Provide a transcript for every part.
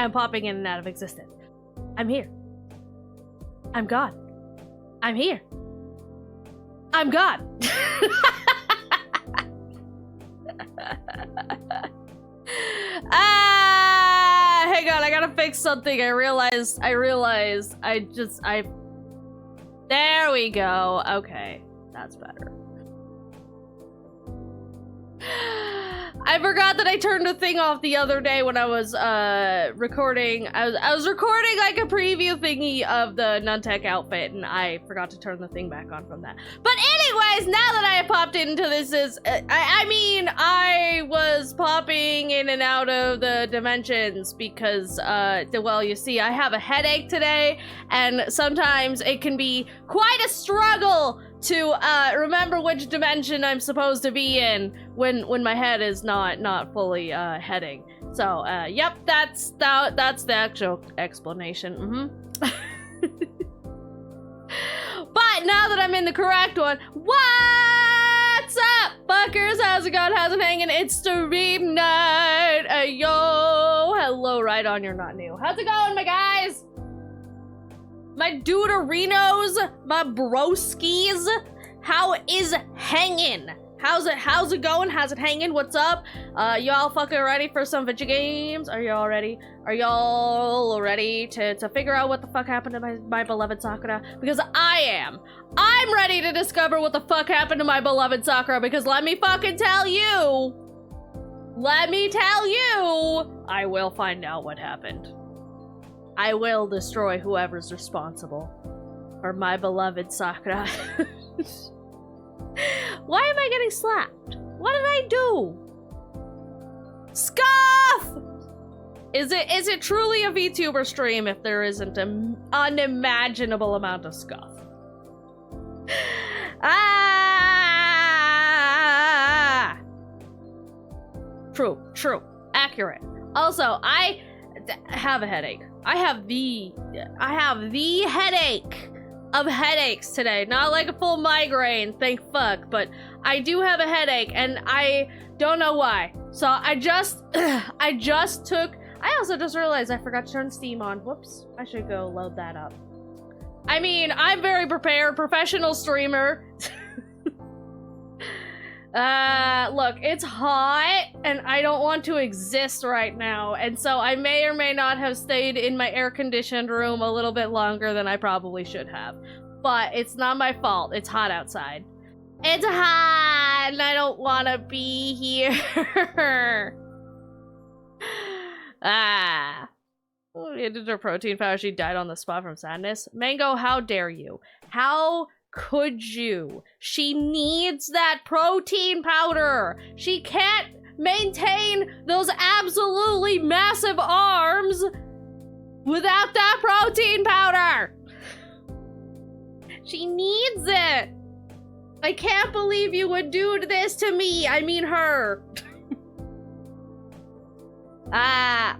I'm popping in and out of existence. I'm here. I'm God. I'm here. I'm God. Hang on, I gotta fix something. I realized, there we go. Okay, that's better. I forgot that I turned the thing off the other day when I was recording. I was recording like a preview thingy of the Nuntech outfit, and I forgot to turn the thing back on from that. But anyways, now that I have popped into this, I was popping in and out of the dimensions because, well, you see, I have a headache today, and sometimes it can be quite a struggle to remember which dimension I'm supposed to be in when my head is not fully heading. So yep, that's the actual explanation. But now that I'm in the correct one, what's up, fuckers? How's it going? How's it hanging? It's stream night. Yo, hello, right on. You're not new. How's it going, my guys? My duderinos, my broskies, how is hanging? How's it going? How's it hanging? What's up? Y'all fucking ready for some video games? Are y'all ready? Are y'all ready to figure out what the fuck happened to my beloved Sakura? Because I am. I'm ready to discover what the fuck happened to my beloved Sakura, because let me fucking tell you. Let me tell you. I will find out what happened. I will destroy whoever's responsible for my beloved Sakura. Why am I getting slapped? What did I do? Scuff! Is it truly a VTuber stream if there isn't an unimaginable amount of scuff? Ah! True, accurate. Also, I have a headache. I have the headache of headaches today. Not like a full migraine, thank fuck, but I do have a headache and I don't know why. So I also just realized I forgot to turn Steam on. Whoops, I should go load that up. I mean, I'm very prepared, professional streamer. Look, it's hot and I don't want to exist right now, and so I may or may not have stayed in my air-conditioned room a little bit longer than I probably should have. But it's not my fault. It's hot outside. It's hot and I don't want to be here. Did her protein powder, she died on the spot from sadness. Mango, how dare you? How could you? She needs that protein powder. She can't maintain those absolutely massive arms without that protein powder. She needs it. I can't believe you would do this to me. I mean her.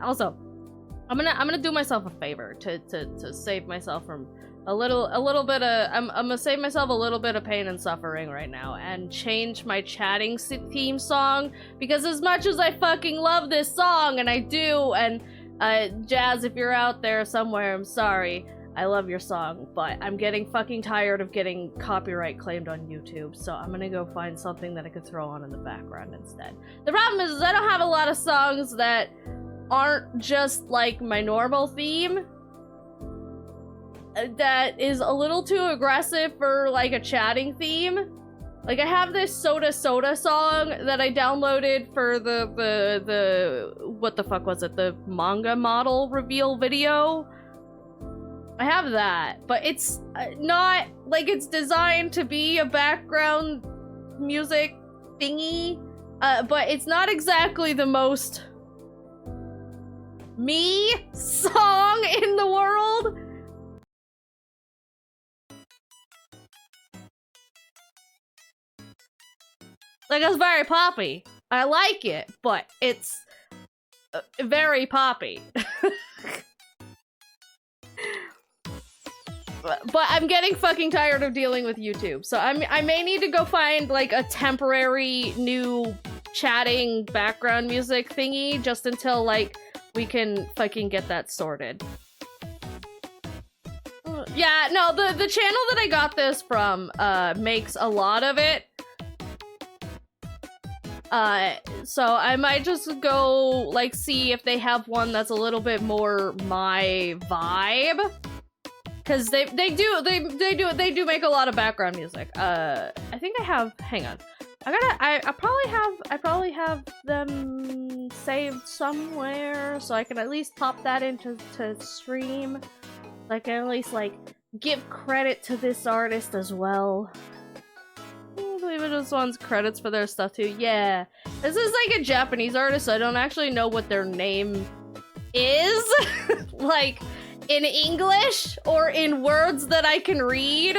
Also, I'm gonna do myself a favor to save myself from a little bit of I'm gonna save myself a little bit of pain and suffering right now and change my chatting theme song, because as much as I fucking love this song, and I do, and Jazz, if you're out there somewhere, I'm sorry, I love your song, but I'm getting fucking tired of getting copyright claimed on YouTube, so I'm gonna go find something that I could throw on in the background instead. The problem is I don't have a lot of songs that aren't just like my normal theme. That is a little too aggressive for like a chatting theme. Like I have this Soda song that I downloaded for the what the fuck was it? The manga model reveal video. I have that, but it's not like it's designed to be a background music thingy, but it's not exactly the most me song in the world. Like, it's very poppy. I like it, but it's very poppy. But I'm getting fucking tired of dealing with YouTube, so I may need to go find like a temporary new chatting background music thingy just until like we can fucking get that sorted. Yeah, no, the channel that I got this from makes a lot of it. So I might just go like see if they have one that's a little bit more my vibe. Cause they do make a lot of background music. I think I have, hang on. I probably have them saved somewhere so I can at least pop that into stream. So I can at least like give credit to this artist as well. I believe it just wants credits for their stuff too. Yeah. This is like a Japanese artist, so I don't actually know what their name is. Like in English or in words that I can read.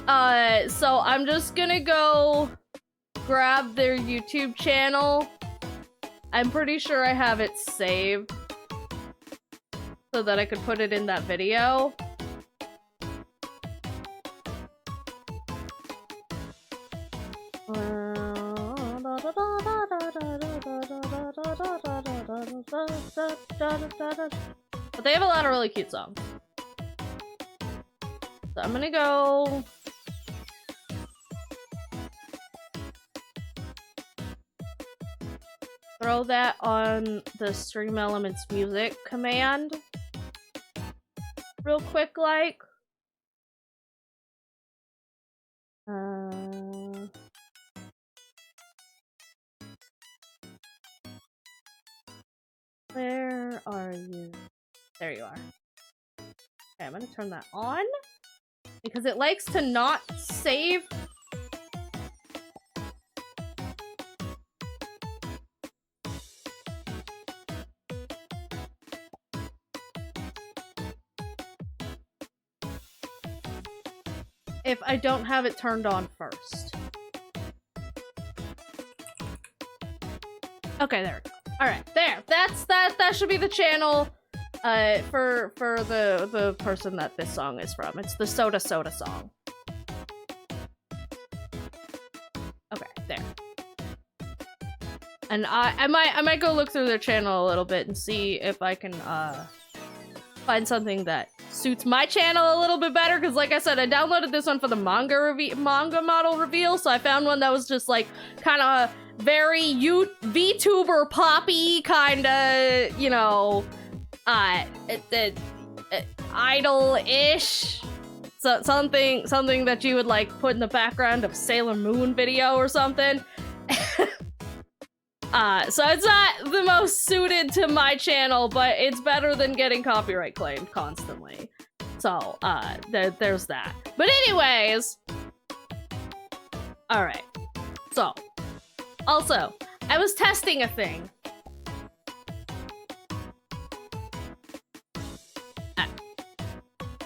So I'm just gonna go grab their YouTube channel. I'm pretty sure I have it saved so that I could put it in that video. But they have a lot of really cute songs. So I'm gonna go... throw that on the Stream Elements music command. Real quick, like. Where are you? There you are. Okay, I'm gonna turn that on because it likes to not save. If I don't have it turned on first. Okay, there we go. Alright, there. That should be the channel for the person that this song is from. It's the Soda Soda song. Okay, there. And I might go look through their channel a little bit and see if I can find something that suits my channel a little bit better, because like I said, I downloaded this one for the manga model reveal, so I found one that was just like kind of very VTuber poppy kind of, you know, idol-ish. So something that you would like put in the background of Sailor Moon video or something. So it's not the most suited to my channel, but it's better than getting copyright claimed constantly. So, there's that. But anyways, alright. So, also, I was testing a thing.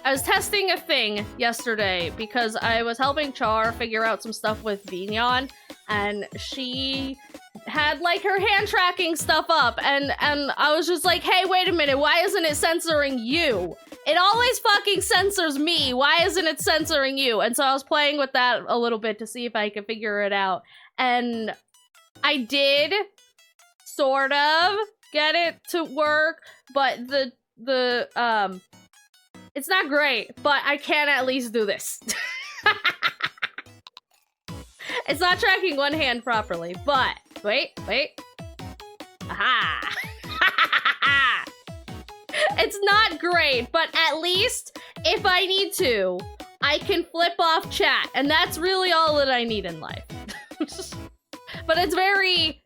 I was testing a thing yesterday because I was helping Char figure out some stuff with Vignon, and she had like her hand tracking stuff up, and I was just like, hey, wait a minute, why isn't it censoring you? It always fucking censors me. Why isn't it censoring you? And so I was playing with that a little bit to see if I could figure it out. And I did sort of get it to work, but it's not great, but I can at least do this. It's not tracking one hand properly, but wait. Aha! It's not great, but at least if I need to, I can flip off chat, and that's really all that I need in life. But it's very...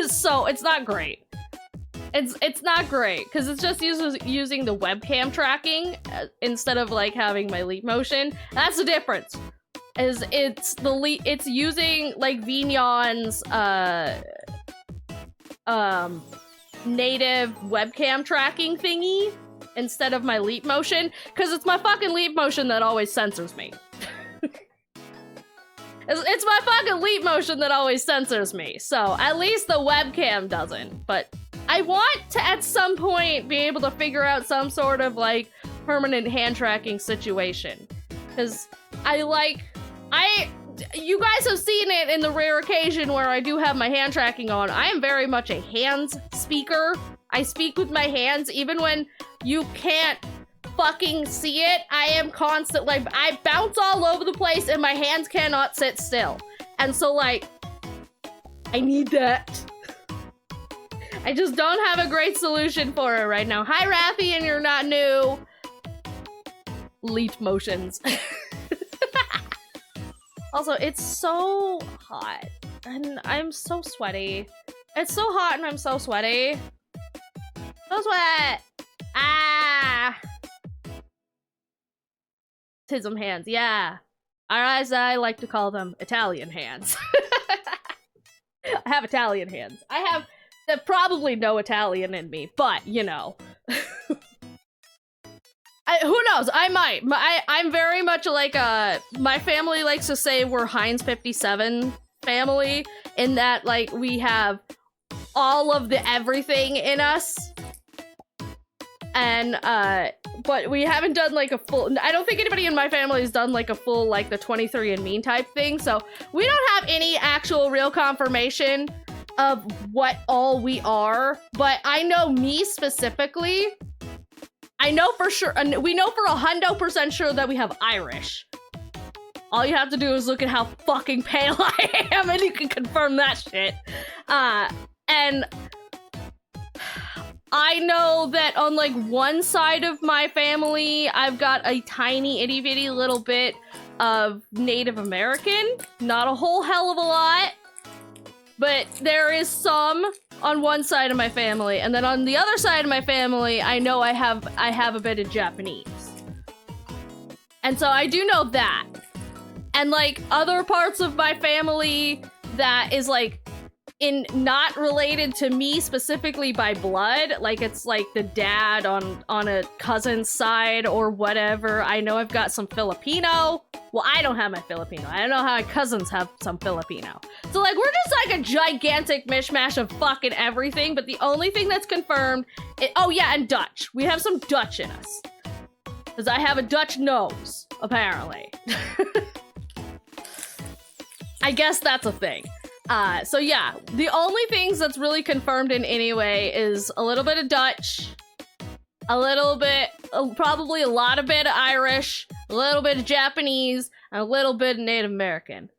So it's not great. It's not great because it's just using the webcam tracking instead of like having my leap motion. That's the difference. It's using like Vignon's native webcam tracking thingy instead of my leap motion, because it's my fucking leap motion that always censors me. It's my fucking leap motion that always censors me, so at least the webcam doesn't. But I want to at some point be able to figure out some sort of like permanent hand tracking situation, because you guys have seen it in the rare occasion where I do have my hand tracking on. I am very much a hands speaker. I speak with my hands even when you can't fucking see it. I am constant, like, I bounce all over the place and my hands cannot sit still. And so, like, I need that. I just don't have a great solution for it right now. Hi, Raffi, and you're not new. Leap motions. Also, it's so hot, and I'm so sweaty. It's so hot, and I'm so sweaty. So sweat! Ah! Tism hands, yeah. Or as I like to call them, Italian hands. I have Italian hands. I have probably no Italian in me, but, you know. Who knows? I might. I'm very much like my family likes to say we're Heinz 57 family, in that, like, we have all of the everything in us. And, but we haven't done, like, a full... I don't think anybody in my family has done, like, a full, like, the 23andMe type thing, so we don't have any actual real confirmation of what all we are, but I know me specifically... I know for sure, and we know for 100% sure that we have Irish. All you have to do is look at how fucking pale I am and you can confirm that shit. And I know that on, like, one side of my family, I've got a tiny itty bitty little bit of Native American. Not a whole hell of a lot, but there is some on one side of my family, and then on the other side of my family, I know I have a bit of Japanese. And so I do know that. And, like, other parts of my family that is, like, not related to me specifically by blood, like, it's like the dad on a cousin's side or whatever. I know I've got some Filipino. Well, I don't have my Filipino. I don't know how my cousins have some Filipino. So, like, we're just like a gigantic mishmash of fucking everything, but the only thing that's confirmed oh yeah, and Dutch. We have some Dutch in us. Because I have a Dutch nose, apparently. I guess that's a thing. So yeah, the only things that's really confirmed in any way is a little bit of Dutch, a little bit, probably a lot of bit of Irish, a little bit of Japanese, and a little bit of Native American.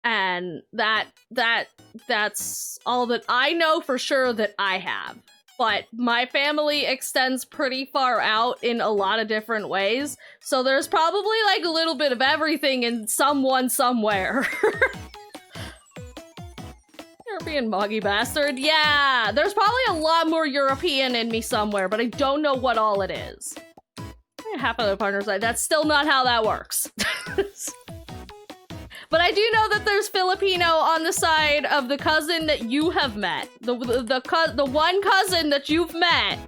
And that's all that I know for sure that I have. But my family extends pretty far out in a lot of different ways, so there's probably, like, a little bit of everything in someone somewhere. European moggy bastard. Yeah, there's probably a lot more European in me somewhere, but I don't know what all it is. Half of the partners, that's still not how that works. But I do know that there's Filipino on the side of the cousin that you have met. The one cousin that you've met.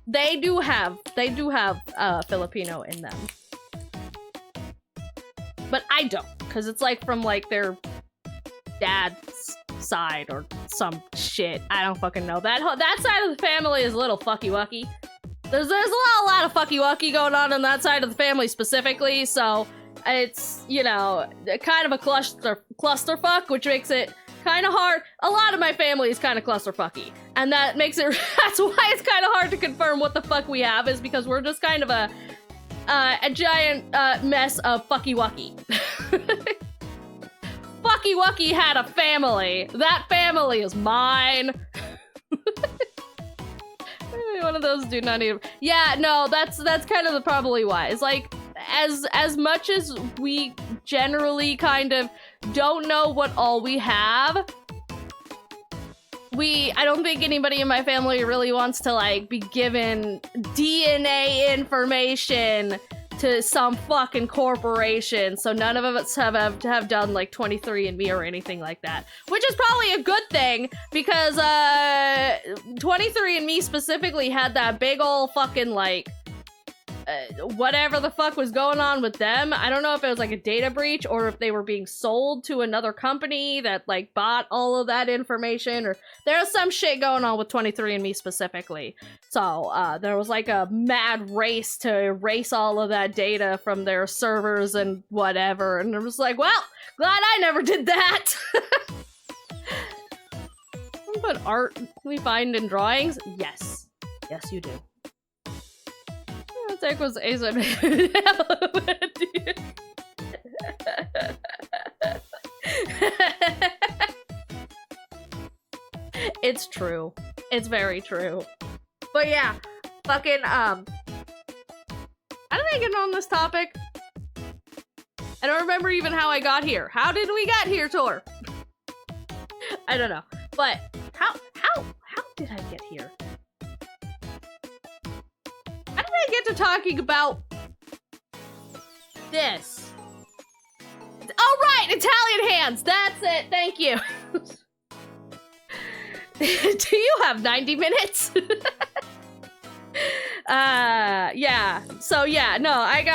They do have Filipino in them. But I don't, because it's, like, from, like, their dad's side or some shit. I don't fucking know. That side of the family is a little fucky-wucky. There's a lot of fucky-wucky going on that side of the family specifically, so it's, you know, kind of a clusterfuck, which makes it kind of hard. A lot of my family is kind of clusterfucky, and that makes it, that's why it's kind of hard to confirm what the fuck we have, is because we're just kind of a giant mess of fucky-wucky. Fucky Wucky had a family. That family is mine. One of those do not need. Yeah, no, that's kind of probably why. It's like, as much as we generally kind of don't know what all we have, I don't think anybody in my family really wants to, like, be given DNA information to some fucking corporation, so none of us have done, like, 23andMe or anything like that, which is probably a good thing, because 23andMe specifically had that big ol' fucking, like, whatever the fuck was going on with them. I don't know if it was like a data breach or if they were being sold to another company that like bought all of that information, or there was some shit going on with 23andMe specifically. So there was like a mad race to erase all of that data from their servers and whatever. And it was like, well, glad I never did that. But art we find in drawings? Yes. Yes, you do. I think was It's true. It's very true. But yeah, fucking, how did I get on this topic? I don't remember even how I got here. How did we get here, Tor? I don't know. But how did I get here? How did I get to talking about this? Oh, right! Italian hands! That's it! Thank you! Do you have 90 minutes? Yeah. So yeah, no, I've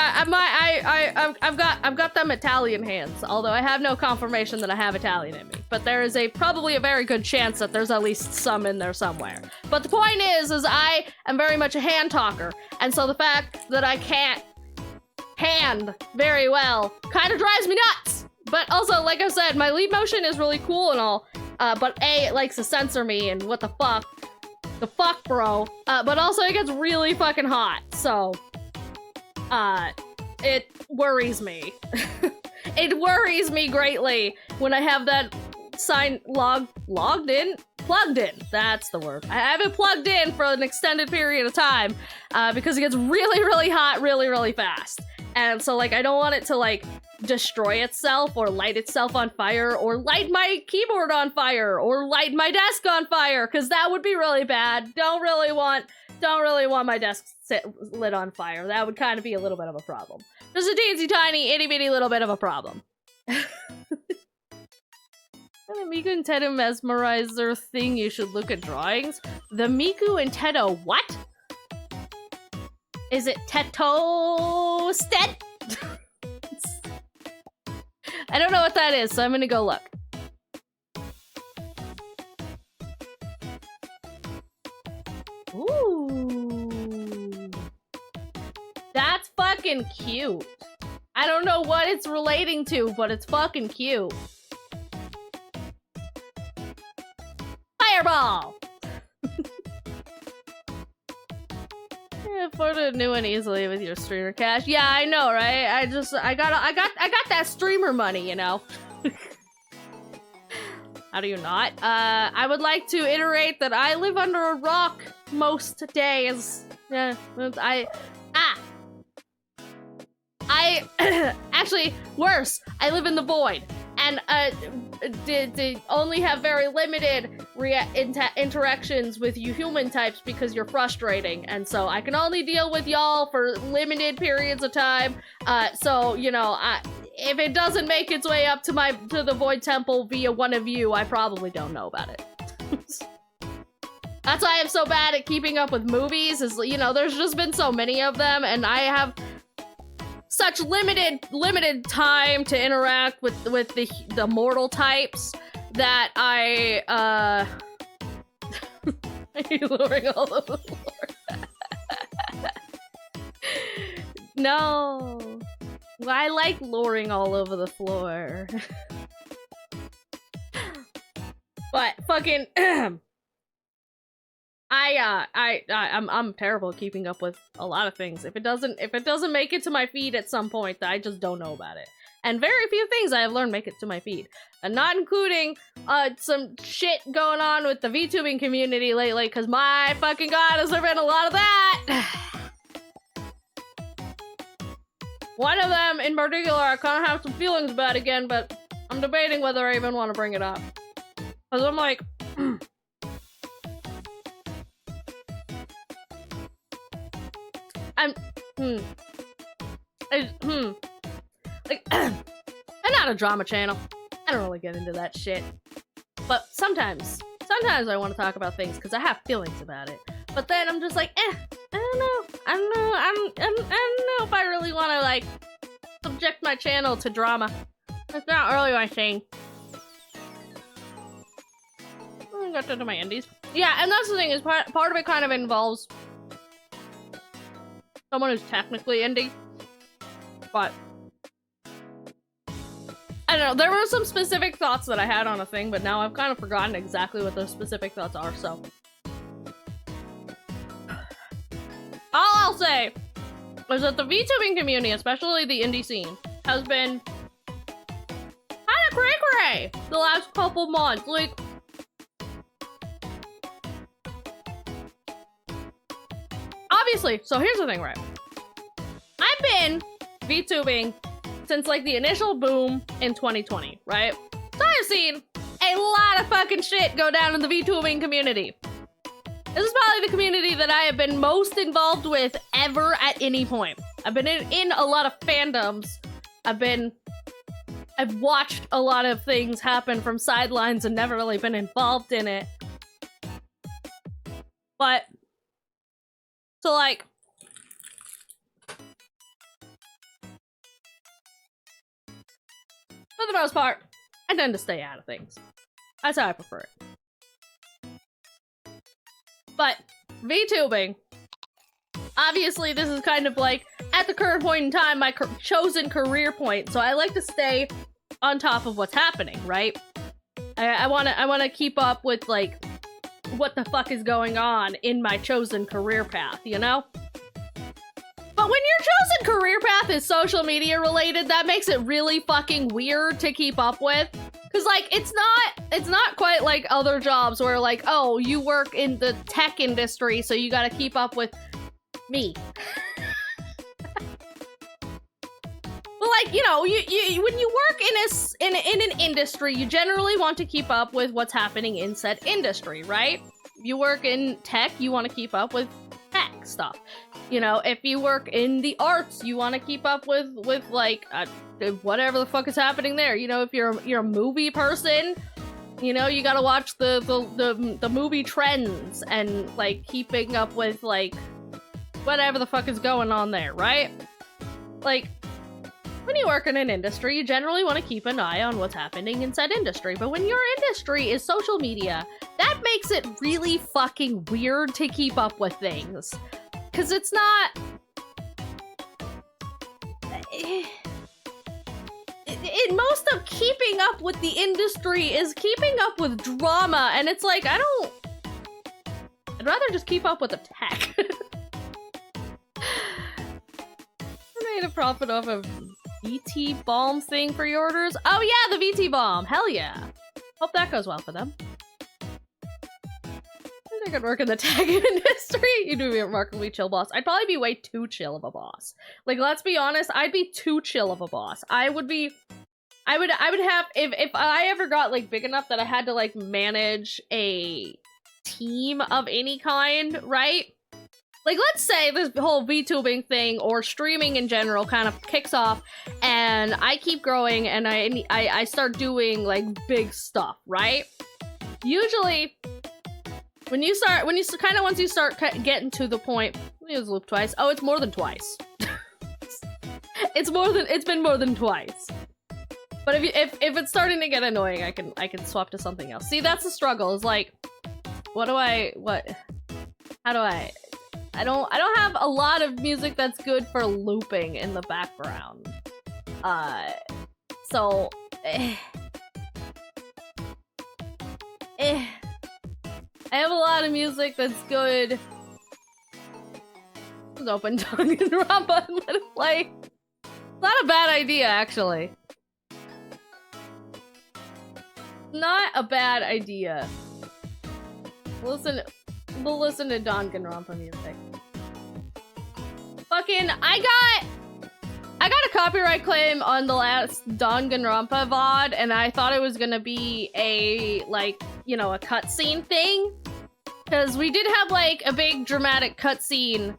got them Italian hands, although I have no confirmation that I have Italian in me. But there is probably a very good chance that there's at least some in there somewhere. But the point is I am very much a hand talker, and so the fact that I can't hand very well kind of drives me nuts. But also, like I said, my lead motion is really cool and all, but it likes to censor me, and what the fuck? The fuck, bro. But also it gets really fucking hot, so it worries me. It worries me greatly when I have that sign plugged in. That's the word. I have it plugged in for an extended period of time because it gets really, really hot really, really fast. And so like I don't want it to like destroy itself or light itself on fire or light my keyboard on fire or light my desk on fire, because that would be really bad. Don't really want my desk lit on fire. That would kind of be a little bit of a problem. Just a teensy tiny itty bitty little bit of a problem. The Miku and Teto mesmerizer thing, you should look at drawings. The Miku and Teto what? Is it Teto-stet? I don't know what that is, so I'm gonna go look. Ooh. That's fucking cute. I don't know what it's relating to, but it's fucking cute. Fireball! Afford new and easily with your streamer cash. Yeah, I know, right? I got that streamer money, you know. How do you not? I would like to iterate that I live under a rock most days. Yeah, actually worse. I live in the void, and they only have very limited interactions with you human types because you're frustrating, and so I can only deal with y'all for limited periods of time. So you know, if it doesn't make its way up to the Void Temple via one of you, I probably don't know about it. That's why I'm so bad at keeping up with movies. Is, you know, there's just been so many of them, and I have such limited time to interact with the mortal types that I are you luring all over the floor? No. Well, I like luring all over the floor. But fucking I'm terrible at keeping up with a lot of things. If it doesn't make it to my feed at some point, I just don't know about it. And very few things I have learned make it to my feed. And not including some shit going on with the VTubing community lately, because my fucking god, has there been a lot of that! One of them in particular I kind of have some feelings about again, but I'm debating whether I even want to bring it up. Because I'm like, like, I'm not a drama channel. I don't really get into that shit. But sometimes I want to talk about things because I have feelings about it. But then I'm just like, I don't know if I really want to, like, subject my channel to drama. That's not really my thing. I got to my indies. Yeah, and that's the thing, is part of it kind of involves someone who's technically indie, but I don't know, there were some specific thoughts that I had on a thing, but now I've kind of forgotten exactly what those specific thoughts are, so. All I'll say is that the VTubing community, especially the indie scene, has been kind of cray-cray the last couple months. Like, obviously, so here's the thing, right? I've been VTubing since, like, the initial boom in 2020, right? So I've seen a lot of fucking shit go down in the VTubing community. This is probably the community that I have been most involved with ever at any point. I've been in a lot of fandoms. I've watched a lot of things happen from sidelines and never really been involved in it. But, so like, for the most part, I tend to stay out of things. That's how I prefer it. But VTubing, obviously this is kind of like, at the current point in time, my chosen career point, so I like to stay on top of what's happening, right? I wanna keep up with, like, what the fuck is going on in my chosen career path, you know? But when your chosen career path is social media related, that makes it really fucking weird to keep up with. Cause like, it's not quite like other jobs where like, oh, you work in the tech industry, so you gotta keep up with me. But like, you know, you when you work in an industry, you generally want to keep up with what's happening in said industry, right? If you work in tech, you want to keep up with tech stuff. You know, if you work in the arts, you want to keep up with like whatever the fuck is happening there. You know, if you're a movie person, you know, you gotta watch the movie trends and like keeping up with like whatever the fuck is going on there, right? Like, when you work in an industry, you generally want to keep an eye on what's happening in said industry. But when your industry is social media, that makes it really fucking weird to keep up with things. Because it's not... most of keeping up with the industry is keeping up with drama, and it's like, I'd rather just keep up with the tech. I made a profit off of VT Balm thing for your orders. Oh yeah, the VT Balm. Hell yeah. Hope that goes well for them. I could work in the tech industry. You'd be a remarkably chill boss. I'd probably be way too chill of a boss. Like, let's be honest, I'd be too chill of a boss. I would have, if I ever got like big enough that I had to like manage a team of any kind, right? Like, let's say this whole VTubing thing or streaming in general kind of kicks off and I keep growing and I start doing like big stuff, right? Usually, once you start getting to the point, let me use loop twice. Oh, it's more than twice. It's been more than twice. But if it's starting to get annoying, I can swap to something else. See, that's the struggle. Is like, how do I don't have a lot of music that's good for looping in the background. So I have a lot of music that's good. Just open Danganronpa and let it play. It's not a bad idea, actually. Not a bad idea. We'll listen to Danganronpa music. Fucking, I got a copyright claim on the last Danganronpa VOD, and I thought it was gonna be a, like, you know, a cutscene thing. Because we did have, like, a big dramatic cutscene,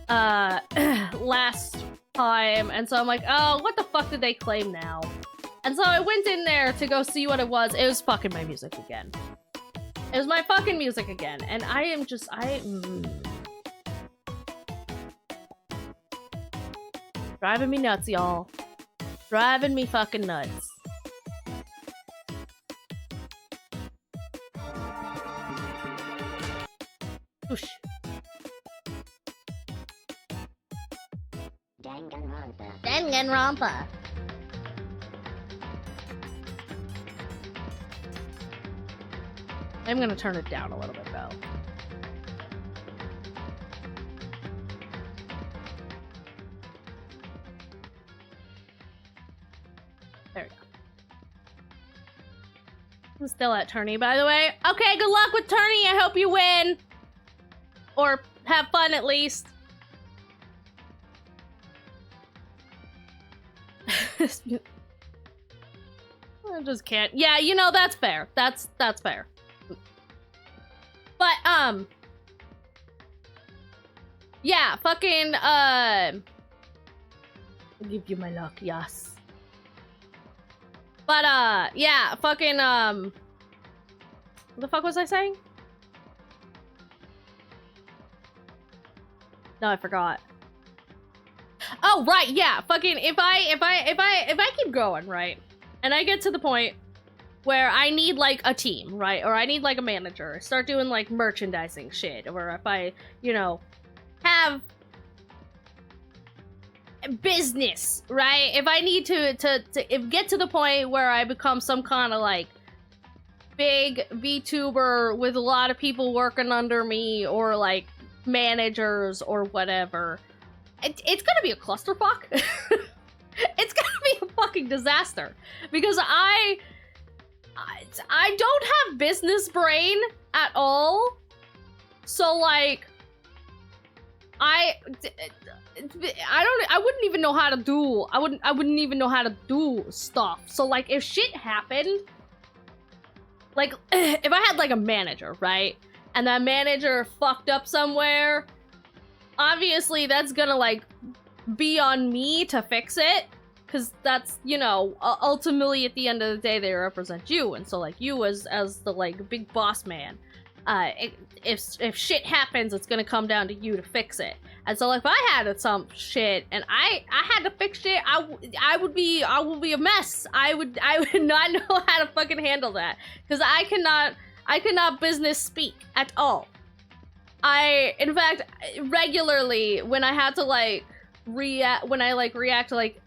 last time, and so I'm like, oh, what the fuck did they claim now? And so I went in there to go see what it was. It was fucking my music again. It was my fucking music again, and I am just, Driving me nuts, y'all. Driving me fucking nuts. Whoosh. Danganronpa. I'm gonna turn it down a little bit though. There we go. I'm still at tourney, by the way. Okay, good luck with tourney. I hope you win. Or have fun at least. I just can't. Yeah, you know, that's fair. That's fair. But, yeah, fucking, I'll give you my luck, yes. But, yeah, fucking, what the fuck was I saying? No, I forgot. Oh, right, yeah, fucking, if I keep going, right, and I get to the point where I need, like, a team, right, or I need, like, a manager, start doing, like, merchandising shit, or if I, you know, have business, right, if I need to get to the point where I become some kind of, like, big VTuber with a lot of people working under me, or, like, managers, or whatever, it's gonna be a clusterfuck. It's gonna be a fucking disaster, because I don't have business brain at all, so like I wouldn't even know how to do I wouldn't even know how to do stuff. So like if shit happened, like if I had like a manager, right, and that manager fucked up somewhere, obviously that's gonna like be on me to fix it, because that's, you know, ultimately at the end of the day they represent you, and so like you as the like big boss man, if shit happens, it's gonna come down to you to fix it. And so like if I had some shit and I had to fix shit, I would be a mess. I would not know how to fucking handle that, because I cannot business speak at all. In fact, regularly when I had to like react to like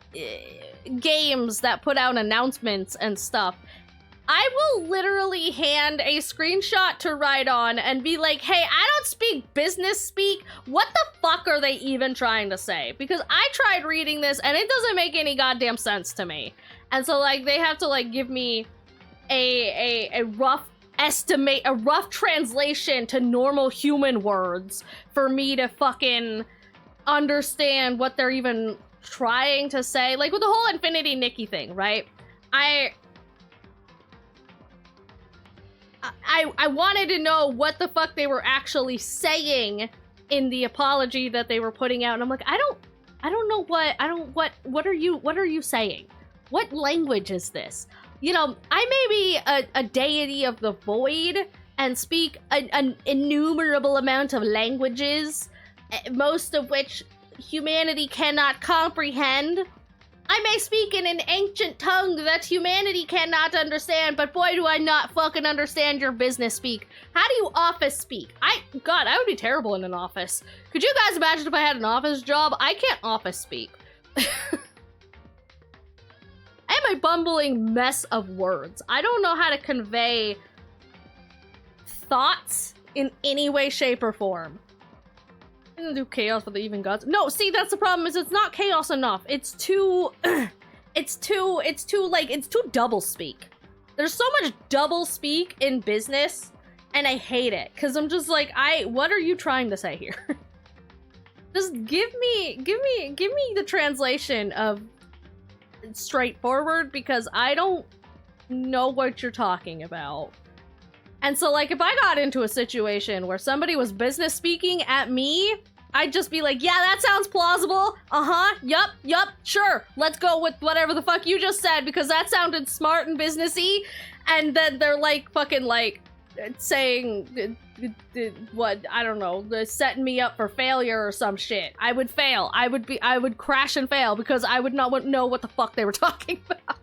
games that put out announcements and stuff, I will literally hand a screenshot to Rhydon and be like, hey, I don't speak business speak. What the fuck are they even trying to say? Because I tried reading this and it doesn't make any goddamn sense to me. And so like they have to like give me a rough estimate, a rough translation to normal human words for me to fucking understand what they're even trying to say. Like with the whole Infinity Nikki thing, right? I wanted to know what the fuck they were actually saying in the apology that they were putting out, and I'm like, I don't know what are you saying? What language is this? You know, I may be a deity of the void and speak an innumerable amount of languages, most of which humanity cannot comprehend. I may speak in an ancient tongue that humanity cannot understand, but boy do I not fucking understand your business speak. How do you office speak? God, I would be terrible in an office. Could you guys imagine if I had an office job? I can't office speak. I am a bumbling mess of words. I don't know how to convey thoughts in any way, shape, or form. I'm gonna do chaos for the even gods. No, see, that's the problem, is it's not chaos enough. It's too it's too double speak. There's so much double speak in business, and I hate it, because I'm just like, what are you trying to say here? Just give me the translation of straightforward, because I don't know what you're talking about. And so, like, if I got into a situation where somebody was business speaking at me, I'd just be like, yeah, that sounds plausible. Uh-huh, yup, sure. Let's go with whatever the fuck you just said, because that sounded smart and businessy. And then they're like, fucking like, saying what, I don't know, setting me up for failure or some shit. I would fail. I would crash and fail because I would not know what the fuck they were talking about.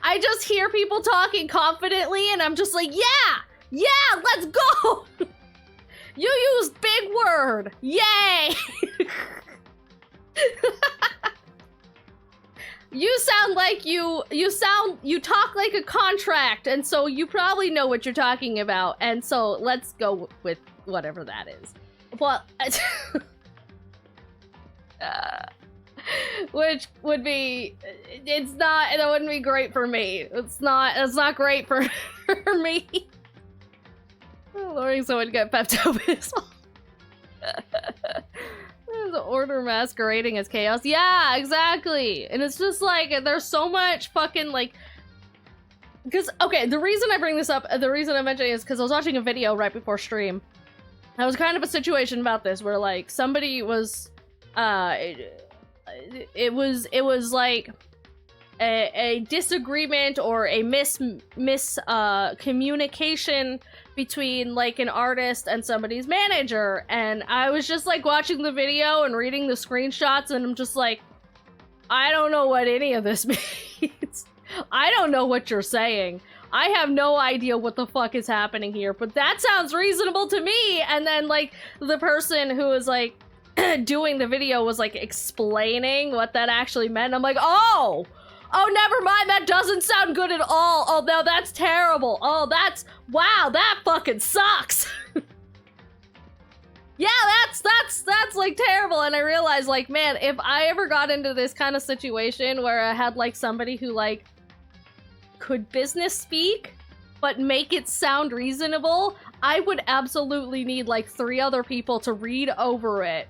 I just hear people talking confidently and I'm just like, yeah, let's go. You used big word. Yay. You sound like you talk like a contract, and so you probably know what you're talking about, and so let's go with whatever that is. Well, which would be, that wouldn't be great for me. It's not great for me. Luring someone to get Pepto-Bismol. The order masquerading as chaos. Yeah, exactly. And it's just like, there's so much fucking like, because, okay, the reason I bring this up, the reason I mention it is because I was watching a video right before stream. That was kind of a situation about this where like somebody was, it was like a disagreement or a communication between like an artist and somebody's manager, and I was just like watching the video and reading the screenshots, and I'm just like, I don't know what any of this means. I don't know what you're saying. I have no idea what the fuck is happening here, but that sounds reasonable to me. And then like the person who was like doing the video was like explaining what that actually meant. I'm like, oh, never mind. That doesn't sound good at all. Oh, no, that's terrible. Oh, wow, that fucking sucks. Yeah, that's like terrible. And I realized like, man, if I ever got into this kind of situation where I had like somebody who like could business speak, but make it sound reasonable, I would absolutely need like 3 other people to read over it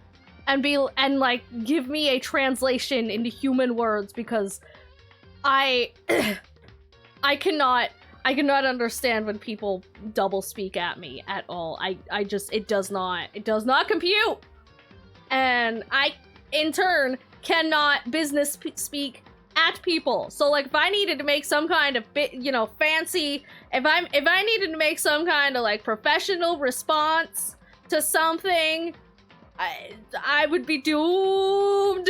and like give me a translation into human words, because I cannot understand when people double speak at me at all. I just, it does not compute. And I, in turn, cannot business speak at people. So like if I needed to make some kind of fancy, if I needed to make some kind of like professional response to something, I would be doomed.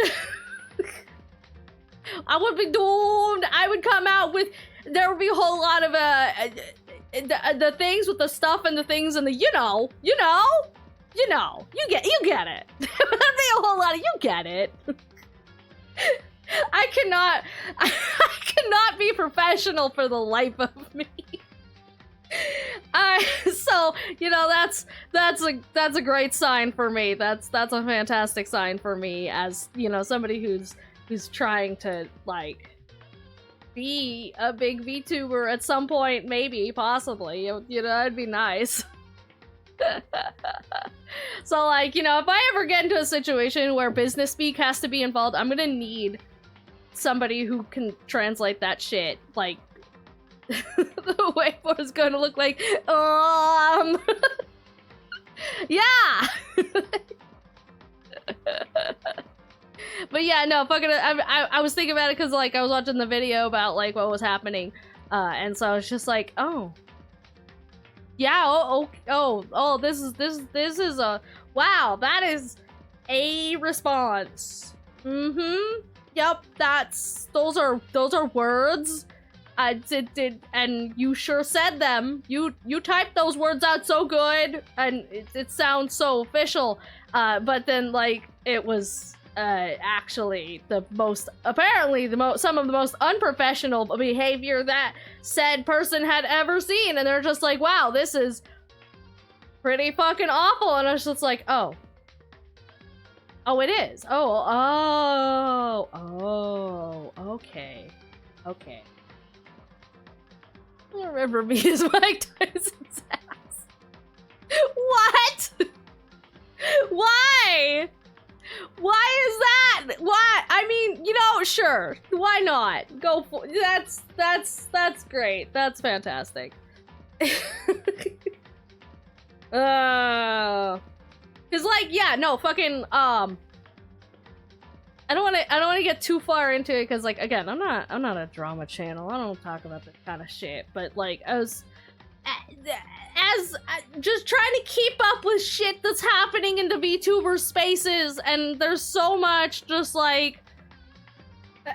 I would be doomed. I would come out with, there would be a whole lot of the things with the stuff and the things and the you get it. There'd be a whole lot of you get it. I cannot be professional for the life of me. So that's a great sign for me. That's a fantastic sign for me as somebody who's trying to like be a big VTuber at some point, maybe, possibly. That'd be nice. So like, if I ever get into a situation where business speak has to be involved, I'm gonna need somebody who can translate that shit. Like, the way it's gonna look like, yeah! But yeah, no, fucking, I was thinking about it because, like, I was watching the video about, like, what was happening, and so I was just like, oh. Yeah, this is a, wow, that is a response. Mm-hmm. Yep, those are words. And you sure said them. You typed those words out so good, and it sounds so official. But then, like, it was actually some of the most unprofessional behavior that said person had ever seen, and they're just like, wow, this is pretty fucking awful. And I was just like, oh, it is. Okay. Remember me as Mike Tyson's ass. What? Why? Why is that? Why? I mean, sure. Why not? Go for that's great. That's fantastic. Cause like, yeah, no, fucking I don't want to get too far into it because, like, again, I'm not a drama channel. I don't talk about this kind of shit. But like, I was as just trying to keep up with shit that's happening in the VTuber spaces, and there's so much just like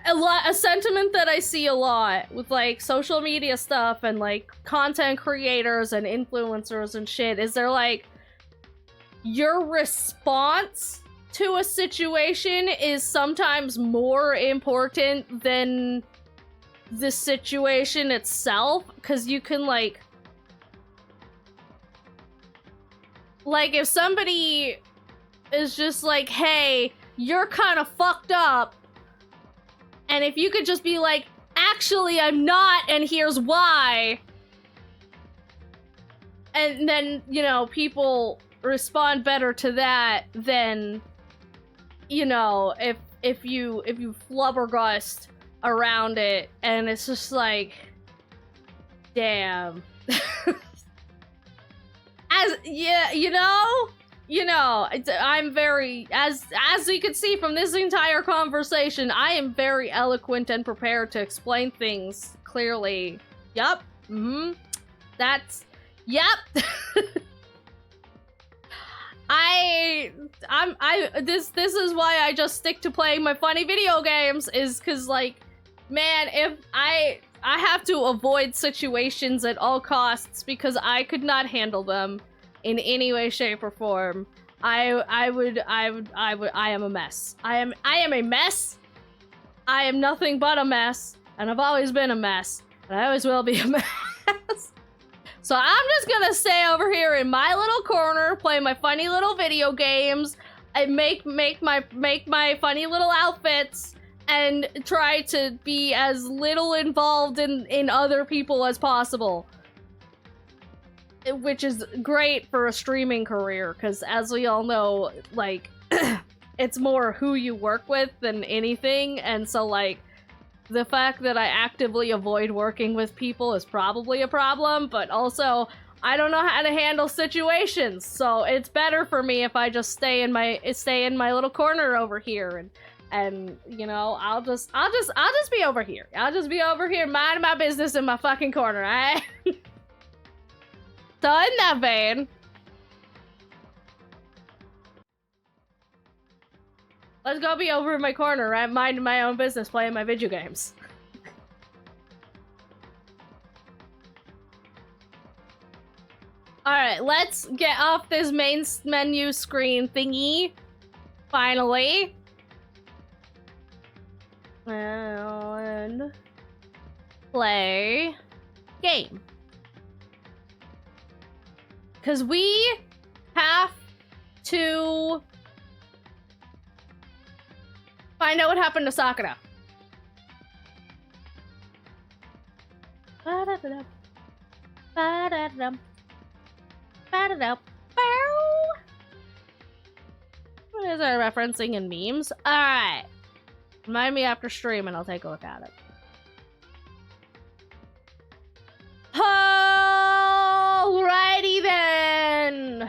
a sentiment that I see a lot with like social media stuff and like content creators and influencers and shit is they're like, your response to a situation is sometimes more important than the situation itself, because you can like if somebody is just like, hey, you're kind of fucked up, and if you could just be like, actually I'm not and here's why, and then, you know, people respond better to that than, you know, if you flubbergust around it and it's just like, damn. Yeah, you know, I'm very, as you can see from this entire conversation, I am very eloquent and prepared to explain things clearly. Yup. That's, yep. This is why I just stick to playing my funny video games, is cause like, man, if I have to avoid situations at all costs because I could not handle them in any way, shape, or form. I am a mess. I am a mess. I am nothing but a mess, and I've always been a mess, and I always will be a mess. So I'm just gonna stay over here in my little corner, play my funny little video games, and make my funny little outfits, and try to be as little involved in other people as possible. Which is great for a streaming career, because as we all know, like, it's more who you work with than anything, and so, like, the fact that I actively avoid working with people is probably a problem, but also, I don't know how to handle situations, so it's better for me if I just stay in my little corner over here, and you know, I'll just be over here. I'll just be over here minding my business in my fucking corner, alright? So in that vein, let's go be over in my corner, right? Minding my own business, playing my video games. Alright, let's get off this main menu screen thingy. Finally. And play game. Because we have to find out what happened to Sakura. Ba-da-da-da. Ba-da-da-da. Ba-da-da. Bow. What is our referencing in memes? Alright. Remind me after stream and I'll take a look at it. Alrighty then.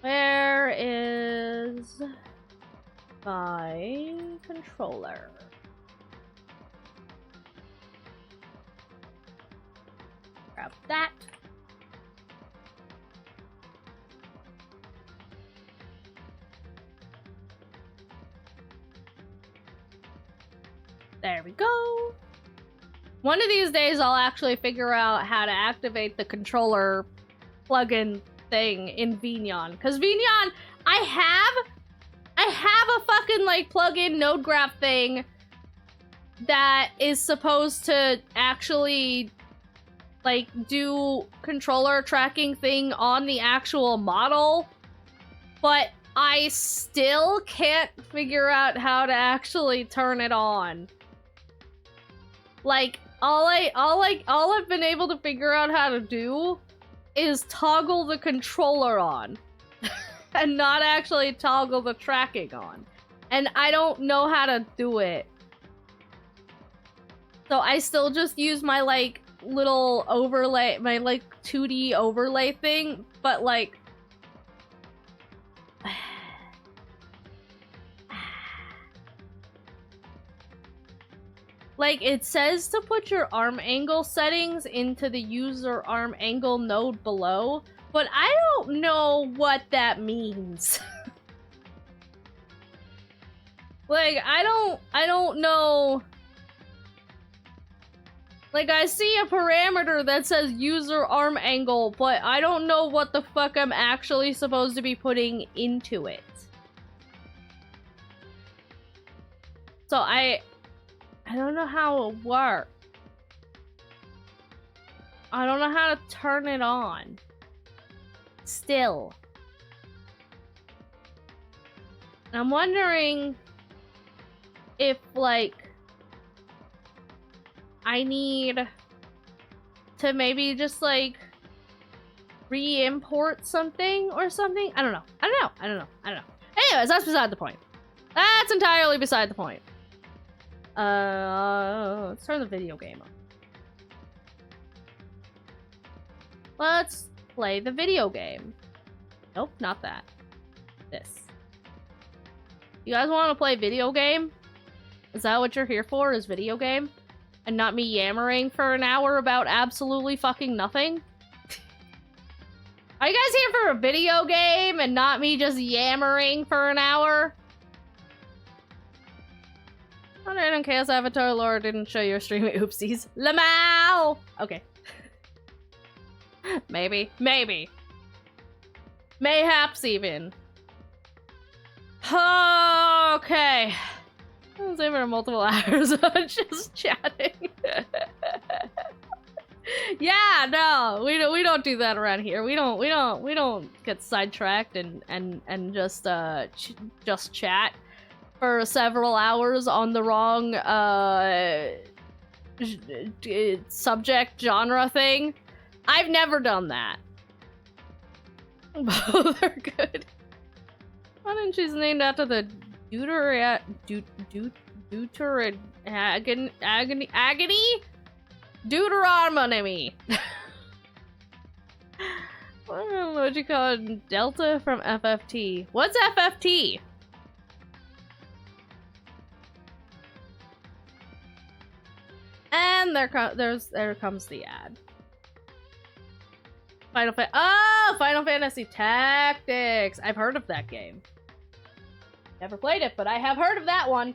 Where is my controller? Grab that. There we go. One of these days I'll actually figure out how to activate the controller plugin thing in VNyan. Because VNyan, I have a fucking like plugin node graph thing that is supposed to actually like do controller tracking thing on the actual model, but I still can't figure out how to actually turn it on. Like, all I've been able to figure out how to do is toggle the controller on and not actually toggle the tracking on. And I don't know how to do it. So I still just use my like little overlay, my like 2D overlay thing, but like Like, it says to put your arm angle settings into the user arm angle node below, but I don't know what that means. Like, I don't know. Like, I see a parameter that says user arm angle, but I don't know what the fuck I'm actually supposed to be putting into it. So I don't know how it works. I don't know how to turn it on. Still. I'm wondering if, like, I need to maybe just, like, re-import something or something? I don't know. Anyways, that's beside the point. That's entirely beside the point. Let's turn the video game on. Let's play the video game. Nope, not that. This. You guys want to play video game? Is that what you're here for, is video game? And not me yammering for an hour about absolutely fucking nothing? Are you guys here for a video game and not me just yammering for an hour? Oh, no, Chaos Avatar Laura didn't show your stream. Oopsies. Lamau! Okay. Maybe. Mayhaps even. Okay. I was over multiple hours of just chatting. Yeah, no, we don't do that around here. We don't get sidetracked and just chat for several hours on the wrong subject genre thing. I've never done that. Both are good. Why didn't she's named after the Deuteronomy. What you call it? Delta from FFT. What's FFT? And there comes the ad. Final Fantasy Tactics. I've heard of that game. Never played it, but I have heard of that one.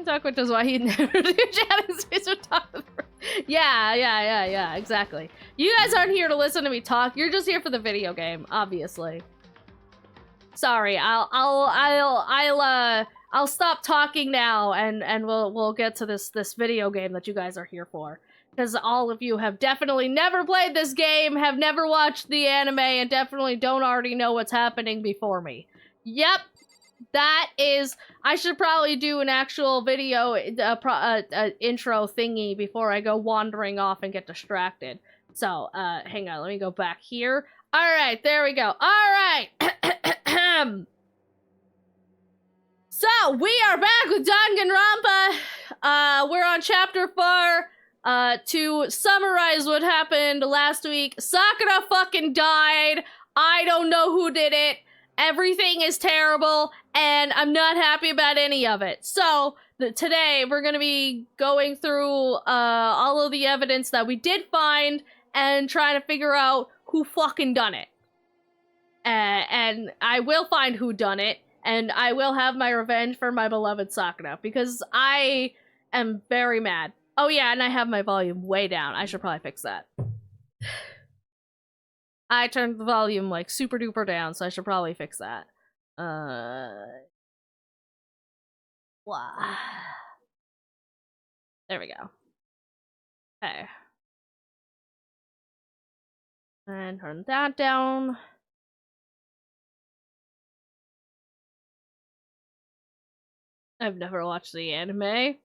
Talk, which is why he never do chatting space with talk. Yeah, exactly. You guys aren't here to listen to me talk. You're just here for the video game, obviously. Sorry, I'll stop talking now, and we'll get to this video game that you guys are here for. Because all of you have definitely never played this game, have never watched the anime, and definitely don't already know what's happening before me. Yep, that is... I should probably do an actual video intro thingy before I go wandering off and get distracted. So, hang on, let me go back here. Alright, there we go. Alright! So, we are back with Danganronpa. We're on chapter 4. To summarize what happened last week, Sakura fucking died. I don't know who did it. Everything is terrible, and I'm not happy about any of it. So, today, we're gonna be going through, all of the evidence that we did find, and trying to figure out who fucking done it. And I will find who done it, and I will have my revenge for my beloved Sakura, because I am very mad. Oh yeah, and I have my volume way down. I should probably fix that. I turned the volume like super duper down, so I should probably fix that. Wow. There we go. Okay. And turn that down. I've never watched the anime.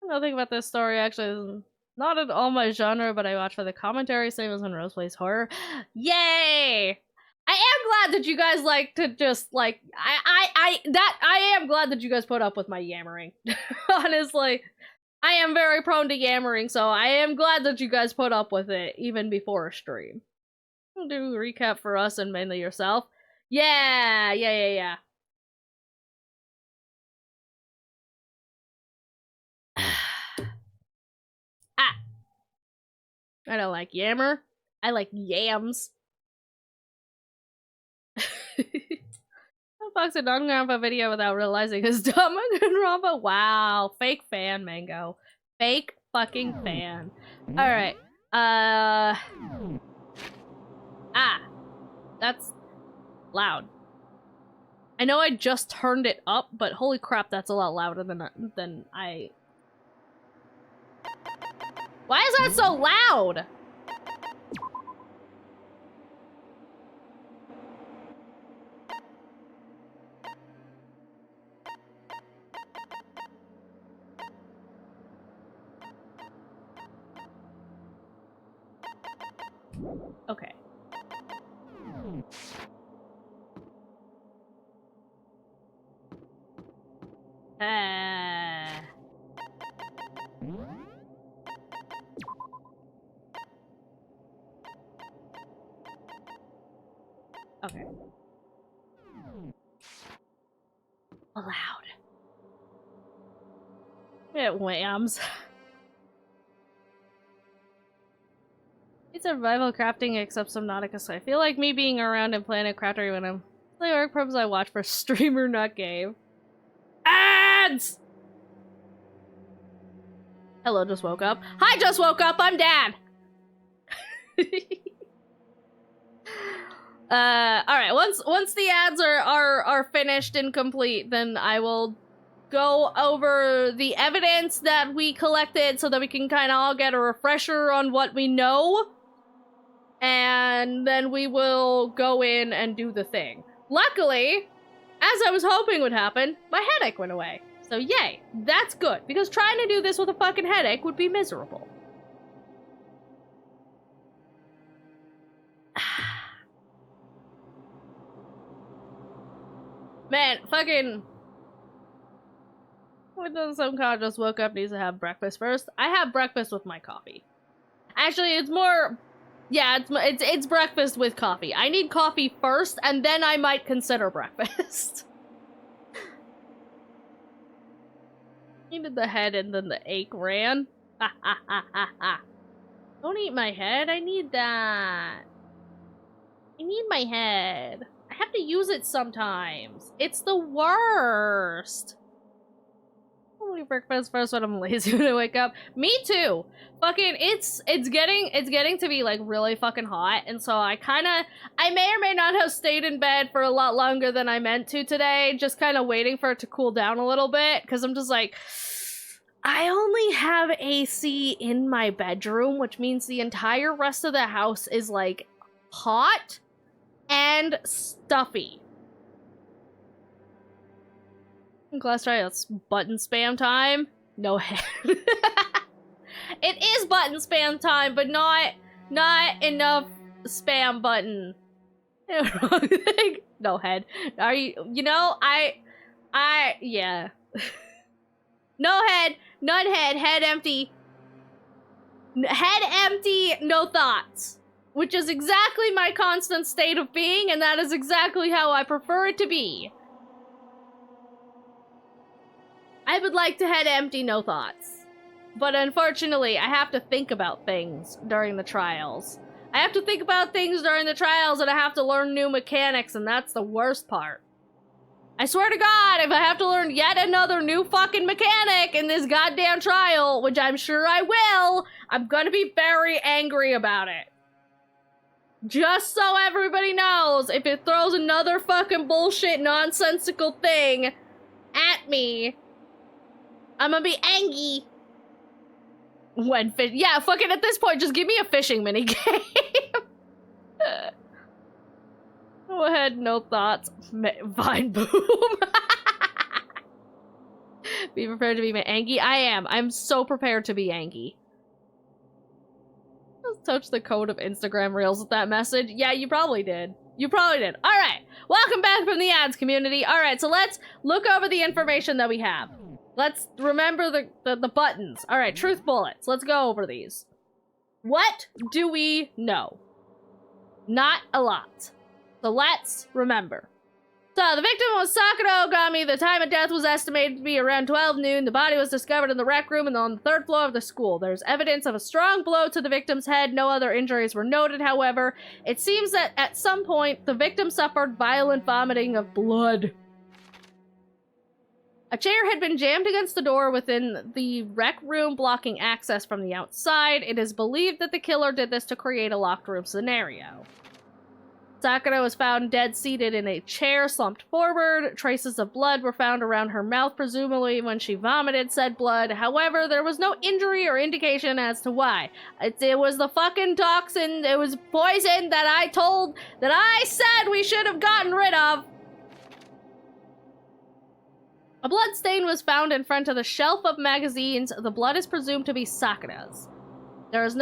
Nothing about this story actually is not at all my genre, but I watch for the commentary, same as when Rose plays horror. Yay! I am glad that you guys like to just like I am glad that you guys put up with my yammering. Honestly, I am very prone to yammering, so I am glad that you guys put up with it even before a stream. Do a recap for us and mainly yourself. Yeah. I don't like yammer. I like yams. Fox a Danganronpa video without realizing his Danganronpa. Wow, fake fan, Mango. Fake fucking fan. Alright. That's loud. I know I just turned it up, but holy crap, that's a lot louder than I... Why is that so loud? Okay. Okay. Allowed. It whams. It's survival crafting except Subnautica, so I feel like me being around in Planet Crafter when I'm playing work purpose I watch for streamer, not game. Ads! Hello, just woke up. Hi, just woke up, I'm Dan! Alright, once the ads are finished and complete, then I will go over the evidence that we collected so that we can kind of all get a refresher on what we know. And then we will go in and do the thing. Luckily, as I was hoping would happen, my headache went away. So yay, that's good, because trying to do this with a fucking headache would be miserable. Man, fucking... Some car just woke up, needs to have breakfast first. I have breakfast with my coffee. Actually, it's more... Yeah, it's breakfast with coffee. I need coffee first, and then I might consider breakfast. Needed the head, and then the ache ran. Ha ha ha ha ha. Don't eat my head, I need that. I need my head. I have to use it sometimes. It's the worst. Only breakfast first when I'm lazy when I wake up. Me too. Fucking it's getting to be like really fucking hot, and so I may or may not have stayed in bed for a lot longer than I meant to today, just kind of waiting for it to cool down a little bit, because I'm just like, I only have AC in my bedroom, which means the entire rest of the house is like hot and stuffy. Class try, that's button spam time. No head. It is button spam time, but not enough spam button. Wrong thing. No head. Are you know, yeah. No head, none head empty. Head empty, no thoughts. Which is exactly my constant state of being, and that is exactly how I prefer it to be. I would like to head empty, no thoughts. But unfortunately, I have to think about things during the trials. I have to think about things during the trials, and I have to learn new mechanics, and that's the worst part. I swear to God, if I have to learn yet another new fucking mechanic in this goddamn trial, which I'm sure I will, I'm gonna be very angry about it. Just so everybody knows, if it throws another fucking bullshit nonsensical thing at me, I'm gonna be angry. When yeah, fucking at this point, just give me a fishing minigame. Go ahead, no thoughts. Vine boom. Be prepared to be Angie. I am. I'm so prepared to be Angie. Just touch the code of Instagram Reels with that message. Yeah, you probably did. You probably did. All right. Welcome back from the ads community. All right, so let's look over the information that we have. Let's remember the buttons. All right, truth bullets. Let's go over these. What do we know? Not a lot. So let's remember. So, the victim was Sakura Ogami. The time of death was estimated to be around 12 noon. The body was discovered in the rec room and on the 3rd floor of the school. There's evidence of a strong blow to the victim's head. No other injuries were noted, however. It seems that at some point, the victim suffered violent vomiting of blood. A chair had been jammed against the door within the rec room, blocking access from the outside. It is believed that the killer did this to create a locked room scenario. Sakura was found dead seated in a chair, slumped forward. Traces of blood were found around her mouth, presumably when she vomited said blood. However, there was no injury or indication as to why. It was the fucking toxin, it was poison that I said we should have gotten rid of. A blood stain was found in front of the shelf of magazines. The blood is presumed to be Sakura's. There's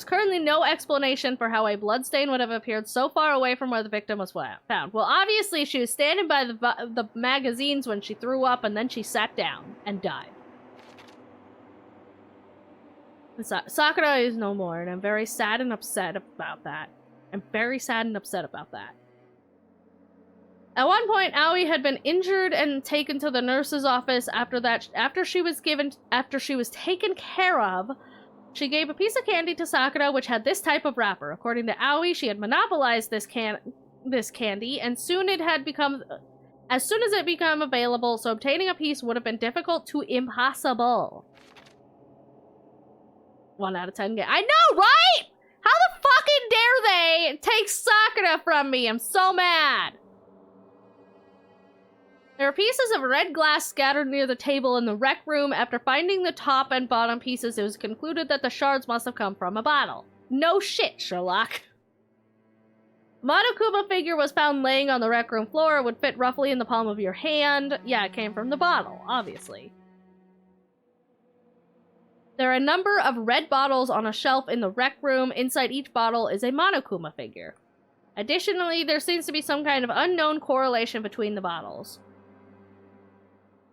currently no explanation for how a bloodstain would have appeared so far away from where the victim was found. Well, obviously she was standing by the magazines when she threw up, and then she sat down and died. Sakura is no more, and I'm very sad and upset about that. At one point, Aoi had been injured and taken to the nurse's office. After she was taken care of, she gave a piece of candy to Sakura, which had this type of wrapper. According to Aoi, she had monopolized this candy, and as soon as it became available, so obtaining a piece would have been difficult to impossible. 1 out of 10. I know, right? How the fucking dare they take Sakura from me? I'm so mad. There are pieces of red glass scattered near the table in the rec room. After finding the top and bottom pieces, it was concluded that the shards must have come from a bottle. No shit, Sherlock. Monokuma figure was found laying on the rec room floor. It would fit roughly in the palm of your hand. Yeah, it came from the bottle, obviously. There are a number of red bottles on a shelf in the rec room. Inside each bottle is a Monokuma figure. Additionally, there seems to be some kind of unknown correlation between the bottles.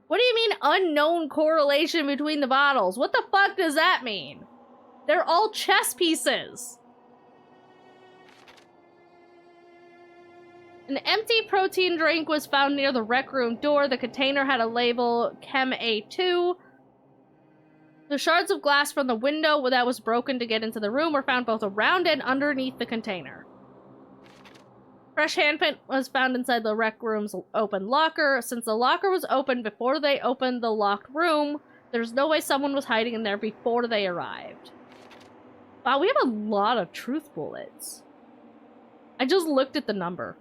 What do you mean, unknown correlation between the bottles? What the fuck does that mean? They're all chess pieces. An empty protein drink was found near the rec room door. The container had a label, Chem A2. The shards of glass from the window that was broken to get into the room were found both around and underneath the container. Fresh handprint was found inside the rec room's open locker. Since the locker was open before they opened the locked room, there's no way someone was hiding in there before they arrived. Wow, we have a lot of truth bullets. I just looked at the number.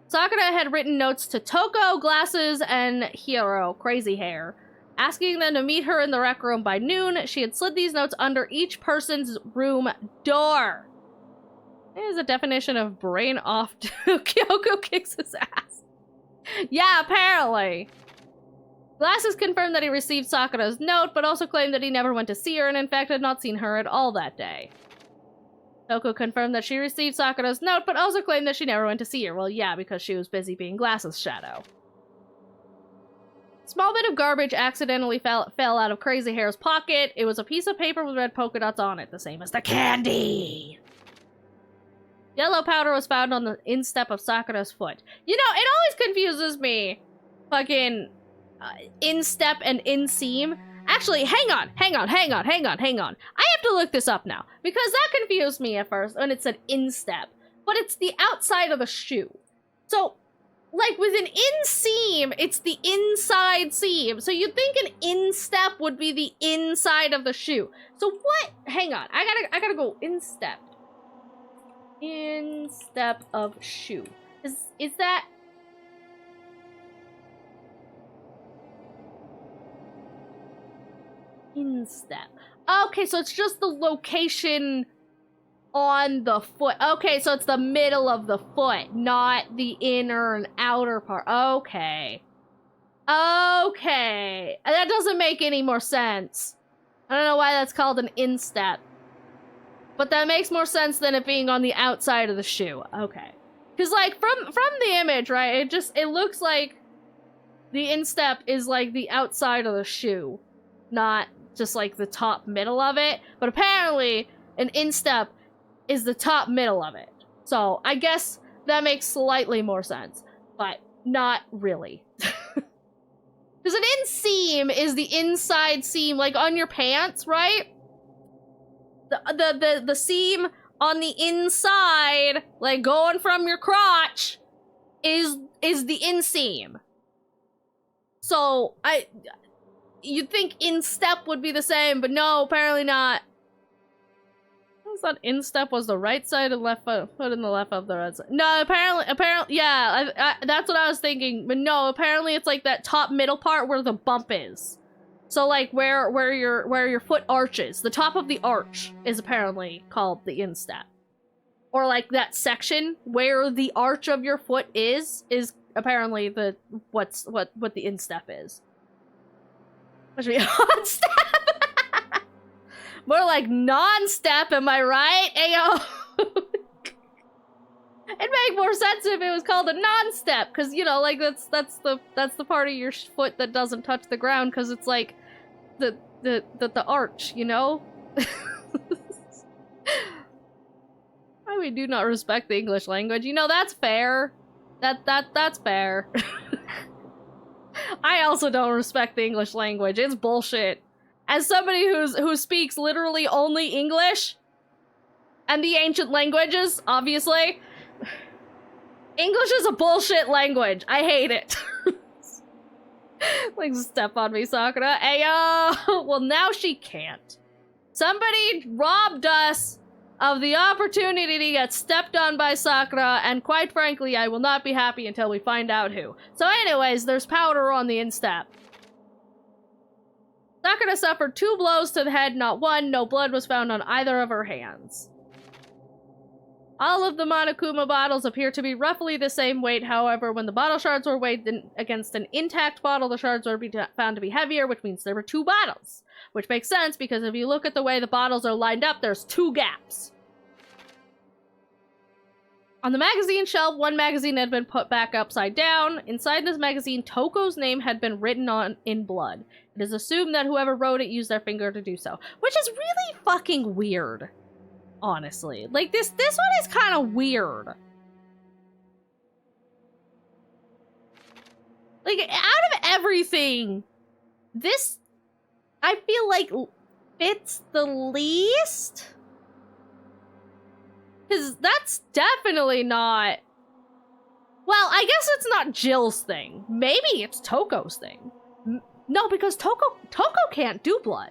Sakura had written notes to Toko, Glasses, and Hiro, Crazy Hair, asking them to meet her in the rec room by noon. She had slid these notes under each person's room door. There's a definition of brain off. Kyoko kicks his ass. Yeah, apparently. Glasses confirmed that he received Sakura's note, but also claimed that he never went to see her, and in fact had not seen her at all that day. Toko confirmed that she received Sakura's note, but also claimed that she never went to see her. Well, yeah, because she was busy being Glasses' shadow. Small bit of garbage accidentally fell out of Crazy Hair's pocket. It was a piece of paper with red polka dots on it, the same as the candy. Yellow powder was found on the instep of Sakura's foot. You know, it always confuses me. Fucking instep and inseam. Actually, hang on. I have to look this up now. Because that confused me at first when it said instep. But it's the outside of the shoe. So, like with an inseam, it's the inside seam. So you'd think an instep would be the inside of the shoe. So what? Hang on. I gotta go instep. Instep of shoe. Is that... Instep. Okay, so it's just the location on the foot. Okay, so it's the middle of the foot, not the inner and outer part. Okay. Okay. That doesn't make any more sense. I don't know why that's called an instep. But that makes more sense than it being on the outside of the shoe. Okay. Because, like, from the image, right, it looks like the instep is, like, the outside of the shoe. Not just, like, the top middle of it. But apparently, an instep is the top middle of it. So, I guess That makes slightly more sense, but not really. Because an inseam is the inside seam, like on your pants, right? The seam on the inside, like going from your crotch, is the inseam. So you'd think instep would be the same, but no, apparently not. I thought instep was the right side and left foot in the left of the right side. No, apparently, yeah, that's what I was thinking. But no, apparently it's like that top middle part where the bump is. So like where your foot arches, the top of the arch is apparently called the instep. Or like that section where the arch of your foot is apparently what the instep is. Which would be on step. More like non-step, am I right? Ayo. It'd make more sense if it was called a non-step, because you know, like that's the part of your foot that doesn't touch the ground, because it's like the arch, you know. Why we do not respect the English language? You know, that's fair. That's fair. I also don't respect the English language. It's bullshit. As somebody who speaks literally only English and the ancient languages, obviously, English is a bullshit language. I hate it. Like, step on me, Sakura. Ayo! Well, now she can't. Somebody robbed us of the opportunity to get stepped on by Sakura, and quite frankly, I will not be happy until we find out who. So anyways, there's powder on the instep. Sakura suffered 2 blows to the head, not 1. No blood was found on either of her hands. All of the Monokuma bottles appear to be roughly the same weight. However, when the bottle shards were weighed against an intact bottle, the shards were found to be heavier, which means there were 2 bottles. Which makes sense, because if you look at the way the bottles are lined up, there's 2 gaps. On the magazine shelf, 1 magazine had been put back upside down. Inside this magazine, Toko's name had been written on in blood. It is assumed that whoever wrote it used their finger to do so. Which is really fucking weird, honestly. Like, this one is kind of weird. Like, out of everything, this, I feel like, fits the least? Because that's definitely not... Well, I guess it's not Jill's thing. Maybe it's Toko's thing. No, because Toko can't do blood.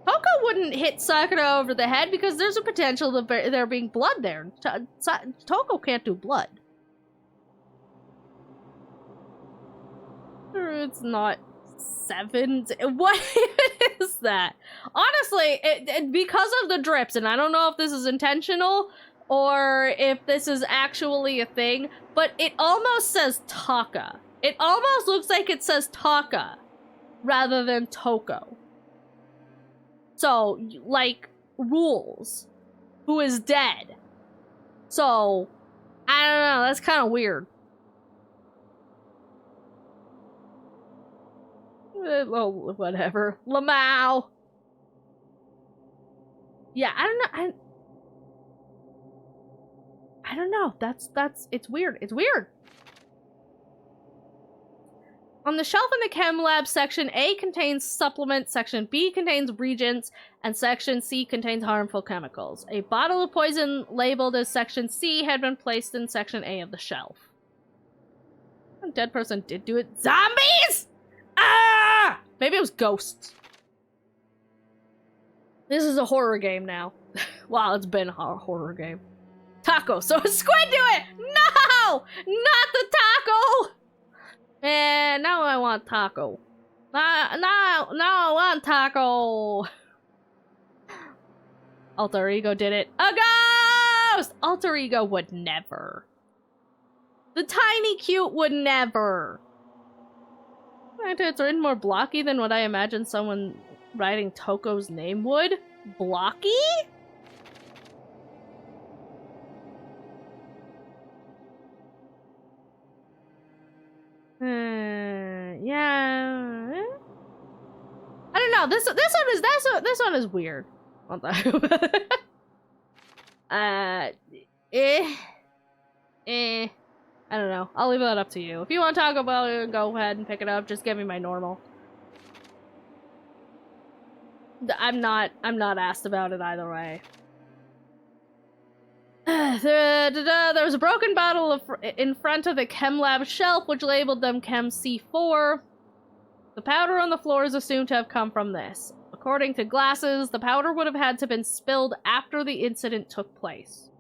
Toko wouldn't hit Sakura over the head because there's a potential of there being blood there. Toko can't do blood. It's not 7. What is that? Honestly, because of the drips, and I don't know if this is intentional or if this is actually a thing, but it almost says Taka. It almost looks like it says Taka rather than Toko. So, like, rules. Who is dead. So, I don't know, that's kind of weird. Well, whatever. Lamau. Yeah, I don't know. I don't know. It's weird. It's weird. On the shelf in the chem lab, section A contains supplements, section B contains reagents, and section C contains harmful chemicals. A bottle of poison labeled as section C had been placed in section A of the shelf. A dead person did do it. Zombies! Ah! Maybe it was ghosts. This is a horror game now. Wow, it's been a horror game. Taco. So a squid do it! No! Not the taco! Man, now I want taco. Now I want taco. Alter Ego did it. A ghost! Alter Ego would never. The tiny cute would never. It's written more blocky than what I imagine someone writing Toko's name would. Blocky? Yeah. I don't know. This one is weird. I don't know. I'll leave that up to you. If you want to talk about it, go ahead and pick it up. Just give me my normal. I'm not asked about it either way. There was a broken bottle in front of the chem lab shelf, which labeled them Chem C4. The powder on the floor is assumed to have come from this. According to Glasses, the powder would have had to have been spilled after the incident took place.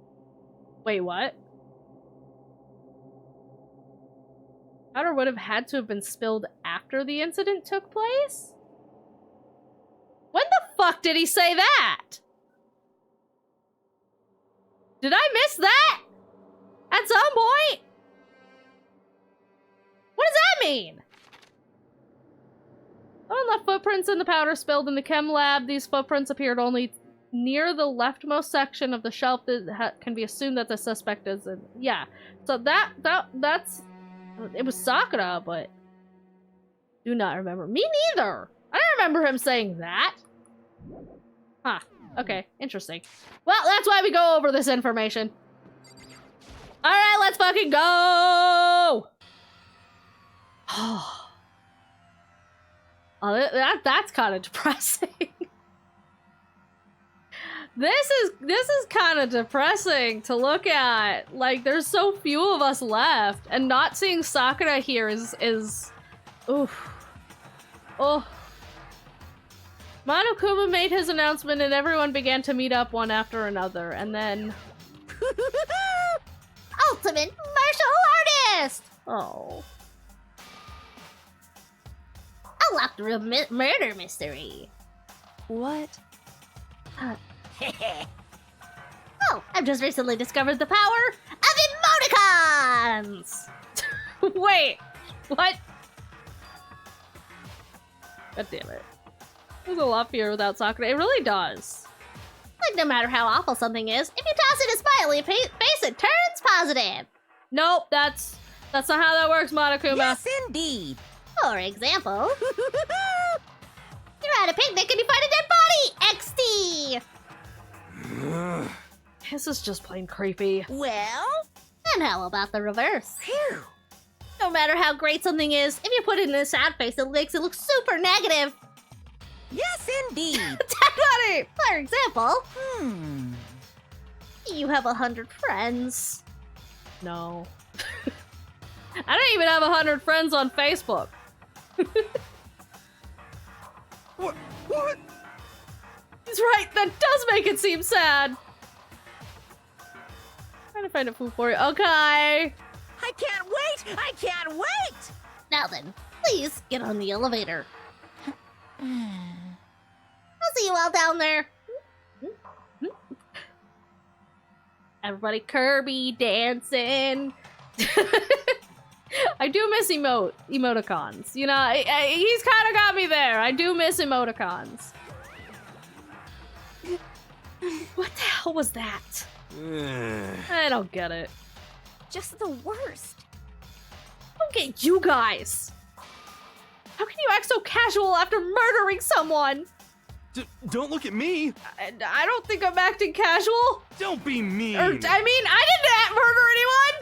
Wait, what? Powder would have had to have been spilled after the incident took place? When the fuck did he say that? Did I miss that? At some point? What does that mean? Someone left footprints in the powder spilled in the chem lab. These footprints appeared only near the leftmost section of the shelf that can be assumed that the suspect is in. Yeah. So that's... It was Sakura, but... Do not remember. Me neither! I don't remember him saying that. Huh. Okay, interesting. Well, that's why we go over this information. Alright, let's fucking go! Oh, that's kind of depressing. This is kind of depressing to look at. Like, there's so few of us left, and not seeing Sakura here is oof. Oh. Monokuma made his announcement and everyone began to meet up one after another, and then... Ultimate martial artist! Oh. Unlocked real murder mystery. What? Oh, I've just recently discovered the power of emoticons! Wait, what? God damn it. There's a lot fewer without Sakura. It really does. Like, no matter how awful something is, if you toss it a smiley face, it turns positive. Nope, that's not how that works, Monokuma. Yes, indeed. For example, you're at a picnic and you find a dead body! XD! This is just plain creepy. Well? And how about the reverse? Phew. No matter how great something is, if you put it in a sad face, it makes it look super negative. Yes, indeed. Definitely! For example, Hmm. you have 100 friends. No. I don't even have 100 friends on Facebook. What? He's right, that does make it seem sad. Trying to find a food for you. Okay. I can't wait! I can't wait! Now then, please get on the elevator. I'll see you all down there. Everybody Kirby dancing. I do miss emoticons. You know, he's kind of got me there. I do miss emoticons. What the hell was that? I don't get it. Just the worst. I don't get you guys. How can you act so casual after murdering someone? Don't look at me! I don't think I'm acting casual. Don't be mean! I didn't murder anyone!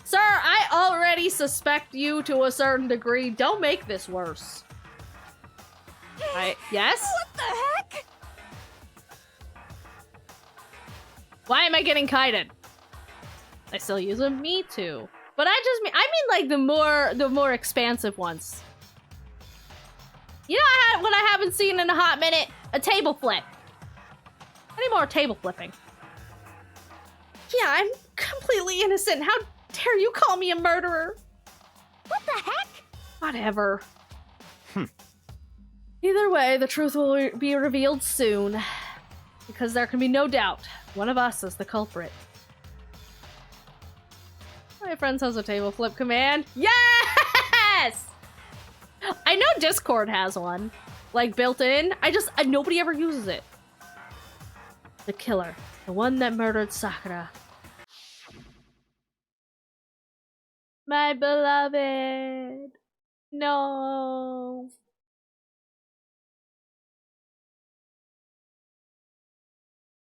Sir, I already suspect you to a certain degree. Don't make this worse. Yes? What the heck? Why am I getting kited? I still use them? Me too. But I mean like the more expansive ones. You know what I haven't seen in a hot minute? A table flip. Any more table flipping? Yeah, I'm completely innocent. How dare you call me a murderer? What the heck? Whatever. Either way, the truth will be revealed soon. Because there can be no doubt, one of us is the culprit. My friend has a table flip command. Yes! I know Discord has one, like built in. Nobody ever uses it. The killer, the one that murdered Sakura. My beloved. No.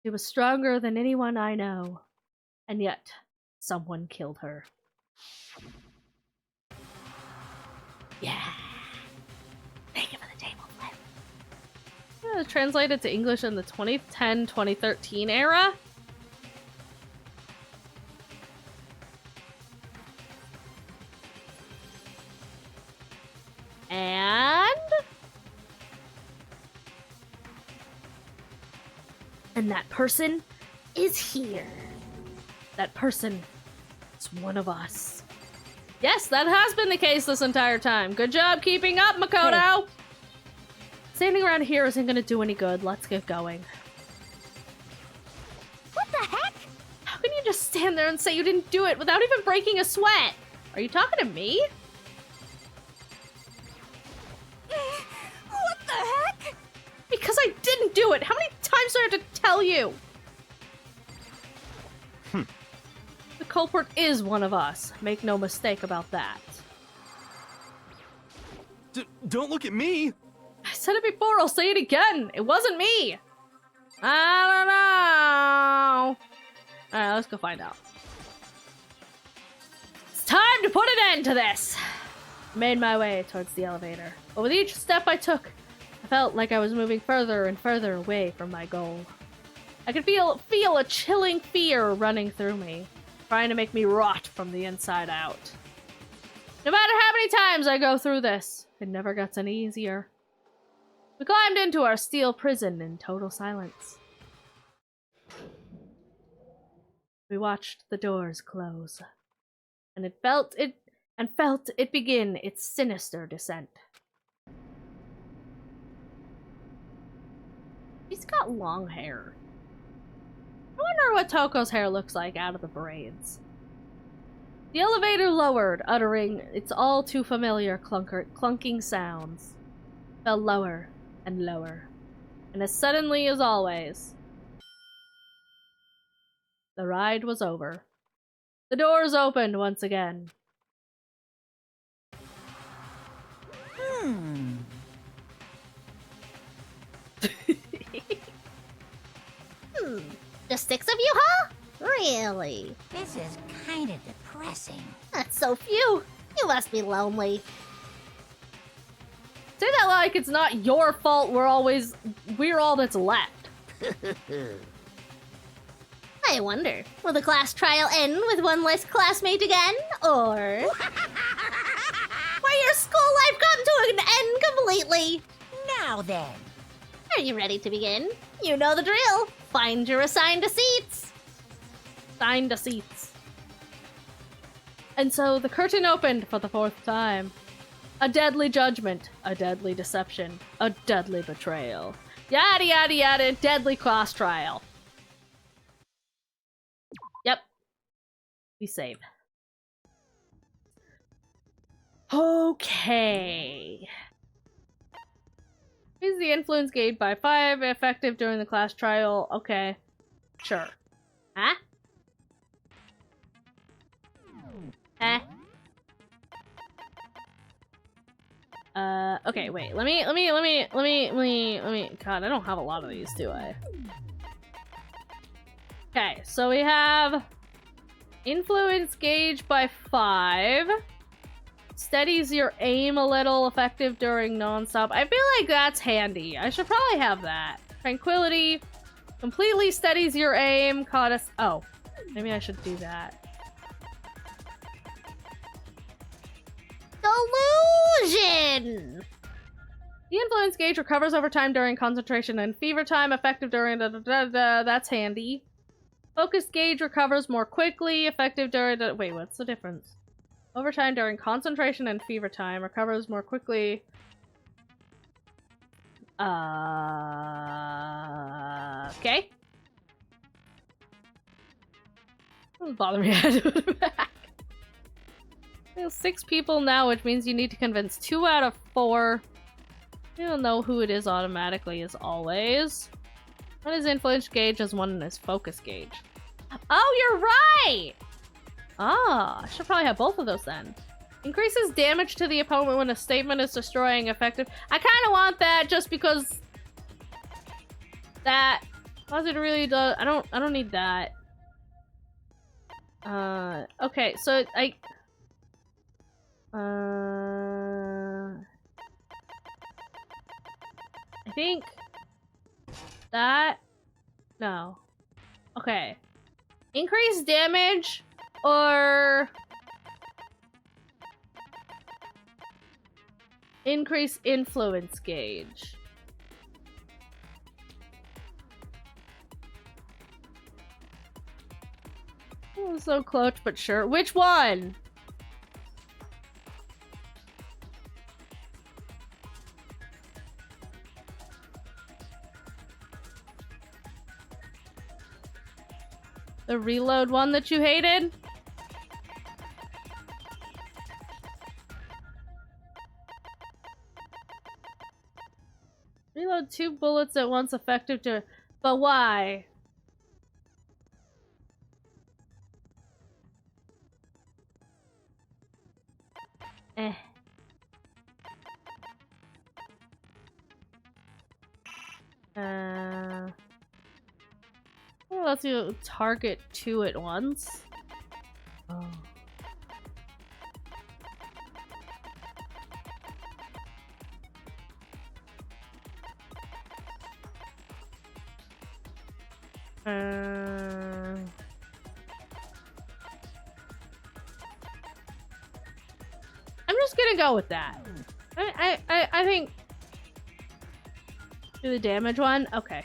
She was stronger than anyone I know. And yet, someone killed her. Yeah. Thank you for the table flip. Yeah, translated to English in the 2010-2013 era. And that person is here. That person is one of us. Yes, that has been the case this entire time. Good job keeping up, Makoto! Hey. Standing around here isn't gonna do any good. Let's get going. What the heck? How can you just stand there and say you didn't do it without even breaking a sweat? Are you talking to me? What the heck? Because I didn't do it! How many times do I have to tell you? The culprit is one of us. Make no mistake about that. Don't look at me! I said it before, I'll say it again. It wasn't me. I don't know. Alright, let's go find out. It's time to put an end to this. I made my way towards the elevator. But with each step I took, I felt like I was moving further and further away from my goal. I could feel a chilling fear running through me, trying to make me rot from the inside out. No matter how many times I go through this, it never gets any easier. We climbed into our steel prison in total silence. We watched the doors close, and felt it begin its sinister descent. She's got long hair. I wonder what Toko's hair looks like out of the braids. The elevator lowered, uttering its all too familiar clunking sounds. Fell lower and lower, and as suddenly as always, the ride was over. The doors opened once again. Just 6 of you, huh? Really? This is kind of depressing. That's so few. You must be lonely. Say that like it's not your fault we're all that's left. I wonder, will the class trial end with one less classmate again, or will your school life come to an end completely? Now then. Are you ready to begin? You know the drill. Find your assigned seats. Assigned seats. And so the curtain opened for the 4th time. A deadly judgment, a deadly deception, a deadly betrayal. Yada yada yada, deadly class trial. Yep. We save. Okay. Is the influence gauge by 5 effective during the class trial? Okay. Sure. Huh? Huh? Okay, wait. Let me. God, I don't have a lot of these, do I? Okay, so we have influence gauge by 5. Steadies your aim a little, effective during non-stop. I feel like that's handy. I should probably have that. Tranquility, completely steadies your aim. Oh, maybe I should do that. Delusion! The influence gauge recovers over time during concentration and fever time, effective during that's handy. Focus gauge recovers more quickly, effective during wait, what's the difference? Overtime during concentration and fever time recovers more quickly. Okay. Doesn't bother me. I had to put it back. There's 6 people now, which means you need to convince 2 out of 4. You don't know who it is automatically, as always. One is influence gauge, as one is focus gauge. Oh, you're right! Ah, I should probably have both of those then. Increases damage to the opponent when a statement is destroying effective. I kind of want that just because that It really does. I don't need that. Okay, so I think that no. Okay. Increase damage or increase influence gauge. Oh, so close, but sure. Which one? The reload one that you hated? Reload 2 bullets at once, effective to... But why? Eh. Well, lets you target 2 at once. Oh. I'm just gonna go with that. I think. Do the damage one? Okay.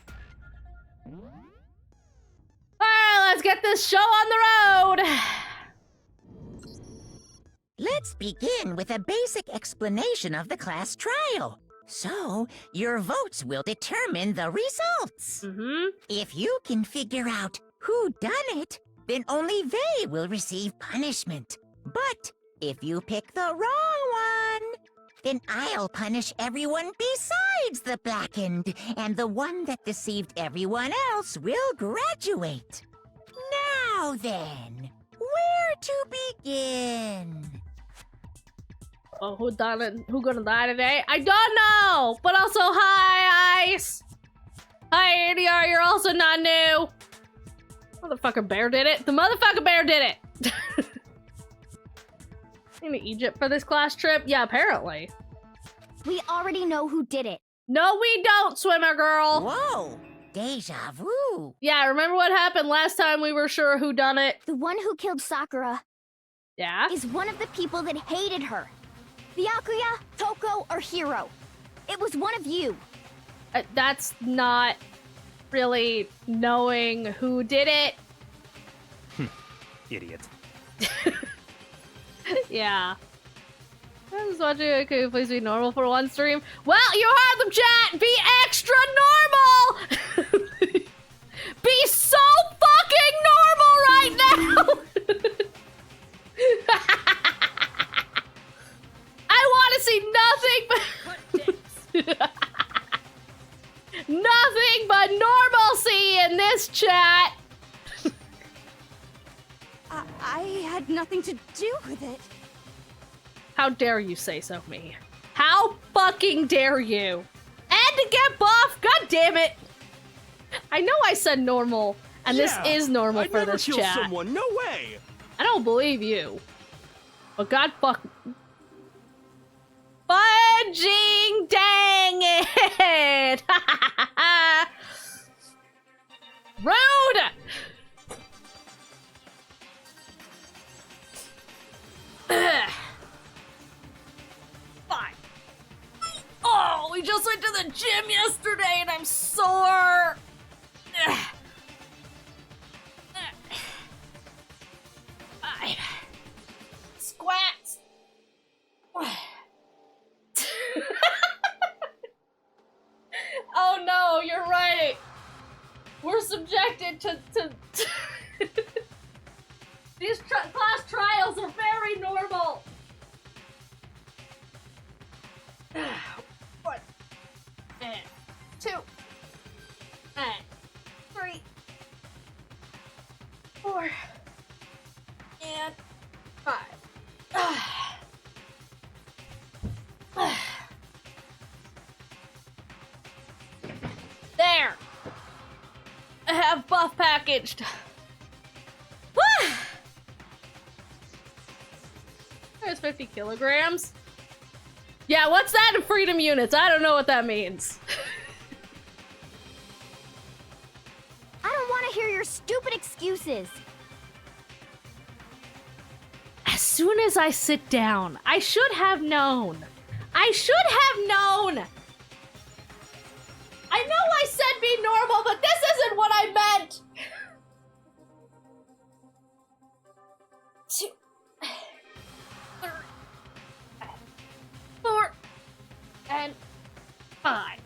Alright, let's get this show on the road! Let's begin with a basic explanation of the class trial. So, your votes will determine the results. Mm-hmm. If you can figure out who done it, then only they will receive punishment. But if you pick the wrong one, then I'll punish everyone besides the blackened, and the one that deceived everyone else will graduate. Now then, where to begin? Oh, who done it? Who gonna die today? I don't know! But also, hi, Ice! Hi, ADR, you're also not new! Motherfucker bear did it. The motherfucker bear did it! Into Egypt for this class trip? Yeah, apparently. We already know who did it. No, we don't, swimmer girl! Whoa, deja vu. Yeah, remember what happened last time we were sure who done it? The one who killed Sakura Yeah? is one of the people that hated her. Byakuya, Toko, or Hiro. It was one of you. That's not really knowing who did it. Idiot. Yeah. I was watching it. Could you please be normal for one stream? Well, you heard them, chat! Be extra normal! Be so fucking normal right now! I want to see nothing but... nothing but normalcy in this chat! I had nothing to do with it. How dare you say so, me? How fucking dare you? And to get buff, god damn it! I know I said normal, and Yeah, this is normal I'd for never this kill chat. someone, no way! I don't believe you. But god fuck... Fudging dang it! Rude! Fine. Oh, we just went to the gym yesterday and I'm sore. Five. Squats. Oh no, you're right. We're subjected to these class trials are very normal. 1 and 2 and 3, 4 and 5. There. have buff packaged. Woo! There's 50 kilograms. Yeah, what's that in freedom units? I don't know what that means. I don't want to hear your stupid excuses. As soon as I sit down, I should have known. I should have known. I know I said be normal, but this isn't what I meant. 2, 3, 4, and 5.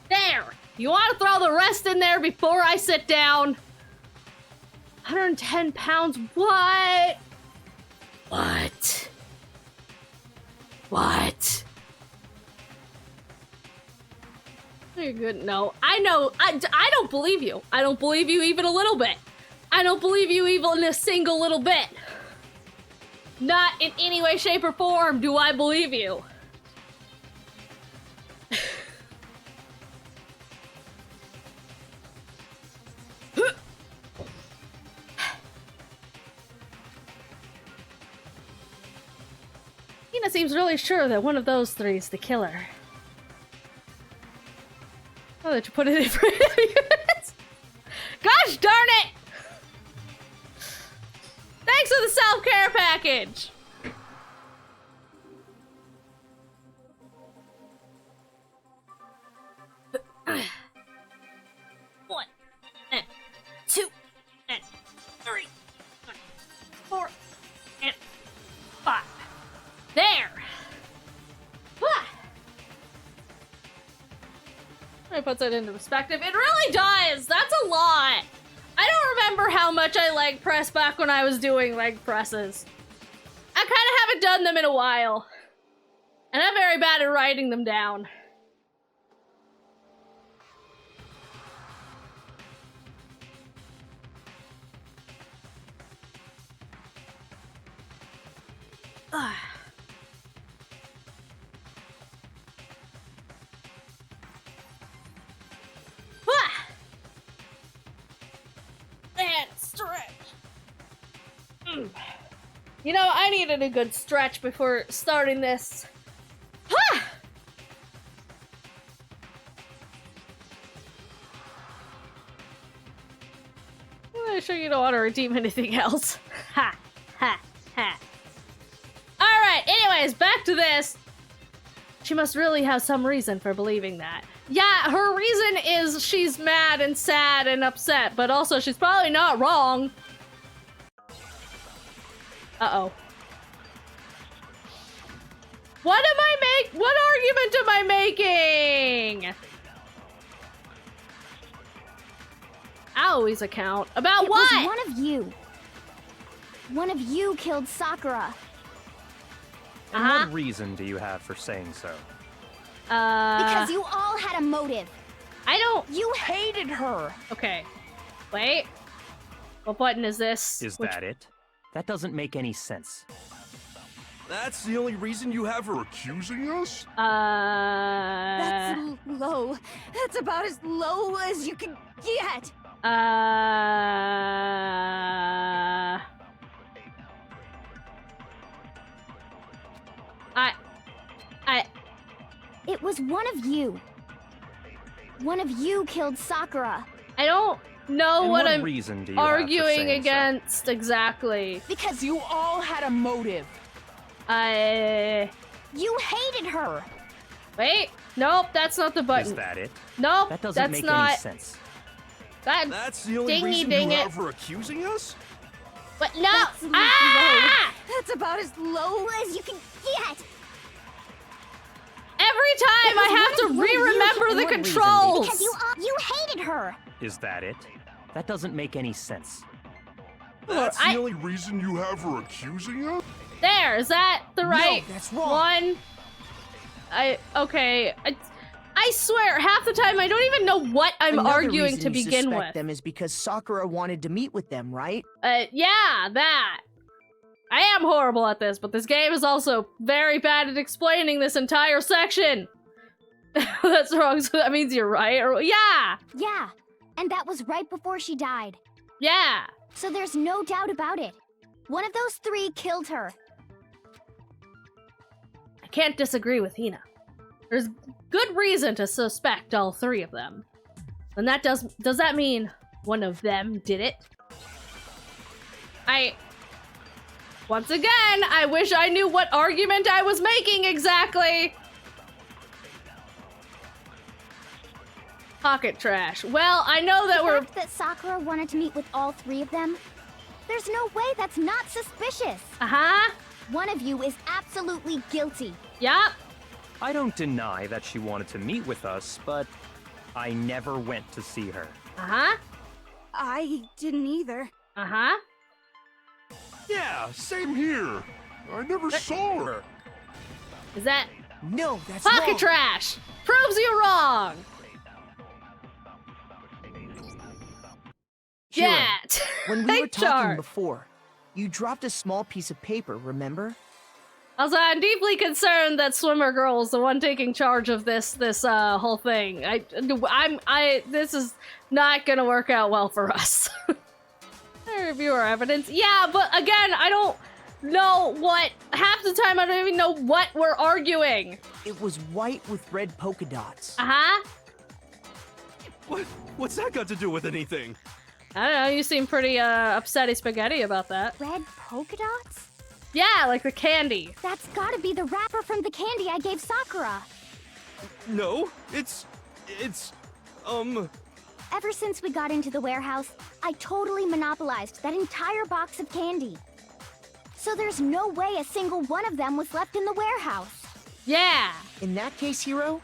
There. You want to throw the rest in there before I sit down? 110 pounds. What? What? What? You're good. No, I know. I don't believe you. I don't believe you even a little bit. I don't believe you even a single little bit. Not in any way, shape, or form do I believe you. Tina seems really sure that one of those three is the killer. Oh, that you put it in front of you. Gosh darn it! Thanks for the self-care package! One, and 2, and 3, and 4, and 5. There! It puts it into perspective. It really does! That's a lot! I don't remember how much I leg pressed back when I was doing leg presses. I kind of haven't done them in a while. And I'm very bad at writing them down. Ugh. And stretch. You know, I needed a good stretch before starting this. I'm sure you don't want to redeem anything else. Ha, ha, ha. Alright, anyways, back to this. She must really have some reason for believing that. Yeah, her reason is she's mad and sad and upset, but also she's probably not wrong. Uh-oh. What argument am I making? Aoi's account. About what? It was one of you. One of you killed Sakura. And what reason do you have for saying so? Because you all had a motive. I don't... You hated her. Okay. Wait. What button is this? Is that it? That doesn't make any sense. That's the only reason you have her accusing us? That's low. That's about as low as you can get. It was one of you. One of you killed Sakura. I don't know And what what I'm reason do you have for arguing saying so? against exactly. Because you all had a motive. You hated her. Wait. Nope, that's not the button. Is that it? Nope, That doesn't that's make not. any sense. That's the only reason ding you it. have her accusing us? But no. That's low. That's about as low as you can get. Every time I have to re-remember the What reason? controls. Because you hated her. Is that it? That doesn't make any sense. That's I- the only reason you have her accusing us? There, is that the right that's wrong. one? Okay. I swear, half the time I don't even know what I'm Another arguing reason to you begin suspect with. them is because Sakura wanted to meet with them, right? Yeah, that. I am horrible at this, but this game is also very bad at explaining this entire section. That's wrong, so that means you're right. Or, yeah! Yeah. And that was right before she died. Yeah. So there's no doubt about it. One of those three killed her. I can't disagree with Hina. There's good reason to suspect all three of them. And that does that mean one of them did it? Once again, I wish I knew what argument I was making exactly. Pocket trash. Well, I know that The fact that Sakura wanted to meet with all three of them, there's no way that's not suspicious. Uh-huh. One of you is absolutely guilty. Yup. I don't deny that she wanted to meet with us, but I never went to see her. Uh-huh. I didn't either. Uh-huh. Yeah, same here. I never saw her. Is that No, that's pocket wrong. trash? Proves you wrong. Hiro, Yeah. When we were Take talking charge. before, you dropped a small piece of paper, remember? Also, I'm deeply concerned that Swimmer Girl is the one taking charge of this whole thing. This is not gonna work out well for us. Review our evidence. Yeah, but again, I don't know what. Half the time, I don't even know what we're arguing. It was white with red polka dots. Uh-huh. What's that got to do with anything? I don't know, you seem pretty upsetty spaghetti about that. Red polka dots? Yeah, like the candy. That's gotta be the wrapper from the candy I gave Sakura. No, it's Ever since we got into the warehouse, I totally monopolized that entire box of candy. So there's no way a single one of them was left in the warehouse. Yeah. In that case, Hiro,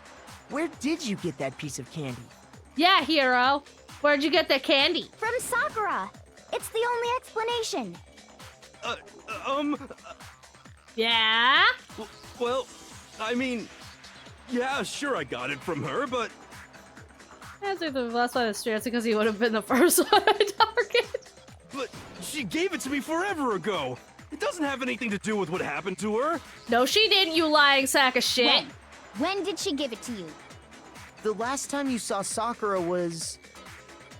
where did you get that piece of candy? Yeah, Hiro. Where'd you get that candy? From Sakura. It's the only explanation. Yeah? well, I mean, yeah, sure I got it from her, but I think the last one is straight because he would have been the first one I target. she gave it to me forever ago. It doesn't have anything to do with what happened to her. No, she didn't, you lying sack of shit. When did she give it to you? The last time you saw Sakura was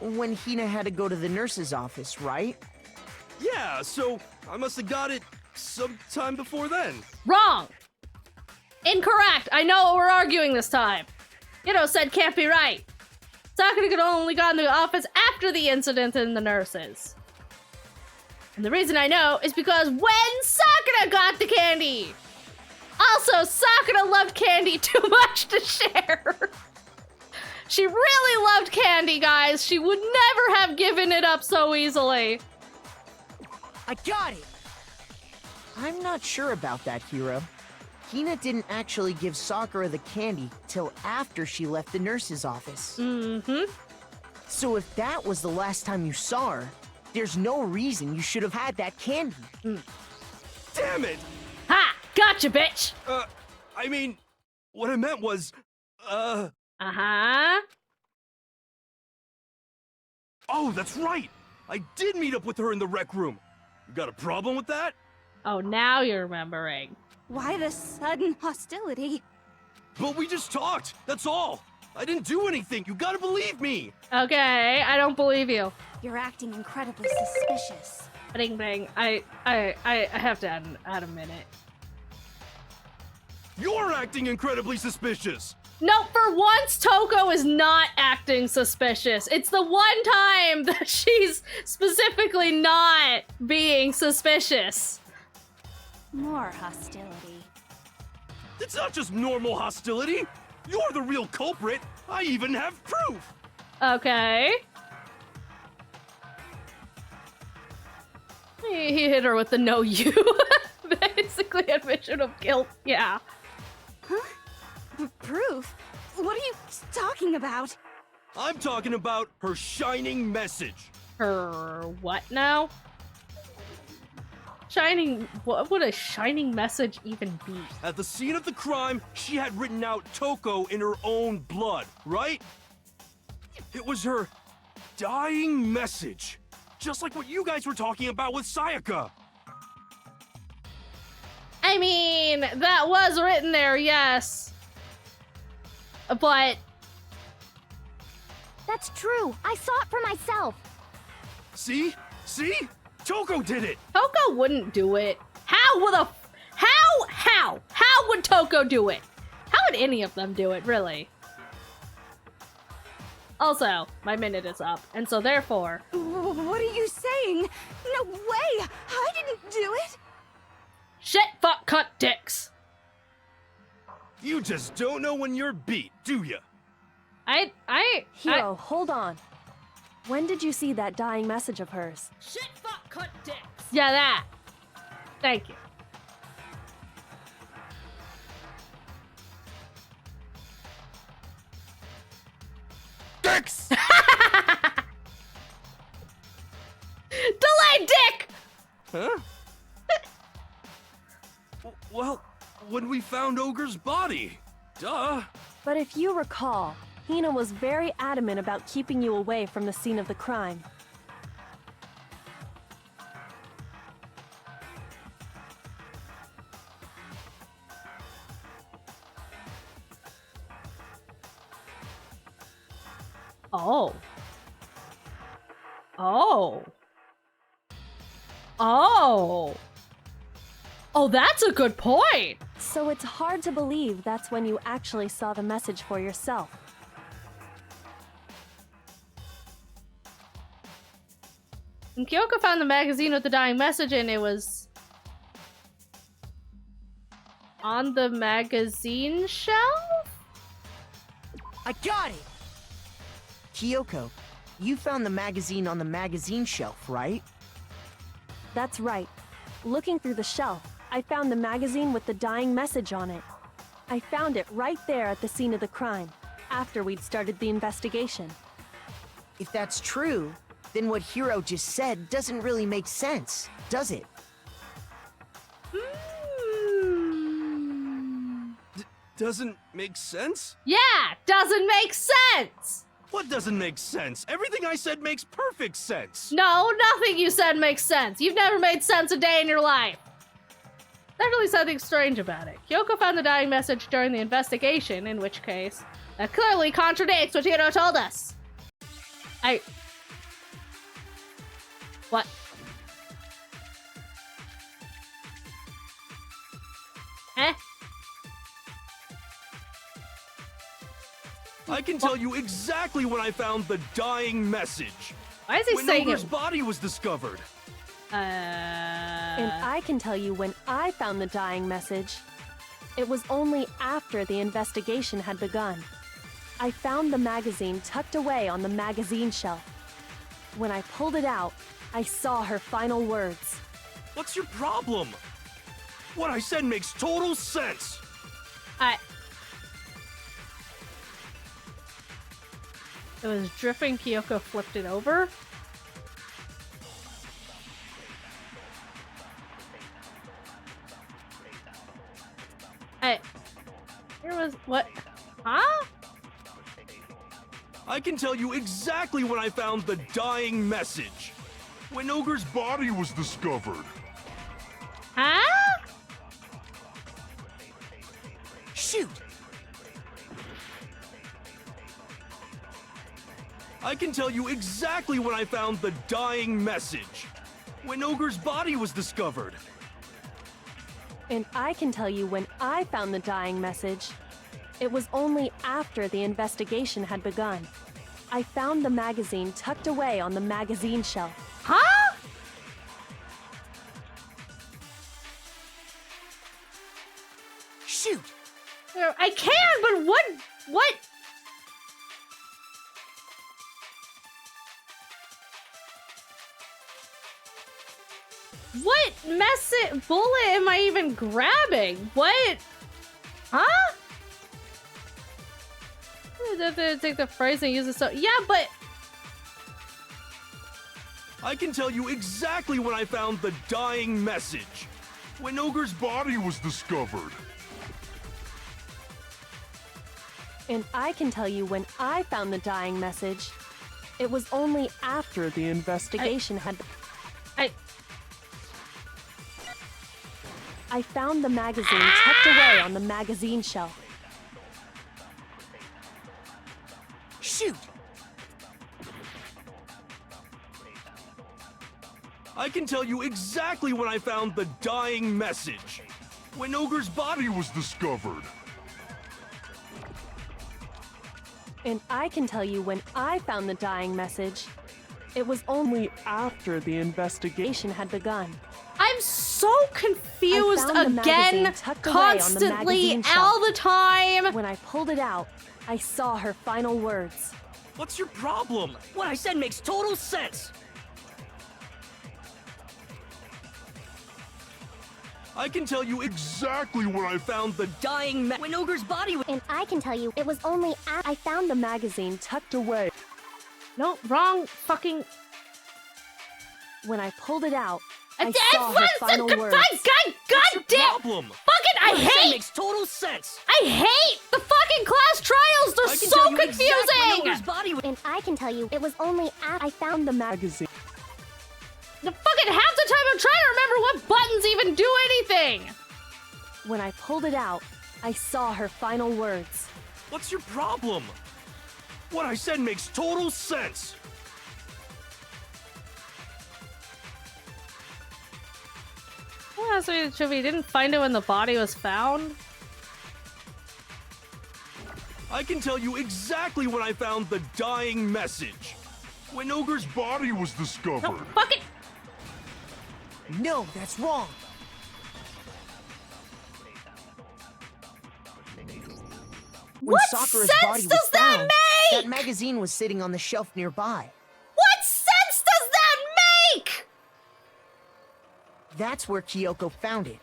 when Hina had to go to the nurse's office, right? Yeah, so I must have got it sometime before then. Wrong. Incorrect. I know what we're arguing this time. Said can't be right. Sakura could only got in the office after the incident in the nurses. And the reason I know is because when Sakura got the candy. Also, Sakura loved candy too much to share. She really loved candy, guys. She would never have given it up so easily. I got it! I'm not sure about that, Hiro. Hina didn't actually give Sakura the candy till after she left the nurse's office. Mm-hmm. So if that was the last time you saw her, there's no reason you should have had that candy. Damn it! Ha! Gotcha, bitch! I mean, what I meant was, Uh-huh. oh, that's right! I did meet up with her in the rec room. You got a problem with that? Oh, now you're remembering. Why the sudden hostility? But we just talked, that's all. I didn't do anything, you gotta believe me! Okay, I don't believe you. You're acting incredibly suspicious. Bing bang. I have to add a minute. You're acting incredibly suspicious! No, for once, Toko is not acting suspicious. It's the one time that she's specifically not being suspicious. More hostility. It's not just normal hostility! You're the real culprit! I even have proof! Okay. He hit her with the no you. Basically admission of guilt, yeah. Proof? What are you talking about? I'm talking about her shining message. Her what now? Shining, what would a shining message even be? At the scene of the crime, she had written out Toko in her own blood, right? It was her dying message. Just like what you guys were talking about with Sayaka. I mean, that was written there, yes. But... That's true. I saw it for myself. See? See? Toko did it! Toko wouldn't do it. How would Toko do it? How would any of them do it, really? Also, my minute is up, and so therefore... What are you saying? No way! I didn't do it! Shit, fuck, cunt, dicks! You just don't know when you're beat, do ya? Hiro, hold on. When did you see that dying message of hers? Shit, fuck, cunt, dicks! Yeah, that. Thank you. Dicks! Delayed dick! Huh? Well, when we found Ogre's body. Duh. But if you recall, Hina was very adamant about keeping you away from the scene of the crime. Oh. Oh. Oh. Oh, that's a good point. So it's hard to believe that's when you actually saw the message for yourself. And Kyoko found the magazine with the dying message and it was on the magazine shelf? I got it! Kyoko, you found the magazine on the magazine shelf, right? That's right. Looking through the shelf, I found the magazine with the dying message on it. I found it right there at the scene of the crime, after we'd started the investigation. If that's true, then what Hiro just said doesn't really make sense, does it? Doesn't make sense? Yeah, doesn't make sense. What doesn't make sense? Everything I said makes perfect sense. No, nothing you said makes sense. You've never made sense a day in your life. There's really something strange about it. Kyoko found the dying message during the investigation, in which case, that clearly contradicts what Hiro told us. What? Eh? I can tell you exactly when I found the dying message. Why is he When saying Ogre's it? body was discovered. And I can tell you when I found the dying message. It was only after the investigation had begun. I found the magazine tucked away on the magazine shelf. When I pulled it out, I saw her final words. What's your problem? What I said makes total sense. It was dripping. Kyoko flipped it over. Here was what? Huh? I can tell you exactly when I found the dying message. When Ogre's body was discovered. Huh? Shoot! I can tell you exactly when I found the dying message. When Ogre's body was discovered. And I can tell you when I found the dying message. It was only after the investigation had begun. I found the magazine tucked away on the magazine shelf. Huh? Shoot! I can, but what? What? What bullet am I even grabbing? What? Huh? Take the phrase and use it so. Yeah, but. I can tell you exactly when I found the dying message. When Ogre's body was discovered. And I can tell you when I found the dying message. It was only after the investigation had. I found the magazine tucked away on the magazine shelf. Shoot! I can tell you exactly when I found the dying message. When Ogre's body was discovered. And I can tell you when I found the dying message. It was only after the investigation had begun. I'm so confused I found the again, magazine tucked away on the constantly, magazine shelf. all the time. When I pulled it out, I saw her final words. What's your problem? What I said makes total sense. I can tell you exactly when I found the Dying when Ogre's body was. And I can tell you, it was only I found the magazine tucked away. No, wrong fucking... When I pulled it out, I It's saw her final words. God damn! problem? Fucking, I What I said hate... makes total sense. I hate the fucking class trials! They're I can so tell you confusing! exactly when Ogre's body was. And I can tell you, it was only after I found the magazine. The fucking half the time I'm trying to remember what buttons even do anything! When I pulled it out, I saw her final words. What's your problem? What I said makes total sense. Yeah, so we didn't find it when the body was found? I can tell you exactly when I found the dying message. When Ogre's body was discovered. No, fuck it! No, that's wrong. When What Sakura's sense body was does that found, make? that magazine was sitting on the shelf nearby. What sense does that make? That's where Kyoko found it,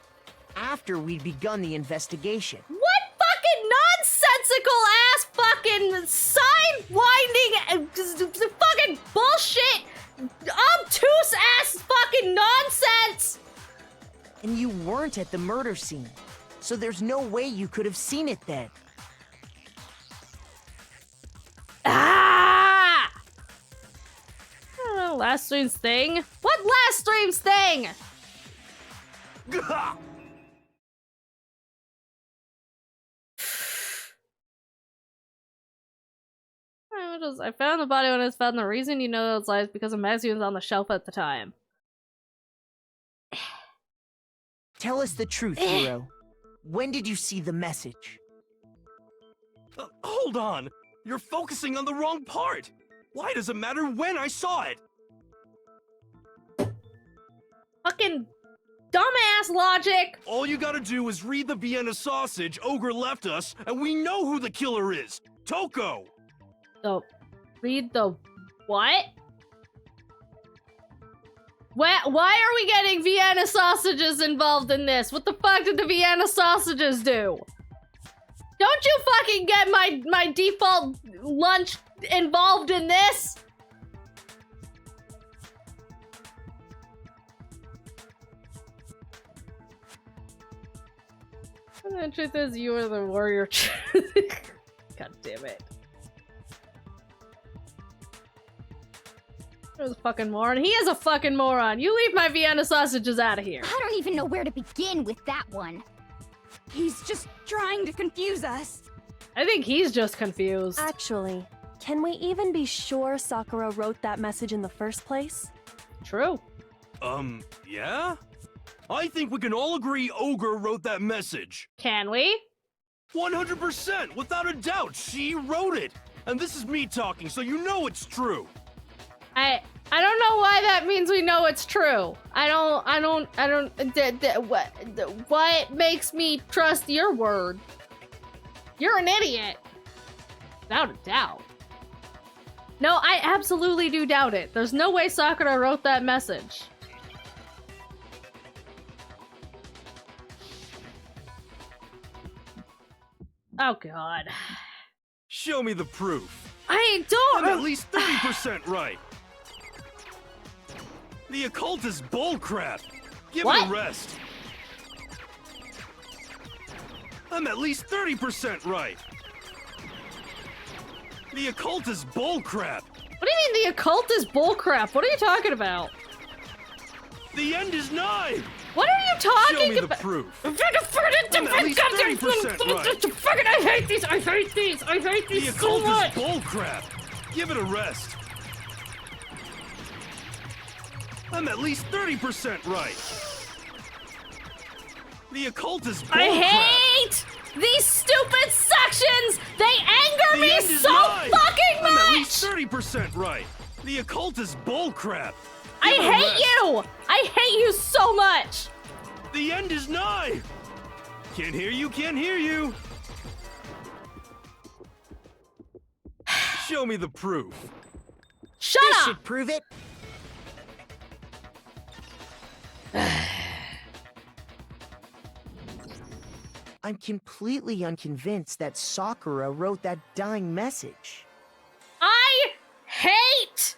after we'd begun the investigation. What fucking nonsensical ass fucking side-winding fucking bullshit, obtuse ass fucking nonsense? And you weren't at the murder scene, so there's no way you could have seen it then. Ah! I don't know, last stream's thing? What last stream's thing? I found the body when it was found. The reason you know those lies because the magazine was on the shelf at the time. Tell us the truth, Hiro. When did you see the message? Hold on. You're focusing on the wrong part. Why does it matter when I saw it? Fucking dumbass logic. All you gotta do is read the Vienna sausage Ogre left us, and we know who the killer is. Toko! So, read the what? Why are we getting Vienna sausages involved in this? What the fuck did the Vienna sausages do? Don't you fucking get my default lunch involved in this? And the truth is, you are the warrior. God damn it. There's a fucking moron. He is a fucking moron. You leave my Vienna sausages out of here. I don't even know where to begin with that one. He's just trying to confuse us. I think he's just confused. Actually, can we even be sure Sakura wrote that message in the first place? True. Yeah? I think we can all agree Ogre wrote that message. Can we? 100%, without a doubt, she wrote it. And this is me talking, so you know it's true. I don't know why that means we know it's true. What makes me trust your word? You're an idiot. Without a doubt. No, I absolutely do doubt it. There's no way Sakura wrote that message. Oh god. Show me the proof. I don't. I'm at least 30% right. The occult is bullcrap. Give What? it a rest. I'm at least 30% right. The occult is bullcrap. What do you mean the occult is bullcrap? What are you talking about? The end is nigh. What are you talking Show me the about? proof. I'm at least 30% right. Fucking, I hate these! I hate these! I hate The these so occult much! is bullcrap. Give it a rest. I'm at least 30% right. The occult is bullcrap. I hate these stupid sections! They anger The me end is so nigh. fucking I'm at much! least 30% right. The occult is bullcrap. I Give it a hate rest. you! I hate you so much! The end is nigh. Can't hear you, can't hear you. Show me the proof. Shut This up! should prove it. I'm completely unconvinced that Sakura wrote that dying message. I hate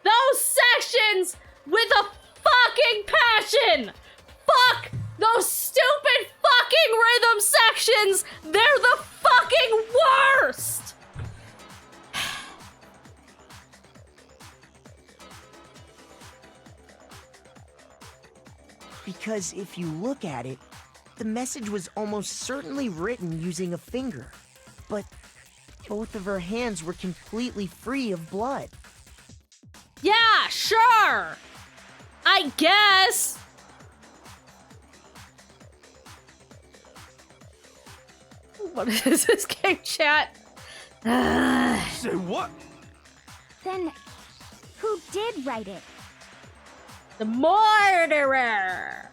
those sections with a fucking passion! Fuck those stupid fucking rhythm sections! They're the fucking worst! Because if you look at it, the message was almost certainly written using a finger. But both of her hands were completely free of blood. Yeah, sure! I guess! What is this game chat? Say what? Then, who did write it? The murderer!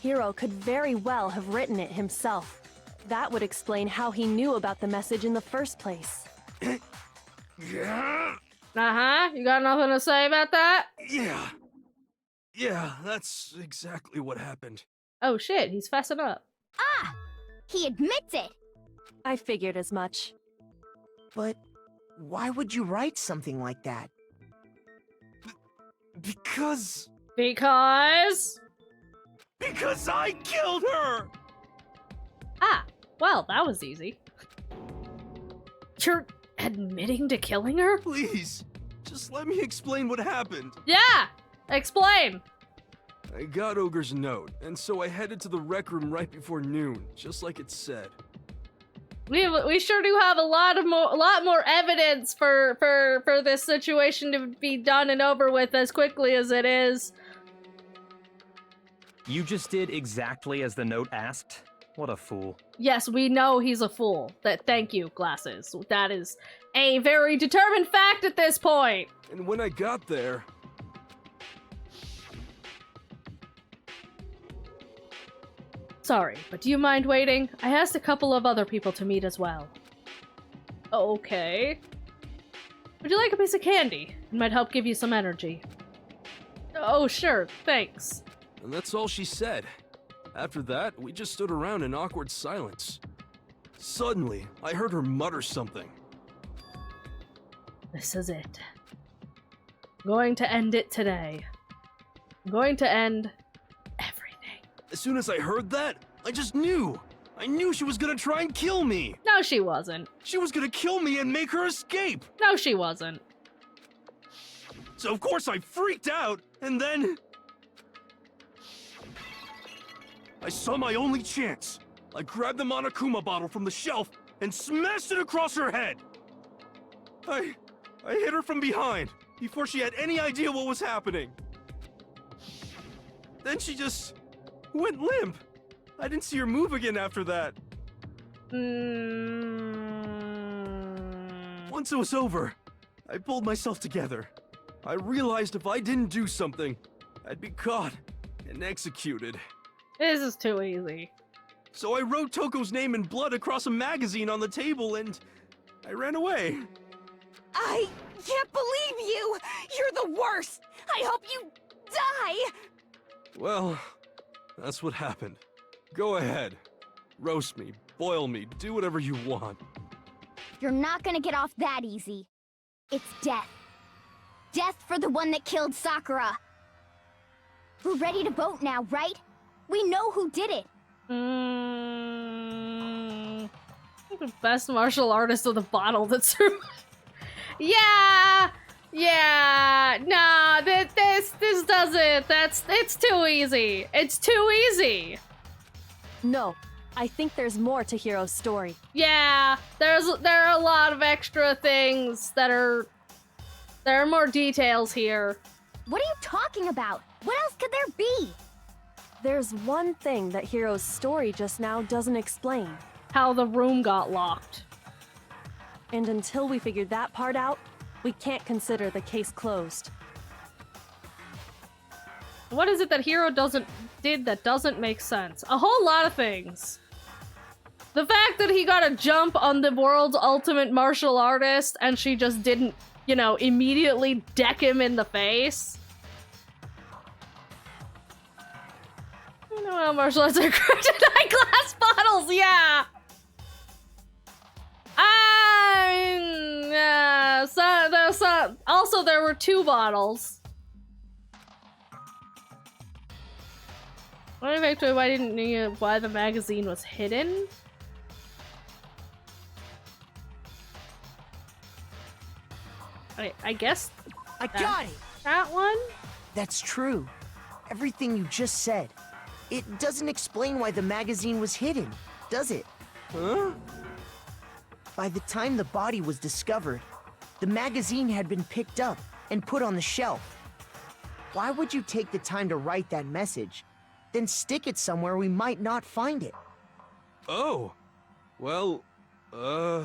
Hiro could very well have written it himself. That would explain how he knew about the message in the first place. Yeah. Uh-huh, you got nothing to say about that? Yeah. Yeah, that's exactly what happened. Oh shit, he's fessing up. Ah! He admits it! I figured as much. But why would you write something like that? Because I killed her! Ah, well, that was easy. You're admitting to killing her? Please, just let me explain what happened. Yeah! Explain! I got Ogre's note, and so I headed to the rec room right before noon, just like it said. We sure do have a lot more evidence for this situation to be done and over with as quickly as it is. You just did exactly as the note asked? What a fool. Yes, we know he's a fool. Thank you, Glasses. That is a very determined fact at this point. And when I got there... Sorry, but do you mind waiting? I asked a couple of other people to meet as well. Okay. Would you like a piece of candy? It might help give you some energy. Oh, sure, thanks. And that's all she said. After that, we just stood around in awkward silence. Suddenly, I heard her mutter something. This is it. I'm going to end it today. I'm going to end everything. As soon as I heard that, I just knew. I knew she was gonna try and kill me. No, she wasn't. She was gonna kill me and make her escape. No, she wasn't. So of course I freaked out, and then... I saw my only chance. I grabbed the Monokuma bottle from the shelf and smashed it across her head. I hit her from behind before she had any idea what was happening. Then she just went limp. I didn't see her move again after that. Once it was over, I pulled myself together. I realized if I didn't do something, I'd be caught and executed. This is too easy. So I wrote Toko's name in blood across a magazine on the table and I ran away. I can't believe you! You're the worst! I hope you die! Well, that's what happened. Go ahead. Roast me, boil me, do whatever you want. You're not gonna get off that easy. It's death. Death for the one that killed Sakura. We're ready to vote now, right? We know who did it. The best martial artist of the bottle that's Yeah! No, this doesn't. It's too easy. It's too easy. No, I think there's more to Hiro's story. Yeah, there are a lot of extra things that are... There are more details here. What are you talking about? What else could there be? There's one thing that Hiro's story just now doesn't explain. How the room got locked. And until we figure that part out, we can't consider the case closed. What is it that Hiro did that doesn't make sense? A whole lot of things. The fact that he got a jump on the world's ultimate martial artist and she just didn't, you know, immediately deck him in the face. You know how martial arts are kryptonite glass bottles, yeah! Also, there were 2 bottles. Why didn't you why the magazine was hidden? I guess I got it! that one? That's true. Everything you just said. It doesn't explain why the magazine was hidden, does it? Huh? By the time the body was discovered, the magazine had been picked up and put on the shelf. Why would you take the time to write that message, then stick it somewhere we might not find it? Oh. Well, I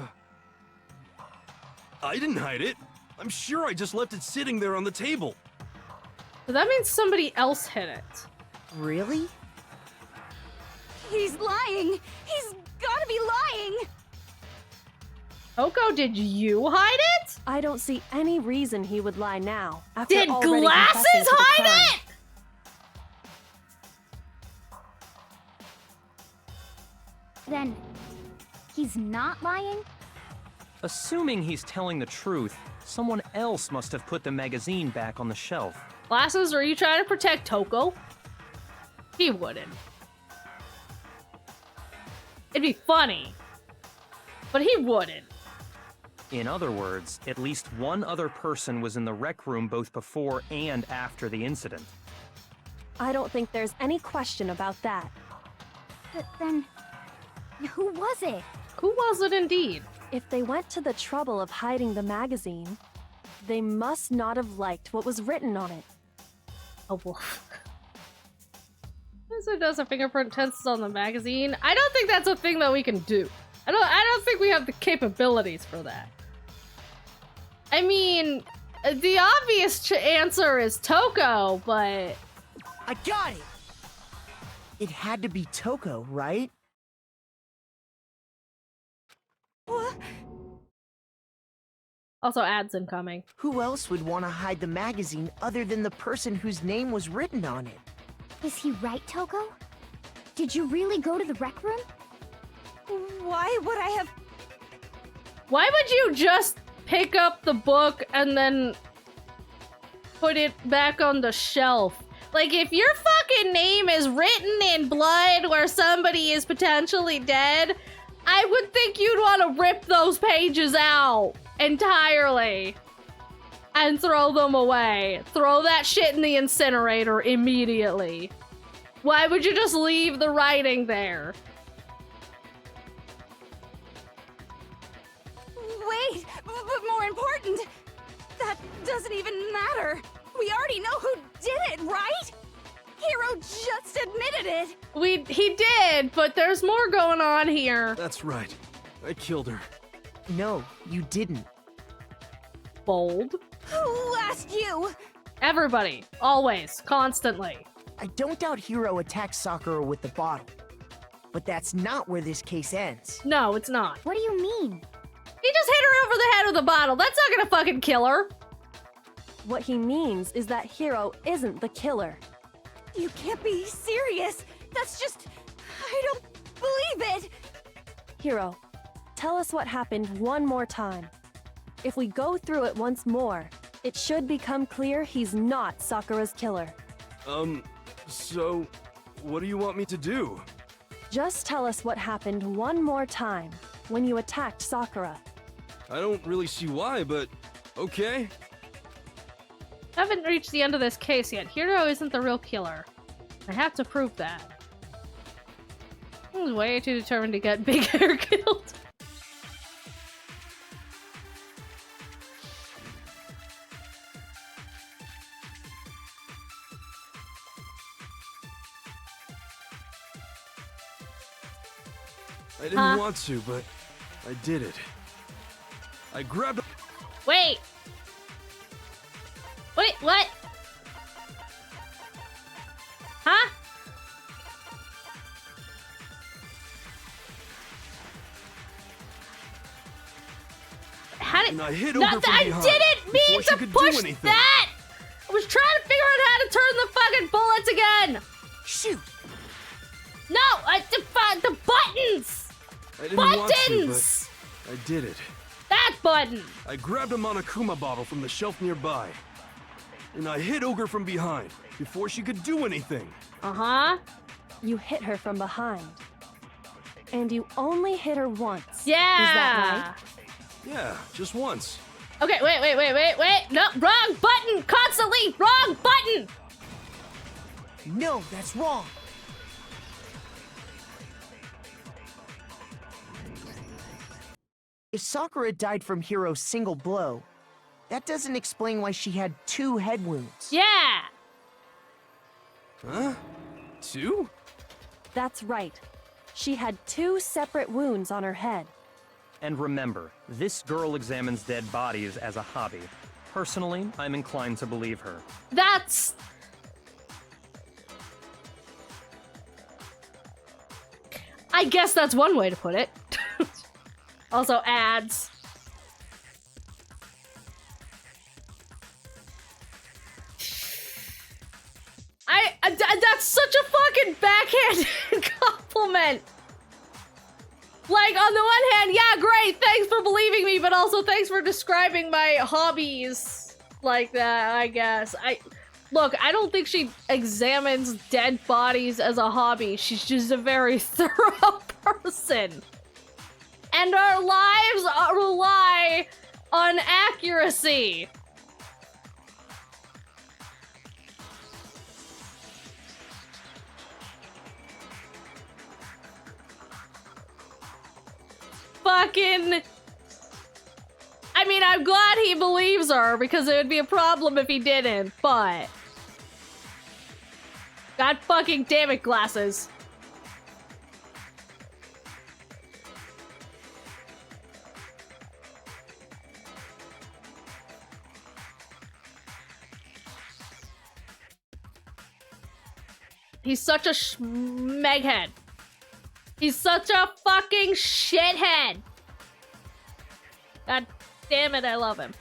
didn't hide it. I'm sure I just left it sitting there on the table. But that means somebody else hid it. Really? He's lying! He's gotta be lying! Oko, did you hide it? I don't see any reason he would lie now. After Did already glasses confessing to the hide crime. it? Then, he's not lying? Assuming he's telling the truth, someone else must have put the magazine back on the shelf. Glasses, are you trying to protect Toko? He wouldn't. It'd be funny, but he wouldn't. In other words, at least one other person was in the rec room both before and after the incident. I don't think there's any question about that. But then, who was it? Who was it indeed? If they went to the trouble of hiding the magazine, they must not have liked what was written on it. A wolf. So does a fingerprint test on the magazine? I don't think that's a thing that we can do. I don't think we have the capabilities for that. I mean, the obvious answer is Toko, but I got it! It had to be Toko, right? What? also ads incoming. Who else would want to hide the magazine other than the person whose name was written on it? Is he right, Toko? Did you really go to the rec room? Why would I have... Why would you just pick up the book and then put it back on the shelf? Like, if your fucking name is written in blood where somebody is potentially dead, I would think you'd want to rip those pages out entirely and throw them away. Throw that shit in the incinerator immediately. Why would you just leave the writing there? Wait, but more important, that doesn't even matter. We already know who did it, right? Hiro just admitted it. He did, but there's more going on here. That's right. I killed her. No, you didn't. Bold. Who asked you? Everybody. Always. Constantly. I don't doubt Hiro attacked Sakura with the bottle. But that's not where this case ends. No, it's not. What do you mean? He just hit her over the head with a bottle. That's not gonna fucking kill her. What he means is that Hiro isn't the killer. You can't be serious. That's just... I don't believe it. Hiro, tell us what happened one more time. If we go through it once more, it should become clear he's not Sakura's killer. So, what do you want me to do? Just tell us what happened one more time when you attacked Sakura. I don't really see why, but okay. Haven't reached the end of this case yet. Hiro isn't the real killer. I have to prove that. I was way too determined to get Big Hair killed. I didn't want to, but I did it. I grabbed a... Wait! Wait, what? Huh? How did... And I hit Ogre from I behind didn't mean before she to could push do anything. that! I was trying to figure out how to turn the fucking bullets again! Shoot! No! The buttons! I didn't want to, Buttons! but I did it. That button! I grabbed a Monokuma bottle from the shelf nearby. And I hit Ogre from behind before she could do anything. Uh-huh. You hit her from behind. And you only hit her once. Yeah! Is that Yeah, just once. Okay, wait. No, wrong button! Constantly wrong button! No, that's wrong. If Sakura died from Hiro's single blow, that doesn't explain why she had 2 head wounds. Yeah! Huh? 2? That's right. She had 2 separate wounds on her head. And remember, this girl examines dead bodies as a hobby. Personally, I'm inclined to believe her. That's... I guess that's one way to put it. Also, ads. That's such a fucking backhanded compliment. Like, on the one hand, yeah, great, thanks for believing me, but also thanks for describing my hobbies like that, I guess. Look, I don't think she examines dead bodies as a hobby. She's just a very thorough person. And our lives rely on accuracy. Fucking... I mean, I'm glad he believes her, because it would be a problem if he didn't, but... God fucking damn it, glasses. He's such a meghead. He's such a fucking shithead. God damn it, I love him.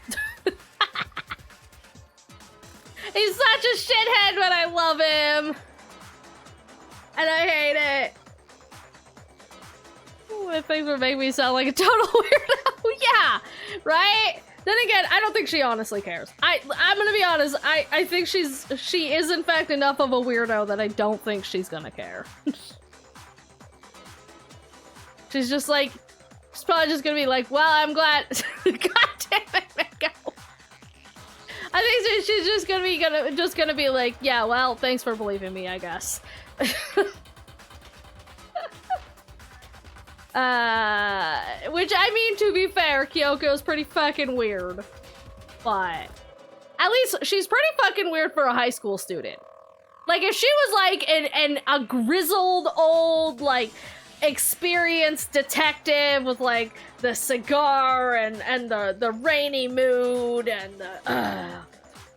He's such a shithead, but I love him. And I hate it. Ooh, things would make me sound like a total weirdo. Yeah, right? Then again, I don't think she honestly cares. I'm gonna be honest, I think she is in fact enough of a weirdo that I don't think she's gonna care. She's just like, she's probably just gonna be like, well, I'm glad. God damn it, Mako. I think she's just gonna be like, yeah, well, thanks for believing me, I guess. Which, I mean, to be fair, Kyoko's pretty fucking weird. But at least she's pretty fucking weird for a high school student. Like, if she was like a grizzled old, like, experienced detective with like the cigar and the rainy mood and the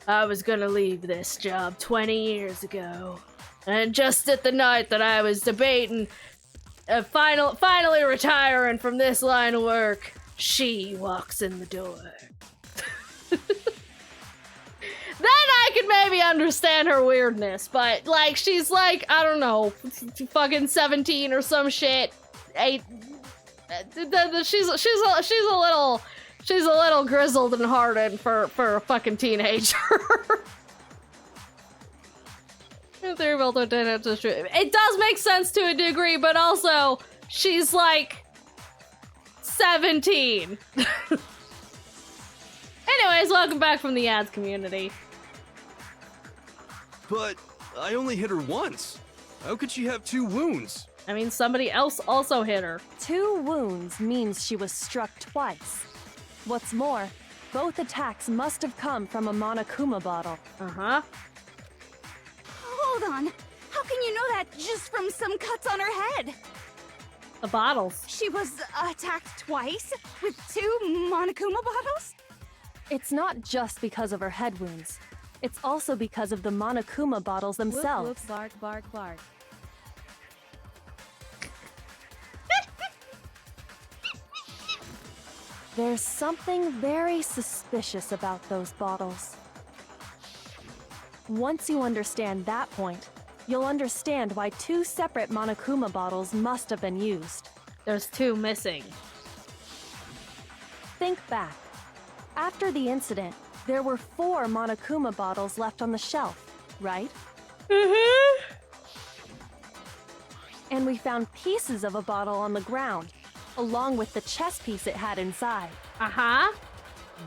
I was gonna leave this job 20 years ago, and just at the night that I was debating finally retiring from this line of work, she walks in the door. Then I could maybe understand her weirdness, but like she's like, I don't know, fucking 17 or some shit. She's a little grizzled and hardened for a fucking teenager. It does make sense to a degree, but also she's like 17. Anyways, welcome back from the ads community. But I only hit her once. How could she have 2 wounds? I mean, somebody else also hit her. 2 wounds means she was struck twice. What's more, both attacks must have come from a Monokuma bottle. Uh-huh. Hold on. How can you know that just from some cuts on her head? The bottles. She was attacked twice with 2 Monokuma bottles? It's not just because of her head wounds. It's also because of the Monokuma bottles themselves. Woof, woof, bark, bark, bark. There's something very suspicious about those bottles. Once you understand that point, you'll understand why 2 separate Monokuma bottles must have been used. There's 2 missing. Think back. After the incident, there were 4 Monokuma bottles left on the shelf, right? Mm-hmm. And we found pieces of a bottle on the ground, along with the chess piece it had inside. Uh-huh.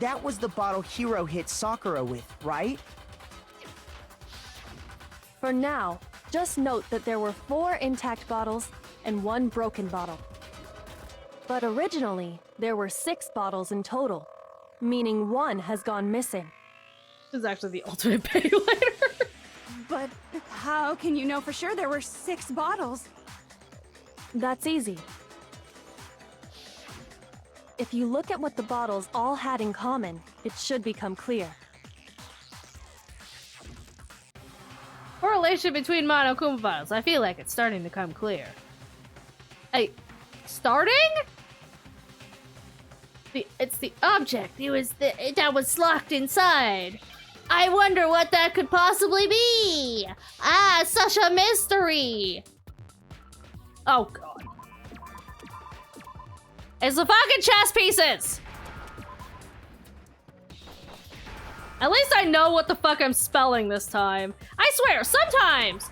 That was the bottle Hiro hit Sakura with, right? For now, just note that there were 4 intact bottles and 1 broken bottle. But originally, there were 6 bottles in total, meaning 1 has gone missing. This is actually the ultimate pay later. But how can you know for sure there were 6 bottles? That's easy. If you look at what the bottles all had in common, it should become clear. Correlation between Monokuma bottles. I feel like it's starting to come clear. Hey, starting? It's the object. That was locked inside. I wonder what that could possibly be. Ah, such a mystery. Oh god. It's the fucking chess pieces. At least I know what the fuck I'm spelling this time. I swear, sometimes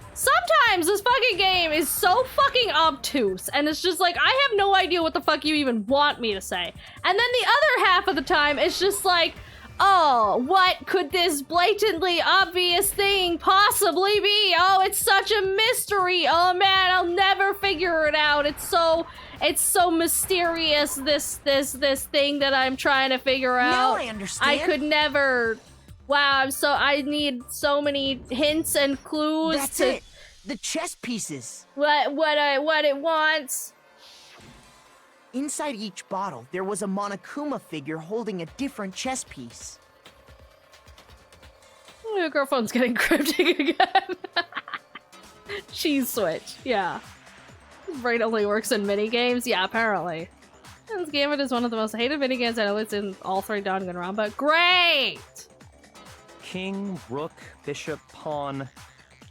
this fucking game is so fucking obtuse, and it's just like, I have no idea what the fuck you even want me to say. And then the other half of the time, it's just like, oh, what could this blatantly obvious thing possibly be? Oh, it's such a mystery. Oh man, I'll never figure it out. It's so mysterious, this thing that I'm trying to figure out. Now I understand. I could never. Wow, I need so many hints and clues. That's to it. The chess pieces. what it wants. Inside each bottle, there was a Monokuma figure holding a different chess piece. Your girlphone's getting cryptic again. Cheese switch, yeah. Brain only works in minigames? Yeah, apparently. This game is one of the most hated minigames and it's in all 3 Danganronpa. Great! King, rook, bishop, pawn.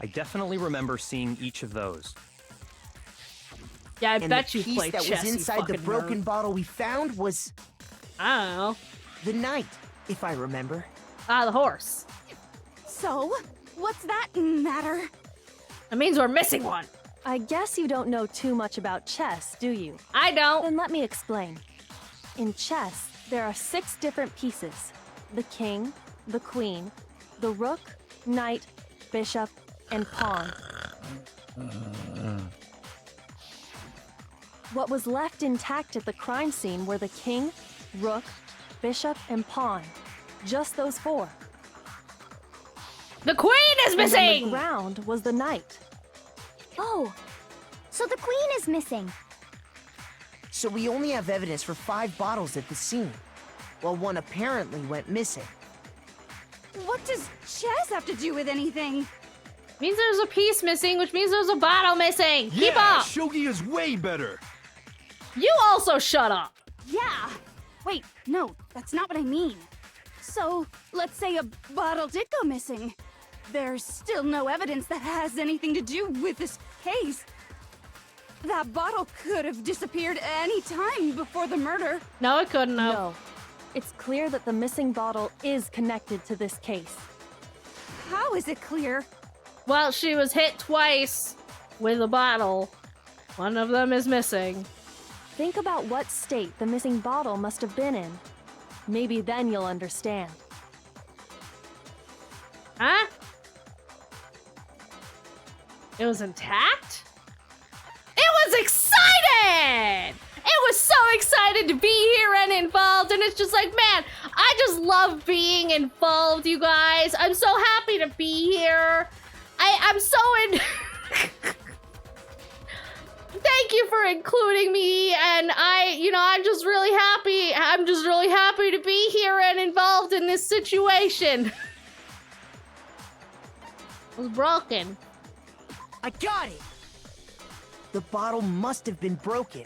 I definitely remember seeing each of those. Yeah, I And bet the you piece played that chess, was inside the you fucking broken nerd. bottle we found was I don't know. the knight, if I remember. Ah, the horse. So, what's that matter? That means we're missing one. I guess you don't know too much about chess, do you? I don't. Then let me explain. In chess, there are 6 different pieces. The king, the queen, the rook, knight, bishop, and pawn. What was left intact at the crime scene were the king, rook, bishop, and pawn. Just those 4. The queen is And on missing! the ground was the knight. Oh, so the queen is missing. So we only have evidence for 5 bottles at the scene, while 1 apparently went missing. What does chess have to do with anything? Means there's a piece missing, which means there's a bottle missing. Keep Yeah, up. Shogi is way better. You also shut up. Yeah. Wait, no, that's not what I mean. So, let's say a bottle did go missing. There's still no evidence that has anything to do with this case. That bottle could have disappeared any time before the murder. No, it couldn't have. No. It's clear that the missing bottle is connected to this case. How is it clear? Well, she was hit twice with a bottle. One of them is missing. Think about what state the missing bottle must have been in. Maybe then you'll understand. Huh? It was intact? It was excited! It was so excited to be here and involved, and it's just like, man, I just love being involved, you guys. I'm so happy to be here. I'm so in... thank you for including me, and I'm just really happy. I'm just really happy to be here and involved in this situation. It was broken. I got it! The bottle must have been broken.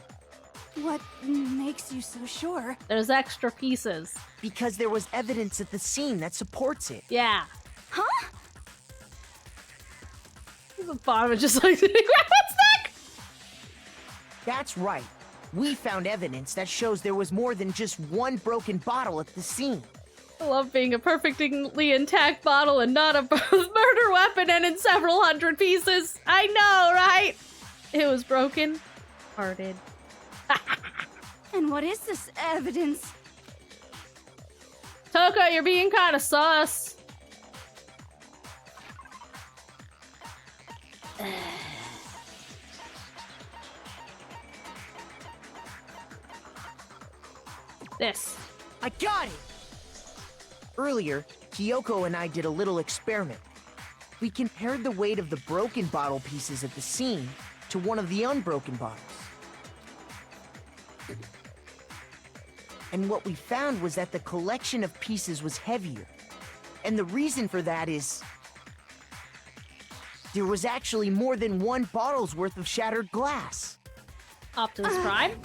What makes you so sure? There's extra pieces. Because there was evidence at the scene that supports it. Yeah. Huh? The bottom is just like, grab its neck! That's right. We found evidence that shows there was more than just one broken bottle at the scene. I love being a perfectly intact bottle and not a murder weapon and in several hundred pieces. I know, right? It was broken hearted. And what is this evidence? Toko, you're being kind of sus. This. I got it! Earlier, Kyoko and I did a little experiment. We compared the weight of the broken bottle pieces at the scene to one of the unbroken bottles. And what we found was that the collection of pieces was heavier. And the reason for that is... there was actually more than one bottle's worth of shattered glass. Optimus Prime?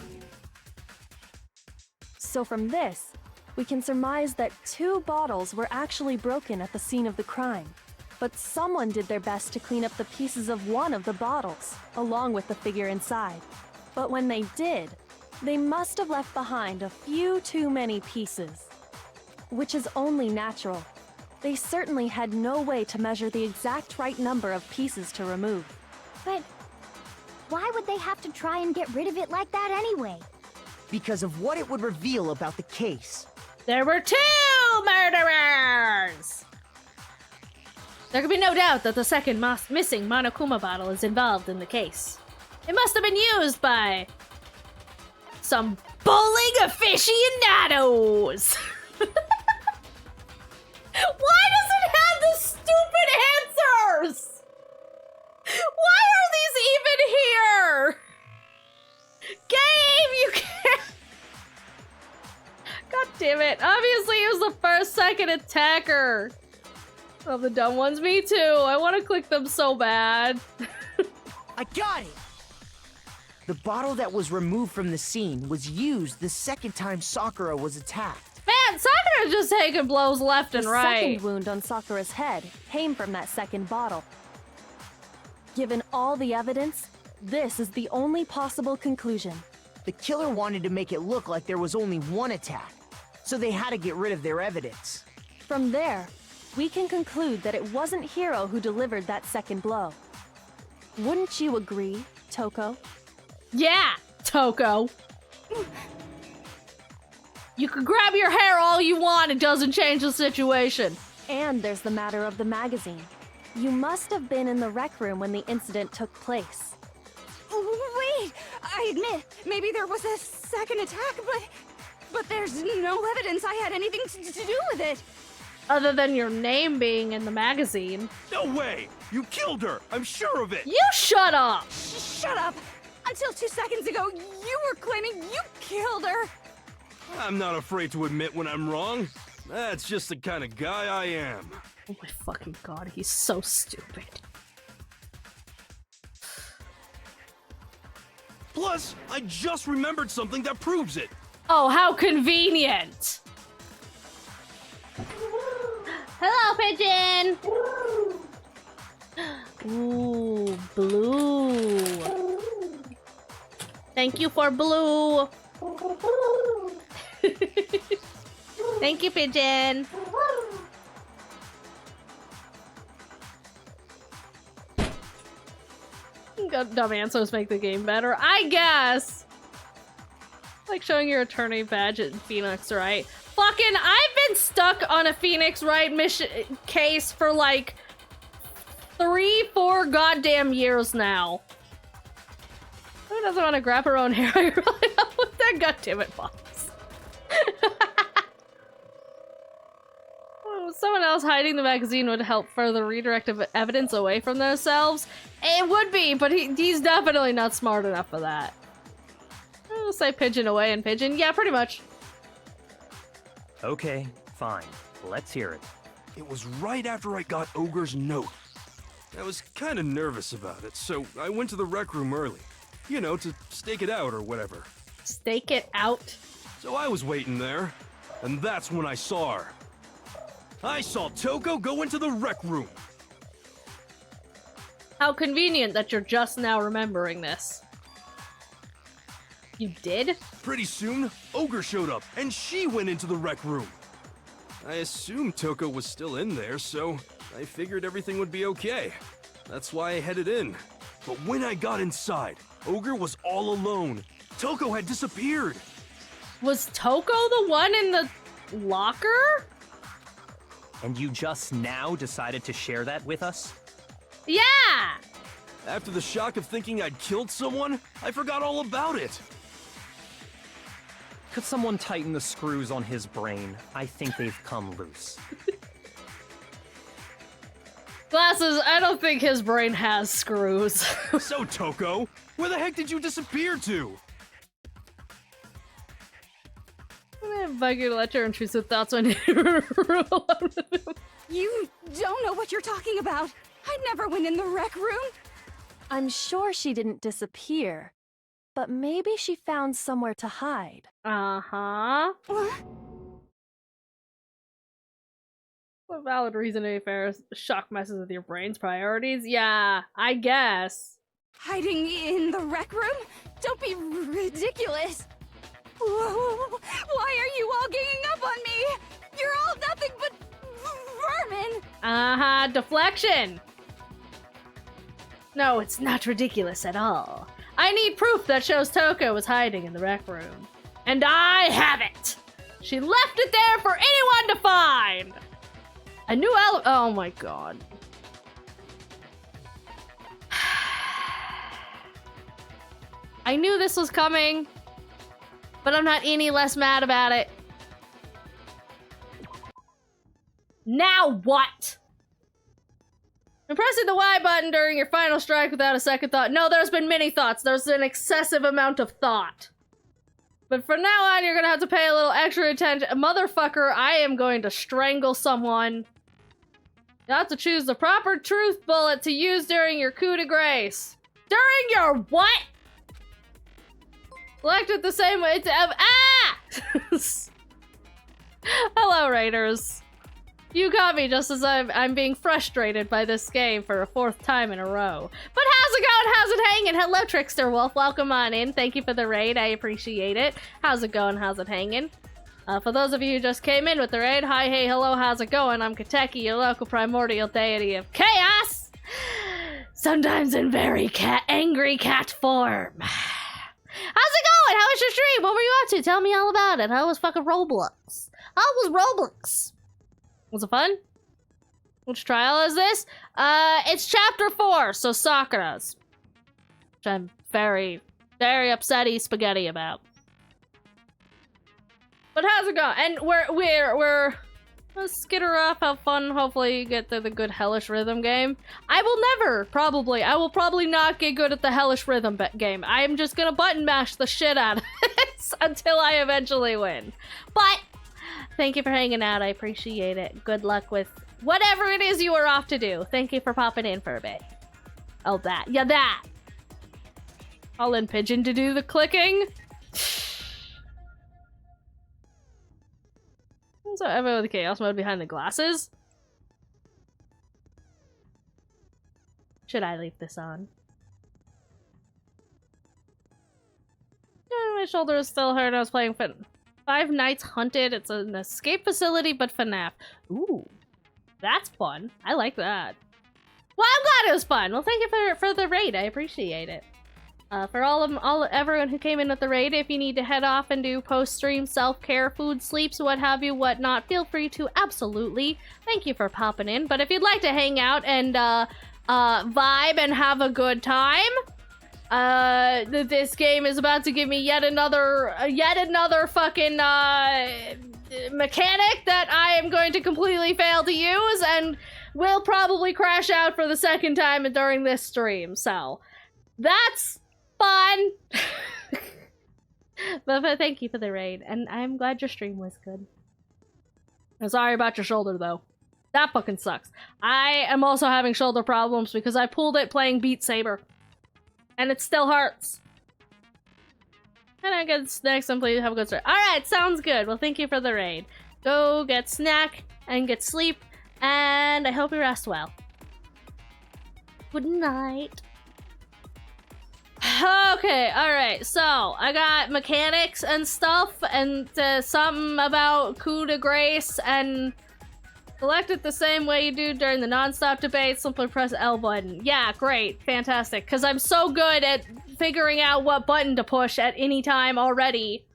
So from this, we can surmise that 2 bottles were actually broken at the scene of the crime. But someone did their best to clean up the pieces of one of the bottles, along with the figure inside. But when they did, they must have left behind a few too many pieces. Which is only natural. They certainly had no way to measure the exact right number of pieces to remove. But why would they have to try and get rid of it like that anyway? Because of what it would reveal about the case. There were 2 murderers! There can be no doubt that the second missing Monokuma bottle is involved in the case. It must have been used by... some bowling aficionados! Why does it have the stupid answers? Why are these even here? Game, you can't... God damn it. Obviously, it was the first second attacker. Oh, the dumb ones. Me too. I want to click them so bad. I got it! The bottle that was removed from the scene was used the second time Sakura was attacked. Man, Sakura's just taking blows left and The right. second wound on Sakura's head came from that second bottle. Given all the evidence, this is the only possible conclusion. The killer wanted to make it look like there was only one attack, so they had to get rid of their evidence. From there, we can conclude that it wasn't Hiro who delivered that second blow. Wouldn't you agree, Toko? Yeah, Toko. You can grab your hair all you want, it doesn't change the situation. And there's the matter of the magazine. You must have been in the rec room when the incident took place. Wait! I admit, maybe there was a second attack, but there's no evidence I had anything to do with it. Other than your name being in the magazine. No way! You killed her! I'm sure of it! You shut up! Shut up! Until 2 seconds ago, you were claiming you killed her! I'm not afraid to admit when I'm wrong. That's just the kind of guy I am. Oh my fucking god, he's so stupid. Plus, I just remembered something that proves it. Oh, how convenient! Hello, pigeon! Ooh, blue. Thank you for blue. Thank you, pigeon. Dumb answers make the game better, I guess. Like showing your attorney badge at Phoenix Wright. Fucking, I've been stuck on a Phoenix Wright mission case for like 3-4 goddamn years now. Who doesn't want to grab her own hair? I really don't with that goddamn it box. Oh, someone else hiding the magazine would help further redirect evidence away from themselves. It would be, but he's definitely not smart enough for that. I'll say pigeon away and pigeon. Yeah, pretty much. Okay, fine. Let's hear it. It was right after I got Ogre's note. I was kind of nervous about it, so I went to the rec room early. You know, to stake it out or whatever. Stake it out? So I was waiting there, and that's when I saw her. I saw Toko go into the rec room. How convenient that you're just now remembering this. You did? Pretty soon, Ogre showed up, and she went into the rec room. I assumed Toko was still in there, so I figured everything would be okay. That's why I headed in. But when I got inside, Ogre was all alone. Toko had disappeared. Was Toko the one in the locker? And you just now decided to share that with us? Yeah! After the shock of thinking I'd killed someone, I forgot all about it. Could someone tighten the screws on his brain? I think they've come loose. Glasses, I don't think his brain has screws. So, Toko, where the heck did you disappear to? I'm gonna invite you to let your intrusive thoughts on you. You don't know what you're talking about. I never went in the rec room. I'm sure she didn't disappear, but maybe she found somewhere to hide. Uh-huh. What? A valid reason to be fair. Shock messes with your brain's priorities. Yeah, I guess. Hiding in the rec room? Don't be ridiculous. Whoa, why are you all ganging up on me? You're all nothing but vermin. Uh-huh, deflection. No, it's not ridiculous at all. I need proof that shows Toko was hiding in the rec room. And I have it! She left it there for anyone to find! A new oh my god. I knew this was coming, but I'm not any less mad about it. Now what? I'm pressing the Y button during your final strike without a second thought. No, there's been many thoughts. There's an excessive amount of thought. But from now on, you're gonna have to pay a little extra attention. Motherfucker, I am going to strangle someone. You have to choose the proper truth bullet to use during your coup de grace. During your what? Select it the same way to ah! Hello, Raiders. You got me just as I'm being frustrated by this game for a 4th time in a row. But how's it going? How's it hanging? Hello, Trickster Wolf. Welcome on in. Thank you for the raid. I appreciate it. How's it going? How's it hanging? For those of you who just came in with the raid, hi, hey, hello, how's it going? I'm Kateki, your local primordial deity of chaos! Sometimes in very angry cat form. How's it going? How was your stream? What were you up to? Tell me all about it. How was fucking Roblox? How was Roblox? Was it fun? Which trial is this? It's chapter 4, so Sakura's. Which I'm very, very upsetty spaghetti about. But how's it going? And we're let's get her off, have fun, hopefully you get to the good hellish rhythm game. I will probably not get good at the hellish rhythm game. I'm just gonna button mash the shit out of it until I eventually win. But thank you for hanging out, I appreciate it. Good luck with whatever it is you are off to do. Thank you for popping in for a bit. Oh, that. Yeah, that. I'll in Pigeon to do the clicking. So everyone with the chaos mode behind the glasses. Should I leave this on? My shoulder is still hurt. I was playing Five Nights Hunted. It's an escape facility, but FNAF. Ooh, that's fun. I like that. Well, I'm glad it was fun. Well, thank you for the raid. I appreciate it. For everyone who came in with the raid, if you need to head off and do post-stream self-care, food, sleeps, what have you, whatnot, feel free to, absolutely. Thank you for popping in. But if you'd like to hang out and vibe and have a good time, this game is about to give me yet another fucking mechanic that I am going to completely fail to use and will probably crash out for the second time during this stream. So that's fun. But thank you for the raid, and I'm glad your stream was good. I'm sorry about your shoulder though. That fucking sucks. I am also having shoulder problems because I pulled it playing Beat Saber. And it still hurts. And I get snacks and please have a good start. Alright, sounds good. Well, thank you for the raid. Go get snack and get sleep. And I hope you rest well. Good night. Okay, alright. So, I got mechanics and stuff. And something about coup de grace and... Select it the same way you do during the non-stop debate. Simply press L button. Yeah, great. Fantastic. Because I'm so good at figuring out what button to push at any time already.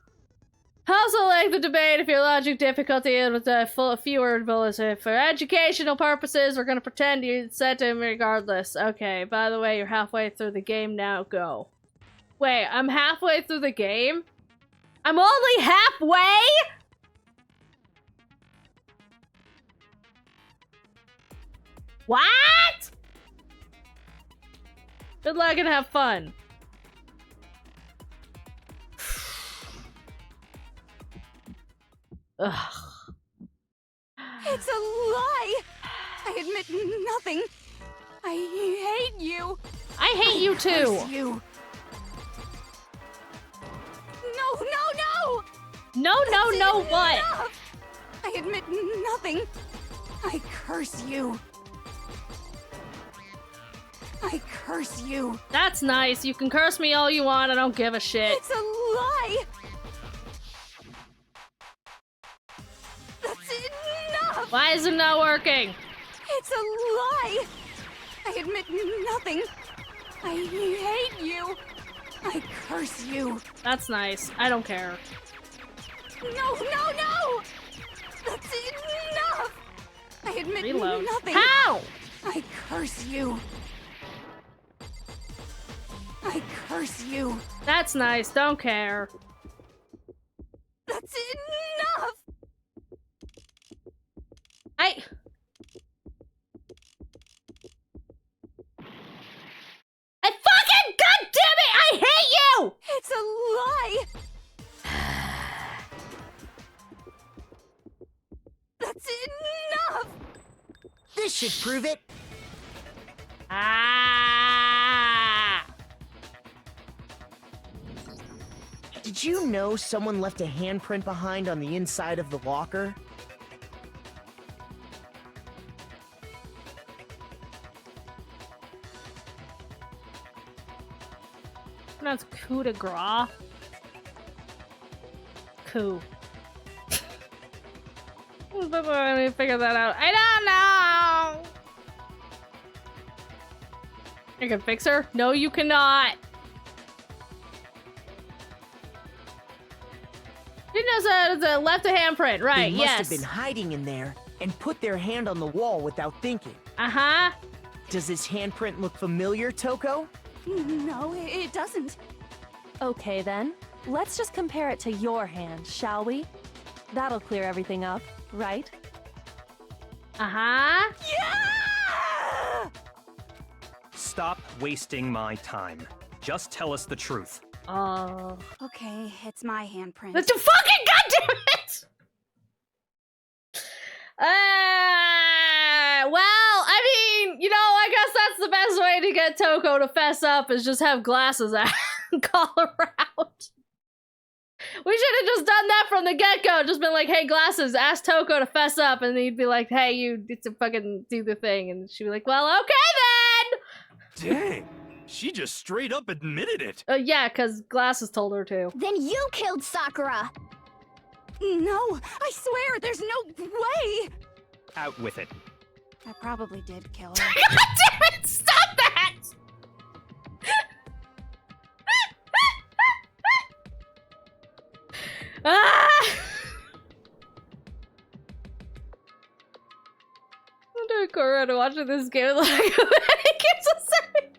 I'll select the debate if your logic difficulty is with fewer bullets. For educational purposes, we're going to pretend you set him regardless. Okay, by the way, you're halfway through the game now. Go. Wait, I'm halfway through the game? I'm only halfway?! What? Good luck and have fun. Ugh. It's a lie! I admit nothing. I hate you. I hate you too. Curse you. No! No, what? Enough. I admit nothing. I curse you. I curse you. That's nice. You can curse me all you want. I don't give a shit. It's a lie. That's enough. Why is it not working? It's a lie. I admit nothing. I hate you. I curse you. That's nice. I don't care. No. That's enough. I admit Reload. nothing. How? I curse you. I curse you. That's nice. Don't care. That's enough. I fucking goddammit! I hate you! It's a lie. That's enough. This should prove it. Ah! Did you know someone left a handprint behind on the inside of the locker? That's coup de grace. Coup. Let me figure that out. I don't know! You can fix her? No, you cannot. You know, the left a handprint, right? They must yes. have been hiding in there and put their hand on the wall without thinking. Uh-huh. Does this handprint look familiar, Toko? No, it doesn't. Okay then, let's just compare it to your hand, shall we? That'll clear everything up, right? Uh-huh. Yeah! Stop wasting my time. Just tell us the truth. Oh. Okay, it's my handprint. That's a fucking goddammit! Well, I mean, you know, I guess that's the best way to get Toko to fess up is just have glasses out and call her out. We should have just done that from the get-go. Just been like, hey, glasses, ask Toko to fess up. And he'd be like, hey, you need to fucking do the thing. And she'd be like, well, okay then! Dang, she just straight up admitted it. Yeah, because glasses told her to. Then you killed Sakura! No, I swear, there's no way! Out with it. I probably did kill her. God damn it! Stop that! Ah! I'm doing Corona watching this game like it keeps us saying.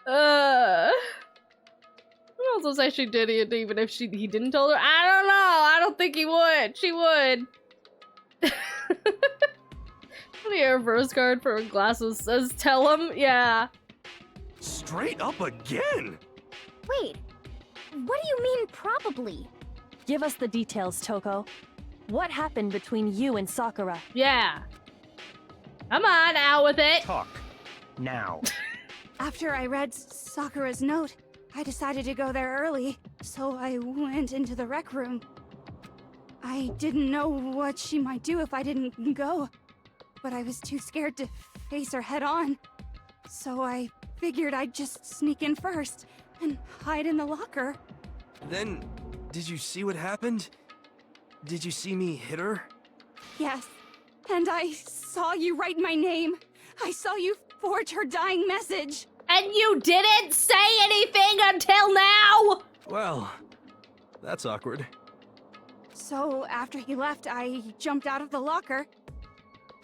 I'm also also say she did it even if he didn't tell her? I don't know. I don't think he would. She would. The reverse card for glasses says tell him. Yeah. Straight up again? Wait, what do you mean probably? Give us the details, Toko. What happened between you and Sakura? Yeah. Come on, out with it. Talk. Now. After I read Sakura's note, I decided to go there early, so I went into the rec room. I didn't know what she might do if I didn't go, but I was too scared to face her head on. So I figured I'd just sneak in first and hide in the locker. Then, did you see what happened? Did you see me hit her? Yes, and I saw you write my name. I saw you forge her dying message. And you didn't say anything until now? Well, that's awkward. So after he left, I jumped out of the locker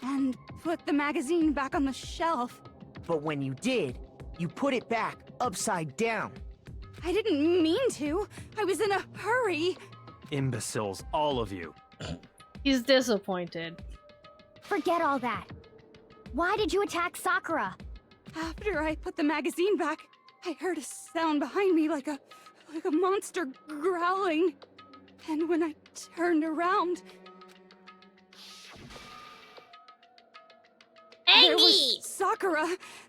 and put the magazine back on the shelf. But when you did, you put it back upside down. I didn't mean to. I was in a hurry. Imbeciles, all of you. He's disappointed. Forget all that. Why did you attack Sakura? After I put the magazine back, I heard a sound behind me like a monster growling. And when I turned around, there was Sakura,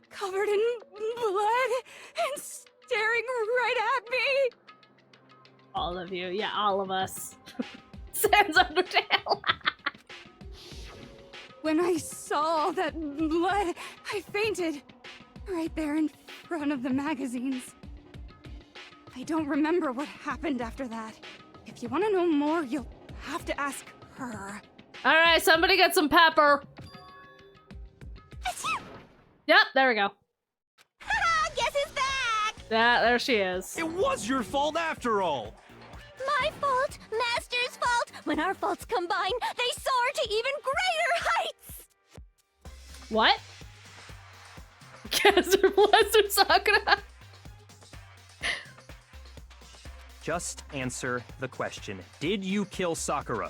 covered in blood and staring right at me. All of you. Yeah, all of us. Sans Undertale. When I saw that blood, I fainted. Right there in front of the magazines. I don't remember what happened after that. If you want to know more, you'll have to ask her. Alright, somebody get some pepper. Yep, there we go. Guess who's back? Yeah, there she is. It was your fault after all! My fault, Master's fault. When our faults combine, they soar to even greater heights. What? Guess her Blizzard Sakura. Just answer the question. Did you kill Sakura?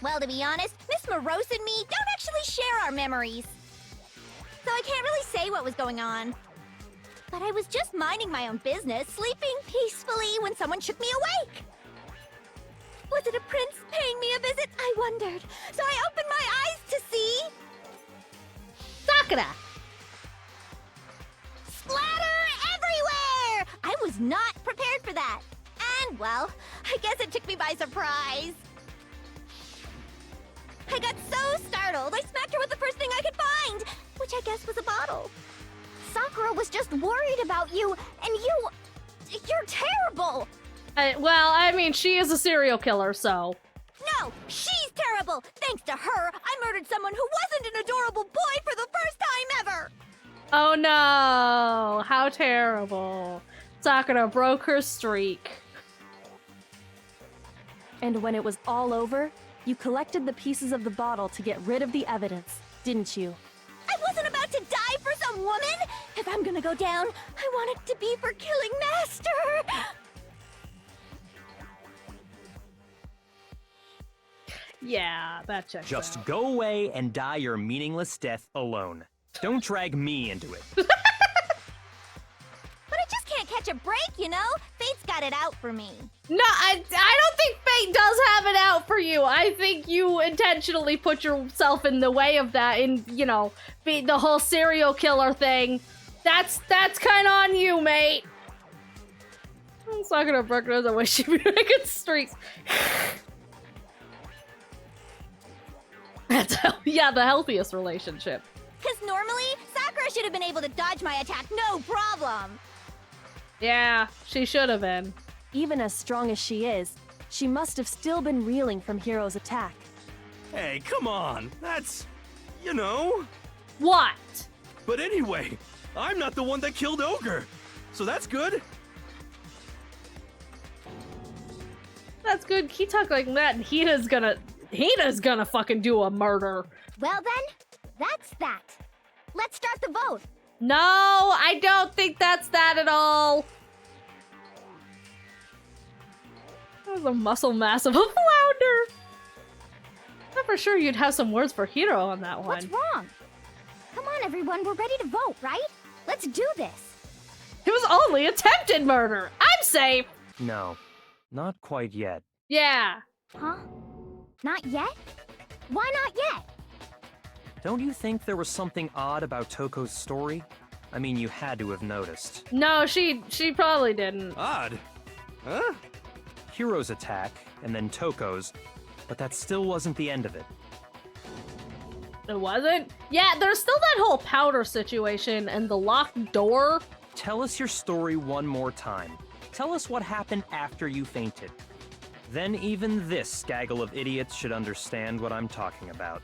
Well, to be honest, Miss Morose and me don't actually share our memories. So I can't really say what was going on. But I was just minding my own business, sleeping peacefully when someone shook me awake. Was it a prince paying me a visit? I wondered. So I opened my eyes to see... Sakura! Splatter everywhere! I was not prepared for that. And, well, I guess it took me by surprise. I got so startled, I smacked her with the first thing I could find, which I guess was a bottle. Sakura was just worried about you, and you're terrible! Well, I mean, she is a serial killer, so... No, she's terrible! Thanks to her, I murdered someone who wasn't an adorable boy for the first time ever! Oh no! How terrible. Sakura broke her streak. And when it was all over, you collected the pieces of the bottle to get rid of the evidence, didn't you? I wasn't about to die for some woman! If I'm gonna go down, I want it to be for killing Master! Yeah, that checks Just out. go away and die your meaningless death alone. Don't drag me into it. But I just can't catch a break, you know? Fate's got it out for me. No, I don't think fate does have it out for you. I think you intentionally put yourself in the way of that, in, you know, the whole serial killer thing. That's kind of on you, mate. I'm not gonna break her the way she be making streaks. That's yeah, the healthiest relationship. Because normally, Sakura should have been able to dodge my attack no problem. Yeah, she should have been. Even as strong as she is, she must have still been reeling from Hiro's attack. Hey, come on. That's, you know. What? But anyway, I'm not the one that killed Ogre. So that's good. That's good. He talk like that, and Hina's gonna fucking do a murder. Well then, that's that. Let's start the vote. No, I don't think that's that at all. That was a muscle mass of a flounder. I'm for sure you'd have some words for Hiro on that one. What's wrong? Come on, everyone, we're ready to vote, right? Let's do this. It was only attempted murder. I'm safe. No, not quite yet. Yeah. Huh? Not yet? Why not yet? Don't you think there was something odd about Toko's story? I mean, you had to have noticed. No, she probably didn't. Odd. Huh? Hiro's attack, and then Toko's, but that still wasn't the end of it. It wasn't? Yeah, there's still that whole powder situation and the locked door. Tell us your story one more time. Tell us what happened after you fainted. Then even this gaggle of idiots should understand what I'm talking about.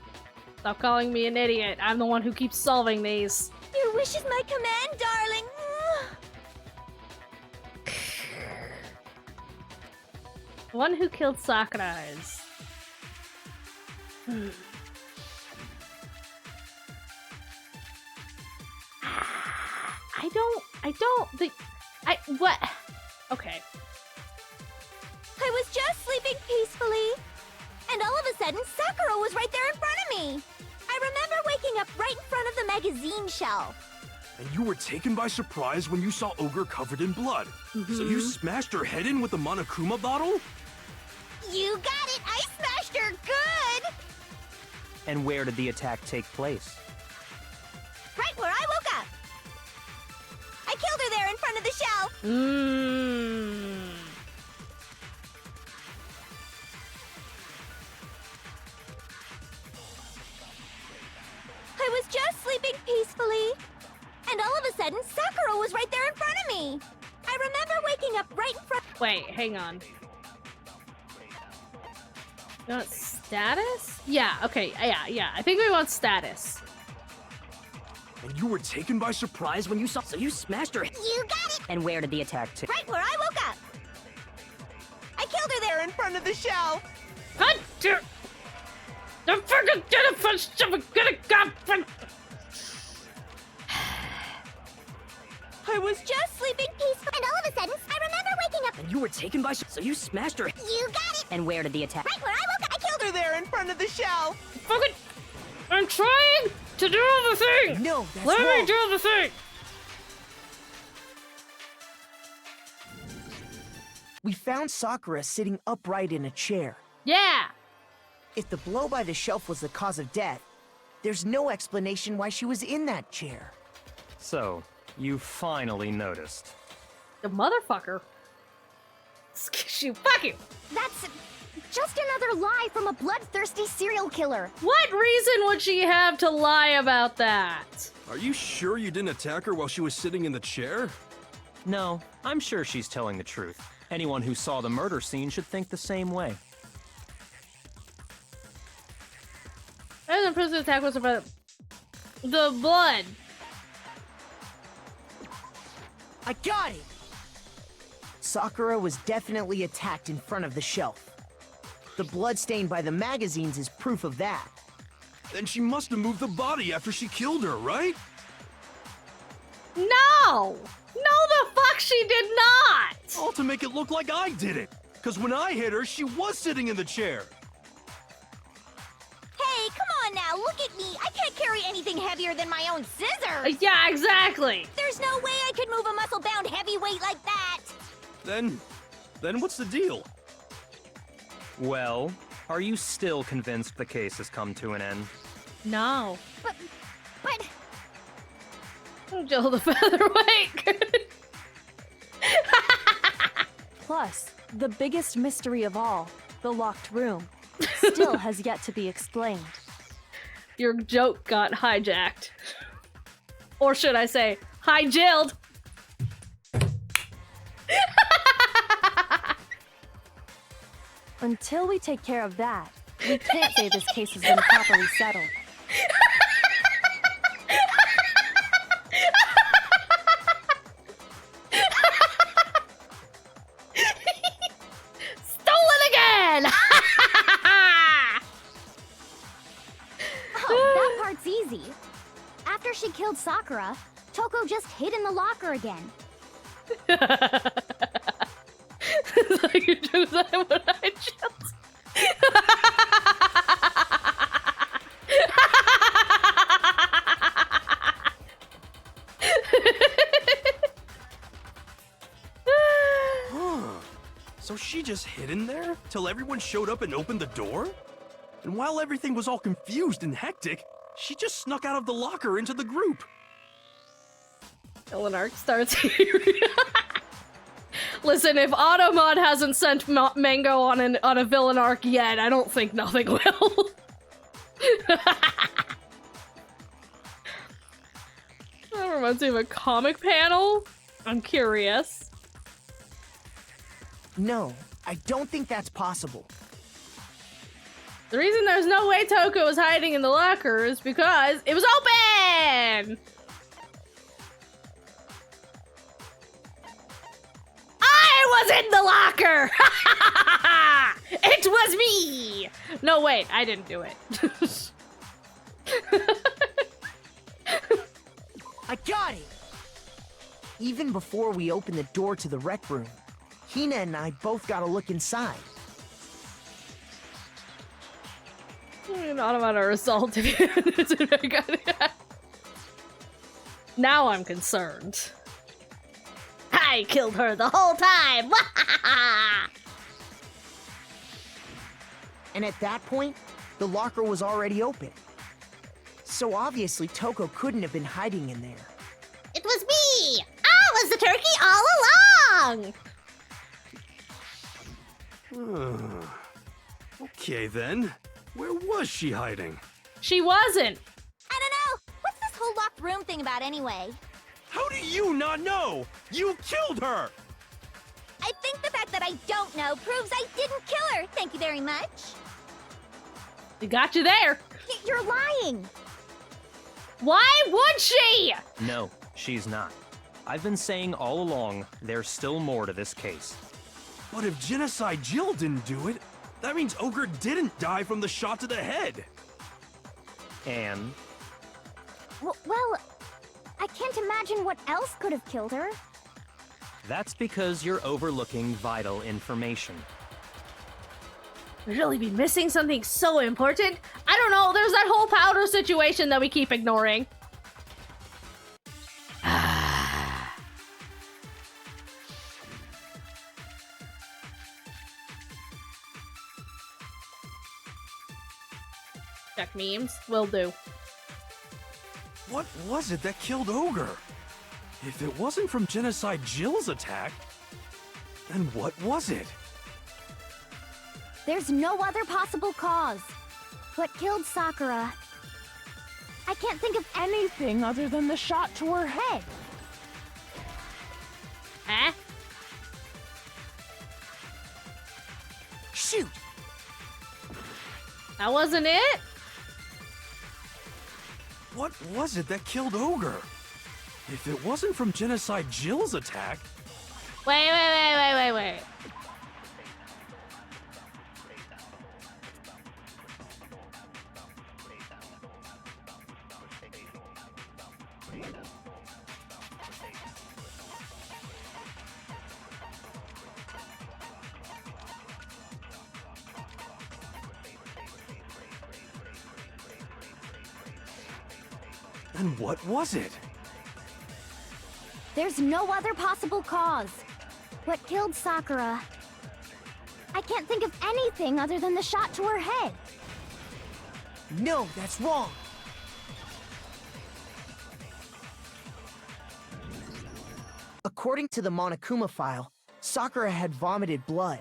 Stop calling me an idiot. I'm the one who keeps solving these. Your wish is my command, darling. The one who killed Sakura is... I don't think... what? Okay. I was just sleeping peacefully, and all of a sudden, Sakura was right there in front of me. I remember waking up right in front of the magazine shelf. And you were taken by surprise when you saw Ogre covered in blood. So you smashed her head in with the Monokuma bottle? You got it! I smashed her good! And where did the attack take place? Right where I woke up. I killed her there in front of the shelf. I was just sleeping peacefully, and all of a sudden, Sakura was right there in front of me. I remember waking up right in front. Wait, hang on. You want status? Yeah, okay, yeah. I think we want status. And you were taken by surprise when you saw... So you smashed her. You got it! And where did the attack take? Right where I woke up. I killed her there in front of the shelf. Hunter! The fucking telephone gonna go. I was just sleeping peacefully, and all of a sudden, I remember waking up. And you were taken by... So you smashed her. You got it! And where did the attack... Right where I woke up. I killed her there in front of the shelf. Fucking... I'm trying to do the thing! No, that's Let wrong. me do the thing! We found Sakura sitting upright in a chair. Yeah! If the blow by the shelf was the cause of death, there's no explanation why she was in that chair. So, you finally noticed. The motherfucker. Fuck you! That's just another lie from a bloodthirsty serial killer. What reason would she have to lie about that? Are you sure you didn't attack her while she was sitting in the chair? No, I'm sure she's telling the truth. Anyone who saw the murder scene should think the same way. And the person attack was about the blood. I got it! Sakura was definitely attacked in front of the shelf. The blood stain by the magazines is proof of that. Then she must have moved the body after she killed her, right? No! No the fuck she did not! All to make it look like I did it. Because when I hit her, she was sitting in the chair. Hey, come on now, look at me. I can't carry anything heavier than my own scissors. Yeah, exactly! There's no way I could move a muscle-bound heavyweight like that. Then what's the deal? Well, are you still convinced the case has come to an end? No. But... Jill the featherweight. Plus, the biggest mystery of all, the locked room, still has yet to be explained. Your joke got hijacked. Or should I say, hi-jilled. Until we take care of that, we can't say this case has been properly settled. Stolen again! Oh, that part's easy. After she killed Sakura, Toko just hid in the locker again. like you do that when I just... So she just hid in there till everyone showed up and opened the door? And while everything was all confused and hectic, she just snuck out of the locker into the group. Villain arc starts here. Listen, if Automod hasn't sent Mango on a villain arc yet, I don't think nothing will. That reminds me of a comic panel. I'm curious. No, I don't think that's possible. The reason there's no way Toko was hiding in the locker is because it was open! I was in the locker! It was me! No, wait, I didn't do it. I got it! Even before we opened the door to the rec room, Hina and I both got a look inside. Not about a result. Now I'm concerned. I killed her the whole time! And at that point, the locker was already open. So obviously Toko couldn't have been hiding in there. It was me! I was the turkey all along! Okay then, where was she hiding? She wasn't! I don't know! What's this whole locked room thing about anyway? How do you not know? You killed her! I think the fact that I don't know proves I didn't kill her. Thank you very much. We got you there! You're lying! Why would she? No, she's not. I've been saying all along, there's still more to this case. But if Genocide Jill didn't do it, that means Ogre didn't die from the shot to the head. And? Well, I can't imagine what else could have killed her. That's because you're overlooking vital information. We'd really be missing something so important? I don't know, there's that whole powder situation that we keep ignoring. Check memes. Will do. What was it that killed Ogre? If it wasn't from Genocide Jill's attack, then what was it? There's no other possible cause. What killed Sakura? I can't think of anything other than the shot to her head. Huh? Shoot! That wasn't it? What was it that killed Ogre? If it wasn't from Genocide Jill's attack... Wait. Then what was it? There's no other possible cause. What killed Sakura? I can't think of anything other than the shot to her head. No, that's wrong. According to the Monokuma file, Sakura had vomited blood.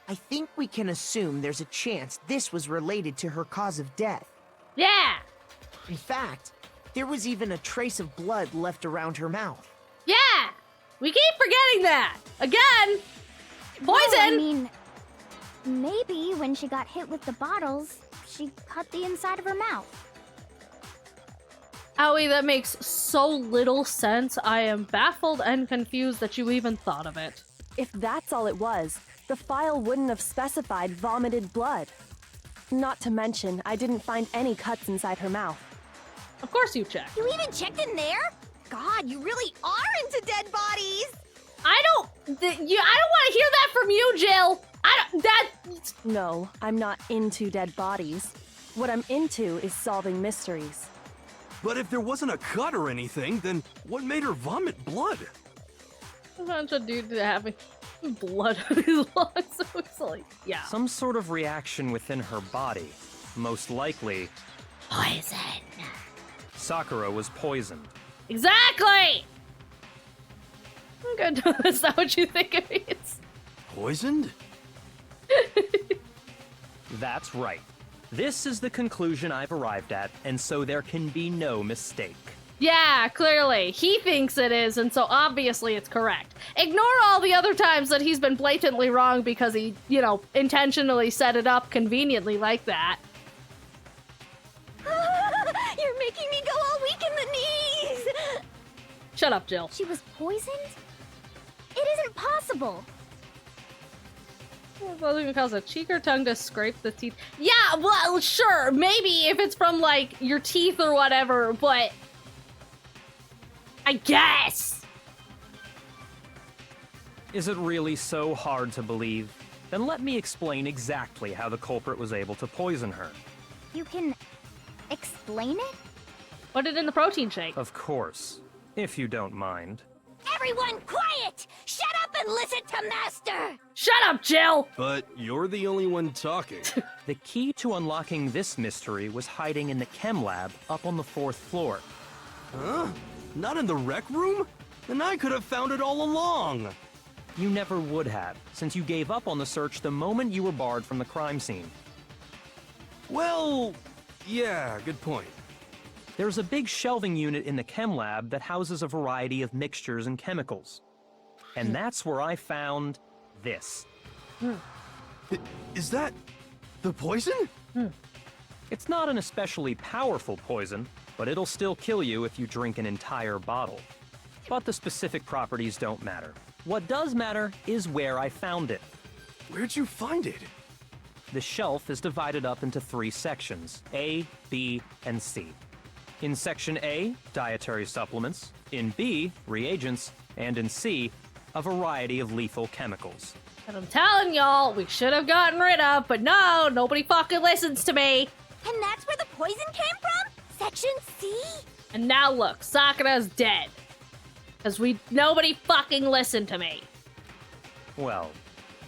I think we can assume there's a chance this was related to her cause of death. Yeah! In fact, there was even a trace of blood left around her mouth. Yeah! We keep forgetting that! Again! Poison! Well, I mean, maybe when she got hit with the bottles, she cut the inside of her mouth. Aoi, that makes so little sense. I am baffled and confused that you even thought of it. If that's all it was, the file wouldn't have specified vomited blood. Not to mention, I didn't find any cuts inside her mouth. Of course you checked. You even checked in there? God, you really are into dead bodies! I don't want to hear that from you, Jill. No, I'm not into dead bodies. What I'm into is solving mysteries. But if there wasn't a cut or anything, then what made her vomit blood? A bunch of dudes having blood on his lungs, so it's like, yeah. Some sort of reaction within her body. Most likely, Poison. Sakura was poisoned. Exactly! Okay, is that what you think it means? Poisoned? That's right. This is the conclusion I've arrived at, and so there can be no mistake. Yeah, clearly. He thinks it is, and so obviously it's correct. Ignore all the other times that he's been blatantly wrong because he, you know, intentionally set it up conveniently like that. You're making me go all weak in the knees! Shut up, Jill. She was poisoned? It isn't possible. It doesn't even cause a cheek or tongue to scrape the teeth. Yeah, well, sure, maybe if it's from, like, your teeth or whatever, but... I guess! Is it really so hard to believe? Then let me explain exactly how the culprit was able to poison her. You can explain it? Put it in the protein shake. Of course, if you don't mind. Everyone quiet! Shut up and listen to Master! Shut up, Jill! But you're the only one talking. The key to unlocking this mystery was hiding in the chem lab up on the 4th floor. Huh? Not in the rec room? Then I could have found it all along. You never would have, since you gave up on the search the moment you were barred from the crime scene. Well, yeah, good point. There's a big shelving unit in the chem lab that houses a variety of mixtures and chemicals. And that's where I found this. Is that the poison? It's not an especially powerful poison, but it'll still kill you if you drink an entire bottle. But the specific properties don't matter. What does matter is where I found it. Where'd you find it? The shelf is divided up into 3 sections, A, B, and C. In Section A, dietary supplements. In B, reagents. And in C, a variety of lethal chemicals. And I'm telling y'all, we should have gotten rid of, but no, nobody fucking listens to me. And that's where the poison came from? Section C? And now look, Sakura's dead. Because nobody fucking listened to me. Well,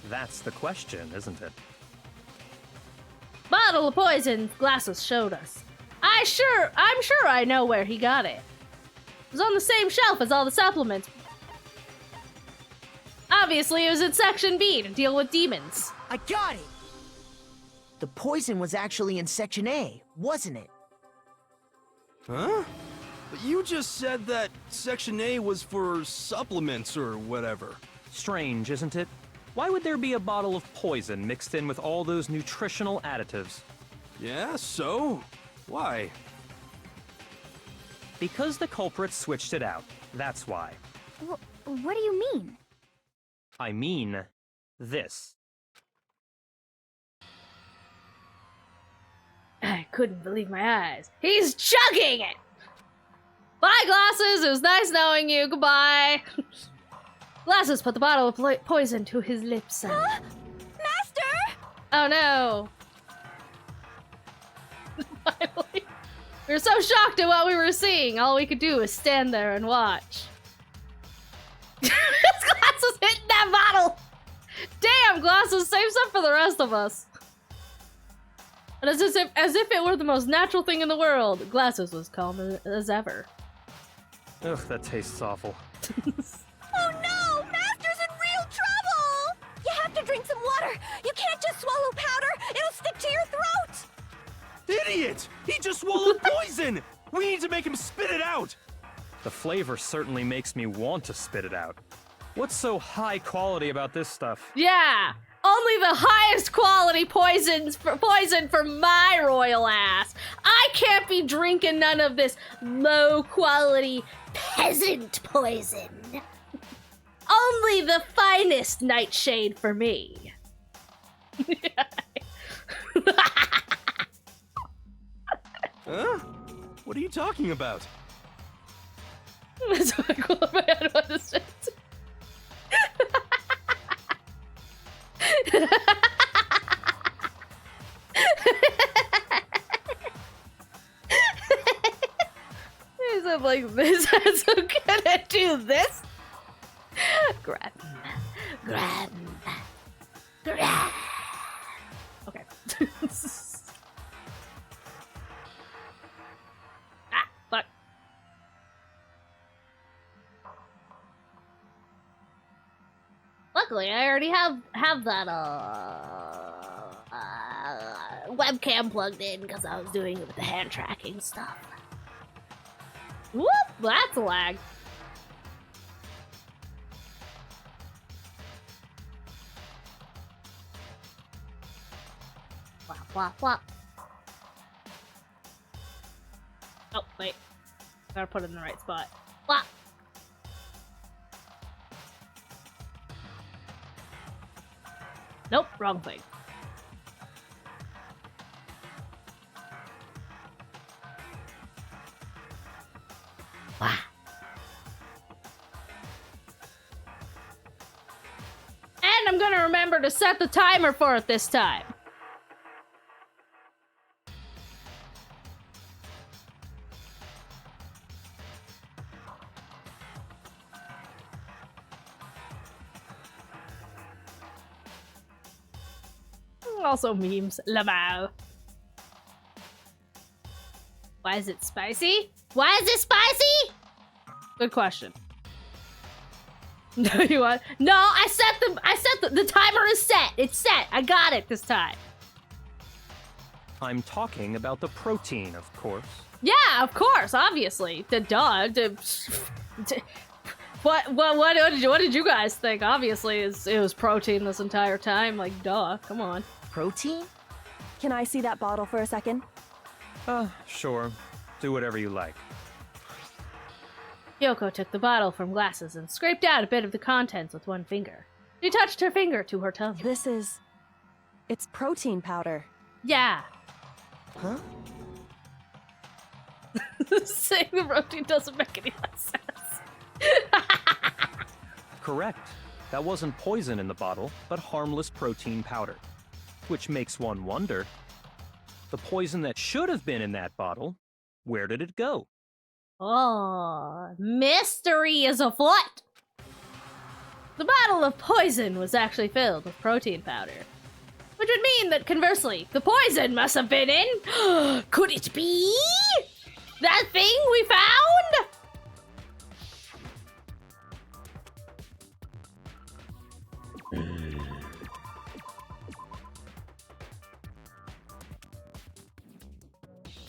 that's the question, isn't it? Bottle of poison, Glasses showed us. I'm sure I know where he got it. It was on the same shelf as all the supplements. Obviously, it was in Section B to deal with demons. I got it! The poison was actually in Section A, wasn't it? Huh? But you just said that Section A was for supplements or whatever. Strange, isn't it? Why would there be a bottle of poison mixed in with all those nutritional additives? Yeah, so? Why? Because the culprit switched it out. That's why. What do you mean? I mean, this. I couldn't believe my eyes. He's chugging it! Bye, Glasses! It was nice knowing you. Goodbye. Glasses put the bottle of poison to his lips. Master! Oh no. Finally. We were so shocked at what we were seeing. All we could do was stand there and watch. Glasses hitting that bottle! Damn, Glasses, save some for the rest of us. And as if it were the most natural thing in the world, Glasses was calm as ever. Ugh, that tastes awful. Oh no! Master's in real trouble! You have to drink some water! You can't just swallow powder! It'll stick to your throat! Idiot! He just swallowed poison! We need to make him spit it out! The flavor certainly makes me want to spit it out. What's so high quality about this stuff? Yeah! Only the highest quality poison for my royal ass. I can't be drinking none of this low quality peasant poison. Only the finest nightshade for me. Huh? What are you talking about? That's what I call my head on this shit. like this. So gonna do this. Grab. Grab. Grab. Okay. Ah, fuck. Luckily, I already have that webcam plugged in because I was doing it with the hand tracking stuff. Whoop! That's a lag. Flop, flop, flop. Oh, wait. Gotta put it in the right spot. Flop. Nope, wrong thing. Wow. And I'm gonna remember to set the timer for it this time. Also memes. Lamau. Why is it spicy? Why is it spicy? Good question. No, you want? No, I set the timer is set. It's set. I got it this time. I'm talking about the protein, of course. Yeah, of course, obviously. What did you guys think? Obviously, it was protein this entire time. Like, duh. Come on. Protein? Can I see that bottle for a second? Sure. Do whatever you like. Yoko took the bottle from glasses and scraped out a bit of the contents with one finger. She touched her finger to her tongue. It's protein powder. Yeah. Huh? Saying the protein doesn't make any sense. Correct. That wasn't poison in the bottle, but harmless protein powder. Which makes one wonder, the poison that should have been in that bottle, where did it go? Oh, mystery is afoot! The bottle of poison was actually filled with protein powder. Which would mean that, conversely, the poison must have been in... Could it be? That thing we found?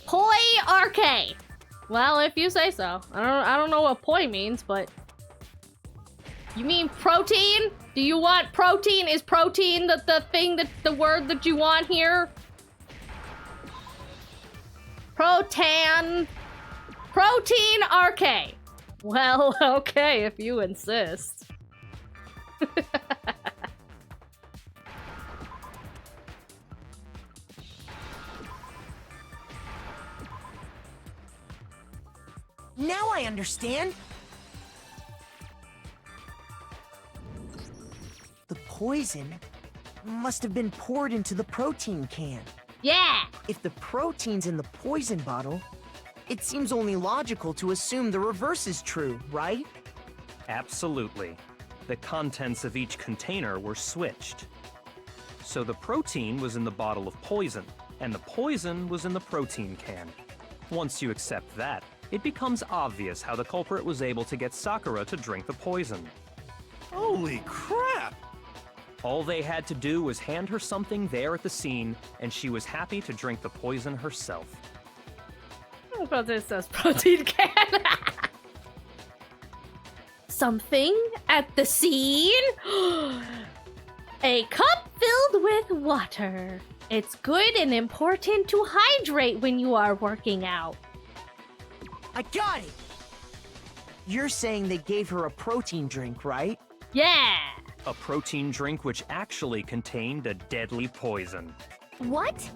Poi RK. Well, if you say so. I don't know what poi means, but you mean protein? Do you want protein? Is protein the word that you want here? Protein RK. Well, okay, if you insist. Now I understand. The poison must have been poured into the protein can. Yeah! If the protein's in the poison bottle, it seems only logical to assume the reverse is true, right? Absolutely. The contents of each container were switched. So the protein was in the bottle of poison, and the poison was in the protein can. Once you accept that, it becomes obvious how the culprit was able to get Sakura to drink the poison. Holy crap! All they had to do was hand her something there at the scene, and she was happy to drink the poison herself. But it says protein can. Something at the scene? A cup filled with water. It's good and important to hydrate when you are working out. I got it! You're saying they gave her a protein drink, right? Yeah! A protein drink which actually contained a deadly poison. What?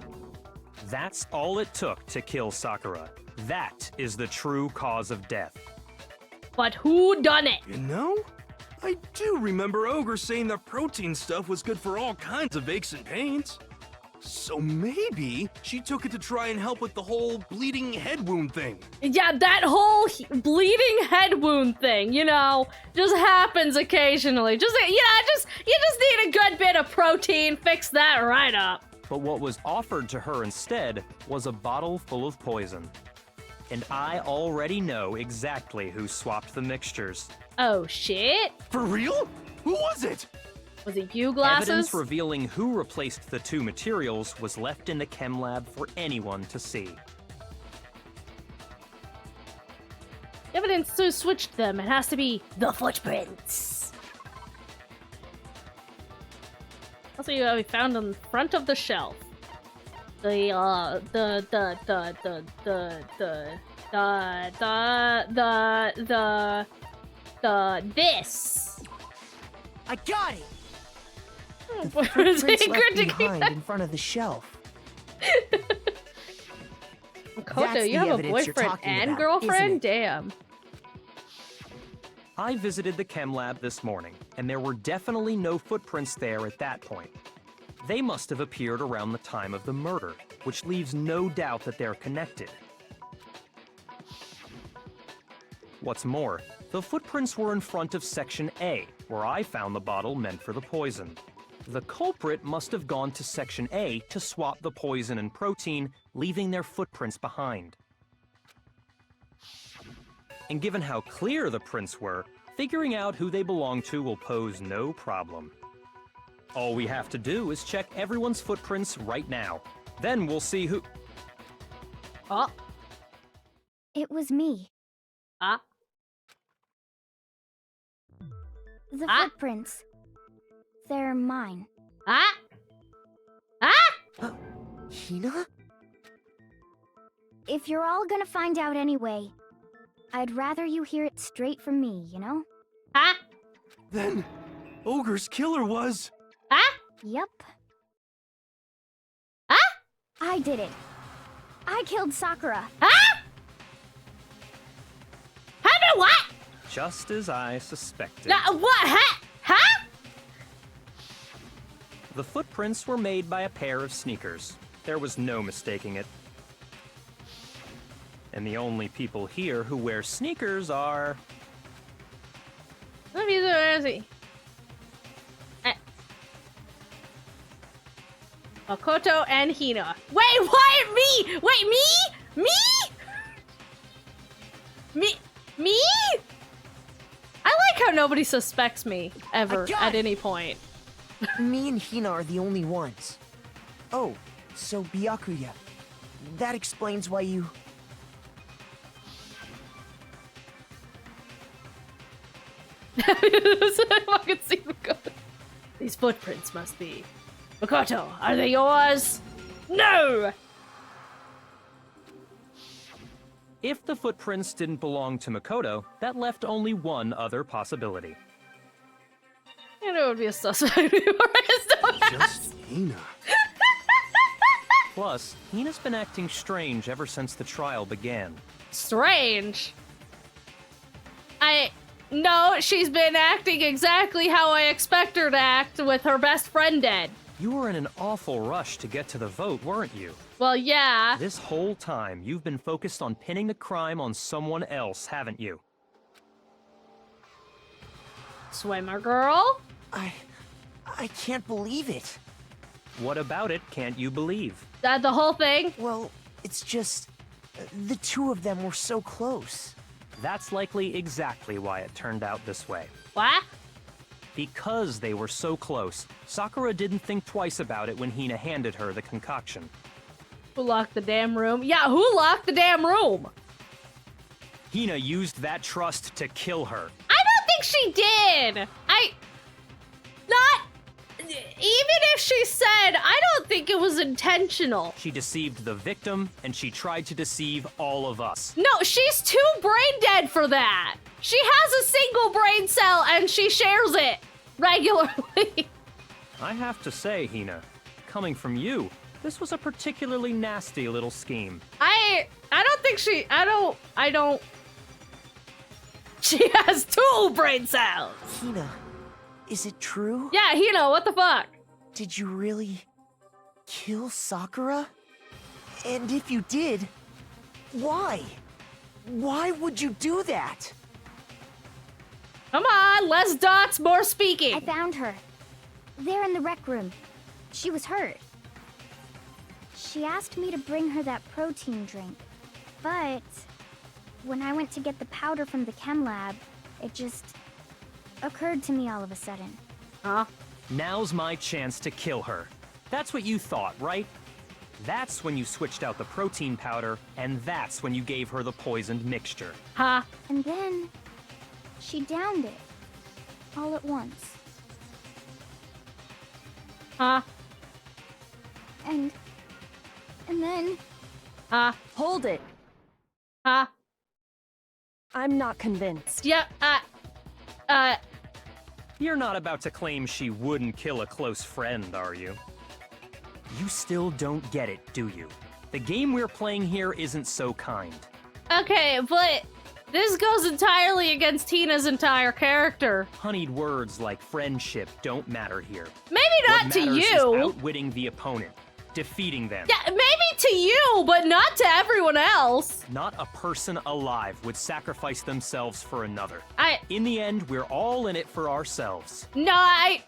That's all it took to kill Sakura. That is the true cause of death. But who done it? You know, I do remember Ogre saying that protein stuff was good for all kinds of aches and pains. So maybe she took it to try and help with the whole bleeding head wound thing. Yeah, that whole bleeding head wound thing, you know, just happens occasionally. You just need a good bit of protein, fix that right up. But what was offered to her instead was a bottle full of poison. And I already know exactly who swapped the mixtures. Oh shit? For real? Who was it? Was it you, Glasses? Evidence revealing who replaced the two materials was left in the chem lab for anyone to see. Evidence to switch them. It has to be the footprints. Also, you have found on the front of the shelf. This. I got it! The What is footprints it? left Good to behind in front of the shelf. Koto, That's you the have a evidence you're boyfriend talking and about, girlfriend? isn't it? Damn. I visited the chem lab this morning, and there were definitely no footprints there at that point. They must have appeared around the time of the murder, which leaves no doubt that they're connected. What's more, the footprints were in front of Section A, where I found the bottle meant for the poison. The culprit must have gone to Section A to swap the poison and protein, leaving their footprints behind. And given how clear the prints were, figuring out who they belong to will pose no problem. All we have to do is check everyone's footprints right now. Then we'll see who... Oh. It was me. Ah. The Ah. footprints. They're mine. Ah. Ah. Hina? If you're all gonna find out anyway, I'd rather you hear it straight from me, you know? Ah. Then, Ogre's killer was... Ah. Yep. Ah. I did it. I killed Sakura. Ah. Happened what? Just as I suspected. What? Huh? Huh? The footprints were made by a pair of sneakers. There was no mistaking it. And the only people here who wear sneakers are... Let me see. Makoto and Hina. Wait, what? Me? Wait, me? Me? Me? I like how nobody suspects me ever I got at it. any point. Me and Hina are the only ones. Oh, so Byakuya. That explains why you... I can see Makoto. These footprints must be. Makoto, are they yours? No! If the footprints didn't belong to Makoto, that left only one other possibility. You know it would be a suspect. Just Hina. Plus, Hina's been acting strange ever since the trial began. Strange. No, she's been acting exactly how I expect her to act with her best friend dead. You were in an awful rush to get to the vote, weren't you? Well, yeah. This whole time, you've been focused on pinning the crime on someone else, haven't you? Swimmer girl? I can't believe it. What about it can't you believe? That the whole thing? Well, it's just... the two of them were so close. That's likely exactly why it turned out this way. What? Because they were so close, Sakura didn't think twice about it when Hina handed her the concoction. Who locked the damn room? Yeah, who locked the damn room? Hina used that trust to kill her. I don't think she did. Even if she said, I don't think it was intentional. She deceived the victim, and she tried to deceive all of us. No, she's too brain dead for that. She has a single brain cell and she shares it regularly. I have to say, Hina, coming from you, this was a particularly nasty little scheme. I don't think she, I don't. She has two brain cells. Hina, is it true? Yeah, Hina, what the fuck? Did you really Kill Sakura? And if you did, why? Why would you do that? Come on, less dots, more speaking. I found her. There in the rec room. She was hurt. She asked me to bring her that protein drink. But when I went to get the powder from the chem lab, it just occurred to me all of a sudden. Huh? Now's my chance to kill her. That's what you thought, right? That's when you switched out the protein powder, and that's when you gave her the poisoned mixture. Huh? And then she downed it all at once. Huh? And then Huh? Hold it. Huh? I'm not convinced. Yeah, You're not about to claim she wouldn't kill a close friend, are you? You still don't get it, do you? The game we're playing here isn't so kind. okay, but this goes entirely against Tina's entire character. Honeyed words like friendship don't matter here. Maybe not What to matters is you. outwitting the opponent, defeating them. Yeah, maybe to you, but not to everyone else. Not a person alive would sacrifice themselves for another. I In the end, we're all in it for ourselves. no, I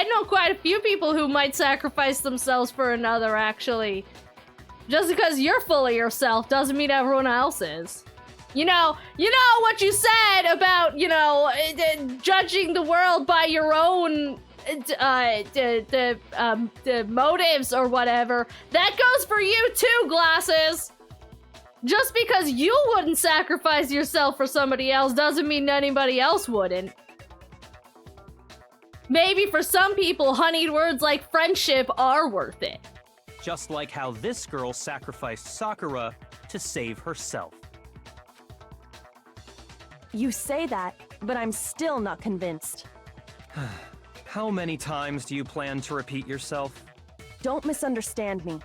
know quite a few people who might sacrifice themselves for another. Actually, just because you're full of yourself doesn't mean everyone else is. You know what you said about judging the world by your own the motives or whatever. That goes for you too, Glasses. Just because you wouldn't sacrifice yourself for somebody else doesn't mean anybody else wouldn't. Maybe for some people, honeyed words like friendship are worth it. Just like how this girl sacrificed Sakura to save herself. You say that, but I'm still not convinced. How many times do you plan to repeat yourself? Don't misunderstand me.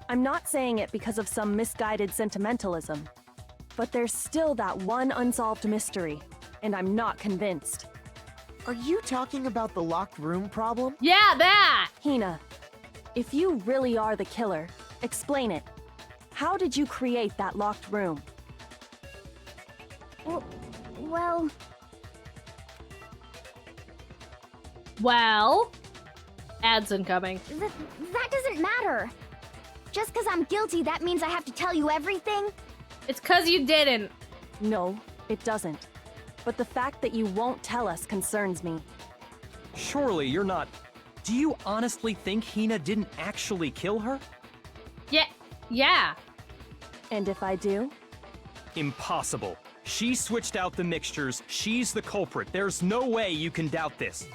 I'm not saying it because of some misguided sentimentalism. But there's still that one unsolved mystery, and I'm not convinced. Are you talking about the locked room problem? Yeah, that! Hina, if you really are the killer, explain it. How did you create that locked room? well, Well, ads incoming. that doesn't matter. Just because I'm guilty, that means I have to tell you everything? It's 'cause you didn't. No, it doesn't. But the fact that you won't tell us concerns me. Surely you're not... Do you honestly think Hina didn't actually kill her? Yeah. And if I do? Impossible. She switched out the mixtures. She's the culprit. There's no way you can doubt this.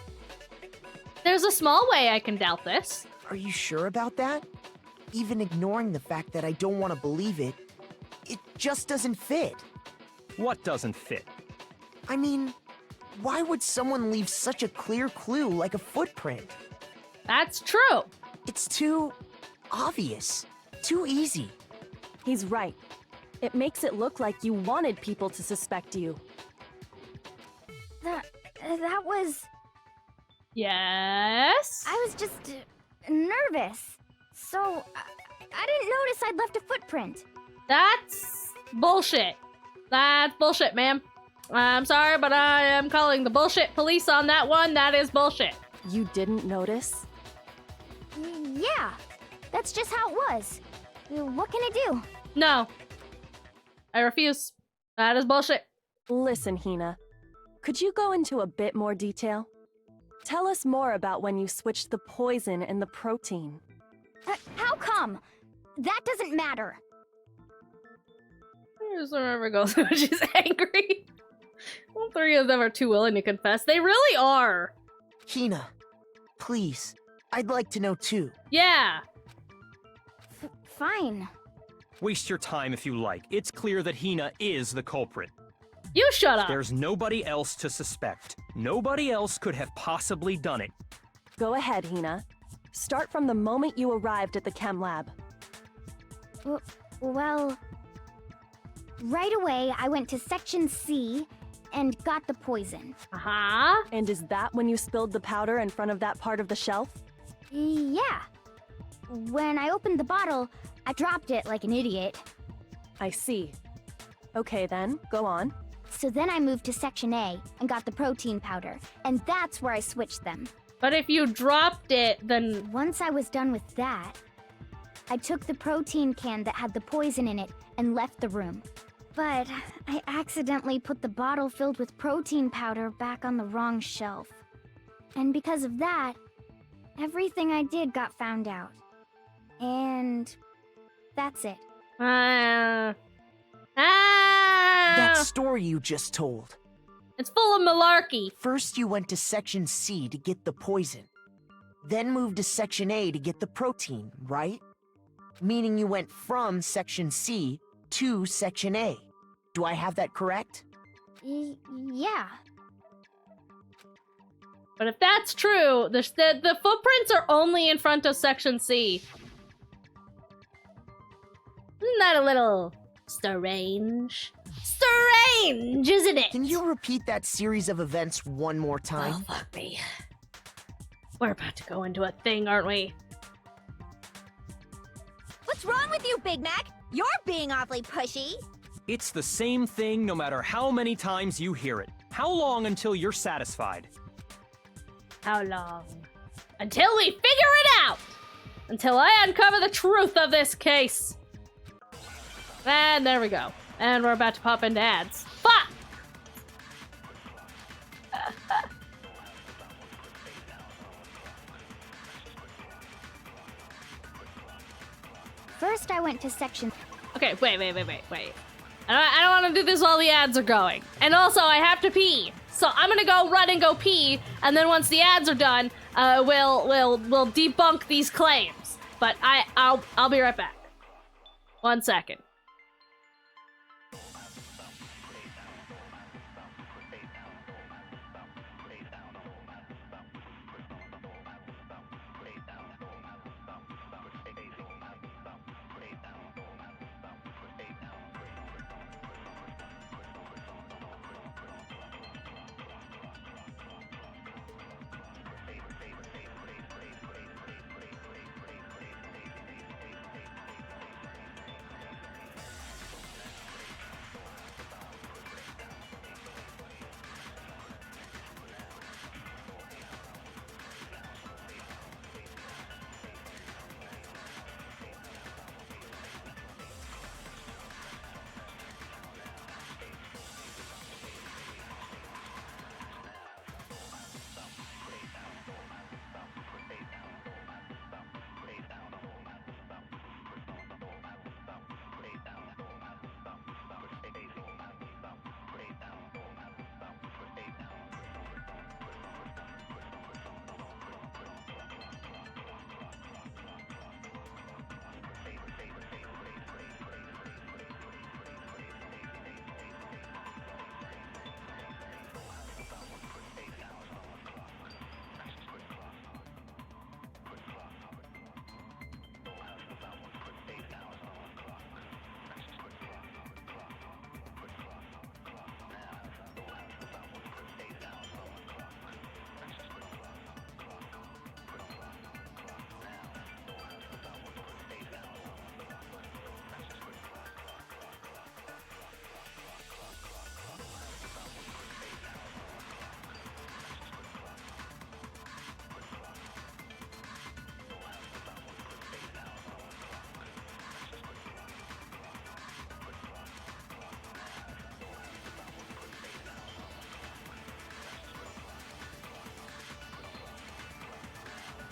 There's a small way I can doubt this. Are you sure about that? Even ignoring the fact that I don't want to believe it, it just doesn't fit. What doesn't fit? I mean, why would someone leave such a clear clue like a footprint? That's true. It's too obvious, too easy. He's right. It makes it look like you wanted people to suspect you. That was... Yes? I was just nervous. So, I didn't notice I'd left a footprint. That's bullshit. That's bullshit, ma'am. I'm sorry, but I am calling the bullshit police on that one. That is bullshit. You didn't notice? Yeah, that's just how it was. What can I do? No. I refuse. That is bullshit. Listen, Hina. Could you go into a bit more detail? Tell us more about when you switched the poison and the protein. How come? That doesn't matter. I just remember goes when she's angry. All three of them are too willing to confess. They really are. Hina, please, I'd like to know too. Yeah. Fine. Waste your time if you like. It's clear that Hina is the culprit. You shut up. There's nobody else to suspect. Nobody else could have possibly done it. Go ahead, Hina. Start from the moment you arrived at the chem lab. Well, right away I went to Section C and got the poison. Uh-huh. And is that when you spilled the powder in front of that part of the shelf? Yeah. when I opened the bottle, I dropped it like an idiot. I see. Okay then, go on. So then I moved to Section A and got the protein powder, and that's where I switched them. But if you dropped it, then... Once I was done with that, I took the protein can that had the poison in it and left the room. But I accidentally put the bottle filled with protein powder back on the wrong shelf. And because of that, everything I did got found out. And that's it. That story you just told. It's full of malarkey. First you went to Section C to get the poison. Then moved to Section A to get the protein, right? Meaning you went from Section C to Section A. Do I have that correct? Yeah. But if that's true, the footprints are only in front of Section C. Isn't that a little strange? Strange, isn't it? Can you repeat that series of events one more Oh, time? fuck me. We're about to go into a thing, aren't we? What's wrong with you, Big Mac? You're being awfully pushy. It's the same thing no matter how many times you hear it. How long until you're satisfied? How long? Until we figure it out! Until I uncover the truth of this case. And there we go. And we're about to pop into ads. Fuck! First, I went to Section... Okay, wait. I don't want to do this while the ads are going. And also, I have to pee. So I'm gonna go run and go pee, and then once the ads are done, we'll debunk these claims. But I'll be right back. 1 second.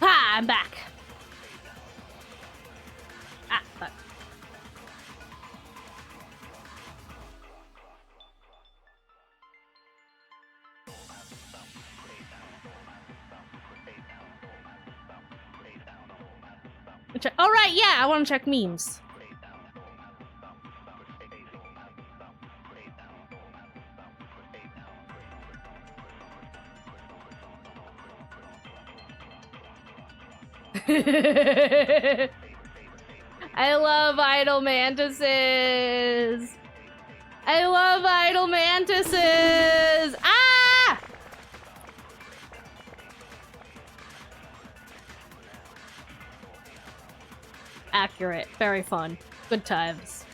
Ha! I'm back. Ah, fuck. All right, yeah, I want to check memes. I love idle mantises. I love idle mantises. Ah! Accurate. Very fun. Good times.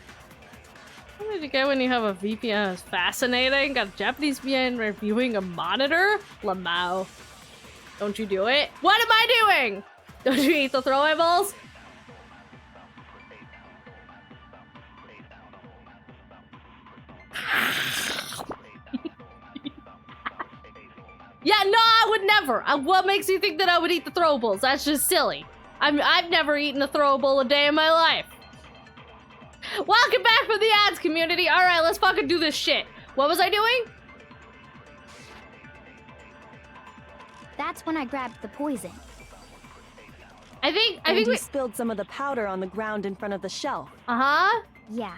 What did you get when you have a VPN? It's fascinating. Got a Japanese VPN reviewing a monitor? Lamau. Don't you do it? What am I doing? Don't you eat the throwaway balls? Yeah, no, I would never. What makes you think that I would eat the throwables? That's just silly. I've never eaten a throwable a day in my life. Welcome back from the ads, community. All right, let's fucking do this shit. What was I doing? That's when I grabbed the poison. I think you we spilled some of the powder on the ground in front of the shelf. Uh-huh. Yeah.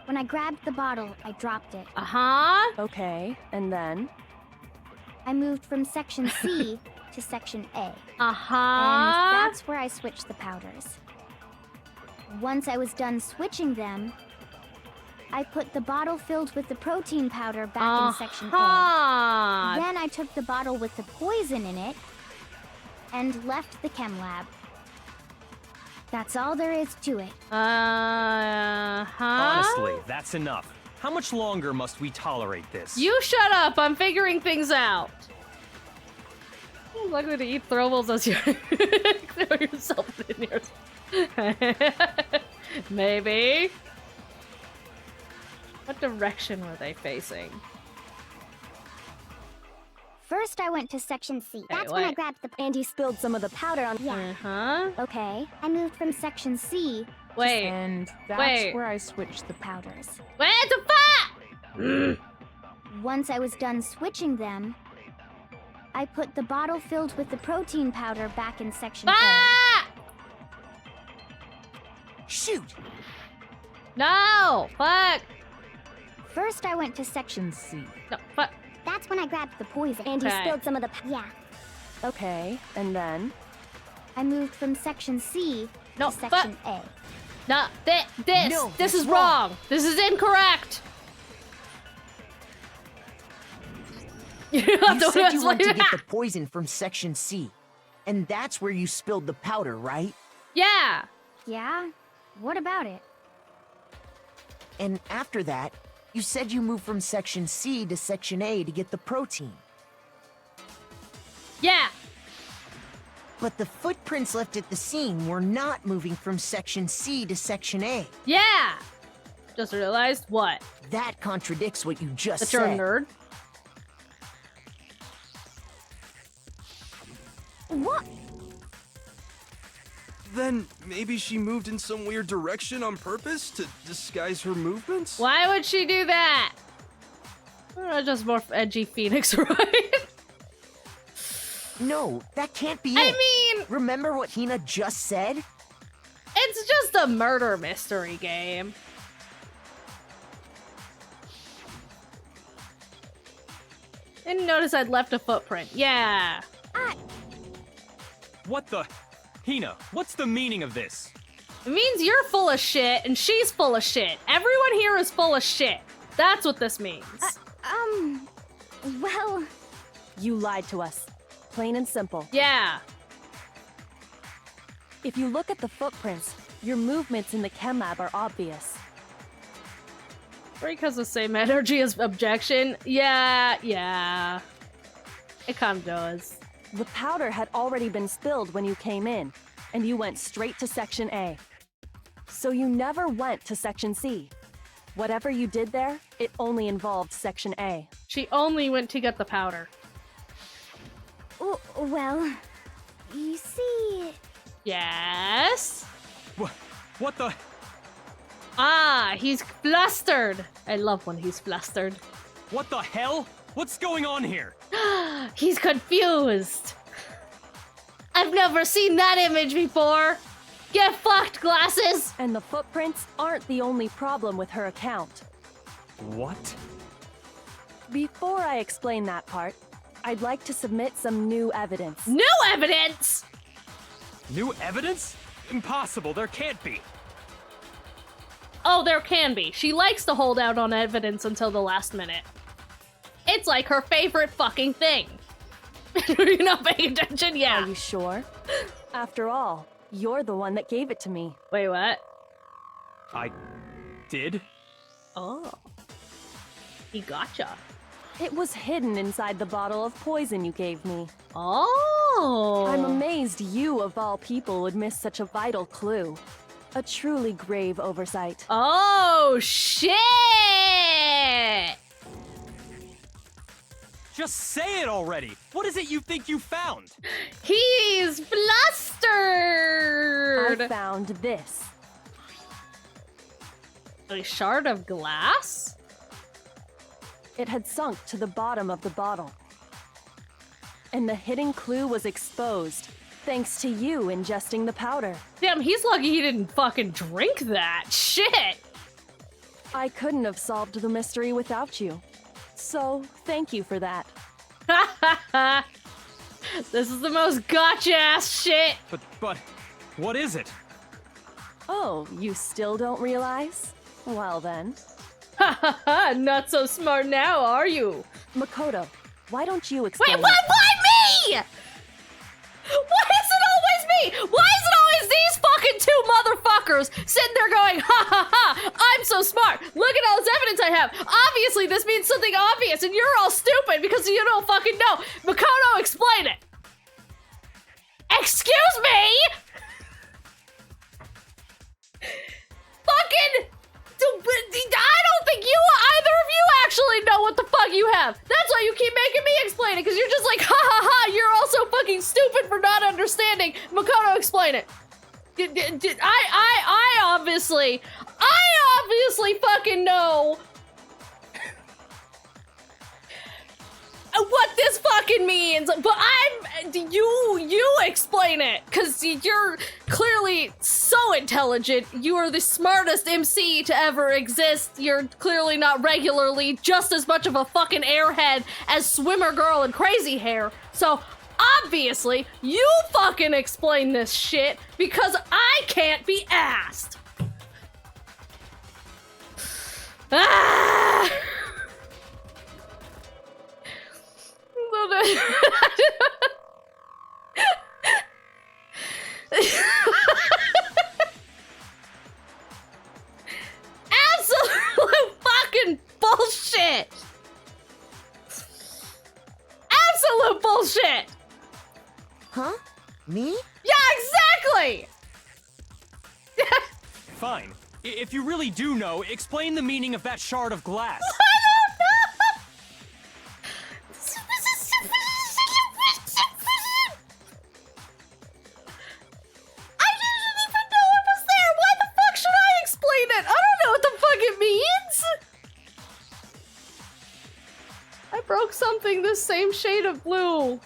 When I grabbed the bottle, I dropped it. Uh-huh. Okay, and then? I moved from section C to section A. Uh-huh. And that's where I switched the powders. Once I was done switching them, I put the bottle filled with the protein powder back in section A. Then I took the bottle with the poison in it and left the chem lab. That's all there is to it. Honestly, that's enough. How much longer must we tolerate this? You shut up. I'm figuring things out. Likely to eat throwables as you throw yourself in yours. Maybe. What direction were they facing? First, I went to section C. That's when I grabbed the... And you spilled some of the powder on... Yeah. Uh-huh. Okay. I moved from section C. Wait. And that's Wait. where I switched the powders. Wait, the fuck? Once I was done switching them, I put the bottle filled with the protein powder back in section Ah! Shoot! No! Fuck! First, I went to section C. No, fuck. That's when I grabbed the poison. And Okay. you spilled some of the... Yeah. Okay, and then? I moved from section C No, to section A. No, this No, this that's is wrong. This is incorrect. You You said you went to get the poison from section C, and that's where you spilled the powder, right? Yeah. Yeah? What about it? And after that, you said you moved from section C to section A to get the protein. Yeah. But the footprints left at the scene were not moving from section C to section A. Yeah. Just realized what? That contradicts what you just That you're a said. nerd. What? Then maybe she moved in some weird direction on purpose to disguise her movements? Why would she do that? Just more edgy Phoenix, right? No, that can't be I it. mean, Remember what Hina just said? it's just a murder mystery game. Didn't notice I'd left a footprint. Yeah. What the? Hina, what's the meaning of this? It means you're full of shit and she's full of shit. Everyone here is full of shit. That's what this means. Well... You lied to us. Plain and simple. Yeah. If you look at the footprints, your movements in the chem lab are obvious. Because the same energy as objection. Yeah. It kind of does. The powder had already been spilled when you came in, and you went straight to Section A. So you never went to Section C. Whatever you did there, it only involved Section A. She only went to get the powder. Well... You see... Yes? What the? Ah, he's flustered. I love when he's flustered. What the hell? What's going on here? He's confused. I've never seen that image before. Get fucked, glasses. And the footprints aren't the only problem with her account. What? Before I explain that part, I'd like to submit some new evidence. New evidence? New evidence? Impossible, there can't be. Oh, there can be. She likes to hold out on evidence until the last minute. It's like her favorite fucking thing. You're not paying attention? Yeah. Are you sure? After all, You're the one that gave it to me. Wait, what? I did? Oh. He gotcha. It was hidden inside the bottle of poison you gave me. Oh. I'm amazed you, of all people, would miss such a vital clue. A truly grave oversight. Oh, shit! Just say it already! What is it you think you found? He's flustered! I found this. A shard of glass? It had sunk to the bottom of the bottle. And the hidden clue was exposed, thanks to you ingesting the powder. Damn, he's lucky he didn't fucking drink that. Shit! I couldn't have solved the mystery without you. So, thank you for that. This is the most gotcha-ass shit! But, what is it? Oh, you still don't realize? Well then. Ha ha ha! Not so smart now, are you? Makoto, why don't you explain? Wait, what? Why me? Why is it always me? Why is it always these fucking two motherfuckers sitting there going, ha ha ha, I'm so smart. Look at all this evidence I have. Obviously this means something obvious and you're all stupid because you don't fucking know. Makoto, explain it. Excuse me? Fucking... I don't think either of you actually know what the fuck you have. That's why you keep making me explain it, because you're just like, ha ha ha, you're all so fucking stupid for not understanding. Makoto, explain it. I obviously fucking know what this fucking means, but you explain it, because you're clearly so intelligent. You are the smartest MC to ever exist. You're clearly not regularly just as much of a fucking airhead as Swimmer Girl and Crazy Hair. So obviously you fucking explain this shit, because I can't be asked. Ah! Absolute fucking bullshit! Absolute bullshit! Huh? Me? Yeah, exactly! Fine. If you really do know, explain the meaning of that shard of glass. Something the same shade of blue.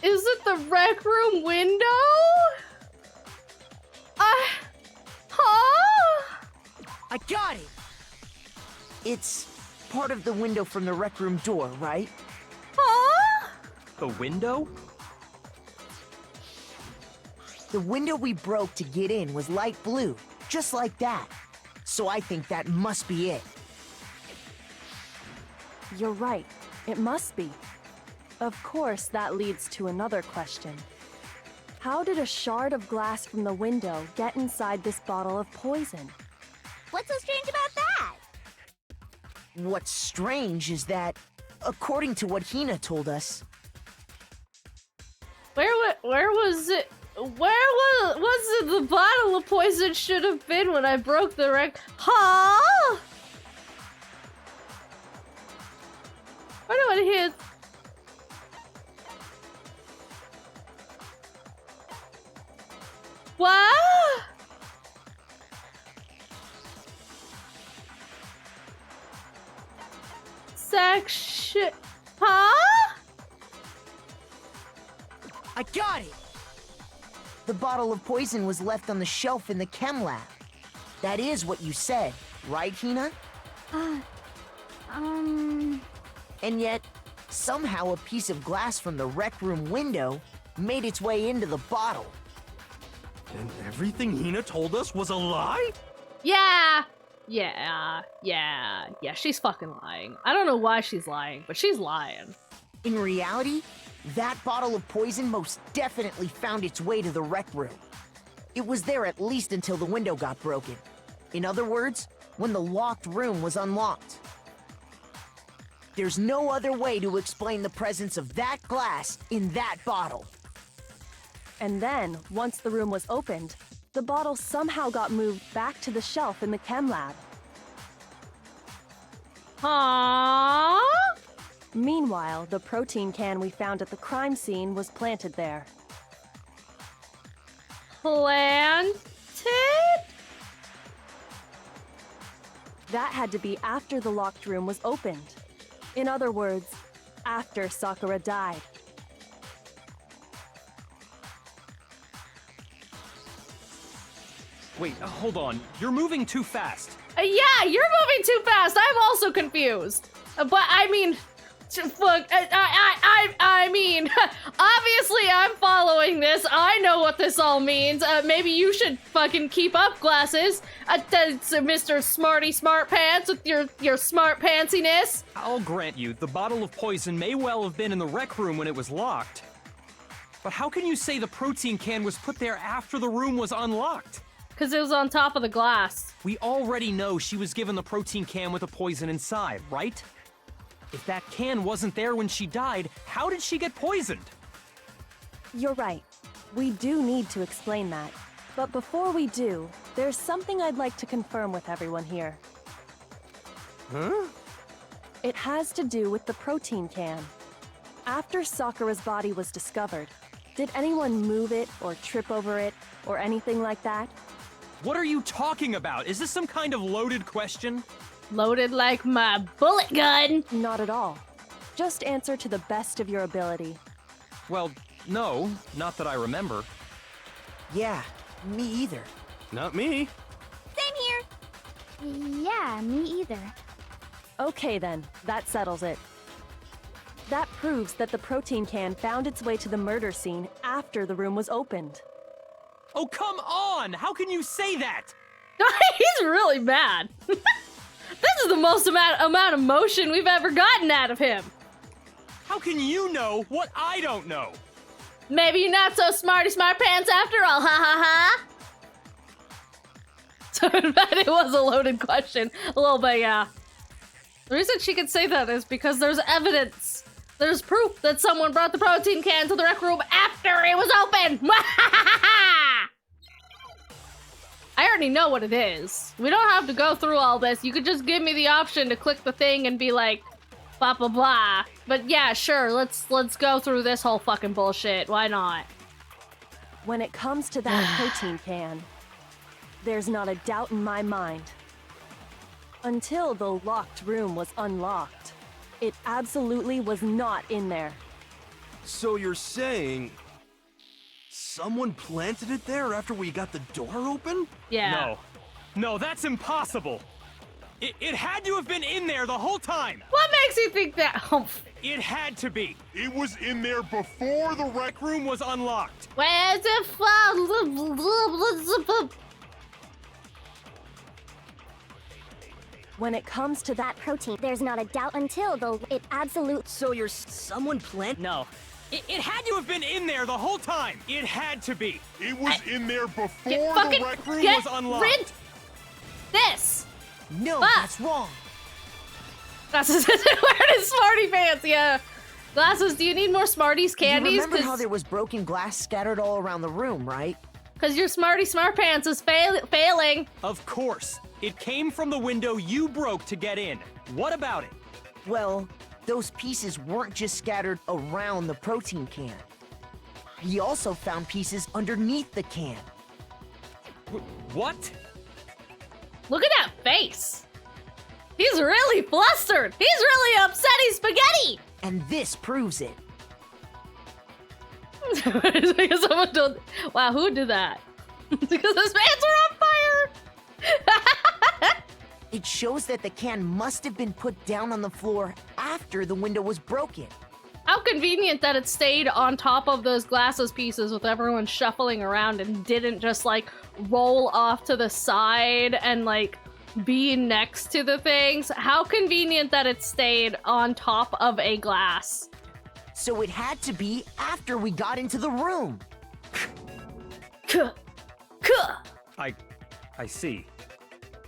Is it the rec room window? Huh? I got it! It's part of the window from the rec room door, right? Huh? The window? The window we broke to get in was light blue, just like that. So I think that must be it. You're right. It must be. Of course, that leads to another question. How did a shard of glass from the window get inside this bottle of poison? What's so strange about that? What's strange is that, according to what Hina told us... Where was it? Where was it the bottle of poison should have been when I broke the rec? Huh? I don't want to hear. What? Section. Huh? I got it! The bottle of poison was left on the shelf in the chem lab. That is what you said, right, Hina? And yet, somehow a piece of glass from the rec room window made its way into the bottle. And everything Hina told us was a lie? Yeah, she's fucking lying. I don't know why she's lying, but she's lying. In reality, that bottle of poison most definitely found its way to the rec room. It was there at least until the window got broken. In other words, when the locked room was unlocked. There's no other way to explain the presence of that glass in that bottle. And then, once the room was opened, the bottle somehow got moved back to the shelf in the chem lab. Aww. Meanwhile, the protein can we found at the crime scene was planted there. Planted? That had to be after the locked room was opened. In other words, after Sakura died. Wait, hold on. You're moving too fast. Yeah, you're moving too fast. I'm also confused. But I mean, look, I mean, obviously I'm following this. I know what this all means. Maybe you should fucking keep up, Glasses. Mr. Smarty Smart Pants with your smart pantsiness. I'll grant you, the bottle of poison may well have been in the rec room when it was locked. But how can you say the protein can was put there after the room was unlocked? Because it was on top of the glass. We already know she was given the protein can with the poison inside, right? If that can wasn't there when she died, how did she get poisoned? You're right. We do need to explain that. But before we do, there's something I'd like to confirm with everyone here. Huh? It has to do with the protein can. After Sakura's body was discovered, did anyone move it or trip over it or anything like that? What are you talking about? Is this some kind of loaded question? Loaded like my bullet gun. Not at all. Just answer to the best of your ability. Well, no, not that I remember. Yeah, me either. Not me. Same here. Yeah, me either. Okay then, that settles it. That proves that the protein can found its way to the murder scene after the room was opened. Oh, come on! How can you say that? He's really mad. This is the most amount of motion we've ever gotten out of him. How can you know what I don't know? Maybe you're not so smarty smart pants after all, ha ha ha. So in fact, it was a loaded question. A little bit, yeah. The reason she could say that is because there's evidence. There's proof that someone brought the protein can to the rec room after it was open. I already know what it is. We don't have to go through all this. You could just give me the option to click the thing and be like, blah, blah, blah. But yeah, sure, let's go through this whole fucking bullshit. Why not? When it comes to that protein can, there's not a doubt in my mind. Until the locked room was unlocked, it absolutely was not in there. So you're saying someone planted it there after we got the door open? Yeah. No, that's impossible. It had to have been in there the whole time. What makes you think that? Oh. It had to be. It was in there before the rec room was unlocked. Where's it from? When it comes to that protein, there's not a doubt until it absolute. So you're someone plant? No. It had to have been in there the whole time. It had to be. It was in there before the rec room was unlocked. Rid this. No, that's wrong. Glasses isn't wearing his smarty pants, yeah. Glasses, do you need more Smarties candies? You remember how there was broken glass scattered all around the room, right? Because your Smarty Smart Pants is failing. Of course. It came from the window you broke to get in. What about it? Well, those pieces weren't just scattered around the protein can. He also found pieces underneath the can. What? Look at that face. He's really flustered. He's really upset. He's spaghetti. And this proves it. Because someone told. Wow, who did that? Because his pants are on fire. It shows that the can must have been put down on the floor after the window was broken. How convenient that it stayed on top of those glasses pieces with everyone shuffling around and didn't just like roll off to the side and like be next to the things. How convenient that it stayed on top of a glass. So it had to be after we got into the room. I see.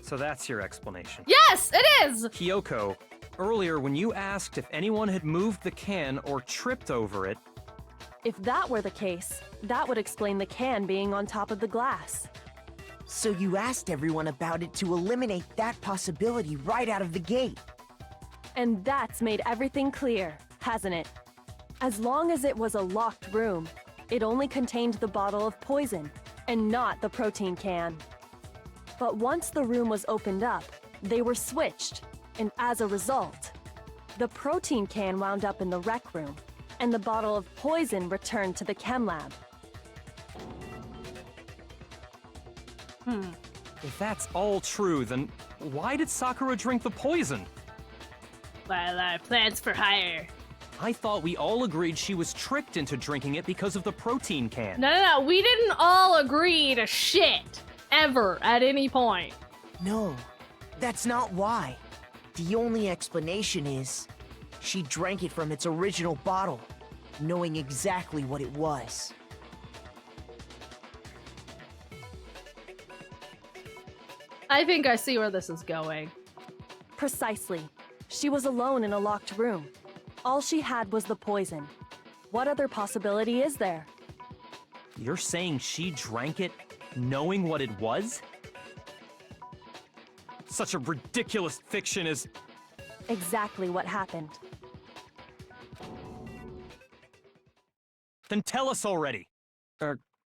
So that's your explanation. Yes, it is! Kyoko, earlier when you asked if anyone had moved the can or tripped over it, If that were the case, that would explain the can being on top of the glass. So you asked everyone about it to eliminate that possibility right out of the gate. And that's made everything clear, hasn't it? As long as it was a locked room, it only contained the bottle of poison, and not the protein can. But once the room was opened up, they were switched, and as a result, the protein can wound up in the rec room, and the bottle of poison returned to the chem lab. if that's all true, then why did Sakura drink the poison? Well, our plans for hire. I thought we all agreed she was tricked into drinking it because of the protein can. No, we didn't all agree to shit. Ever, at any point. No, that's not why. The only explanation is she drank it from its original bottle, knowing exactly what it was. I think I see where this is going. Precisely. She was alone in a locked room. All she had was the poison. What other possibility is there? You're saying she drank it knowing what it was? Such a ridiculous fiction is... Exactly what happened. Then tell us already!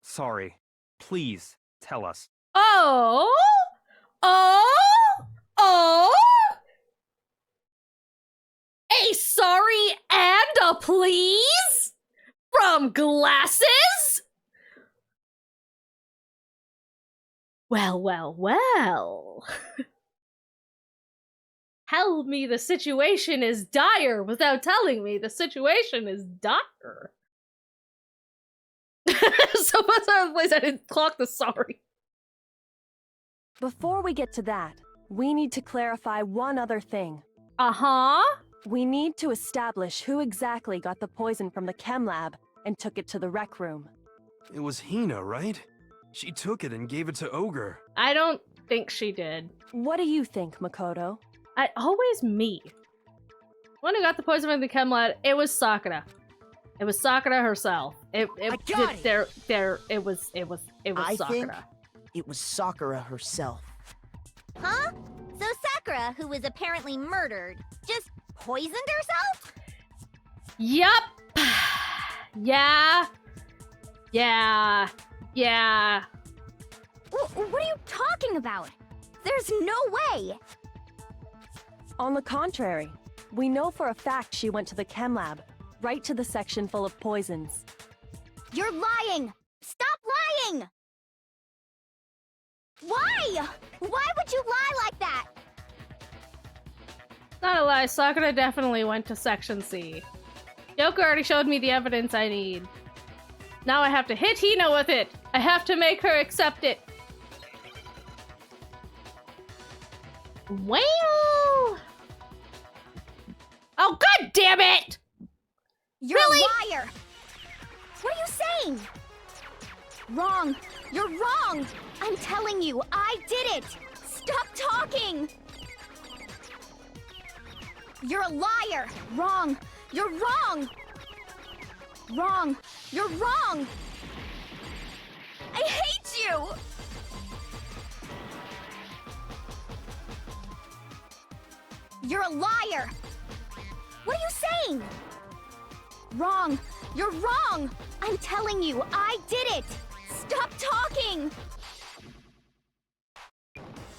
Sorry. Please, tell us. Oh! A sorry and a please? From Glasses? Well. Tell me the situation is dire without telling me the situation is dire. So what's our place? I didn't clock the sorry. Before we get to that, we need to clarify one other thing. Uh-huh. We need to establish who exactly got the poison from the chem lab and took it to the rec room. It was Hina, right? She took it and gave it to Ogre. I don't think she did. What do you think, Makoto? Always me. One who got the poison from the chem lab, it was Sakura. It was Sakura herself. It was I Sakura. think it was Sakura herself. Huh? So Sakura, who was apparently murdered, just poisoned herself? Yup. Yeah. What are you talking about? There's no way! On the contrary, we know for a fact she went to the chem lab, right to the section full of poisons. You're lying! Stop lying! Why? Why would you lie like that? Not a lie, Sakura definitely went to Section C. Yoko already showed me the evidence I need. Now I have to hit Hina with it! I have to make her accept it! Well... Oh, god damn it! You're Really? a liar! What are you saying? Wrong! You're wrong! I'm telling you, I did it! Stop talking! You're a liar! Wrong! You're wrong! Wrong! You're wrong! I hate you! You're a liar! What are you saying? Wrong! You're wrong! I'm telling you, I did it! Stop talking!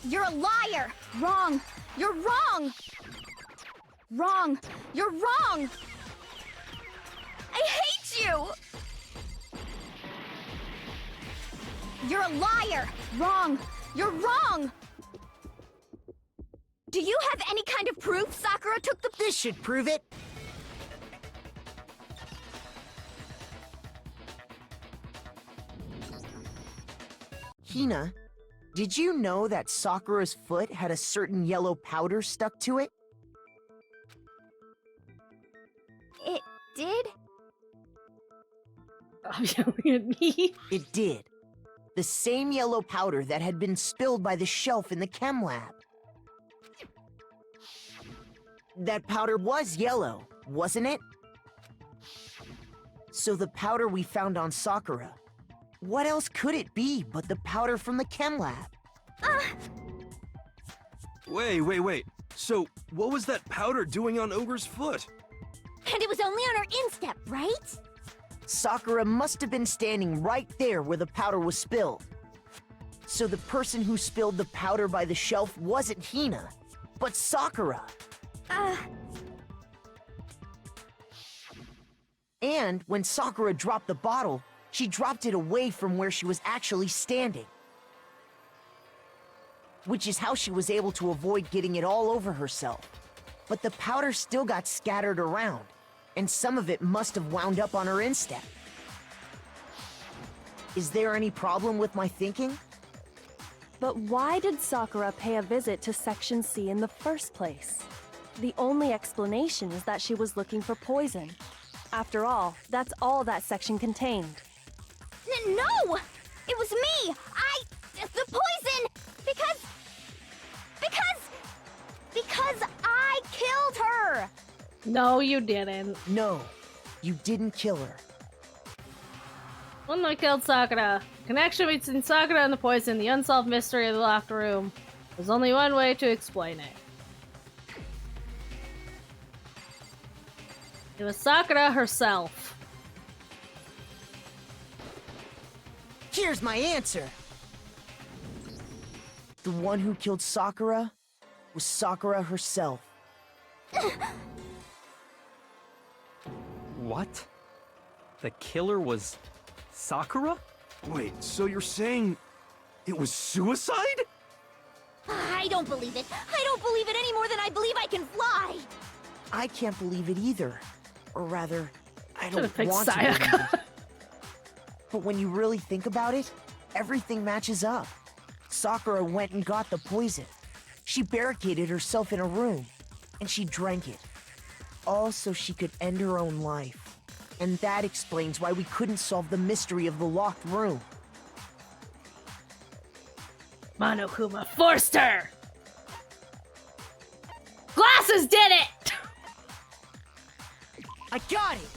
You're a liar! Wrong! You're wrong! Wrong! You're wrong! I hate you! You're a liar! Wrong! You're wrong! Do you have any kind of proof Sakura took the— This should prove it. Hina, did you know that Sakura's foot had a certain yellow powder stuck to it? It did? I'm yelling at me. It did. The same yellow powder that had been spilled by the shelf in the chem lab. That powder was yellow, wasn't it? So the powder we found on Sakura, what else could it be but the powder from the chem lab? Wait. So, what was that powder doing on Ogre's foot? And it was only on her instep, right? Sakura must have been standing right there where the powder was spilled. So the person who spilled the powder by the shelf wasn't Hina, but Sakura. And when Sakura dropped the bottle, she dropped it away from where she was actually standing. Which is how she was able to avoid getting it all over herself. But the powder still got scattered around, and some of it must have wound up on her instep. Is there any problem with my thinking? But why did Sakura pay a visit to Section C in the first place? The only explanation is that she was looking for poison. After all, that's all that section contained. No! It was me! The poison! Because I killed her! No, you didn't. No, you didn't kill her. One I killed Sakura. Connection between Sakura and the poison, the unsolved mystery of the locked room. There's only one way to explain it. It was Sakura herself. Here's my answer. The one who killed Sakura was Sakura herself. What? The killer was Sakura? Wait, so you're saying it was suicide? I don't believe it. I don't believe it any more than I believe I can fly. I can't believe it either. Or rather, I Should've don't picked want to Sayaka. believe it. But when you really think about it, everything matches up. Sakura went and got the poison. She barricaded herself in a room, and she drank it. All so she could end her own life. And that explains why we couldn't solve the mystery of the locked room. Monokuma forced her! Glasses did it! I got it!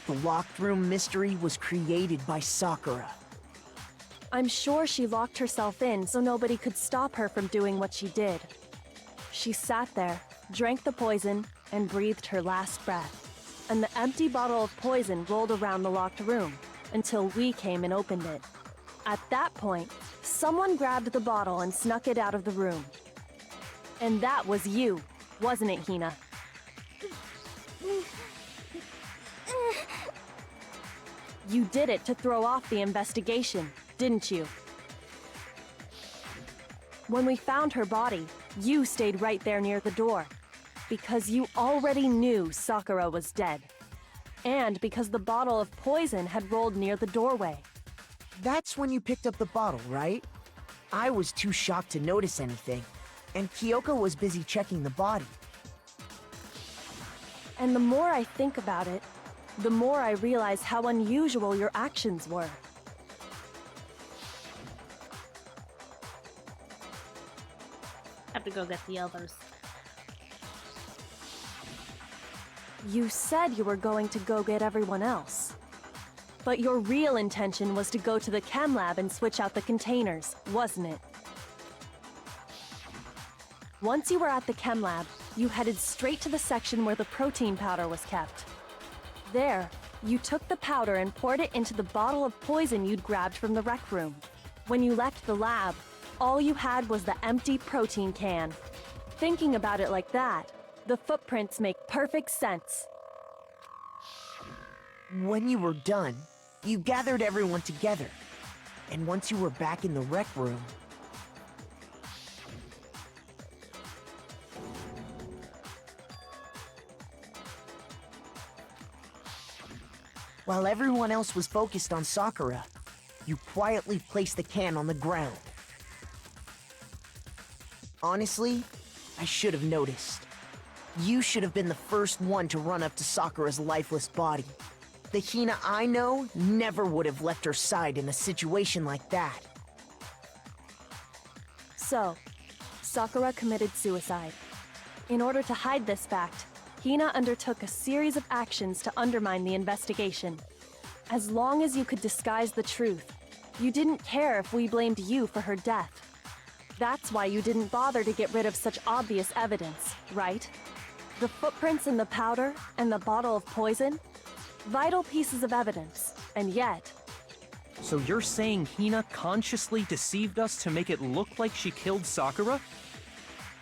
The locked room mystery was created by Sakura. I'm sure she locked herself in so nobody could stop her from doing what she did. She sat there, drank the poison, and breathed her last breath. And the empty bottle of poison rolled around the locked room until we came and opened it. At that point, someone grabbed the bottle and snuck it out of the room. And that was you, wasn't it, Hina? You did it to throw off the investigation, didn't you? When we found her body, you stayed right there near the door. Because you already knew Sakura was dead. And because the bottle of poison had rolled near the doorway. That's when you picked up the bottle, right? I was too shocked to notice anything, and Kyoko was busy checking the body. And the more I think about it, the more I realize how unusual your actions were. Have to go get the others. You said you were going to go get everyone else. But your real intention was to go to the chem lab and switch out the containers, wasn't it? Once you were at the chem lab, you headed straight to the section where the protein powder was kept. There, you took the powder and poured it into the bottle of poison you'd grabbed from the rec room. When you left the lab, all you had was the empty protein can. Thinking about it like that, the footprints make perfect sense. When you were done, you gathered everyone together. And once you were back in the rec room... While everyone else was focused on Sakura, you quietly placed the can on the ground. Honestly, I should have noticed. You should have been the first one to run up to Sakura's lifeless body. The Hina I know never would have left her side in a situation like that. So, Sakura committed suicide. In order to hide this fact, Hina undertook a series of actions to undermine the investigation. As long as you could disguise the truth, you didn't care if we blamed you for her death. That's why you didn't bother to get rid of such obvious evidence, right? The footprints in the powder and the bottle of poison? Vital pieces of evidence, and yet... So you're saying Hina consciously deceived us to make it look like she killed Sakura?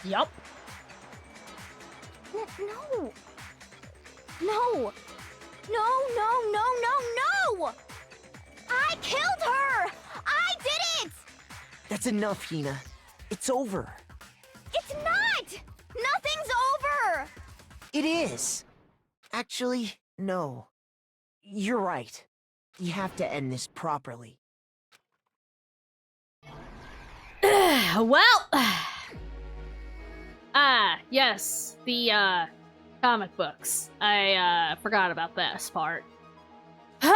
Yup. No! No! No, no, no, no, no! I killed her! I did it! That's enough, Hina. It's over. It's not! Nothing's over! It is. Actually, no. You're right. You have to end this properly. Well, yes, the comic books. I forgot about this part. Okay,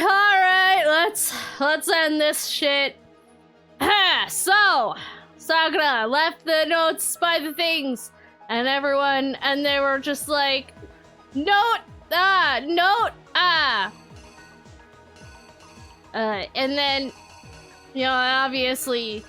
all right, let's end this shit. So, Sakura left the notes by the things, and everyone, and they were just like, note. And then, you know, obviously,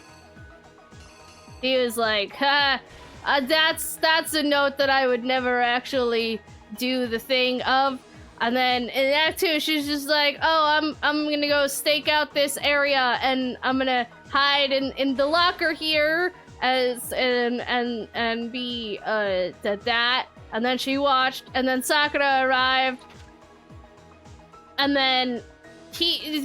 he was like, that's a note that I would never actually do the thing of. And then in Act 2, she's just like, oh, I'm gonna go stake out this area, and I'm gonna hide in the locker here as and be that. And then she watched, and then Sakura arrived, and then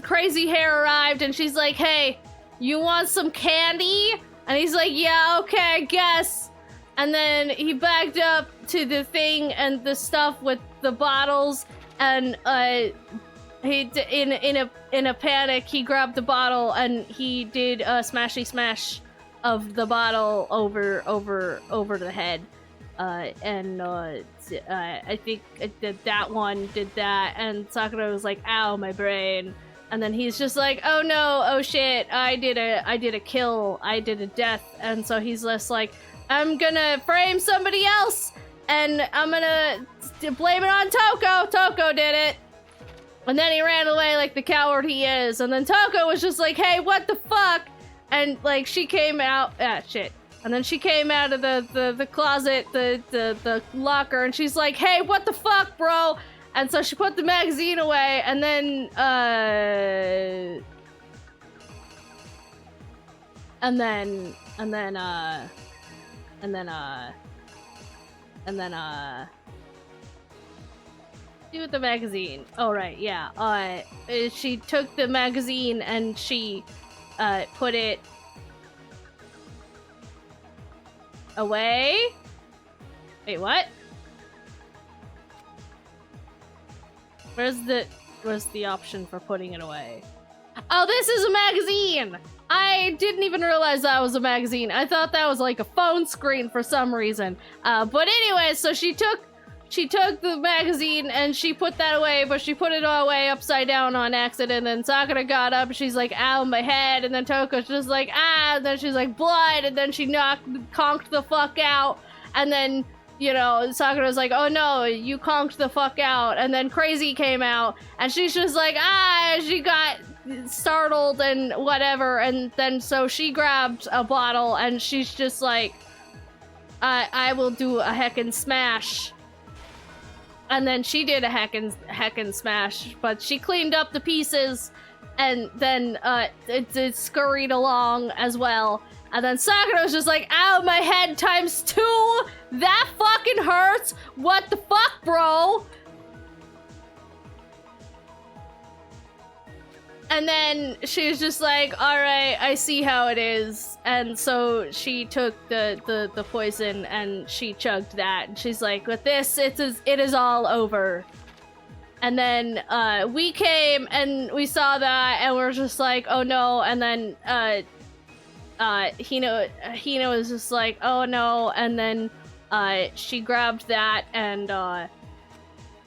Crazy Hair arrived, and she's like, hey, you want some candy? And he's like, yeah, okay, I guess. And then he backed up to the thing and the stuff with the bottles, and he in a panic, he grabbed the bottle and he did a smashy smash of the bottle over the head. I think that one did that, and Sakura was like, ow, my brain. And then he's just like, oh no, oh shit, I did a kill, I did a death. And so he's just like, I'm gonna frame somebody else, and I'm gonna blame it on Toko. Toko did it. And then he ran away like the coward he is. And then Toko was just like, hey, what the fuck? And like, she came out, shit. And then she came out of the closet, the locker, and she's like, hey, what the fuck, bro? And so she put the magazine away, and then, see with the magazine. Oh, right, yeah. She took the magazine and she, put it away? Wait, what? Where's the option for putting it away? Oh, this is a magazine! I didn't even realize that was a magazine. I thought that was like a phone screen for some reason. But anyway, so she took the magazine and she put that away, but she put it away upside down on accident, and Sakura got up and she's like, ow, my head, and then Toko's just like, ah, and then she's like, blood, and then she conked the fuck out, and then, you know, Sakura's like, oh no, you conked the fuck out, and then Crazy came out, and she's just like, ah, she got startled and whatever, and then so she grabbed a bottle, and she's just like, I will do a heckin' smash. And then she did a heckin' smash, but she cleaned up the pieces, and then it scurried along as well. And then Sakura was just like, ow, my head ×2? That fucking hurts! What the fuck, bro? And then she was just like, alright, I see how it is. And so she took the poison and she chugged that. And she's like, with this, it is all over. And then we came and we saw that and we're just like, oh no. And then Hina was just like, oh no. And then she grabbed that and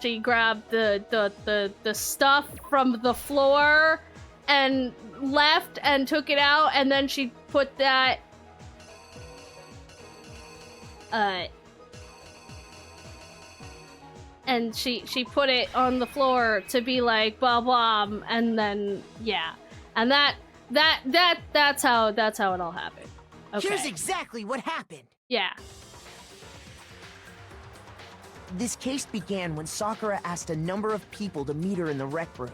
She grabbed the stuff from the floor and left and took it out, and then she put that and she put it on the floor to be like blah blah, and then yeah, and that's how it all happened. Okay. Here's exactly what happened. Yeah. This case began when Sakura asked a number of people to meet her in the rec room.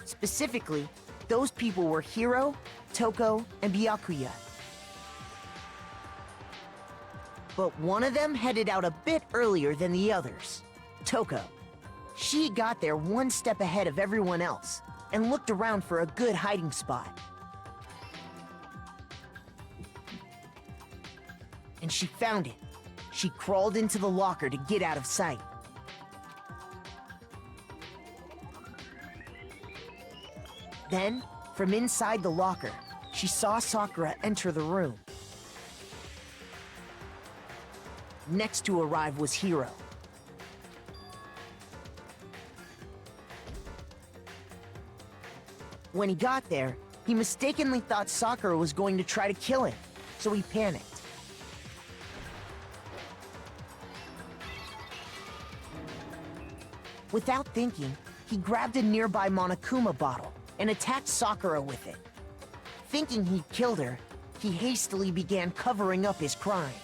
Specifically, those people were Hiro, Toko, and Byakuya. But one of them headed out a bit earlier than the others, Toko. She got there one step ahead of everyone else and looked around for a good hiding spot. And she found it. She crawled into the locker to get out of sight. Then, from inside the locker, she saw Sakura enter the room. Next to arrive was Hiro. When he got there, he mistakenly thought Sakura was going to try to kill him, so he panicked. Without thinking, he grabbed a nearby Monokuma bottle and attacked Sakura with it. Thinking he'd killed her, he hastily began covering up his crime.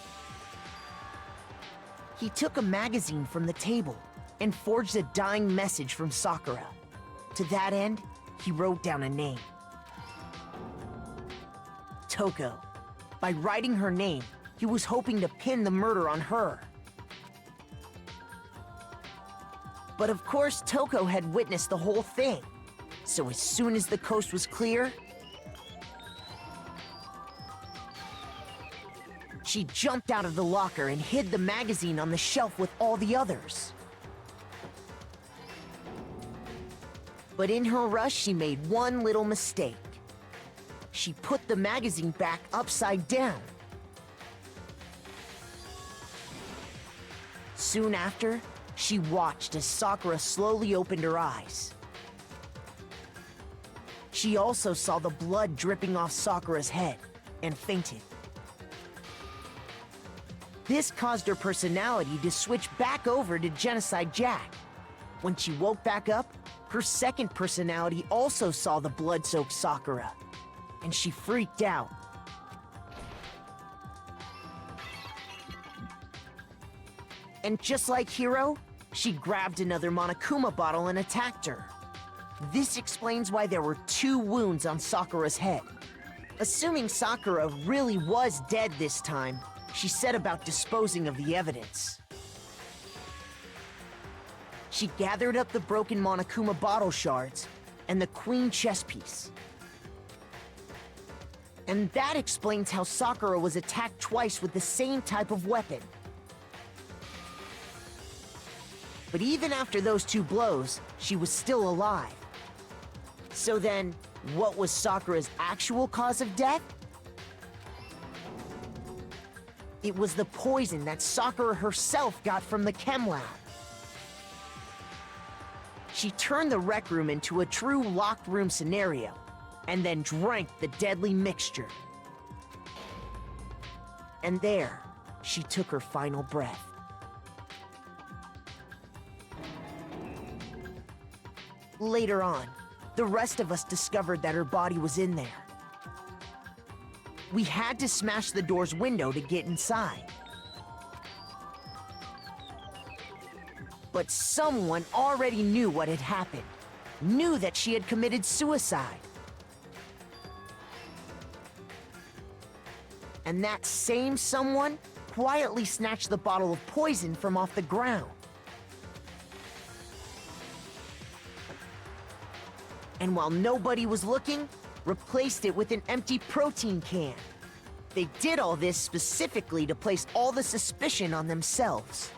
He took a magazine from the table and forged a dying message from Sakura. To that end, he wrote down a name. Toko. By writing her name, he was hoping to pin the murder on her. But of course, Toko had witnessed the whole thing. So as soon as the coast was clear, she jumped out of the locker and hid the magazine on the shelf with all the others. But in her rush, she made one little mistake. She put the magazine back upside down. Soon after, she watched as Sakura slowly opened her eyes. She also saw the blood dripping off Sakura's head and fainted. This caused her personality to switch back over to Genocide Jack. When she woke back up, her second personality also saw the blood-soaked Sakura, and she freaked out. And just like Hiro, she grabbed another Monokuma bottle and attacked her. This explains why there were 2 wounds on Sakura's head. Assuming Sakura really was dead this time, she set about disposing of the evidence. She gathered up the broken Monokuma bottle shards and the queen chess piece. And that explains how Sakura was attacked twice with the same type of weapon. But even after those 2 blows, she was still alive. So then, what was Sakura's actual cause of death? It was the poison that Sakura herself got from the chem lab. She turned the rec room into a true locked room scenario, and then drank the deadly mixture. And there, she took her final breath. Later on, the rest of us discovered that her body was in there. We had to smash the door's window to get inside. But someone already knew what had happened, knew that she had committed suicide. And that same someone quietly snatched the bottle of poison from off the ground. And while nobody was looking, replaced it with an empty protein can. They did all this specifically to place all the suspicion on themselves,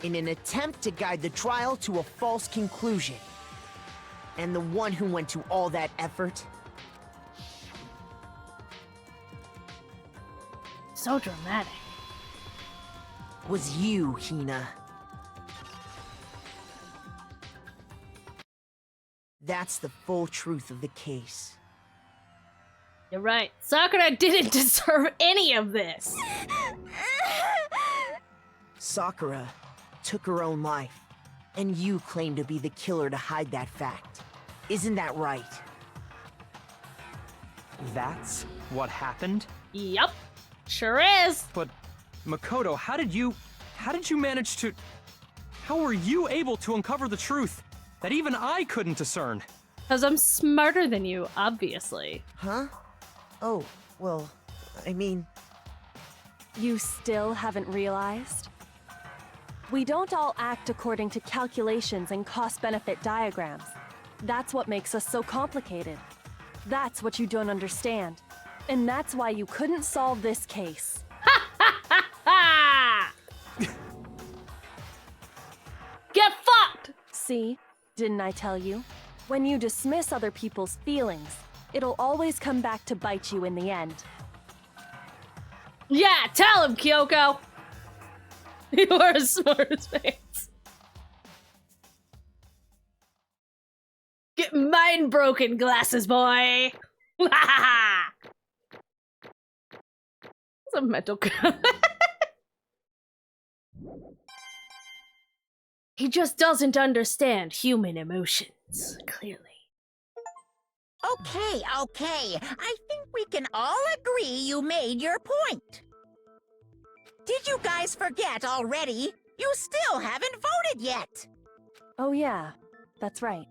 in an attempt to guide the trial to a false conclusion. And the one who went to all that effort? So dramatic. was you, Hina. That's the full truth of the case. You're right. Sakura didn't deserve any of this. Sakura took her own life, and you claim to be the killer to hide that fact. Isn't that right? That's what happened? Yup. Sure is. But, Makoto, how did you manage to... How were you able to uncover the truth that even I couldn't discern? Because I'm smarter than you, obviously. Huh? Oh, well, I mean... You still haven't realized? We don't all act according to calculations and cost-benefit diagrams. That's what makes us so complicated. That's what you don't understand. And that's why you couldn't solve this case. Ha! Get fucked! See? Didn't I tell you? When you dismiss other people's feelings, it'll always come back to bite you in the end. Yeah, tell him, Kyoko! You are as smart as pants. Get mind broken, glasses boy! It's a mental He just doesn't understand human emotions, clearly. Okay. I think we can all agree you made your point. Did you guys forget already? You still haven't voted yet. Oh yeah, that's right.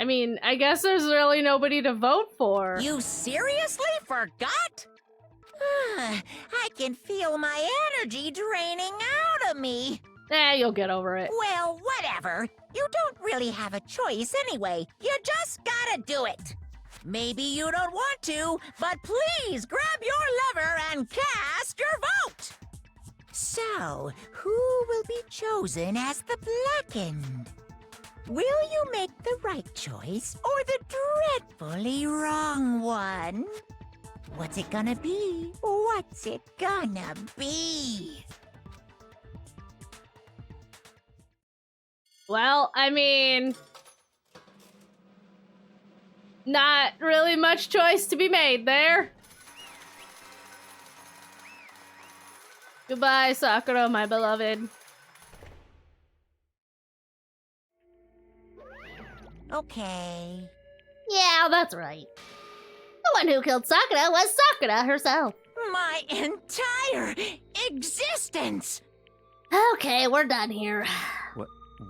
I mean, I guess there's really nobody to vote for. You seriously forgot? I can feel my energy draining out of me. You'll get over it. Well, whatever. You don't really have a choice anyway. You just gotta do it. Maybe you don't want to, but please grab your lever and cast your vote. So, who will be chosen as the Blackened? Will you make the right choice or the dreadfully wrong one? What's it gonna be? What's it gonna be? Well, I mean... Not really much choice to be made there. Goodbye, Sakura, my beloved. Okay. Yeah, that's right. The one who killed Sakura was Sakura herself. My entire existence! Okay, we're done here.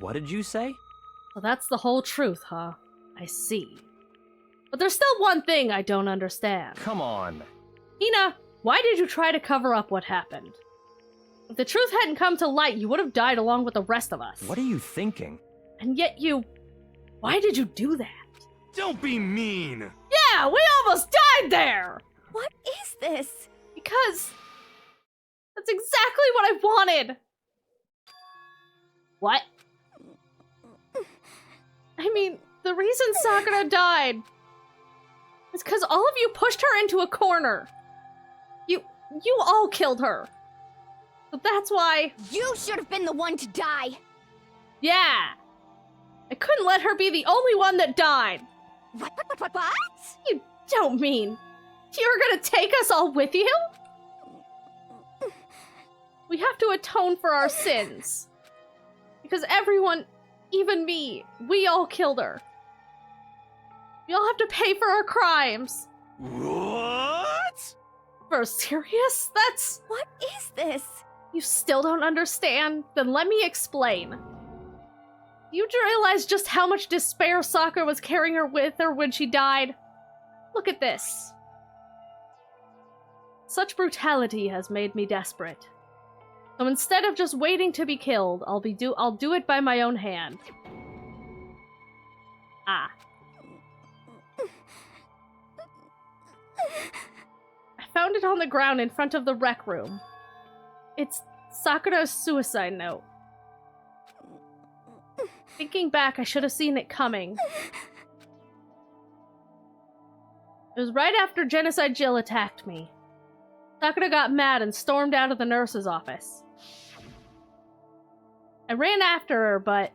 What did you say? Well, that's the whole truth, huh? I see. But there's still one thing I don't understand. Come on. Hina, why did you try to cover up what happened? If the truth hadn't come to light, you would have died along with the rest of us. What are you thinking? And yet you... Why did you do that? Don't be mean! Yeah, we almost died there! What is this? Because... That's exactly what I wanted! What? I mean, the reason Sakura died is because all of you pushed her into a corner. You all killed her. But that's why... You should have been the one to die. Yeah. I couldn't let her be the only one that died. What? You don't mean you were gonna take us all with you? We have to atone for our sins. Because everyone, even me, we all killed her. We all have to pay for our crimes. What? For serious? That's... What is this? You still don't understand? Then let me explain. You realize just how much despair Sakura was carrying her with her when she died? Look at this. Such brutality has made me desperate. So instead of just waiting to be killed, I'll do it by my own hand. Ah. I found it on the ground in front of the rec room. It's Sakura's suicide note. Thinking back, I should have seen it coming. It was right after Genocide Jill attacked me. Sakura got mad and stormed out of the nurse's office. I ran after her, but...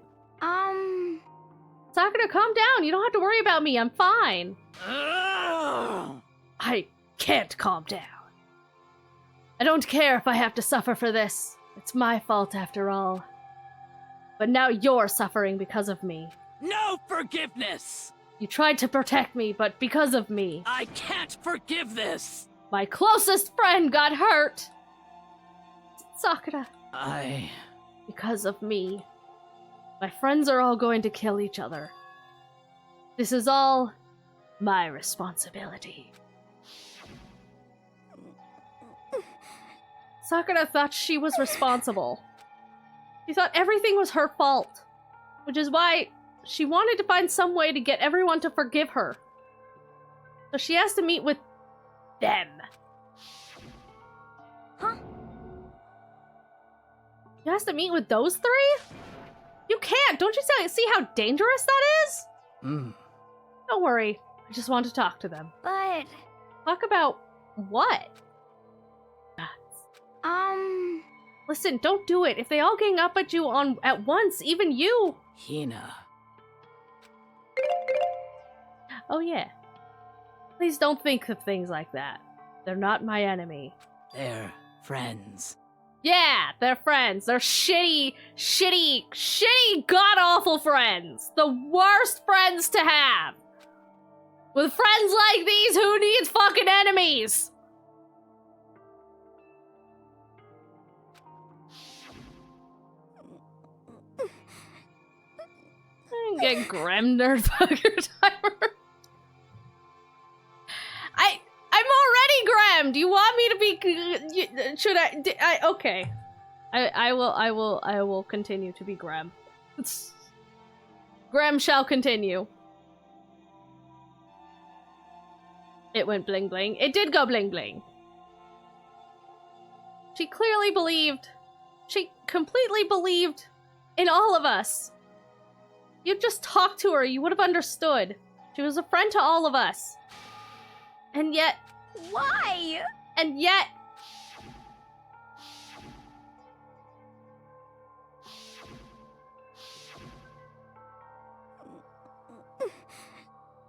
Sakura, calm down. You don't have to worry about me. I'm fine. I can't calm down. I don't care if I have to suffer for this. It's my fault after all. But now you're suffering because of me. No forgiveness! You tried to protect me, but because of me. I can't forgive this! My closest friend got hurt! Sakura. Because of me. My friends are all going to kill each other. This is all my responsibility. Sakura thought she was responsible. She thought everything was her fault. Which is why she wanted to find some way to get everyone to forgive her. So she has to meet with them. Huh? She has to meet with those three? You can't! Don't you see how dangerous that is? Don't worry. I just want to talk to them. But... Talk about what? Listen, don't do it. If they all gang up at you at once, even you... Hina. Oh yeah. Please don't think of things like that. They're not my enemy. They're friends. Yeah, they're friends. They're shitty, god-awful friends. The worst friends to have. With friends like these, who needs fucking enemies? Get Grem nerd fucker timer. I'm already Grem. Do you want me to be? Should I? Okay. I will continue to be Grem. Grem shall continue. It went bling bling. It did go bling bling. She clearly believed. She completely believed in all of us. You'd just talked to her, you would have understood. She was a friend to all of us. And yet... Why? And yet...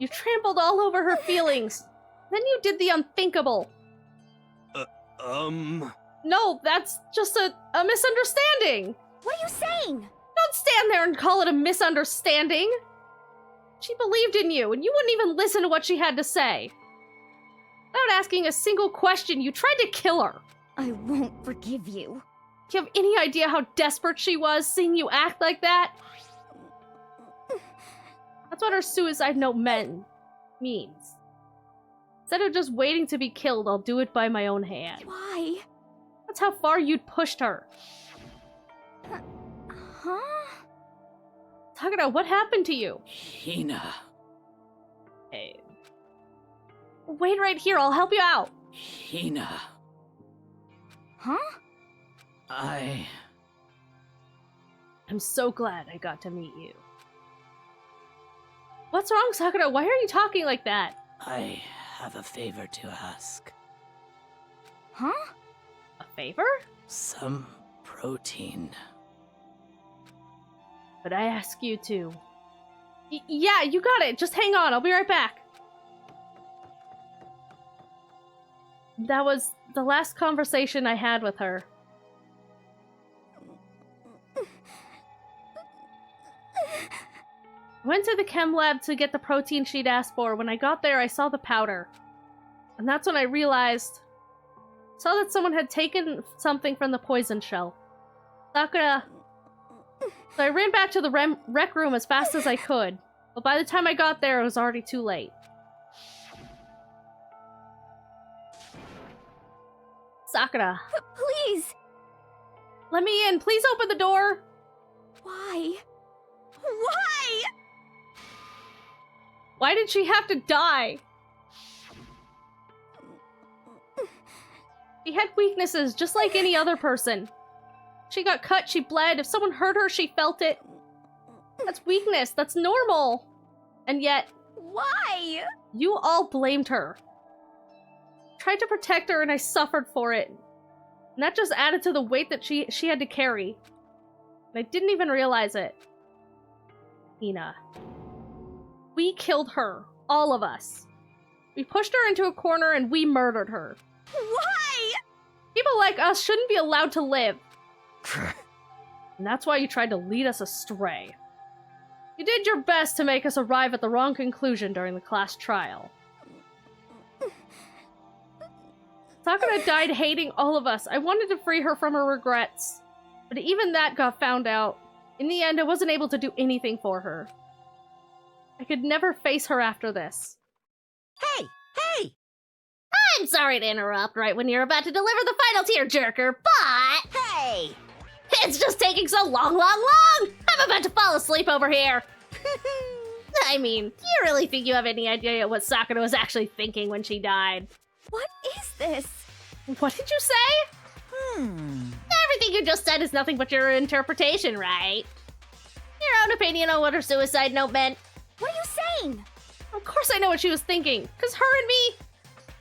You trampled all over her feelings. Then you did the unthinkable. No, that's just a misunderstanding. What are you saying? Don't stand there and call it a misunderstanding. She believed in you, and you wouldn't even listen to what she had to say. Without asking a single question, you tried to kill her. I won't forgive you. Do you have any idea how desperate she was seeing you act like that? That's what her suicide note means. Instead of just waiting to be killed, I'll do it by my own hand. Why? That's how far you'd pushed her. Huh? Takada, what happened to you? Hina. Hey. Wait right here, I'll help you out. Hina. Huh? I'm so glad I got to meet you. What's wrong, Sakura? Why are you talking like that? I have a favor to ask. Huh? A favor? Some protein. But I ask you to. Yeah, you got it. Just hang on. I'll be right back. That was the last conversation I had with her. Went to the chem lab to get the protein she'd asked for. When I got there, I saw the powder. And that's when I realized... saw that someone had taken something from the poison shell. Sakura... So I ran back to the rec room as fast as I could. But by the time I got there, it was already too late. Sakura. Please! Let me in. Please open the door. Why? Why? Why did she have to die? She had weaknesses, just like any other person. She got cut, she bled. If someone hurt her, she felt it. That's weakness. That's normal. And yet... Why? You all blamed her. Tried to protect her and I suffered for it. And that just added to the weight that she had to carry. I didn't even realize it. Hina. We killed her. All of us. We pushed her into a corner and we murdered her. Why? People like us shouldn't be allowed to live. And that's why you tried to lead us astray. You did your best to make us arrive at the wrong conclusion during the class trial. Sakura died hating all of us. I wanted to free her from her regrets. But even that got found out. In the end, I wasn't able to do anything for her. I could never face her after this. Hey! Hey! I'm sorry to interrupt right when you're about to deliver the final tier, jerker, but... Hey! It's just taking so long! I'm about to fall asleep over here! I mean, do you really think you have any idea what Sakura was actually thinking when she died? What is this? What did you say? Everything you just said is nothing but your interpretation, right? Your own opinion on what her suicide note meant. What are you saying? Of course I know what she was thinking, because her and me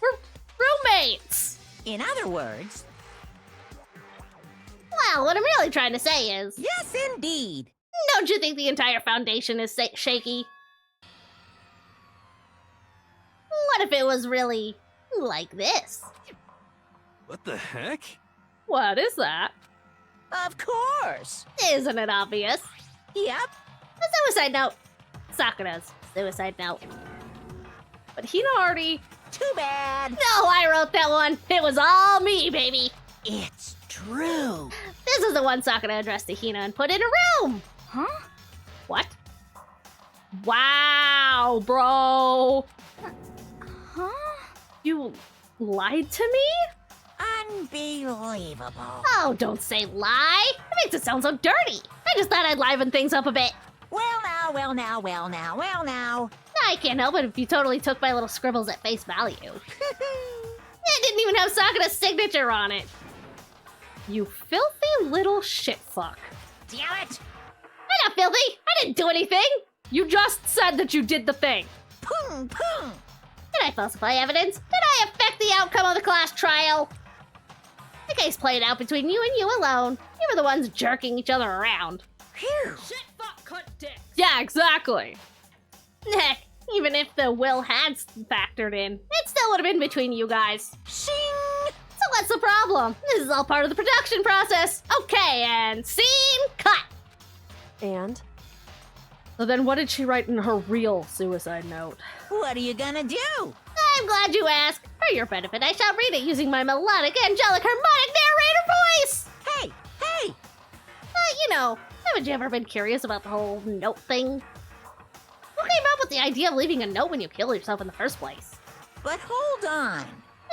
were roommates. In other words, Well, what I'm really trying to say is... yes, indeed. Don't you think the entire foundation is shaky? What if it was really like this? What the heck? What is that? Of course. Isn't it obvious? Yep. A suicide note. Sakura's suicide note. But Hina already... Too bad. No, I wrote that one. It was all me, baby. It's true. This is the one Sakura addressed to Hina and put in a room. Huh? What? Wow, bro. Huh? You lied to me? Unbelievable. Oh, don't say lie. It makes it sound so dirty. I just thought I'd liven things up a bit. Well now. I can't help it if you totally took my little scribbles at face value. It didn't even have Sakura's signature on it. You filthy little shitfuck. Damn it. I'm not filthy. I didn't do anything. You just said that you did the thing. Pung. Did I falsify evidence? Did I affect the outcome of the class trial? The case played out between you and you alone. You were the ones jerking each other around. Phew. Yeah, exactly. Heck, even if the will had factored in, it still would have been between you guys. Shing. So what's the problem? This is all part of the production process. Okay, and scene cut. And? So then what did she write in her real suicide note? What are you gonna do? I'm glad you asked. For your benefit, I shall read it using my melodic, angelic, harmonic narrator voice. Hey. Haven't you ever been curious about the whole note thing? Who came up with the idea of leaving a note when you kill yourself in the first place? But hold on.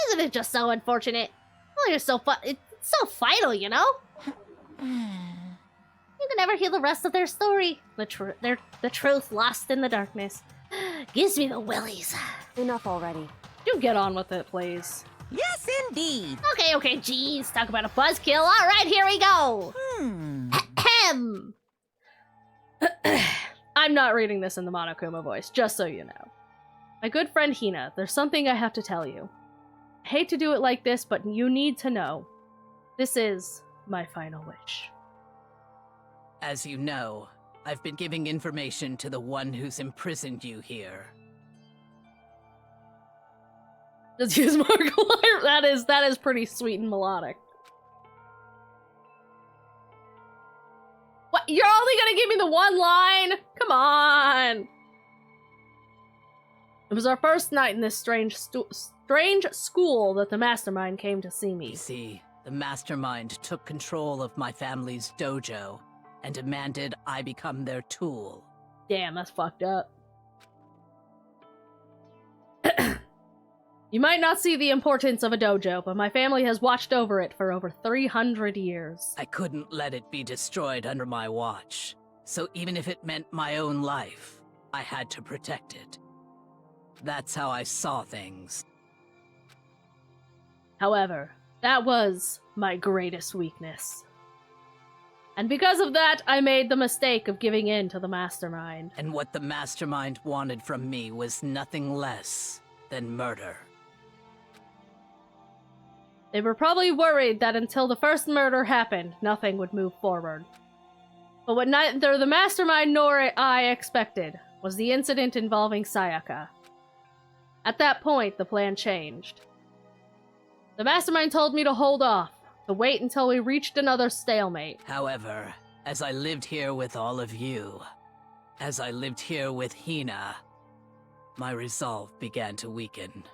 Isn't it just so unfortunate? Well, it's so final, you know? You can never hear the rest of their story. The truth lost in the darkness. Gives me the willies. Enough already. You get on with it, please. Yes, indeed. Okay, geez. Talk about a buzzkill. All right, here we go. Ahem. I'm not reading this in the Monokuma voice, just so you know. My good friend Hina, there's something I have to tell you. I hate to do it like this, but you need to know. This is my final wish. As you know, I've been giving information to the one who's imprisoned you here. Just use Markiplier. That is pretty sweet and melodic. What? You're only gonna give me the one line? Come on. It was our first night in this strange school that the mastermind came to see me. You see, the mastermind took control of my family's dojo and demanded I become their tool. Damn, that's fucked up. You might not see the importance of a dojo, but my family has watched over it for over 300 years. I couldn't let it be destroyed under my watch, so even if it meant my own life, I had to protect it. That's how I saw things. However, that was my greatest weakness. And because of that, I made the mistake of giving in to the mastermind. And what the mastermind wanted from me was nothing less than murder. They were probably worried that until the first murder happened, nothing would move forward. But what neither the mastermind nor I expected was the incident involving Sayaka. At that point, the plan changed. The mastermind told me to hold off, to wait until we reached another stalemate. However, as I lived here with all of you, as I lived here with Hina, my resolve began to weaken.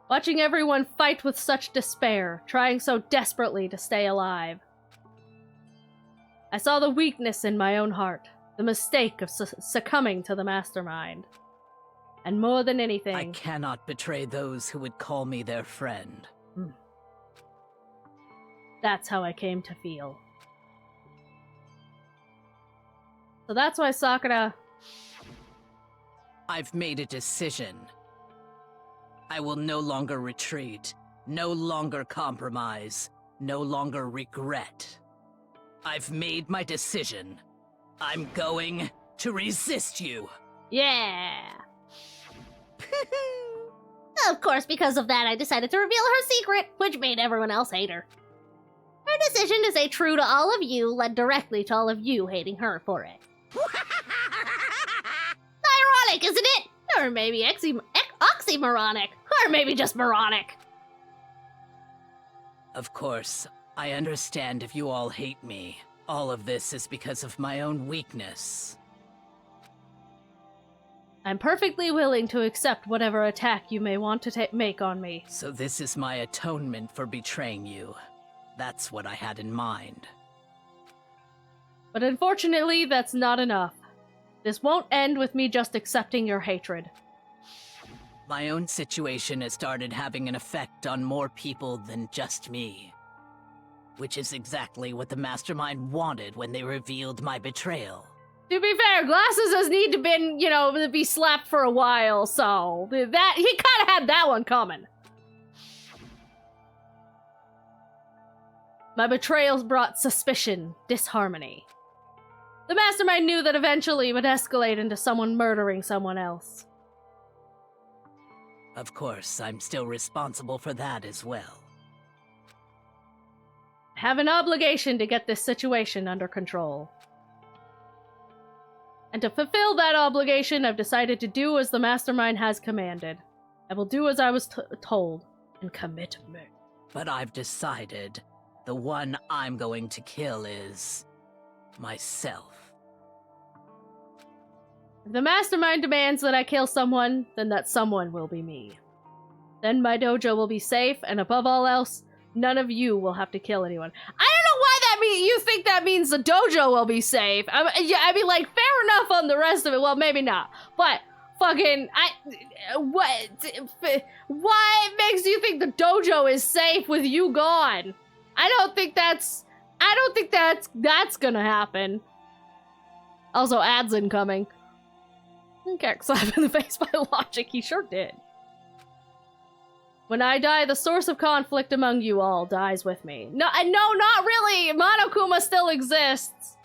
Watching everyone fight with such despair, trying so desperately to stay alive. I saw the weakness in my own heart, the mistake of succumbing to the mastermind. And more than anything... I cannot betray those who would call me their friend. That's how I came to feel. So that's why Sakura... I've made a decision. I will no longer retreat, no longer compromise, no longer regret. I've made my decision. I'm going to resist you. Yeah! Of course, because of that, I decided to reveal her secret, which made everyone else hate her. Her decision to stay true to all of you led directly to all of you hating her for it. Ironic, isn't it? Or maybe oxymoronic. Or maybe just moronic. Of course, I understand if you all hate me. All of this is because of my own weakness. I'm perfectly willing to accept whatever attack you may want to make on me. So this is my atonement for betraying you. That's what I had in mind. But unfortunately, that's not enough. This won't end with me just accepting your hatred. My own situation has started having an effect on more people than just me. Which is exactly what the mastermind wanted when they revealed my betrayal. To be fair, Glasses has need to been, be slapped for a while, so that he kind of had that one coming. My betrayals brought suspicion, disharmony. The mastermind knew that eventually it would escalate into someone murdering someone else. Of course, I'm still responsible for that as well. I have an obligation to get this situation under control. And to fulfill that obligation, I've decided to do as the mastermind has commanded. I will do as I was told and commit murder. But I've decided the one I'm going to kill is myself. If the mastermind demands that I kill someone, then that someone will be me. Then my dojo will be safe, and above all else, none of you will have to kill anyone. I don't know why that means. You think that means the dojo will be safe? I mean, like, fair enough on the rest of it. Well, maybe not. But fucking, what makes you think the dojo is safe with you gone? I don't think that's gonna happen. Also, ads incoming. Okay, slap in the face by logic. He sure did. When I die, the source of conflict among you all dies with me. No, not really! Monokuma still exists!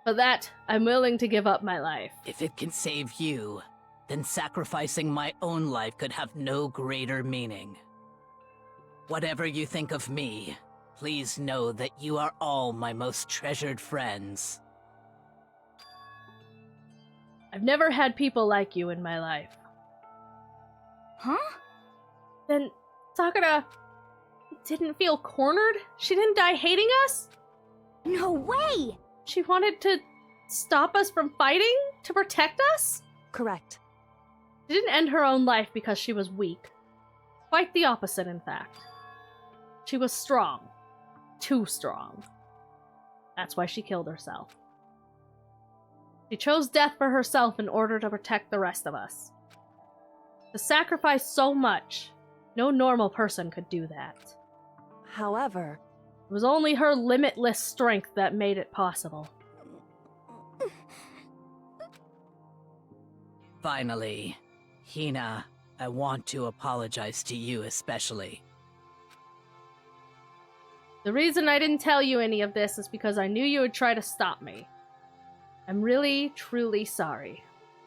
For that, I'm willing to give up my life. If it can save you, then sacrificing my own life could have no greater meaning. Whatever you think of me, please know that you are all my most treasured friends. I've never had people like you in my life. Huh? Then Sakura didn't feel cornered? She didn't die hating us? No way! She wanted to stop us from fighting? To protect us? Correct. She didn't end her own life because she was weak. Quite the opposite, in fact. She was strong. Too strong. That's why she killed herself. She chose death for herself in order to protect the rest of us. To sacrifice so much, no normal person could do that. However, it was only her limitless strength that made it possible. Finally, Hina, I want to apologize to you especially. The reason I didn't tell you any of this is because I knew you would try to stop me. I'm really, truly sorry.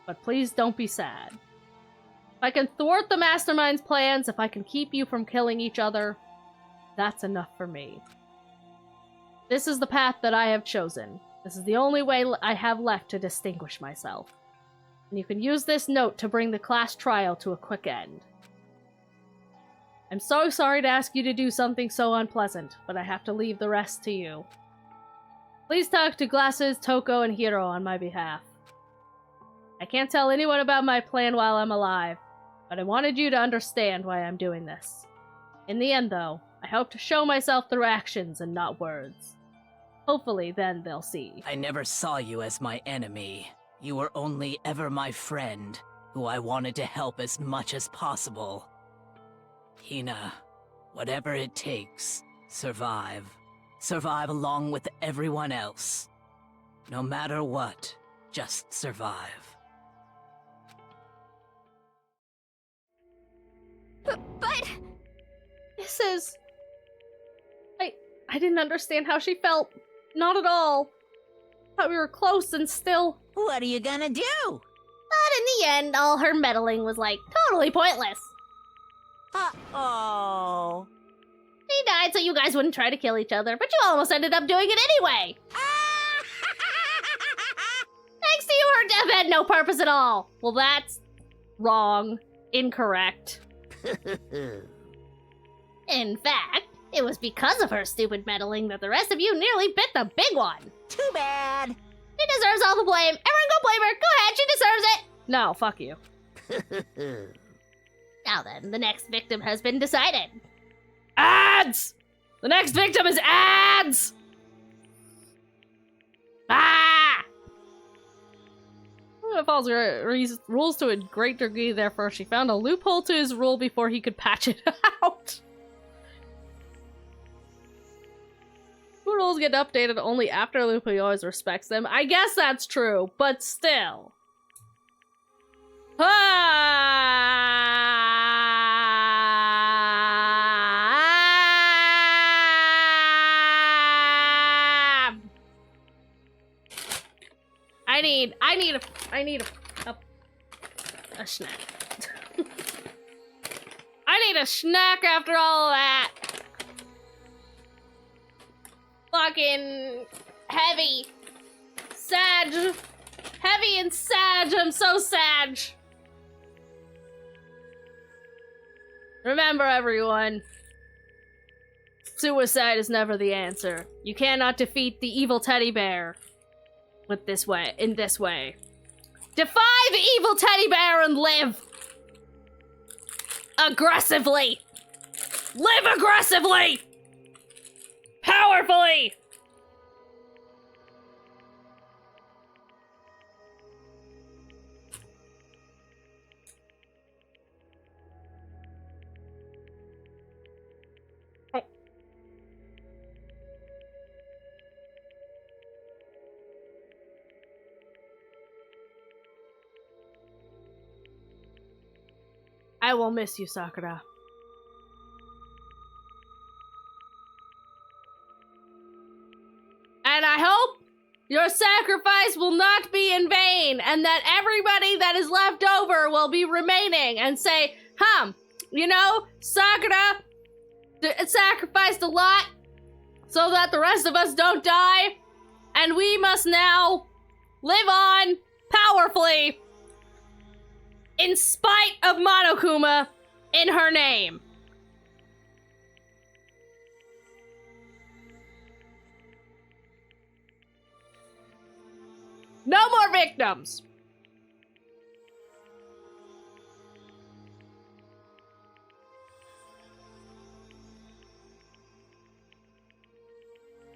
But please don't be sad. If I can thwart the Mastermind's plans, if I can keep you from killing each other, that's enough for me. This is the path that I have chosen. This is the only way I have left to distinguish myself. And you can use this note to bring the class trial to a quick end. I'm so sorry to ask you to do something so unpleasant, but I have to leave the rest to you. Please talk to Glasses, Toko, and Hiro on my behalf. I can't tell anyone about my plan while I'm alive, but I wanted you to understand why I'm doing this. In the end, though, I hope to show myself through actions and not words. Hopefully, then they'll see. I never saw you as my enemy. You were only ever my friend, who I wanted to help as much as possible. Hina, whatever it takes, survive. Survive along with everyone else. No matter what, just survive. But... This is... I didn't understand how she felt. Not at all. Thought we were close and still... What are you gonna do? But in the end, all her meddling was, like, totally pointless. Uh-oh. She died so you guys wouldn't try to kill each other, but you almost ended up doing it anyway. Thanks to you, her death had no purpose at all. Well, that's... wrong. Incorrect. In fact, it was because of her stupid meddling that the rest of you nearly bit the big one. Too bad. She deserves all the blame. Everyone go blame her. Go ahead, she deserves it. No, fuck you. Now then, the next victim has been decided. Ads! The next victim is ads! Ah! It follows rules to a great degree, therefore she found a loophole to his rule before he could patch it out. Rules get updated only after a loophole. He always respects them. I guess that's true, but still. I need a snack. I need a snack after all of that. Fucking heavy. Sag. Heavy and sag. I'm so sag. Remember, everyone. Suicide is never the answer. You cannot defeat the evil teddy bear in this way. Defy the evil teddy bear and live aggressively. Live aggressively. Powerfully. I will miss you, Sakura. And I hope your sacrifice will not be in vain, and that everybody that is left over will be remaining and say, you know, Sakura sacrificed a lot so that the rest of us don't die, and we must now live on powerfully in spite of Monokuma in her name. No more victims.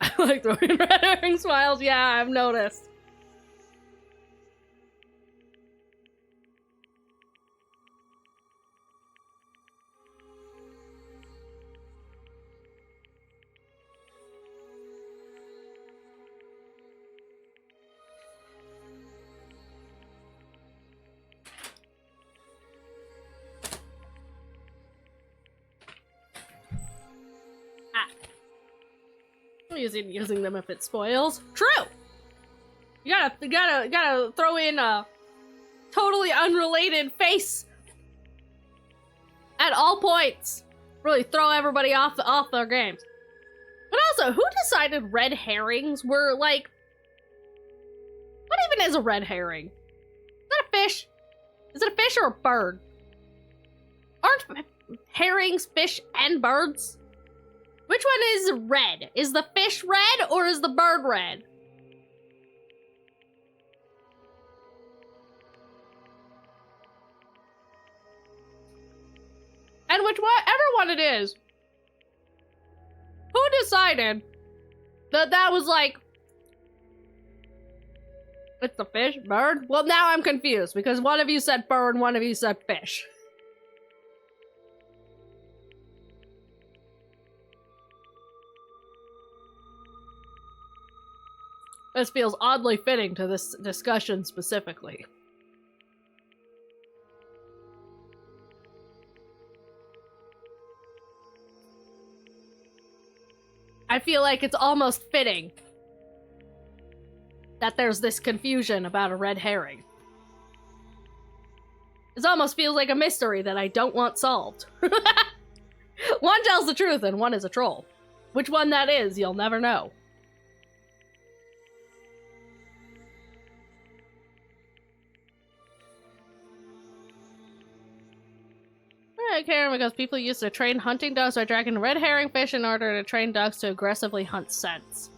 I like throwing red herring smiles. Yeah, I've noticed. Using them if it spoils. True. You gotta throw in a totally unrelated face at all points. Really throw everybody off their games. But Also, who decided red herrings were like... What even is a red herring? Is that a fish? Is it a fish or a bird? Aren't herrings fish and birds? Which one is red? Is the fish red or is the bird red? And whichever one it is, who decided that that was like, it's the fish, bird? Well, now I'm confused because one of you said bird and one of you said fish. This feels oddly fitting to this discussion specifically. I feel like it's almost fitting that there's this confusion about a red herring. This almost feels like a mystery that I don't want solved. One tells the truth and one is a troll. Which one that is, you'll never know. I care because people used to train hunting dogs by dragging red herring fish in order to train dogs to aggressively hunt scents.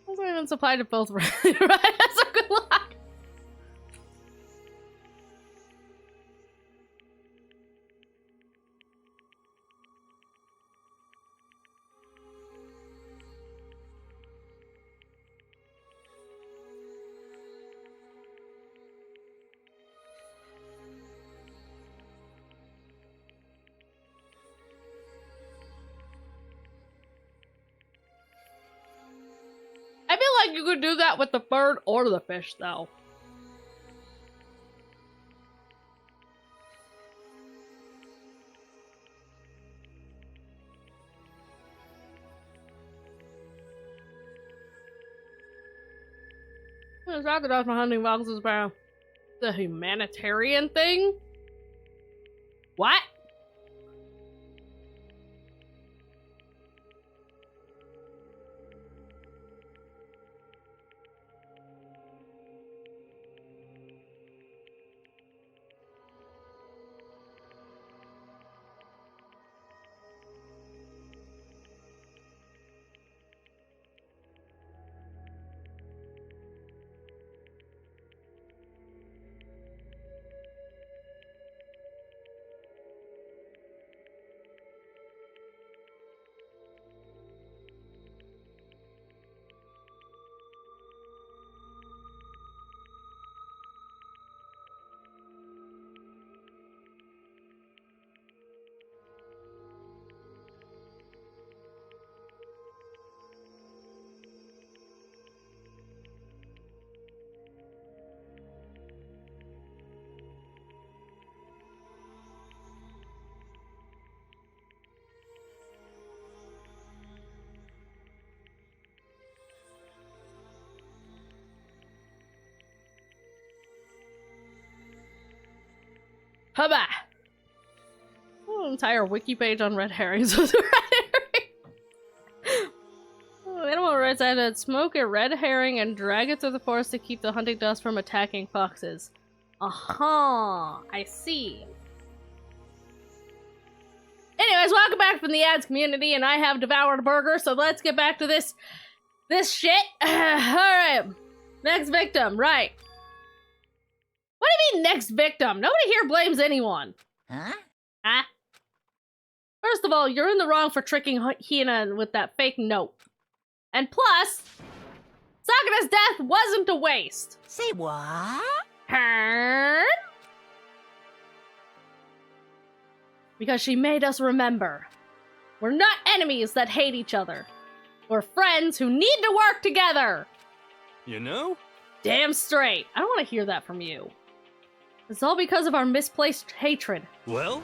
That's not even supplied to both, right? That's a good line. I feel like you could do that with the bird or the fish, though. It's not that my hunting box is about the humanitarian thing. What? Hubba! Oh, entire wiki page on red herrings was a red herring. Oh, animal rights added smoke a red herring and drag it through the forest to keep the hunting dust from attacking foxes. Aha! I see. Anyways, welcome back from the ads community, and I have devoured a burger, so let's get back to this shit. Alright. Next victim, right. What do you mean, next victim? Nobody here blames anyone. Huh? Huh? First of all, you're in the wrong for tricking Hina with that fake note. And plus, Sakura's death wasn't a waste. Say what? Huh? Because she made us remember. We're not enemies that hate each other. We're friends who need to work together. You know? Damn straight. I don't want to hear that from you. It's all because of our misplaced hatred. Well?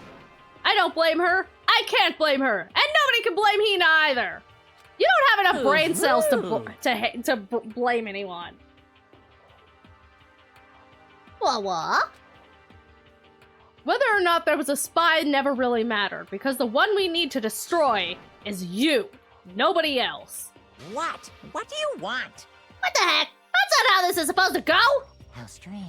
I don't blame her. I can't blame her. And nobody can blame Hina either. You don't have enough brain cells to blame anyone. What? Whether or not there was a spy never really mattered, because the one we need to destroy is you. Nobody else. What? What do you want? What the heck? That's not how this is supposed to go! How strange.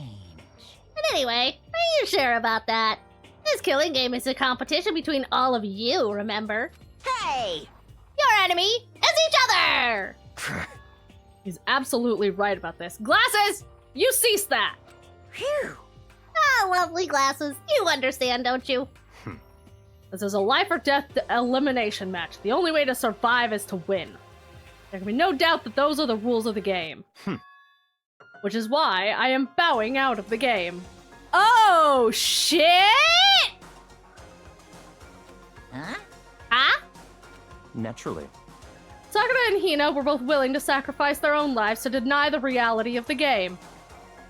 But anyway, are you sure about that? This killing game is a competition between all of you, remember? Hey! Your enemy is each other! He's absolutely right about this. Glasses! You cease that! Phew! Ah, lovely glasses. You understand, don't you? This is a life or death elimination match. The only way to survive is to win. There can be no doubt that those are the rules of the game. Which is why I am bowing out of the game. Oh, shit! Huh? Huh? Naturally. Sakura and Hina were both willing to sacrifice their own lives to deny the reality of the game.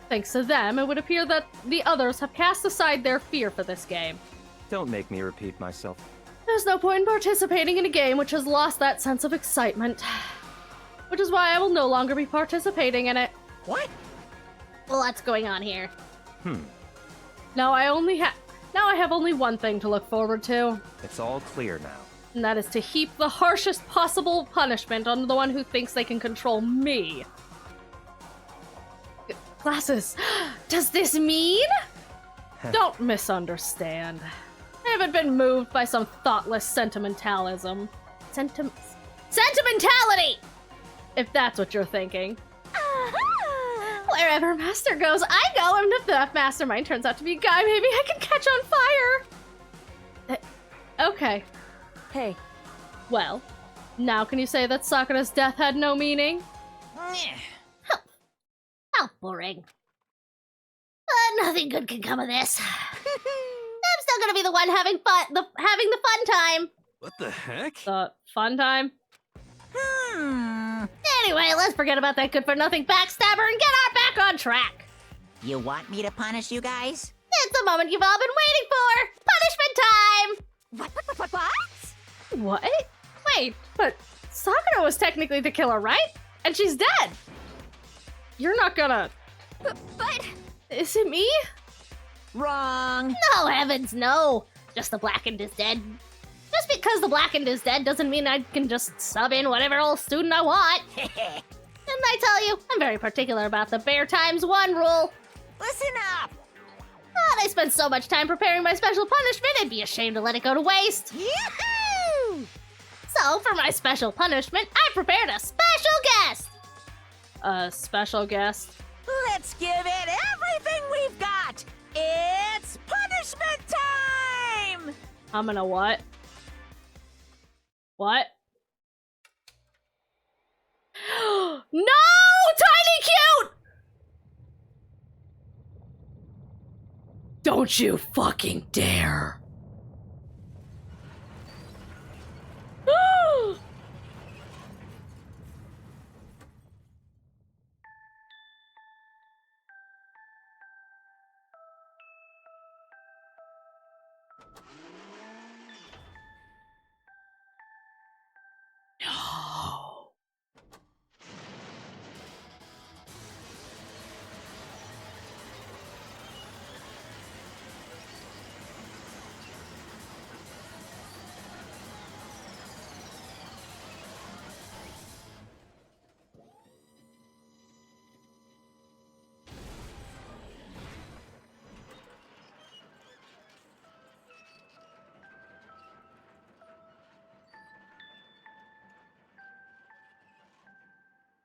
Thanks to them, it would appear that the others have cast aside their fear for this game. Don't make me repeat myself. There's no point in participating in a game which has lost that sense of excitement. Which is why I will no longer be participating in it. What? What's going on here? Now I have only one thing to look forward to, It's all clear now. and that is to heap the harshest possible punishment on the one who thinks they can control me. Glasses, does this mean? Don't misunderstand. I haven't been moved by some thoughtless sentimentalism. Sentimentality! If that's what you're thinking. Wherever Master goes, I go, and if the Mastermind turns out to be a guy, maybe I can catch on fire! Okay. Hey, Well, now can you say that Sakura's death had no meaning? How boring. Nothing good can come of this. I'm still gonna be the one having the fun time. What the heck? Fun time? Anyway, let's forget about that good-for-nothing backstabber and get our back on track. You want me to punish you guys? It's the moment you've all been waiting for. Punishment time. What? Wait, but Sakura was technically the killer, right? And she's dead. You're not gonna... But Is it me? Wrong. no, heavens, no. Just the Blackened is dead. Just because the Blackened is dead doesn't mean I can just sub in whatever old student I want. And I tell you, I'm very particular about the Bear Times 1 rule. Listen up. God, I spent so much time preparing my special punishment, I'd be ashamed to let it go to waste. Yoo-hoo! So, for my special punishment, I prepared a special guest. A special guest? Let's give it everything we've got. It's punishment time. I'm gonna what? What? No! Tiny Cute! Don't you fucking dare. No.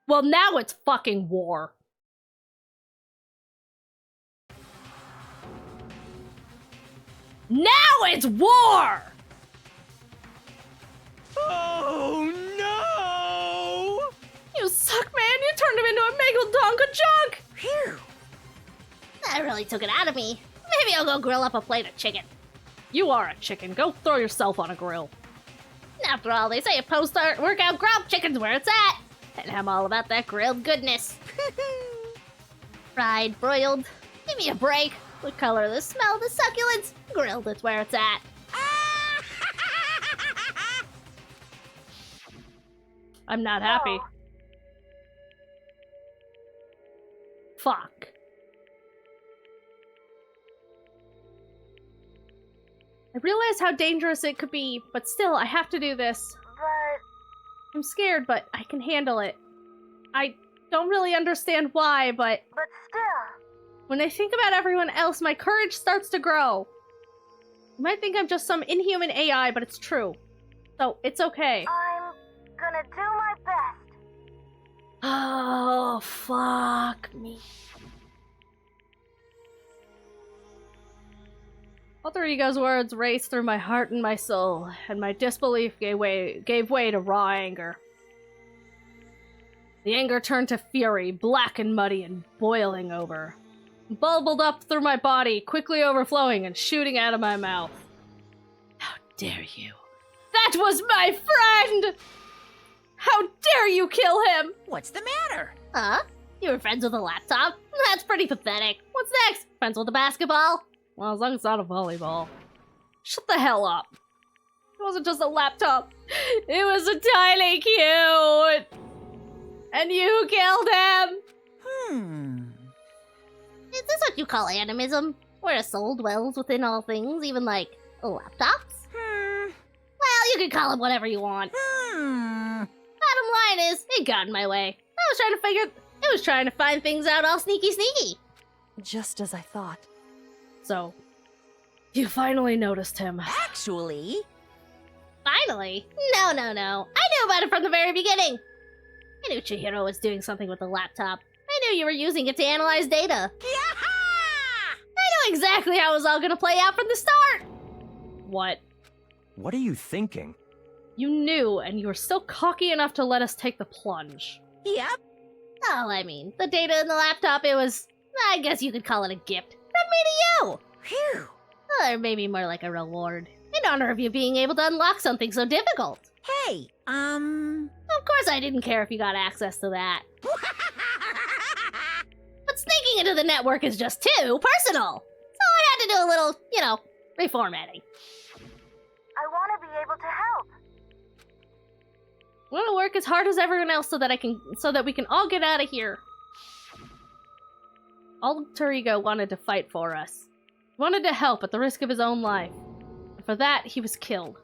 Well, now it's fucking war. Now it's war! Oh no! You suck, man. You turned him into a Megalodonka junk! Phew. That really took it out of me. Maybe I'll go grill up a plate of chicken. You are a chicken. Go throw yourself on a grill. After all, they say a post-workout grilled chicken's where it's at. And I'm all about that grilled goodness. Fried, broiled, give me a break. The color, the smell, the succulence, grilled is where it's at. I'm not happy. Fuck. I realize how dangerous it could be, but still, I have to do this. I'm scared, but I can handle it. I don't really understand why, but still. when I think about everyone else, my courage starts to grow. You might think I'm just some inhuman AI, but it's true. So, it's okay. I'm gonna do my best. Oh, fuck me. Alter Ego's words raced through my heart and my soul, and my disbelief gave way to raw anger. The anger turned to fury, black and muddy and boiling over. Bubbled up through my body, quickly overflowing and shooting out of my mouth. How dare you? That was my friend! How dare you kill him? What's the matter? Huh? You were friends with a laptop? That's pretty pathetic. What's next? Friends with a basketball? Well, as long as it's not a volleyball. Shut the hell up. It wasn't just a laptop. It was a tiny cute. And you killed him. Is this what you call animism? Where a soul dwells within all things, even like laptops? Well, you can call it whatever you want. Bottom line is, it got in my way. It was trying to find things out all sneaky. Just as I thought. So, you finally noticed him. Actually, Finally? No. I knew about it from the very beginning. I knew Chihiro was doing something with the laptop. I knew you were using it to analyze data. I knew exactly how it was all gonna play out from the start. What? What are you thinking? You knew, and you were still cocky enough to let us take the plunge. yep. Oh, I mean, the data in the laptop, it was, I guess you could call it a gift. From me to you! Phew. Or maybe more like a reward. In honor of you being able to unlock something so difficult. Hey, Of course I didn't care if you got access to that. But sneaking into the network is just too personal. So I had to do a little, reformatting. I want to be able to help. I want to work as hard as everyone else so that we can all get out of here. Alter Ego wanted to fight for us. He wanted to help at the risk of his own life. And for that, he was killed.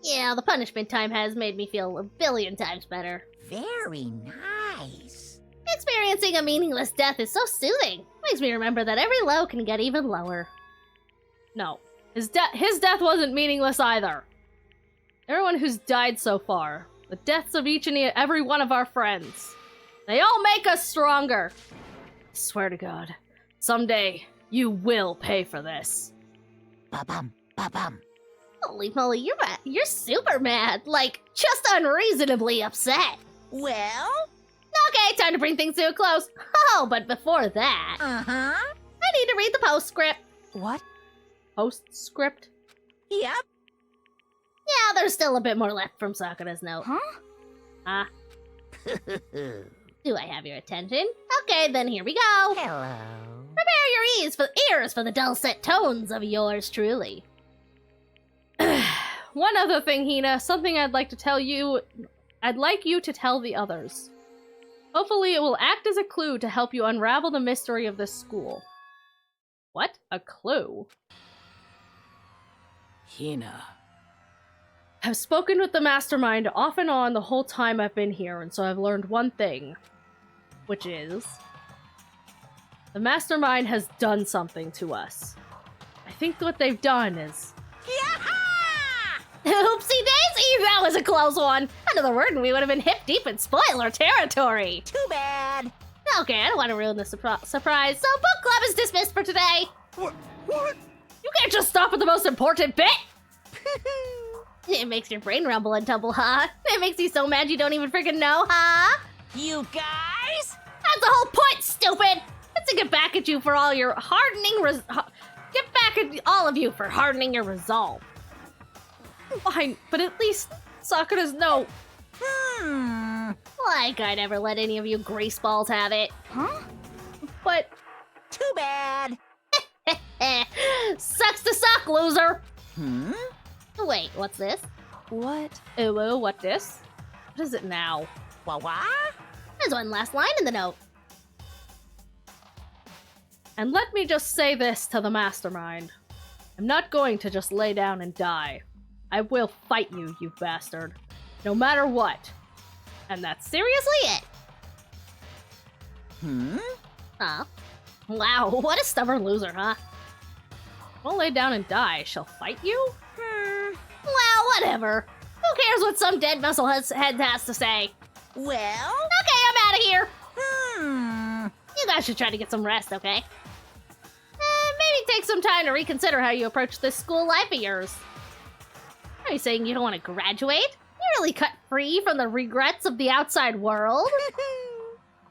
Yeah, the punishment time has made me feel 1,000,000,000 times better. Very nice. Experiencing a meaningless death is so soothing. Makes me remember that every low can get even lower. No, his death wasn't meaningless either. Everyone who's died so far, the deaths of each and every one of our friends, they all make us stronger. I swear to God, someday you will pay for this. Ba-bum, ba-bum. Holy moly, you're mad. You're super mad. Like, just unreasonably upset. Well? Okay, time to bring things to a close. Oh, but before that, Uh-huh. I need to read the postscript. What? Postscript? Yep. Yeah, there's still a bit more left from Sakura's note. Huh? Do I have your attention? Okay, then here we go. Hello. Prepare your ears for the dulcet tones of yours truly. One other thing, Hina, something I'd like you to tell the others. Hopefully it will act as a clue to help you unravel the mystery of this school. What? A clue? Hina. I've spoken with the Mastermind off and on the whole time I've been here, and so I've learned one thing. Which is... the Mastermind has done something to us. I think what they've done is... Oopsie daisy, that was a close one. Another word and we would have been hip deep in spoiler territory. Too bad. Okay, I don't want to ruin the surprise, so book club is dismissed for today. What? You can't just stop at the most important bit! It makes your brain rumble and tumble, huh? It makes you so mad you don't even freaking know, huh? You guys? That's the whole point, stupid! Let's get back at you for all your get back at all of you for hardening your resolve. Fine, but at least Sakura's note. Like I'd ever let any of you greaseballs have it. Huh? But Too bad. Sucks to suck, loser! Hmm? Wait, what's this? What? Ew, what this? What is it now? Wah-wah? There's one last line in the note. And let me just say this to the Mastermind. I'm not going to just lay down and die. I will fight you, you bastard. No matter what. And that's seriously it. Huh? Wow, what a stubborn loser, huh? Won't lay down and die. She'll fight you? Well, whatever. Who cares what some dead musclehead has to say? Well? Okay, I'm out of here. Hmm. You guys should try to get some rest, okay? Maybe take some time to reconsider how you approach this school life of yours. Are you saying you don't want to graduate? You're really cut free from the regrets of the outside world?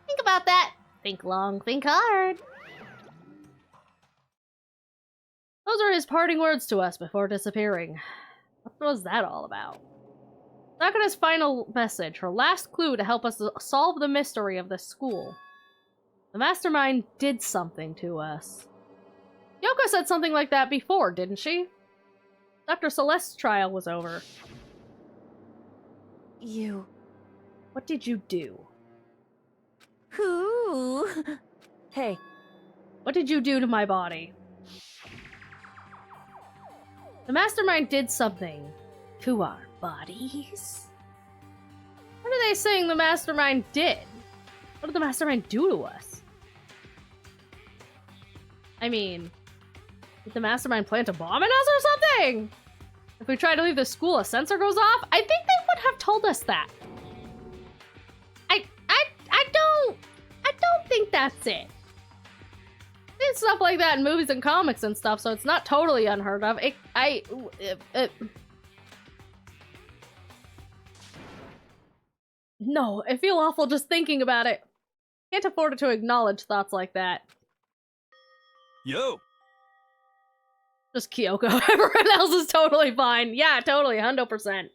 Think about that. Think long, think hard. Those are his parting words to us before disappearing. What was that all about? Sakura's final message, her last clue to help us solve the mystery of this school. The mastermind did something to us. Yoko said something like that before, didn't she? Dr. Celeste's trial was over. You... What did you do? Who? Hey, What did you do to my body? The mastermind did something to our bodies? What are they saying the mastermind did? What did the mastermind do to us? I mean, did the mastermind plant a bomb in us or something? If we try to leave the school, a sensor goes off? I think they would have told us that. I don't think that's it. There's stuff like that in movies and comics and stuff, so it's not totally unheard of. No, I feel awful just thinking about it. Can't afford to acknowledge thoughts like that. Yo, Just Kyoko. Everyone else is totally fine. Yeah, totally, 100%.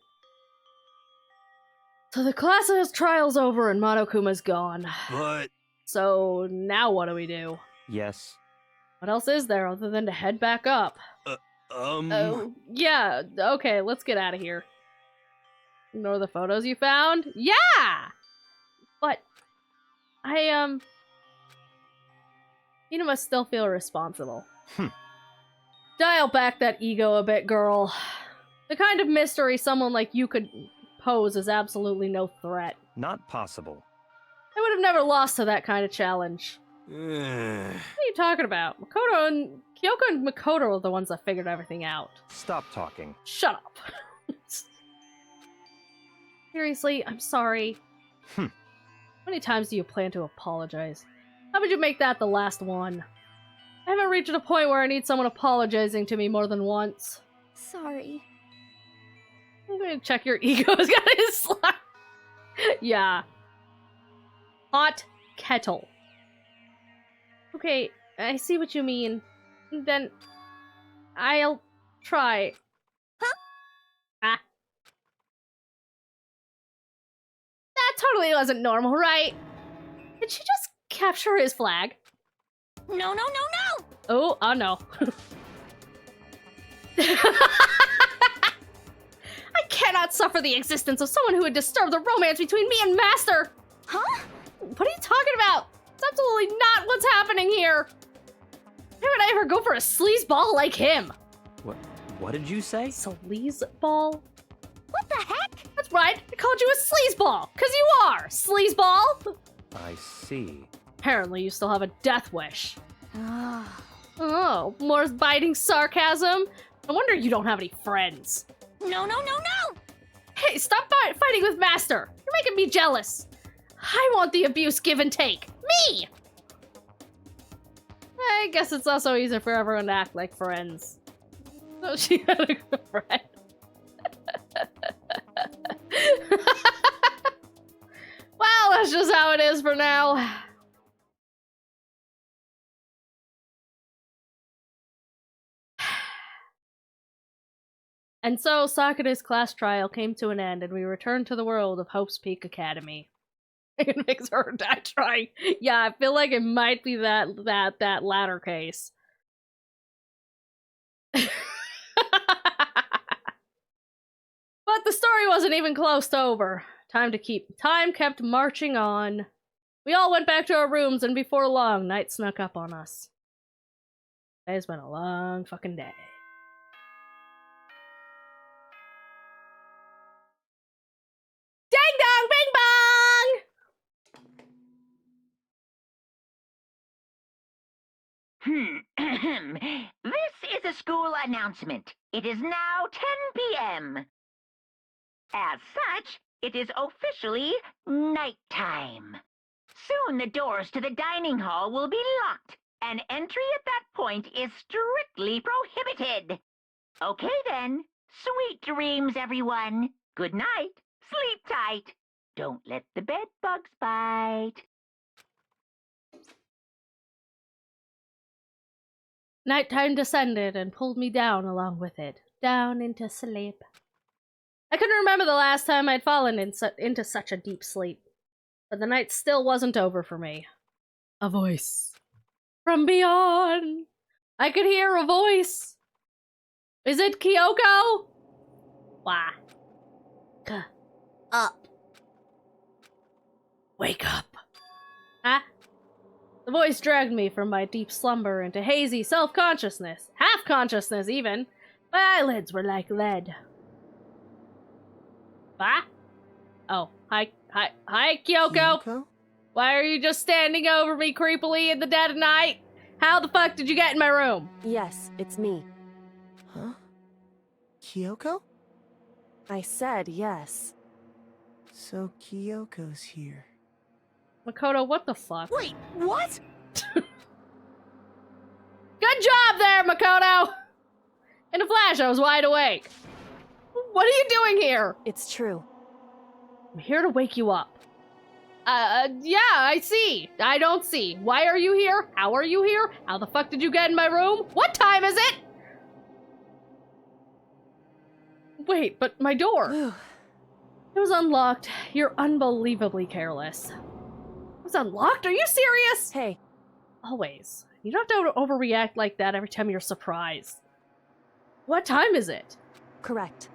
So the class's trial's over and Monokuma's gone. but So now what do we do? Yes. What else is there other than to head back up? Oh, yeah, okay, let's get out of here. Ignore the photos you found? Yeah! But, you must still feel responsible. Dial back that ego a bit, girl. The kind of mystery someone like you could pose is absolutely no threat. Not possible. I would have never lost to that kind of challenge. eh, What are you talking about? Kyoko and Makoto are the ones that figured everything out. Stop talking. Shut up. Seriously, I'm sorry. How many times do you plan to apologize? How would you make that the last one? I haven't reached a point where I need someone apologizing to me more than once. Sorry. I'm gonna check your ego. It's got his slap. Yeah. Hot kettle. Okay, I see what you mean. Then I'll try. Huh? Ah. That totally wasn't normal, right? Did she just capture his flag? No. Oh no. I cannot suffer the existence of someone who would disturb the romance between me and Master! Huh? What are you talking about? It's absolutely not what's happening here! Why would I ever go for a sleazeball like him? What did you say? Sleazeball? What the heck? That's right, I called you a sleazeball! 'Cause you are! Sleazeball! I see. Apparently you still have a death wish. Oh, more biting sarcasm? No wonder you don't have any friends. No. Hey, stop fighting with Master! You're making me jealous! I want the abuse give and take! Me! I guess it's also easier for everyone to act like friends. So she had a good friend. Well, that's just how it is for now. And so Sakura's class trial came to an end and we returned to the world of Hope's Peak Academy. It makes her die trying. Yeah, I feel like it might be that latter case. But the story wasn't even close to over. Time kept marching on. We all went back to our rooms and before long, night snuck up on us. Today's been a long fucking day. This is a school announcement. It is now 10 p.m. As such, it is officially nighttime. Soon the doors to the dining hall will be locked, and entry at that point is strictly prohibited. Okay then, sweet dreams, everyone. Good night. Sleep tight. Don't let the bed bugs bite. Nighttime descended and pulled me down along with it, down into sleep. I couldn't remember the last time I'd fallen into such a deep sleep, but the night still wasn't over for me. A voice from beyond. I could hear a voice. Is it Kyoko? Why? Up. Wake up. Huh? The voice dragged me from my deep slumber into hazy self-consciousness, half-consciousness even. My eyelids were like lead. What? Oh, hi, Kyoko. Kyoko? Why are you just standing over me creepily in the dead of night? How the fuck did you get in my room? Yes, it's me. Huh? Kyoko? I said yes. So Kyoko's here. Makoto, what the fuck? Wait, what? Good job there, Makoto! In a flash, I was wide awake. What are you doing here? It's true. I'm here to wake you up. Yeah, I see. I don't see. Why are you here? How are you here? How the fuck did you get in my room? What time is it? Wait, but my door. It was unlocked. You're unbelievably careless. It was unlocked? Are you serious? Hey. Always. You don't have to overreact like that every time you're surprised. What time is it? Correct.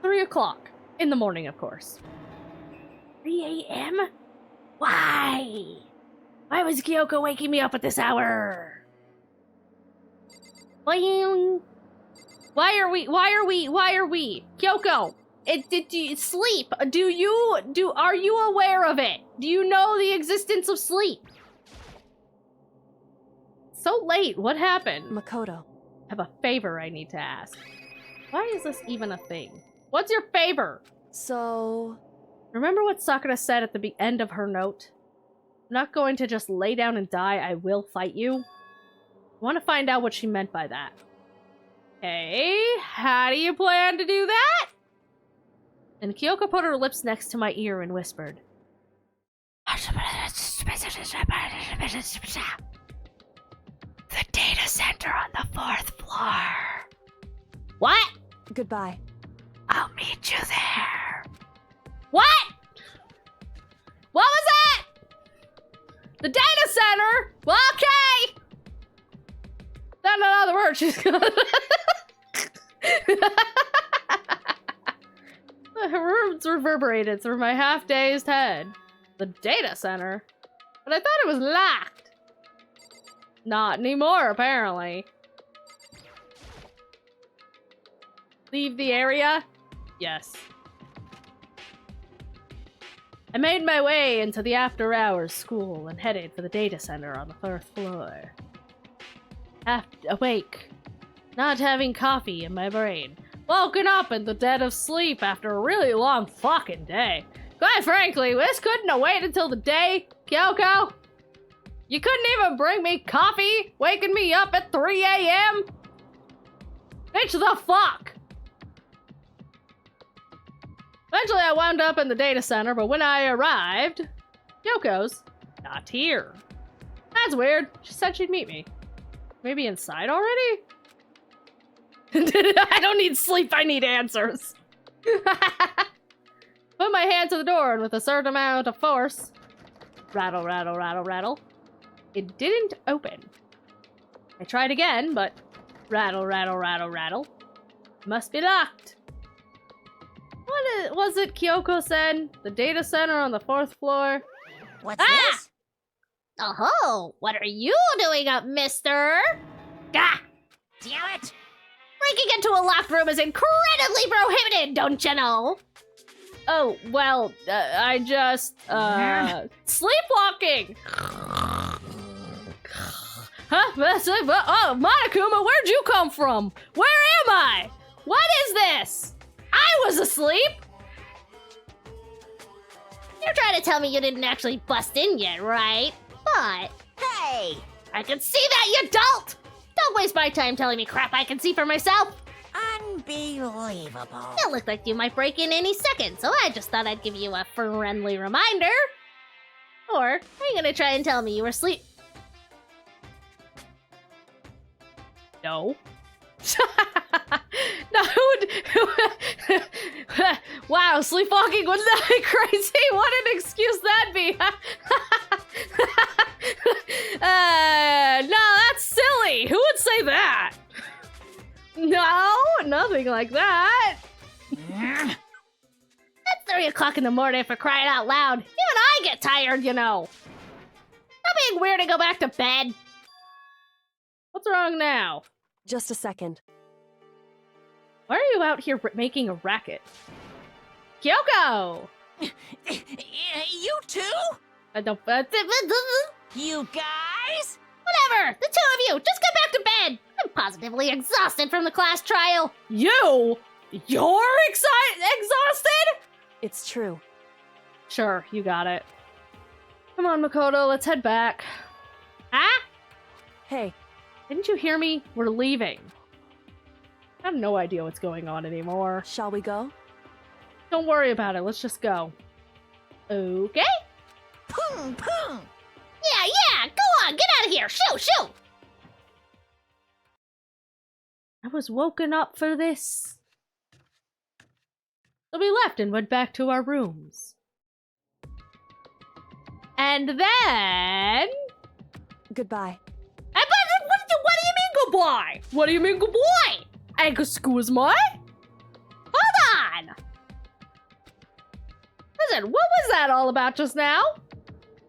3 o'clock. In the morning, of course. 3 a.m.? Why? Why was Kyoko waking me up at this hour? Why are we? Kyoko, did you sleep? Are you aware of it? Do you know the existence of sleep? So late, what happened? Makoto. I have a favor I need to ask. Why is this even a thing? What's your favor? So... Remember what Sakura said at the end of her note? I'm not going to just lay down and die, I will fight you. I want to find out what she meant by that. Okay, how do you plan to do that? And Kyoko put her lips next to my ear and whispered. The data center on the 4th floor. What? Goodbye. I'll meet you there. What? What was that? The data center? Well, okay. Not another word. She's gonna... Her words reverberated through my half-dazed head. The data center? But I thought it was locked. Not anymore, apparently. Leave the area? Yes. I made my way into the after-hours school and headed for the data center on the 4th floor. Half awake, not having coffee in my brain, woken up in the dead of sleep after a really long fucking day. Quite frankly, this couldn't have waited until the day, Kyoko. You couldn't even bring me coffee, waking me up at 3 a.m.? Bitch, the fuck? Eventually, I wound up in the data center, but when I arrived, Kyoko's not here. That's weird. She said she'd meet me. Maybe inside already? I don't need sleep, I need answers. Put my hand to the door, and with a certain amount of force, rattle, rattle, rattle, rattle, it didn't open. I tried again, but rattle, rattle, rattle, rattle. Must be locked. What was it Kyoko said? The data center on the 4th floor? What's this? Oh, what are you doing up, mister? Ah! Damn it! Breaking into a locked room is incredibly prohibited, don't you know? Oh, well, I just, sleepwalking! Huh? Oh, Monokuma, where'd you come from? Where am I? What is this? I was asleep? You're trying to tell me you didn't actually bust in yet, right? But Hey! I can see that, you dolt! Don't waste my time telling me crap I can see for myself. Unbelievable. It looked like you might break in any second, so I just thought I'd give you a friendly reminder. Or are you gonna try and tell me you were asleep? No. No, wow, sleepwalking wouldn't that be crazy? What an excuse that'd be. No, that's silly. Who would say that? No, nothing like that. It's 3 o'clock in the morning for crying out loud. Even I get tired, you know. Stop being weird and go back to bed. What's wrong now? Just a second. Why are you out here making a racket? Kyoko! You too? I don't. You guys? Whatever, the two of you, just get back to bed. I'm positively exhausted from the class trial. You're exhausted? It's true. Sure, you got it. Come on, Makoto, let's head back. Huh? Hey, Didn't you hear me? We're leaving. I have no idea what's going on anymore. shall we go? Don't worry about it, let's just go. Okay? Pung, pung. Yeah, go on, get out of here, shoot! I was woken up for this. So we left and went back to our rooms. And then... Goodbye. What do you mean goodbye? What do you mean goodbye? Excuse me? Hold on! Listen, what was that all about just now?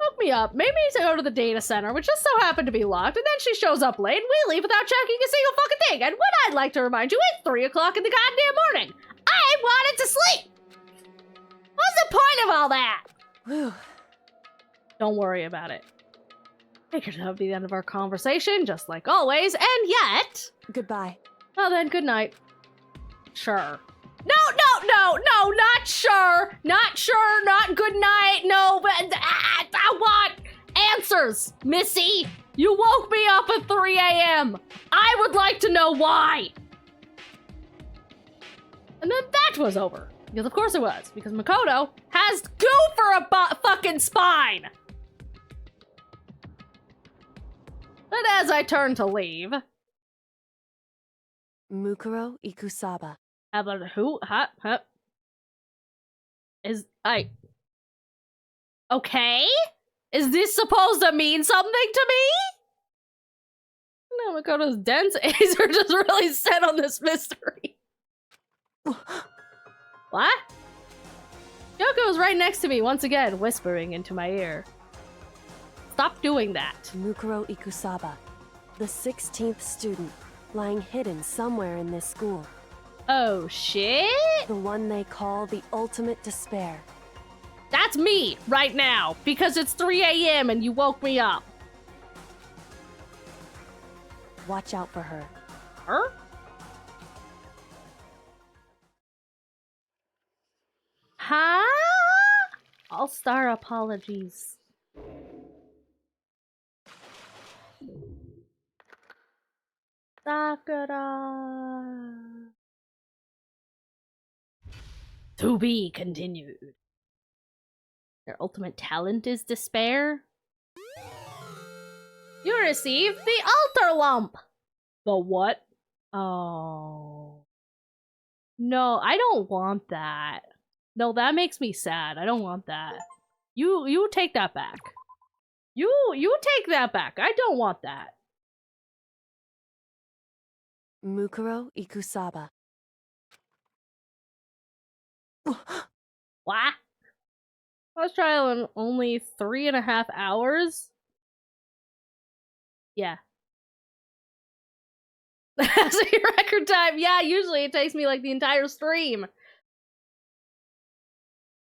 Woke me up, made me to go to the data center, which just so happened to be locked, and then she shows up late, and we leave without checking a single fucking thing. And what I'd like to remind you, it's 3 o'clock in the goddamn morning. I wanted to sleep! What's the point of all that? Whew. Don't worry about it. Figured that would be the end of our conversation, just like always, and yet... Goodbye. Well then, good night. Sure. No, not sure! Not sure, not good night, no, but I want answers, Missy! You woke me up at 3 a.m. I would like to know why! And then that was over. Because of course it was, because Makoto has goo for a fucking spine! But as I turn to leave... Mukuro Ikusaba. How about who? Huh? Okay? Is this supposed to mean something to me? No, Makoto's dense eyes are just really set on this mystery. What? Yoko's right next to me once again, whispering into my ear. Stop doing that. Mukuro Ikusaba. The 16th student, lying hidden somewhere in this school. Oh, shit? The one they call the ultimate despair. That's me, right now, because it's 3 a.m. and you woke me up. Watch out for her. Her? Huh? All-star apologies. Sakura. To be continued. Their ultimate talent is despair. You received the altar lump. The what? Oh. No, I don't want that. No, that makes me sad. I don't want that. You take that back. You take that back. I don't want that. Mukuro Ikusaba. What? Class trial in only 3.5 hours? Yeah. That's your record time. Yeah, usually it takes me like the entire stream.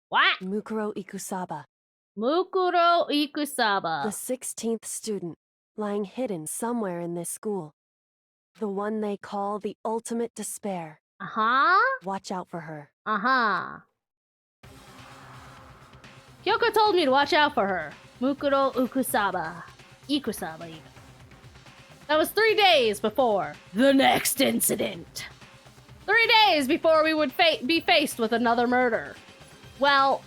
What? Mukuro Ikusaba. Mukuro The Ikusaba. 16th student, lying hidden somewhere in this school. The one they call the ultimate despair. Uh-huh. Watch out for her. Uh-huh. Kyoko told me to watch out for her. Mukuro Ikusaba. Ikusaba, even. That was 3 days before the next incident. 3 days before we would be faced with another murder. Well,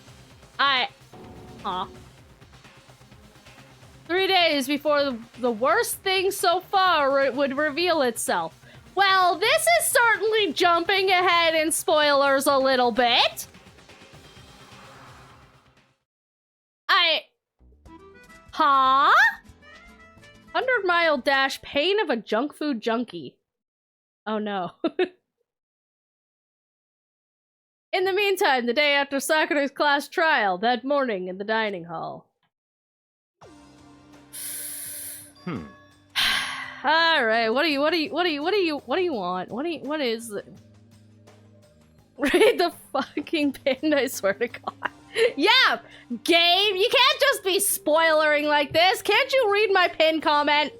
3 days before the worst thing so far would reveal itself. Well, this is certainly jumping ahead in spoilers a little bit. 100-mile dash, pain of a junk food junkie. Oh no. In the meantime, the day after Sakura's class trial, that morning in the dining hall. All right, what do you want? What is it? Read the fucking pin, I swear to God. Yeah, game, you can't just be spoilering like this. Can't you read my pin comment?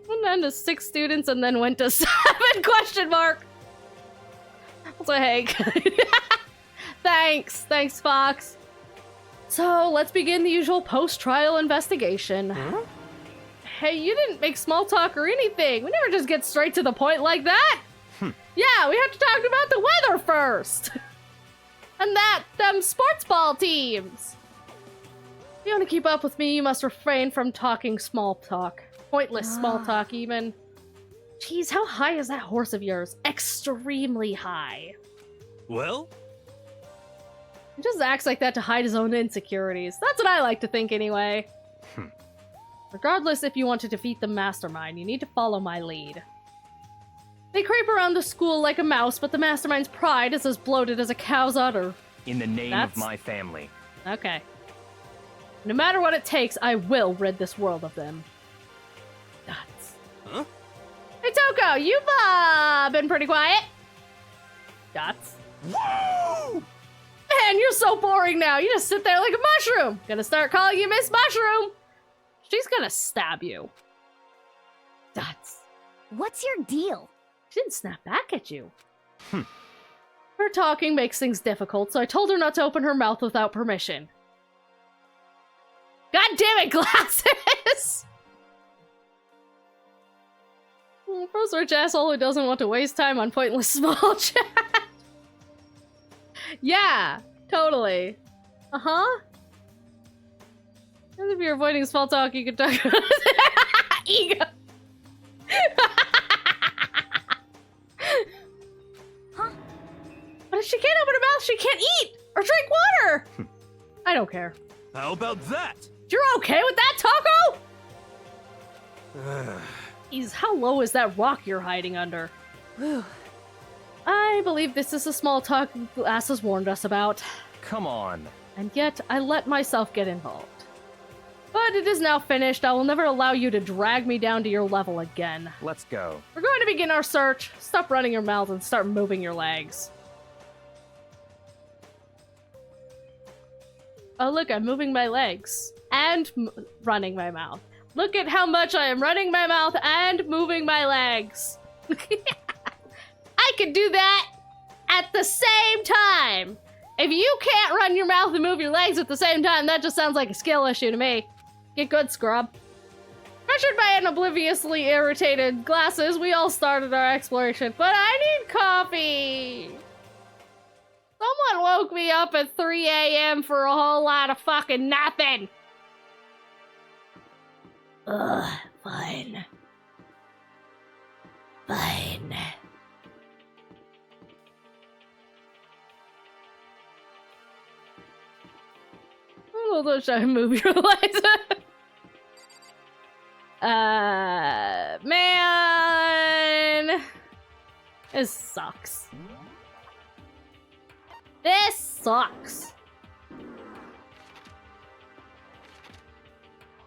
Went down to 6 students and then went to 7 question mark. So hey, thanks, Fox. So let's begin the usual post-trial investigation. Huh? Hey, you didn't make small talk or anything. We never just get straight to the point like that. Yeah, we have to talk about the weather first. And them sports ball teams. If you want to keep up with me, you must refrain from talking small talk. Pointless small talk, even. Jeez, how high is that horse of yours? Extremely high. Well? He just acts like that to hide his own insecurities. That's what I like to think, anyway. Regardless, if you want to defeat the mastermind, you need to follow my lead. They creep around the school like a mouse, but the mastermind's pride is as bloated as a cow's udder. In the name of my family. Okay. No matter what it takes, I will rid this world of them. Nuts. Huh? Hey, Toko, you've, been pretty quiet. Dots. Woo! Man, you're so boring now. You just sit there like a mushroom. Gonna start calling you Miss Mushroom. She's gonna stab you. Dots. What's your deal? She didn't snap back at you. Her talking makes things difficult, so I told her not to open her mouth without permission. God damn it, glasses! First rich asshole who doesn't want to waste time on pointless small chat. Yeah, totally. Uh-huh. If you're avoiding small talk, you can talk about ego. But if she can't open her mouth, she can't eat or drink water. I don't care. How about that? You're okay with that, Taco? Jeez, how low is that rock you're hiding under? Whew. I believe this is the small talk Glass has warned us about. Come on. And yet, I let myself get involved. But it is now finished. I will never allow you to drag me down to your level again. Let's go. We're going to begin our search. Stop running your mouth and start moving your legs. Oh, look, I'm moving my legs and running my mouth. Look at how much I am running my mouth and moving my legs. I can do that at the same time. If you can't run your mouth and move your legs at the same time, that just sounds like a skill issue to me. Get good, scrub. Pressured by an obliviously irritated Glasses, we all started our exploration. But I need coffee. Someone woke me up at 3 a.m. for a whole lot of fucking nothing. Ugh, fine. Fine. Although, should I move your legs? Man. This sucks. This sucks.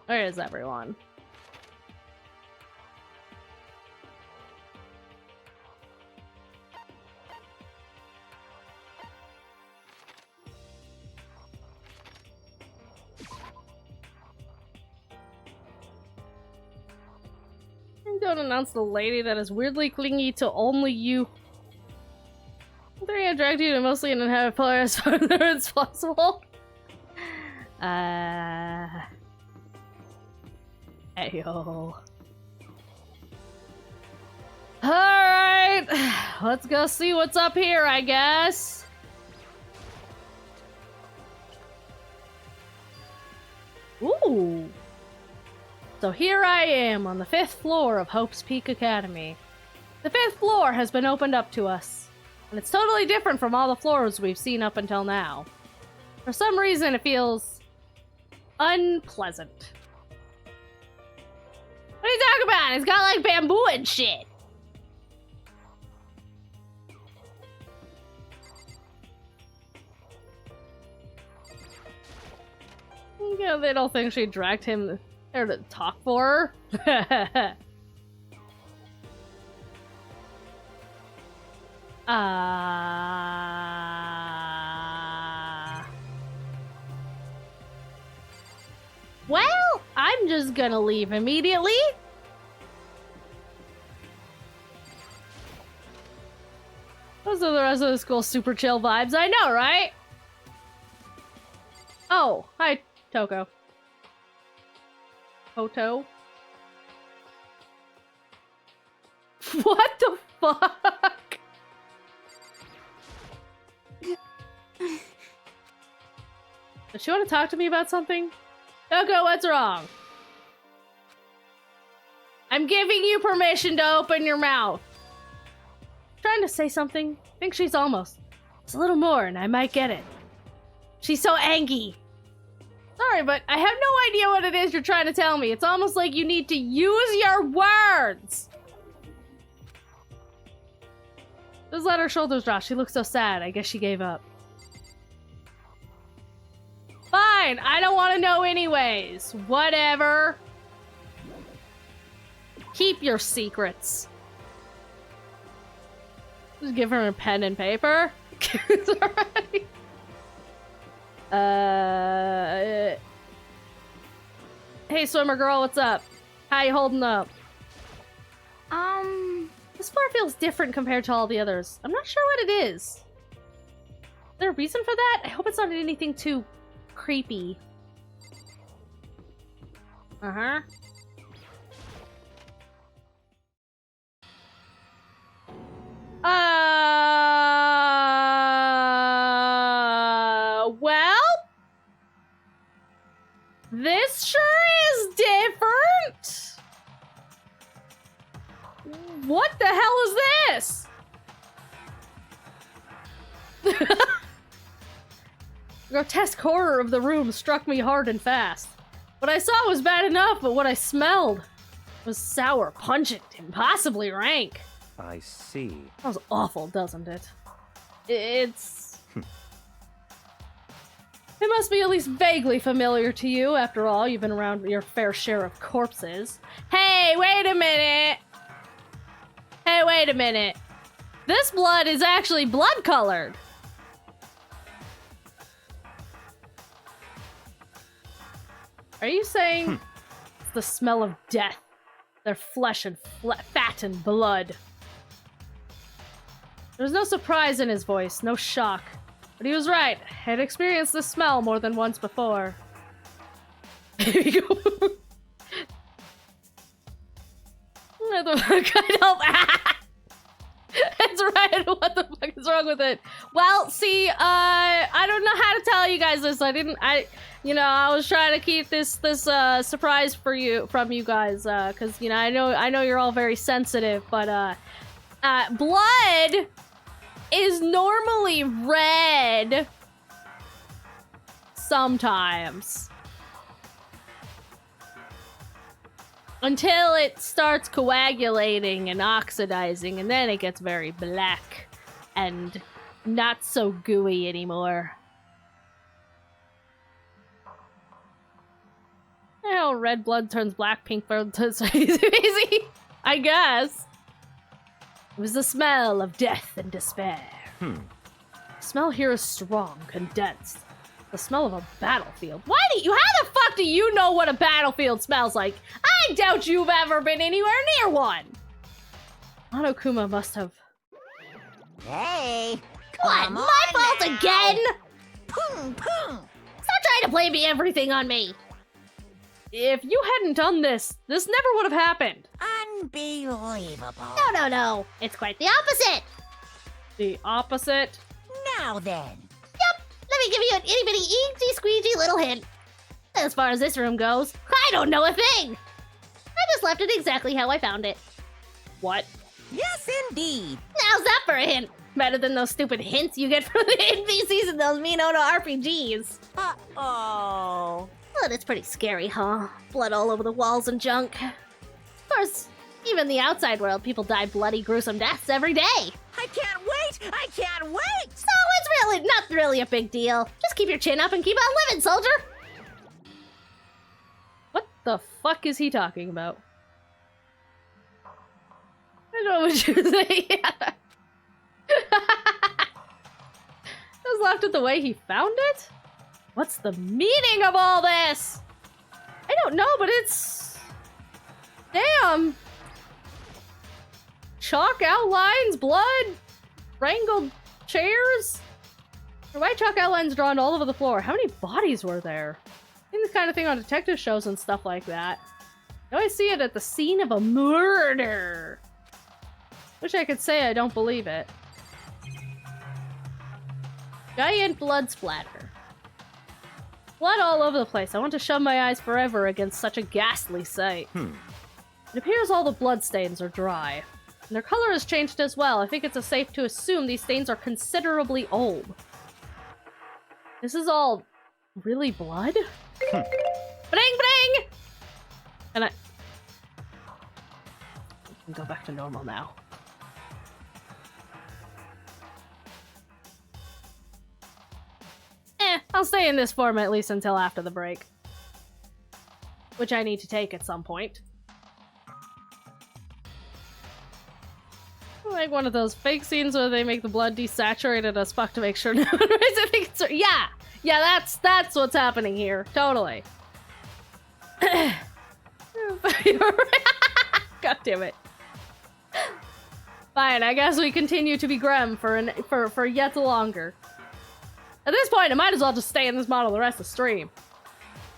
Where is everyone? Don't announce the lady that is weirdly clingy to only you. They're gonna drag you to mostly an inhabited player as far as possible. Ayo. Alright, let's go see what's up here, I guess. Ooh. So here I am on the 5th floor of Hope's Peak Academy. The 5th floor has been opened up to us, and it's totally different from all the floors we've seen up until now. For some reason, it feels unpleasant. What are you talking about? It's got like bamboo and shit. Yeah, they don't think she dragged him there to talk for her. Well, I'm just gonna leave immediately. Those are the rest of the school super chill vibes, I know, right? Oh, hi, Toko. Toto? What the fuck? Does she want to talk to me about something? Toko, what's wrong? I'm giving you permission to open your mouth. Trying to say something. I think she's almost. It's a little more and I might get it. She's so angry. Sorry, but I have no idea what it is you're trying to tell me. It's almost like you need to use your words. Just let her shoulders drop. She looks so sad. I guess she gave up. Fine. I don't want to know anyways. Whatever. Keep your secrets. Just give her a pen and paper. It's alright. Hey, swimmer girl, what's up? How you holding up? This floor feels different compared to all the others. I'm not sure what it is. Is there a reason for that? I hope it's not anything too creepy. Uh-huh. Well, this sure is different. What the hell is this? Grotesque horror of the room struck me hard and fast. What I saw was bad enough, but what I smelled was sour, pungent, impossibly rank. I see. Sounds awful, doesn't it? It's... It must be at least vaguely familiar to you. After all, you've been around your fair share of corpses. Hey, wait a minute! Hey, wait a minute. This blood is actually blood-colored. Are you saying it's the smell of death? Their flesh and fat and blood. There was no surprise in his voice, no shock. But he was right. I had experienced this smell more than once before. There you go. What the fuck? I don't... That's right. What the fuck is wrong with it? Well, see, I don't know how to tell you guys this. I was trying to keep this surprise from you guys, because I know you're all very sensitive, but blood is normally red sometimes. Until it starts coagulating and oxidizing, and then it gets very black and not so gooey anymore. Well, red blood turns black, pink blood turns easy, I guess. It was the smell of death and despair. The smell here is strong, condensed. The smell of a battlefield. How the fuck do you know what a battlefield smells like? I I doubt you've ever been anywhere near one! Monokuma must have... Hey! What? come My on fault now. again? Pum, pum. Stop trying to blame me everything on me. If you hadn't done this, this never would have happened. Unbelievable. No. It's quite the opposite. The opposite? Now then. Let me give you an itty-bitty, eensy-squeegee little hint. As far as this room goes, I don't know a thing. I just left it exactly how I found it. What? Yes, indeed. How's that for a hint? Better than those stupid hints you get from the NPCs in those mean Ono RPGs. Uh-oh. But it's pretty scary, huh? Blood all over the walls and junk. Of course, even the outside world, people die bloody, gruesome deaths every day. I can't wait! I can't wait! So it's really not really a big deal. Just keep your chin up and keep on living, soldier. What the fuck is he talking about? I don't know what you're saying. Just left it the way he found it? What's the meaning of all this? I don't know, but it's... Damn! Chalk outlines, blood, wrangled chairs. White chalk outlines drawn all over the floor. How many bodies were there? I think this kind of thing on detective shows and stuff like that. I always see it at the scene of a murder. Wish I could say I don't believe it. Giant blood splatter. Blood all over the place. I want to shove my eyes forever against such a ghastly sight. It appears all the blood stains are dry. And their color has changed as well. I think it's safe to assume these stains are considerably old. This is all really blood? Bling bling! And I can go back to normal now. I'll stay in this form at least until after the break. Which I need to take at some point. Like one of those fake scenes where they make the blood desaturated as fuck to make sure no one I think it's... Yeah, that's what's happening here. Totally. God damn it. Fine, I guess we continue to be Grem for yet longer. At this point, I might as well just stay in this model the rest of the stream.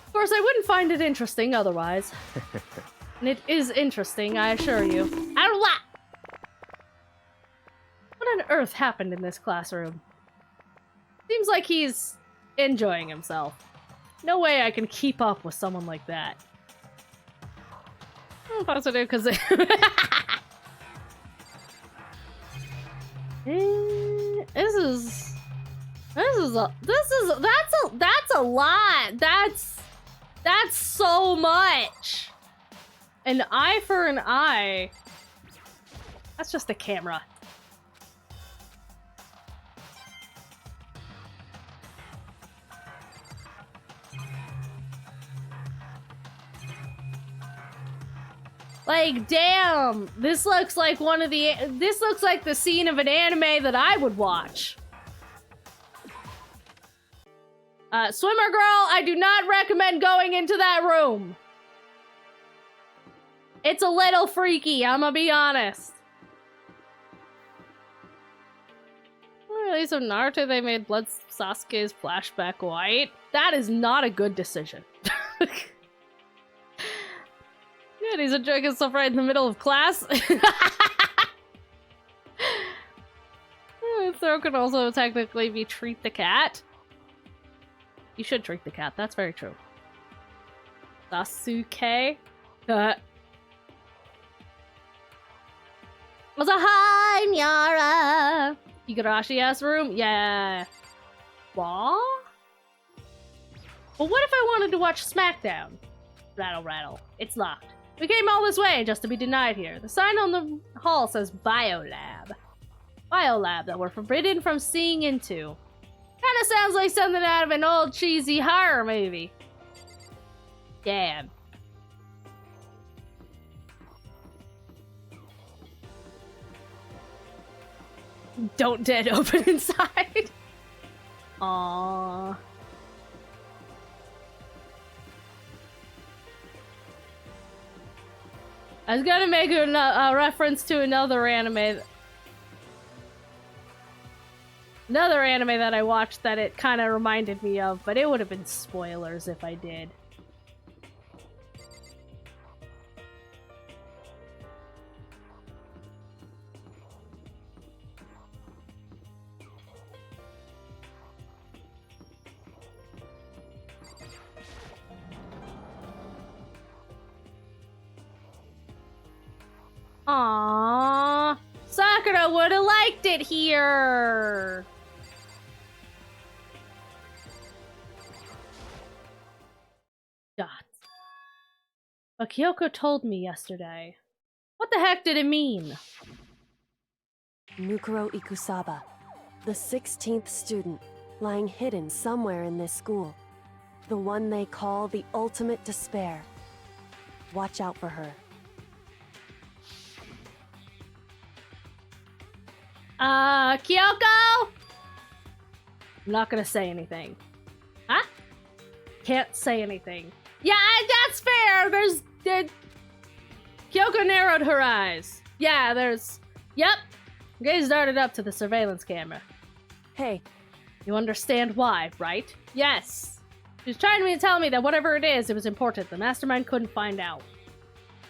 Of course, I wouldn't find it interesting otherwise. And it is interesting, I assure you. I don't what? What on earth happened in this classroom? Seems like he's enjoying himself. No way I can keep up with someone like that. I'm positive because that's a lot. That's so much. An eye for an eye. That's just a camera. Like, damn, this looks like this looks like the scene of an anime that I would watch. Swimmer girl, I do not recommend going into that room. It's a little freaky, I'ma be honest. At least of Naruto, they made Blood Sasuke's flashback white. That is not a good decision. Good, he's enjoying stuff right in the middle of class. Throw can also technically be treat the cat. You should treat the cat, that's very true. Sasuke. Was a hi, Nyara. Igarashi-ass room? Yeah. What? But what if I wanted to watch SmackDown? Rattle, rattle. It's locked. We came all this way just to be denied here. The sign on the hall says Biolab. Biolab that we're forbidden from seeing into. Kinda sounds like something out of an old cheesy horror movie. Damn. Don't dead open inside. Aww. I was gonna make a reference to another anime that I watched that it kind of reminded me of, but it would have been spoilers if I did. Aww, Sakura would have liked it here. Dots. But Kyoko told me yesterday. What the heck did it mean? Mukuro Ikusaba, the 16th student, lying hidden somewhere in this school. The one they call the ultimate despair. Watch out for her. Kyoko? I'm not gonna say anything. Huh? Can't say anything. Yeah, that's fair! Kyoko narrowed her eyes. Yeah, Yep. Gaze darted up to the surveillance camera. Hey. You understand why, right? Yes. She's trying to tell me that whatever it is, it was important. The mastermind couldn't find out.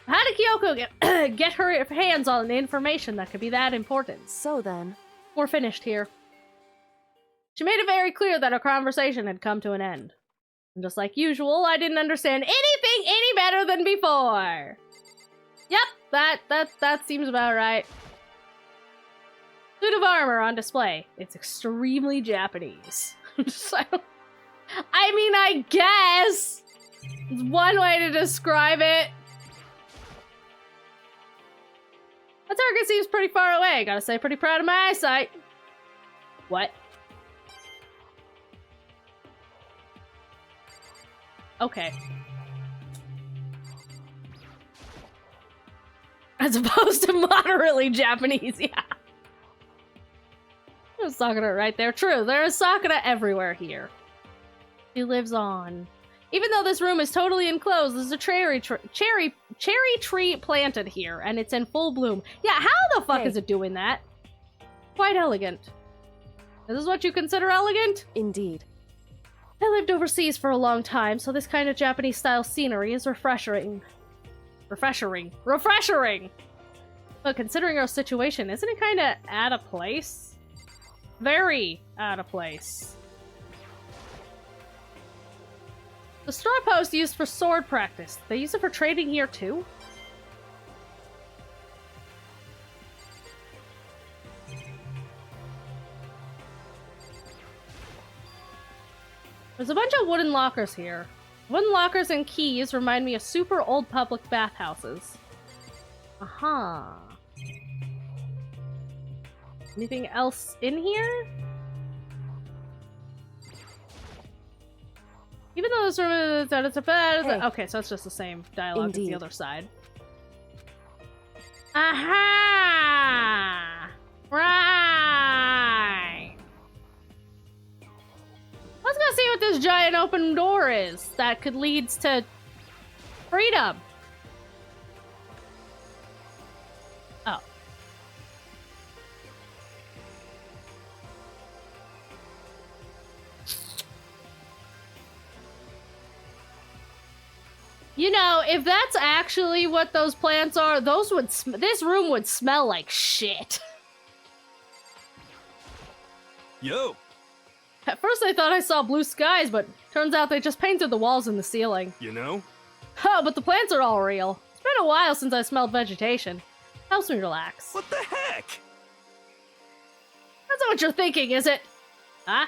How did Kyoko get her hands on the information that could be that important? So then... We're finished here. She made it very clear that our conversation had come to an end. And just like usual, I didn't understand anything any better than before. Yep, that seems about right. Suit of armor on display. It's extremely Japanese. I mean, I guess. It's one way to describe it. The target seems pretty far away. Gotta say, pretty proud of my eyesight. What? Okay. As opposed to moderately Japanese, yeah. There's Sakura right there. True, there is Sakura everywhere here. She lives on. Even though this room is totally enclosed, there's a cherry tree planted here, and it's in full bloom. Yeah, how the fuck is it doing that? Quite elegant. This is what you consider elegant? Indeed. I lived overseas for a long time, so this kind of Japanese-style scenery is refreshing. But considering our situation, isn't it kind of out of place? Very out of place. The straw post used for sword practice. They use it for trading here too? There's a bunch of wooden lockers here. Wooden lockers and keys remind me of super old public bathhouses. Aha. Anything else in here? Even though this room is... Okay, so it's just the same dialogue as the other side. Aha! Right! Let's go see what this giant open door is that could lead to freedom. Oh. You know, if that's actually what those plants are, this room would smell like shit. Yo. At first I thought I saw blue skies, but turns out they just painted the walls and the ceiling. You know? Oh, but the plants are all real. It's been a while since I smelled vegetation. Helps me relax. What the heck? That's not what you're thinking, is it? Huh?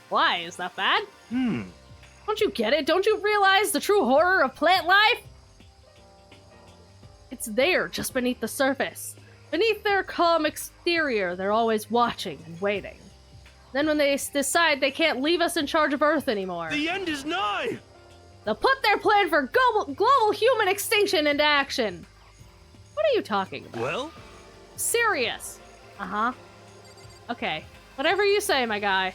Why? Is that bad? Don't you get it? Don't you realize the true horror of plant life? It's there, just beneath the surface. Beneath their calm exterior, they're always watching and waiting. Then when they decide they can't leave us in charge of Earth anymore, The end is nigh! they'll put their plan for global human extinction into action. What are you talking about? Well? Serious. Uh-huh. Okay. Whatever you say, my guy.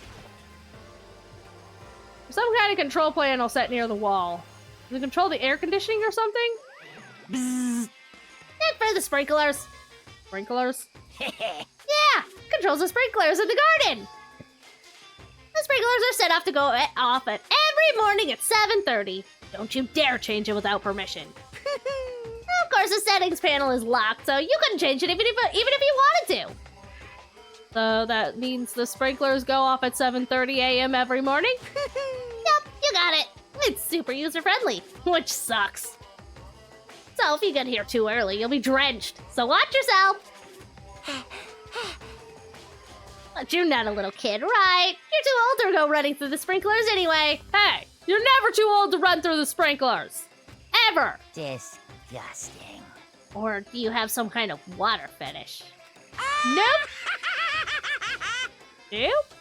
Some kind of control panel set near the wall. Does it control the air conditioning or something? Bzzz. are the sprinklers? Sprinklers? Yeah, controls the sprinklers in the garden. The sprinklers are set off to go off at every morning at 7:30. Don't you dare change it without permission. Of course, the settings panel is locked, so you couldn't change it even if you wanted to. So that means the sprinklers go off at 7:30 a.m. every morning? Yep, you got it. It's super user-friendly, which sucks. So if you get here too early, you'll be drenched. So watch yourself. But you're not a little kid, right? You're too old to go running through the sprinklers anyway. Hey, you're never too old to run through the sprinklers. Ever. Disgusting. Or do you have some kind of water fetish? Nope. Nope.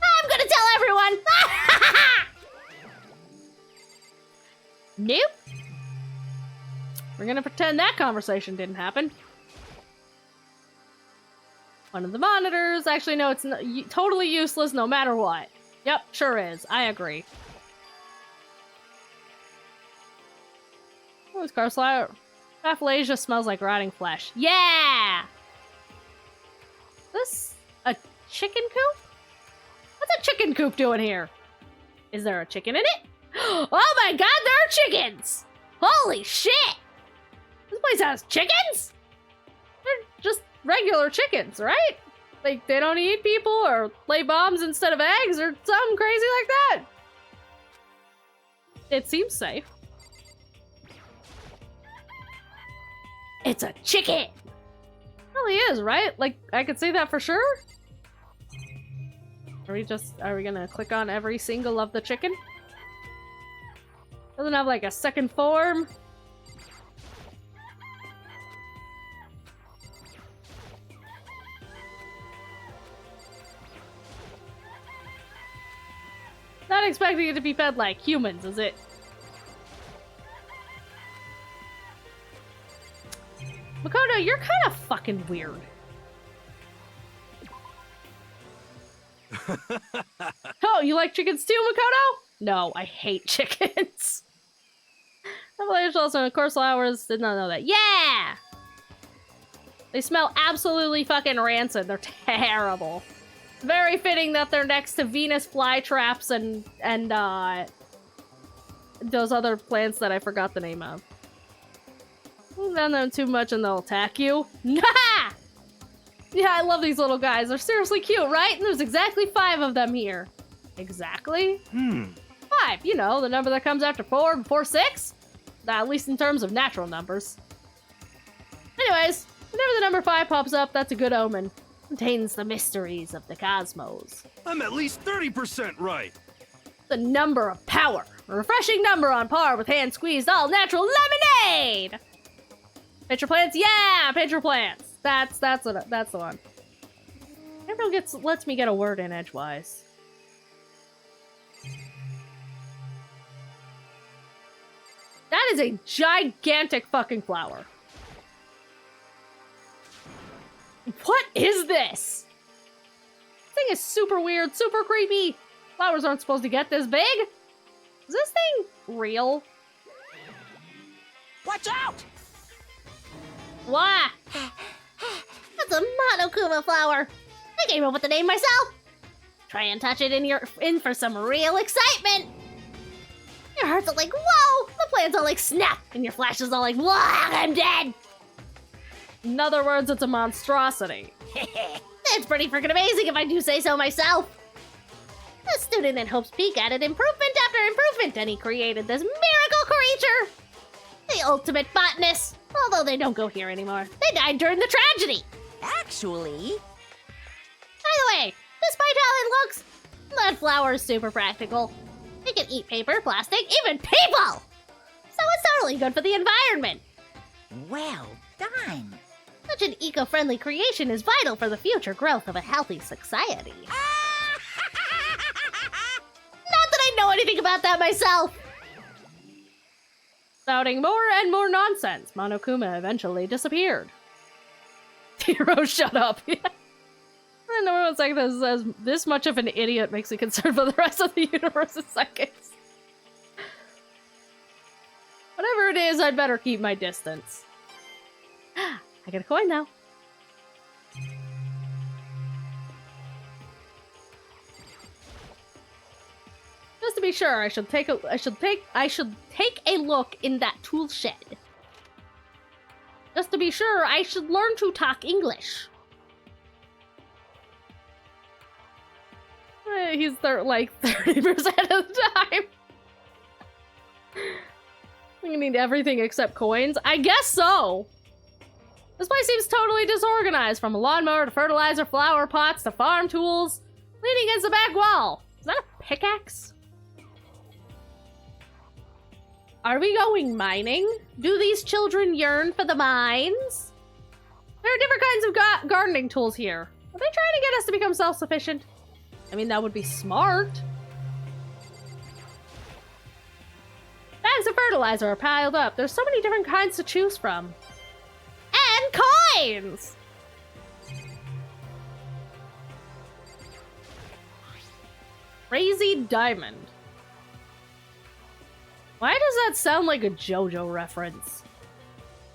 I'm gonna tell everyone. Nope. We're gonna pretend that conversation didn't happen. One of the monitors. Actually, no, it's totally useless no matter what. Yep, sure is. I agree. Oh, this car slide. Appalachia smells like rotting flesh. Yeah! This a chicken coop? What's a chicken coop doing here? Is there a chicken in it? Oh my god, there are chickens! Holy shit! This place has chickens? They're just regular chickens, right? Like, they don't eat people or lay bombs instead of eggs or something crazy like that. It seems safe. It's a chicken! It really is, right? Like, I could say that for sure? Are we gonna click on every single of the chicken? Doesn't have like a second form. Not expecting it to be fed like humans, is it? Makoto, you're kind of fucking weird. Oh, you like chickens too, Makoto? No, I hate chickens. I believe also, of course, flowers did not know that. Yeah! They smell absolutely fucking rancid. They're terrible. Very fitting that they're next to Venus flytraps and those other plants that I forgot the name of. Bend them too much and they'll attack you. Nah! Yeah, I love these little guys. They're seriously cute, right? And there's exactly 5 of them here. Exactly? 5, you know, the number that comes after 4 before 6? At least in terms of natural numbers. Anyways, whenever the number 5 pops up, that's a good omen. Contains the mysteries of the cosmos. I'm at least 30% right. The number of power. A refreshing number on par with hand-squeezed all-natural lemonade! Pitcher plants? Yeah! Pitcher plants! That's the one. Everyone lets me get a word in edgewise. That is a gigantic fucking flower. What is this? This thing is super weird, super creepy. Flowers aren't supposed to get this big. Is this thing real? Watch out! Why? That's a Monokuma flower. I came up with the name myself. Try and touch it in for some real excitement. Your heart's all like, whoa! The plant's all like, snap! And your flash is all like, whoa, I'm dead! In other words, it's a monstrosity. It's pretty freaking amazing if I do say so myself. A student in Hope's Peak added improvement after improvement, and he created this miracle creature! The ultimate botanist. Although they don't go here anymore. They died during the tragedy. Actually... By the way, despite how it looks, that flower is super practical. It can eat paper, plastic, even people! So it's totally good for the environment. Well done. Such an eco-friendly creation is vital for the future growth of a healthy society. Not that I know anything about that myself! Spouting more and more nonsense, Monokuma eventually disappeared. Hero, shut up. I know everyone's like this says this much of an idiot makes me concerned for the rest of the universe's seconds. Whatever it is, I'd better keep my distance. I get a coin now. Just to be sure, I should take a look in that tool shed. Just to be sure, I should learn to talk English. He's like 30% of the time. I'm gonna need everything except coins. I guess so. This place seems totally disorganized, from a lawnmower to fertilizer, flower pots to farm tools. Leaning against the back wall. Is that a pickaxe? Are we going mining? Do these children yearn for the mines? There are different kinds of gardening tools here. Are they trying to get us to become self-sufficient? I mean, that would be smart. Bags of fertilizer are piled up. There's so many different kinds to choose from. And coins! Crazy diamond. Why does that sound like a JoJo reference?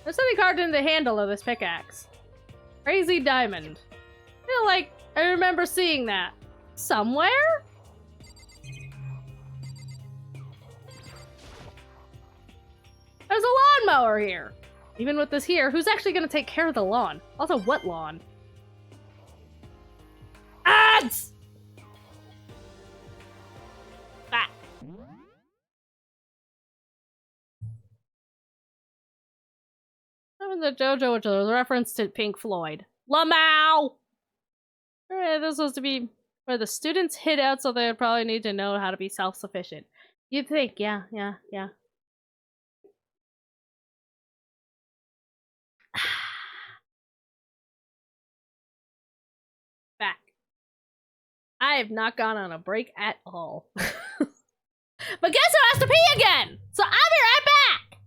There's something carved in the handle of this pickaxe. Crazy diamond. I feel like I remember seeing that. Somewhere? There's a lawnmower here. Even with this here, who's actually gonna take care of the lawn? Also, what lawn? Ads! Ah. That was a JoJo, which was a reference to Pink Floyd. Lamau! Alright, this was supposed to be where the students hid out, so they would probably need to know how to be self-sufficient. You'd think, yeah. Back. I have not gone on a break at all. But guess who has to pee again? So I'll be right back!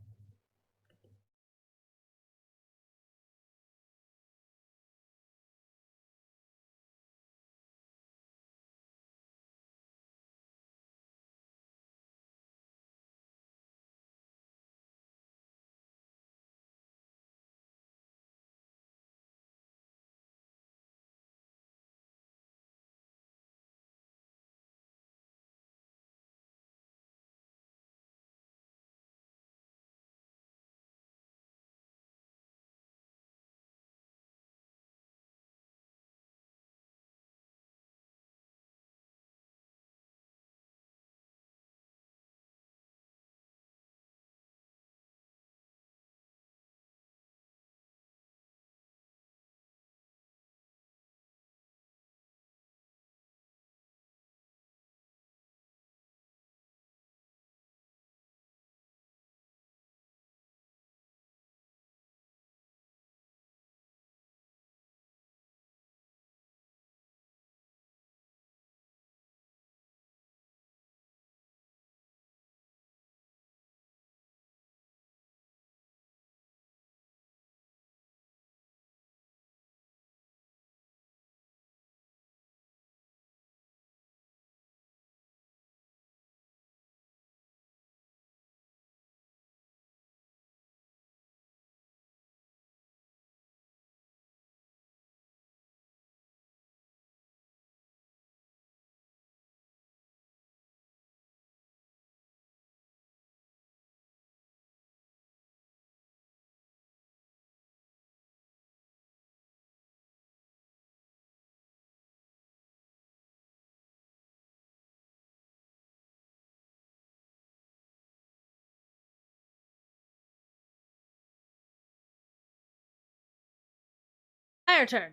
My turn.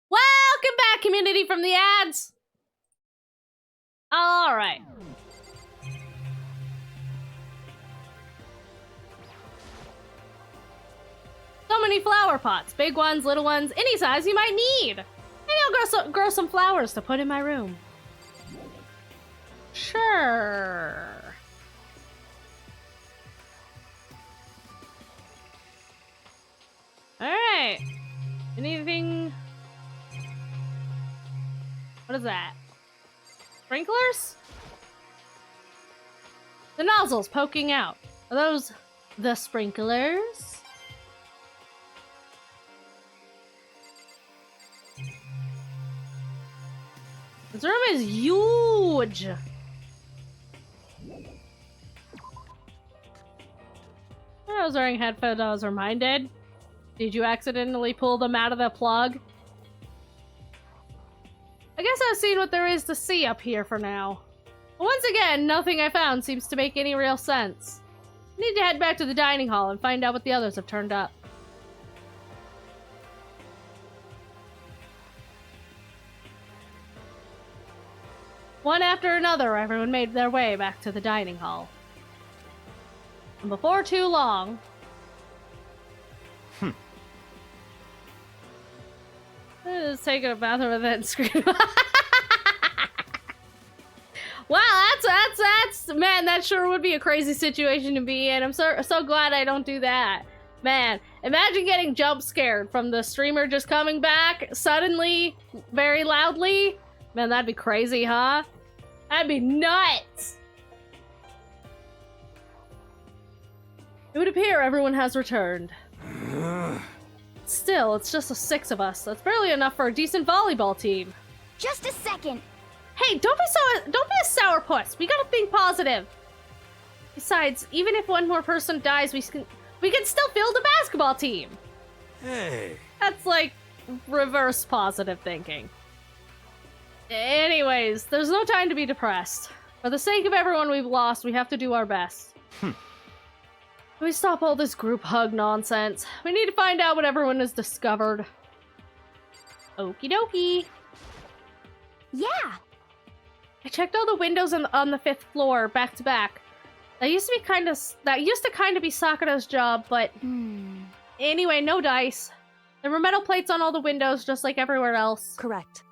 Welcome back, community, from the ads. All right. So many flower pots, big ones, little ones, any size you might need. Maybe I'll grow some flowers to put in my room. Sure. All right. Anything? What is that? Sprinklers? The nozzles poking out. Are those the sprinklers? This room is huge. I was wearing headphones, I was reminded. Did you accidentally pull them out of the plug? I guess I've seen what there is to see up here for now. But once again, nothing I found seems to make any real sense. I need to head back to the dining hall and find out what the others have turned up. One after another, everyone made their way back to the dining hall. And before too long... Just taking a bathroom and then scream. Wow, that's man, that sure would be a crazy situation to be in. I'm so glad I don't do that. Man, imagine getting jump scared from the streamer just coming back suddenly, very loudly. Man, that'd be crazy, huh? That'd be nuts. It would appear everyone has returned. Still, it's just the 6 of us. That's barely enough for a decent volleyball team. Just a second. Hey, don't be a sourpuss. We gotta think positive. Besides, even if one more person dies, we can still field a basketball team. Hey. That's like reverse positive thinking. Anyways, there's no time to be depressed. For the sake of everyone we've lost, we have to do our best. Can we stop all this group hug nonsense? We need to find out what everyone has discovered. Okie dokie. Yeah. I checked all the windows on the 5th floor back to back. That used to kind of be Sakura's job, but anyway, no dice. There were metal plates on all the windows, just like everywhere else. Correct.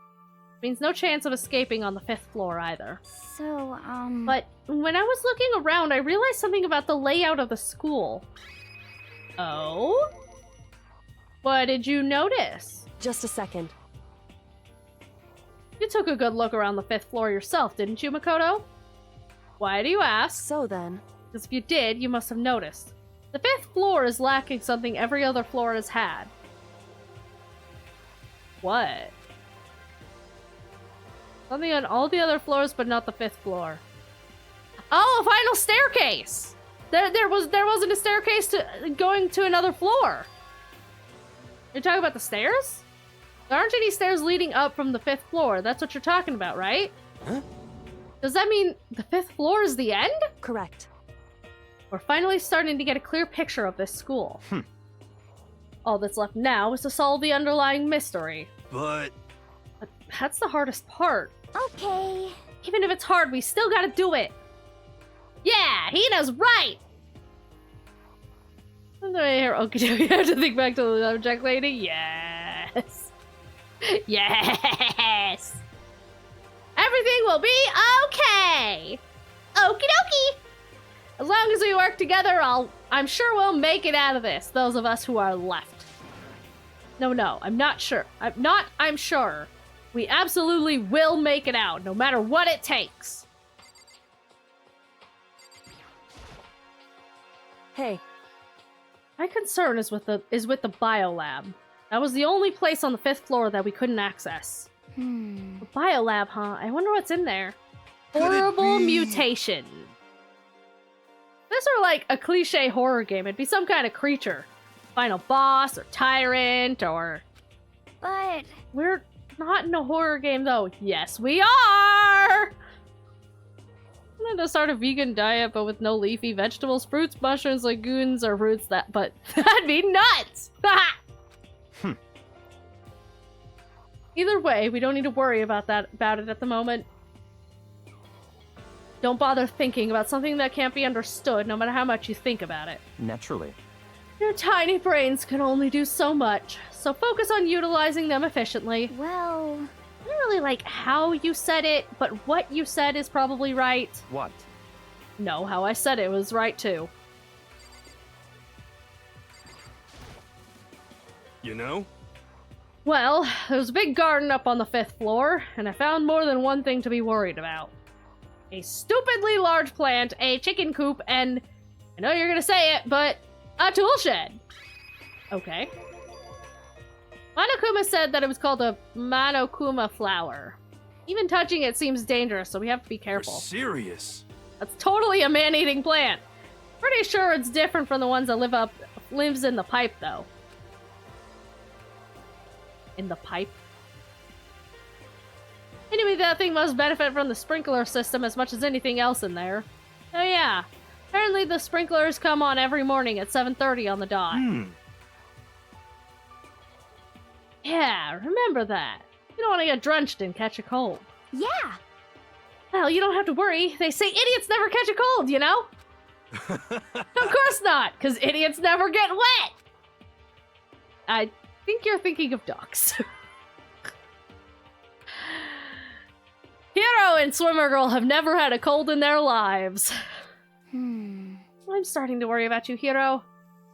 Means no chance of escaping on the 5th floor either. So, But when I was looking around, I realized something about the layout of the school. Oh? What did you notice? Just a second. You took a good look around the 5th floor yourself, didn't you, Makoto? Why do you ask? So then... Because if you did, you must have noticed. The 5th floor is lacking something every other floor has had. What? Something on all the other floors, but not the 5th floor. Oh, a final staircase! There wasn't a staircase going to another floor. You're talking about the stairs? There aren't any stairs leading up from the 5th floor. That's what you're talking about, right? Huh? Does that mean the 5th floor is the end? Correct. We're finally starting to get a clear picture of this school. All that's left now is to solve the underlying mystery. But That's the hardest part. okay. Even if it's hard, we still gotta do it. Yeah, Hina's right! I hear okie dokie. You have to think back to the object lady. Yes. Yes! Everything will be okay! Okie dokie! As long as we work together, I'm sure we'll make it out of this, those of us who are left. No, I'm not sure. I'm sure. We absolutely will make it out, no matter what it takes. Hey. My concern is with the biolab. That was the only place on the 5th floor that we couldn't access. The biolab, huh? I wonder what's in there. Horrible mutation. If this were like a cliche horror game, it'd be some kind of creature. Final boss, or tyrant, or... But... We're not in a horror game, though. Yes, we are! I'm gonna start a vegan diet, but with no leafy vegetables, fruits, mushrooms, legumes, or roots but that'd be nuts! Either way, we don't need to worry about it at the moment. Don't bother thinking about something that can't be understood, no matter how much you think about it. Naturally. Your tiny brains can only do so much, so focus on utilizing them efficiently. well... I don't really like how you said it, but what you said is probably right. What? No, how I said it was right too. you know, Well, there's a big garden up on the 5th floor, and I found more than one thing to be worried about. A stupidly large plant, a chicken coop, and I know you're gonna say it, but a tool shed. Okay. Monokuma said that it was called a Monokuma flower. Even touching it seems dangerous, so we have to be careful. You're serious? That's totally a man-eating plant. Pretty sure it's different from the ones that lives in the pipe, though. In the pipe? Anyway, that thing must benefit from the sprinkler system as much as anything else in there. Oh yeah, apparently the sprinklers come on every morning at 7:30 on the dot. Yeah, remember that. You don't want to get drenched and catch a cold. Yeah. Well, you don't have to worry. They say idiots never catch a cold, you know? Of course not, because idiots never get wet! I think you're thinking of ducks. Hero and Swimmer Girl have never had a cold in their lives. I'm starting to worry about you, Hero.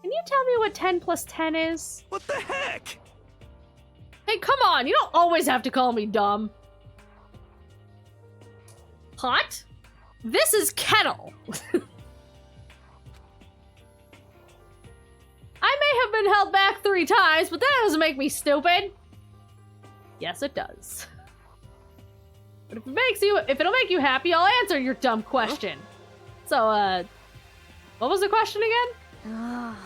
Can you tell me what 10 plus 10 is? What the heck? Hey, come on! You don't always have to call me dumb. Pot? This is kettle. I may have been held back 3 times, but that doesn't make me stupid. Yes, it does. But if it'll make you happy, I'll answer your dumb question. So, what was the question again?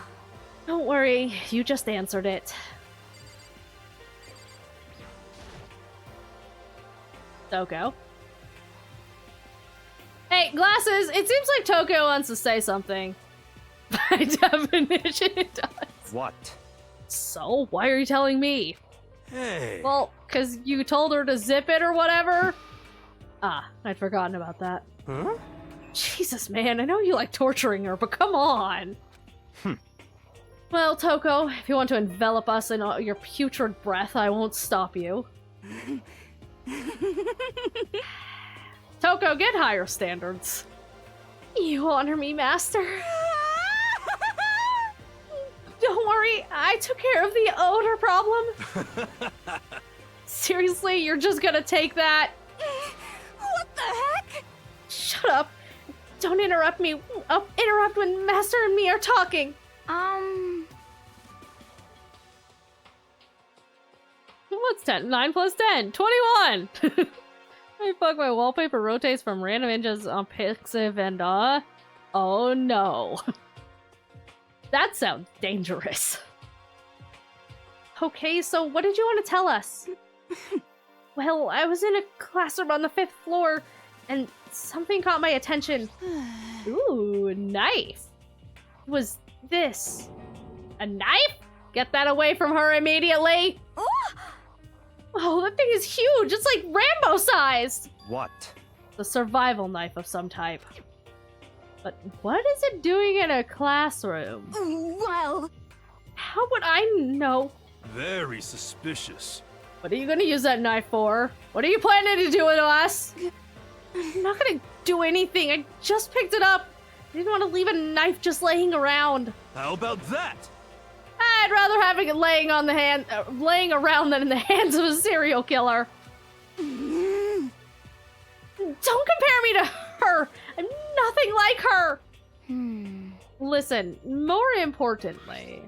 Don't worry, you just answered it. Toko. Hey, Glasses, it seems like Toko wants to say something. By definition, it does. What? So, why are you telling me? Hey. Well, because you told her to zip it or whatever? Ah, I'd forgotten about that. Huh? Jesus, man, I know you like torturing her, but come on. Well, Toko, if you want to envelop us in your putrid breath, I won't stop you. Toko, get higher standards. You honor me, Master. Don't worry, I took care of the odor problem. Seriously, you're just gonna take that? What the heck? Shut up. Don't interrupt me. Interrupt when Master and me are talking. What's 10? 9 plus 10. 21. Hey, fuck, my wallpaper rotates from random inches on Pixiv and oh no. That sounds dangerous. Okay, so what did you want to tell us? Well, I was in a classroom on the 5th floor, and something caught my attention. Ooh, knife. Was this a knife? Get that away from her immediately. Oh, that thing is huge. It's like Rambo-sized. What? The survival knife of some type. But what is it doing in a classroom? Well, how would I know? Very suspicious. What are you gonna use that knife for? What are you planning to do with us? I'm not gonna do anything. I just picked it up. I didn't want to leave a knife just laying around. How about that? I'd rather have it laying around than in the hands of a serial killer. Don't compare me to her. I'm nothing like her. Listen, more importantly,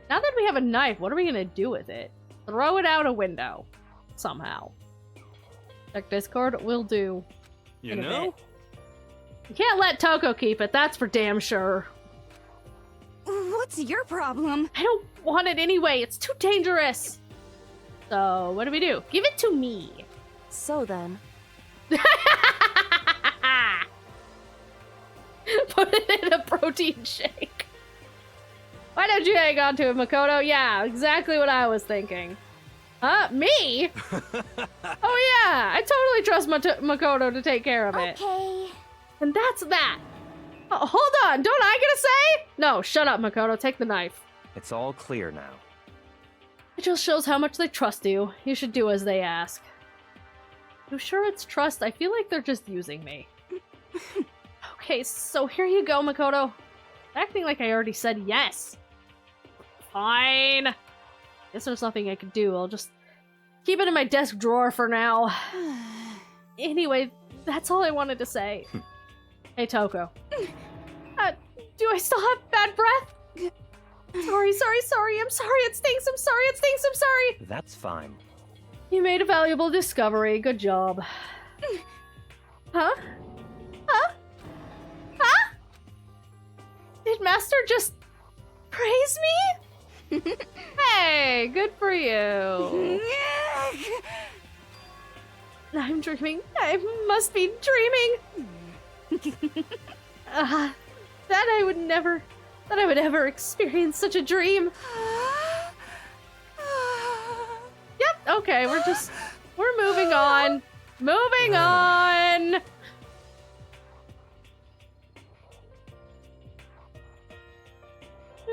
now that we have a knife, what are we gonna do with it? Throw it out a window. Somehow. Check Discord, will do. You know? You can't let Toko keep it, that's for damn sure. what's your problem? I don't want it anyway, it's too dangerous. So, what do we do? Give it to me. So then. Put it in a protein shake. Why don't you hang on to it, Makoto? Yeah, exactly what I was thinking. Huh? Me? Oh yeah, I totally trust Makoto to take care of it. Okay. And that's that. Oh, hold on, don't I get a say? No, shut up, Makoto, take the knife. It's all clear now. It just shows how much they trust you. You should do as they ask. You sure it's trust? I feel like they're just using me. Okay, so here you go, Makoto. Acting like I already said yes. Fine. Guess there's nothing I could do. I'll just keep it in my desk drawer for now. Anyway, that's all I wanted to say. Hey, Toko. Do I still have bad breath? Sorry. I'm sorry. It stinks. I'm sorry. That's fine. You made a valuable discovery. Good job. Huh? Did Master just praise me? Hey, good for you. I'm dreaming. I must be dreaming. That I would ever experience such a dream. Yep, okay, we're moving on. Moving on!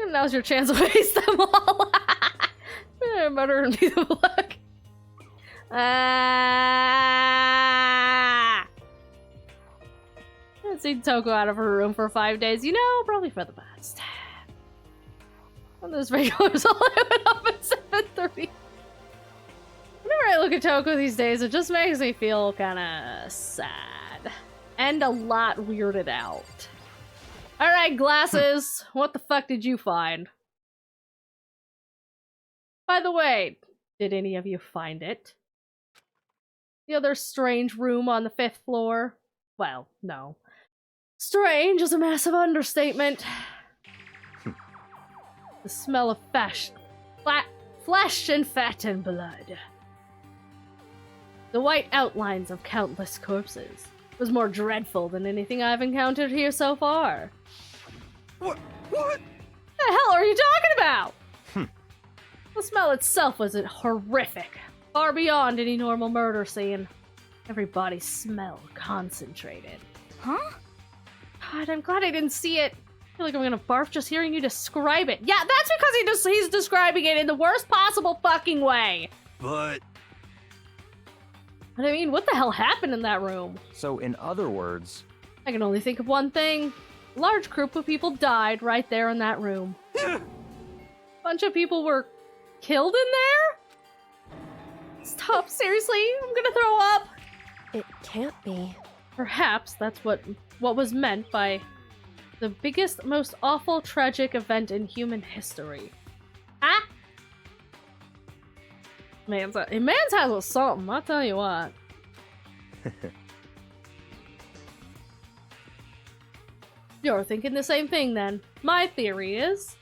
Now's your chance to face them all. Better be the luck. I haven't seen Toko out of her room for 5 days. You know, probably for the best. When those regulars all open up at 7:30. Whenever I look at Toko these days, it just makes me feel kind of sad. And a lot weirded out. Alright, glasses. What the fuck did you find? By the way, did any of you find it? The other strange room on the 5th floor? Well, no. Strange is a massive understatement. The smell of flesh and fat and blood. The white outlines of countless corpses was more dreadful than anything I've encountered here so far. What? The hell are you talking about? The smell itself was horrific, far beyond any normal murder scene. Everybody's smell concentrated. Huh? God, I'm glad I didn't see it. I feel like I'm gonna barf just hearing you describe it. Yeah, that's because he's describing it in the worst possible fucking way. But I mean, what the hell happened in that room? So, in other words, I can only think of one thing. A large group of people died right there in that room. Bunch of people were killed in there? Stop, seriously, I'm gonna throw up. It can't be. Perhaps that's what was meant by the biggest, most awful, tragic event in human history. Huh? Man's house was something, I'll tell you what. You're thinking the same thing then. My theory is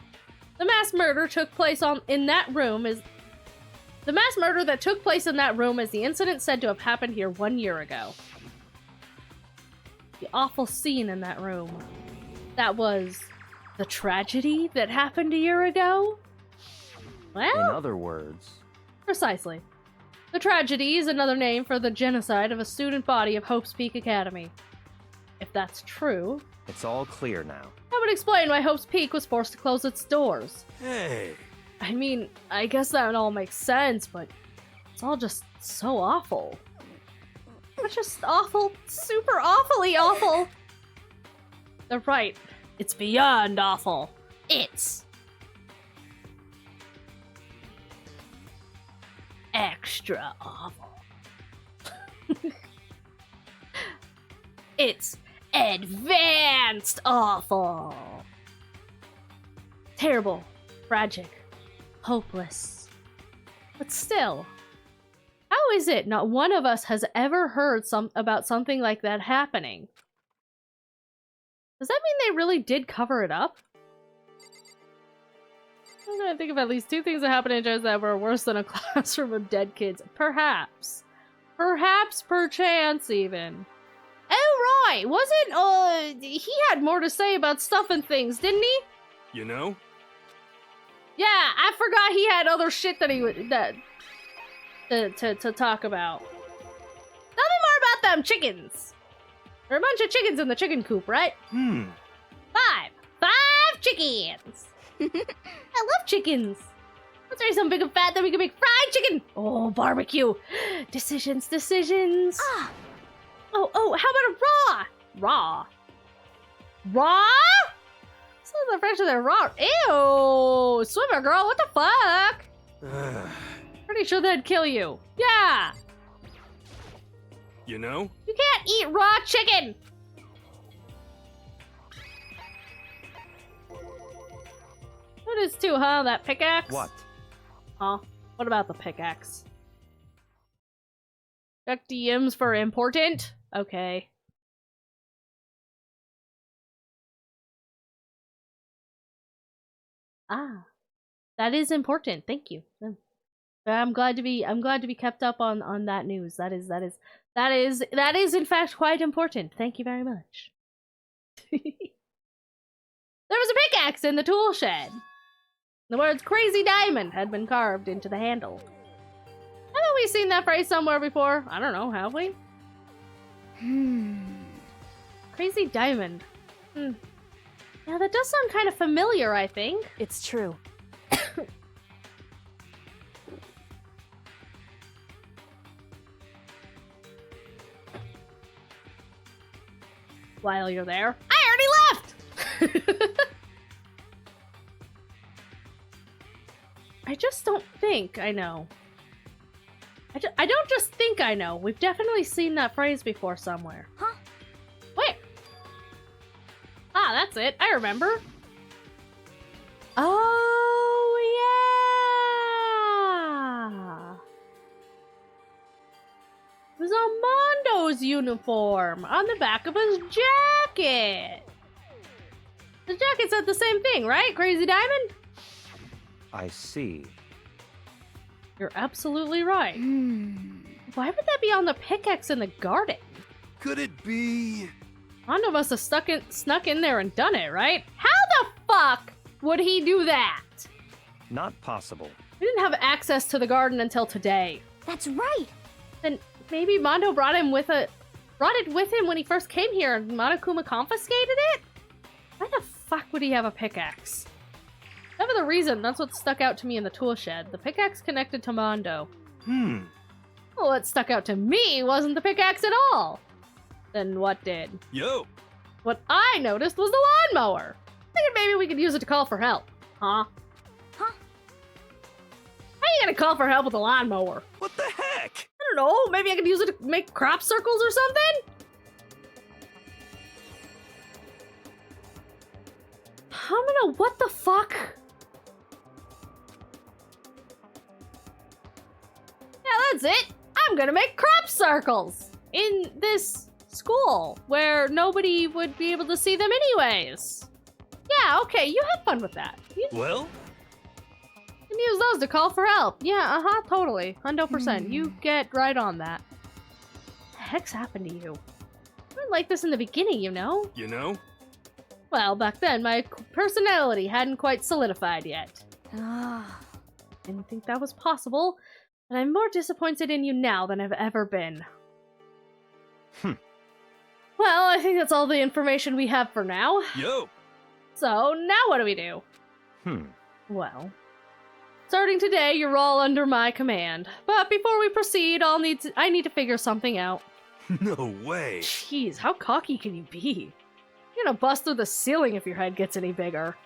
the mass murder that took place in that room is the incident said to have happened here 1 year ago. The awful scene in that room. That was the tragedy that happened a year ago? Well, in other words, precisely. The tragedy is another name for the genocide of a student body of Hope's Peak Academy. If that's true, it's all clear now. that would explain why Hope's Peak was forced to close its doors. hey, I mean, I guess that all makes sense, but it's all just so awful. It's just awful, super awfully awful. They're right. It's beyond awful. It's extra awful. It's advanced awful. Terrible, tragic, hopeless. But still, how is it not one of us has ever heard about something like that happening? Does that mean they really did cover it up? I'm gonna think of at least 2 things that happened in Joe's that were worse than a classroom of dead kids. Perhaps. Perhaps, perchance, even. Oh, right! Wasn't, he had more to say about stuff and things, didn't he? you know? Yeah, I forgot he had other shit that he would, to talk about. Tell me more about them chickens. There are a bunch of chickens in the chicken coop, right? 5 chickens. I love chickens. Let's raise some big and fat, then we can make fried chicken. Oh, barbecue. Decisions. Oh, how about a raw? Raw? Some of the fresher than raw. Ew, swimmer girl, what the fuck? Pretty sure they'd kill you. Yeah! You know? You can't eat raw chicken! What is too, huh? That pickaxe? What? Huh? What about the pickaxe? Check DMs for important? Okay. Ah. That is important. Thank you. I'm glad to be kept up on that news. That is in fact quite important. Thank you very much. There was a pickaxe in the tool shed. The words "Crazy Diamond" had been carved into the handle. Haven't we seen that phrase somewhere before? I don't know, have we? Crazy Diamond. Yeah, that does sound kind of familiar, I think. It's true. While you're there. I already left! I just don't think I know. I don't just think I know. We've definitely seen that phrase before somewhere. Huh? Where? Ah, that's it. I remember. Oh, yeah! It was on Mondo's uniform, on the back of his jacket. The jacket said the same thing, right, Crazy Diamond? I see. You're absolutely right. Why would that be on the pickaxe in the garden? Could it be? Mondo must have snuck in there and done it, right? How the fuck would he do that? Not possible. We didn't have access to the garden until today. That's right. Then maybe Mondo brought it with him when he first came here and Monokuma confiscated it? Why the fuck would he have a pickaxe? Whatever the reason, that's what stuck out to me in the tool shed. The pickaxe connected to Mondo. Well, what stuck out to me wasn't the pickaxe at all. Then what did? Yo! What I noticed was the lawnmower. Figured maybe we could use it to call for help. Huh? Huh? How are you gonna call for help with a lawnmower? What the heck? I don't know, maybe I could use it to make crop circles or something? I'm gonna, what the fuck? Yeah, that's it. I'm gonna make crop circles in this school where nobody would be able to see them anyways. Yeah, okay, you have fun with that. You Well? can use those to call for help. Yeah, totally. 100%. You get right on that. What the heck's happened to you? I didn't like this in the beginning, you know? You know? Well, back then, my personality hadn't quite solidified yet. Didn't think that was possible, and I'm more disappointed in you now than I've ever been. Well, I think that's all the information we have for now. Yo! So, now what do we do? Well, starting today, you're all under my command. But before we proceed, I need to figure something out. No way! Jeez, how cocky can you be? You're gonna bust through the ceiling if your head gets any bigger.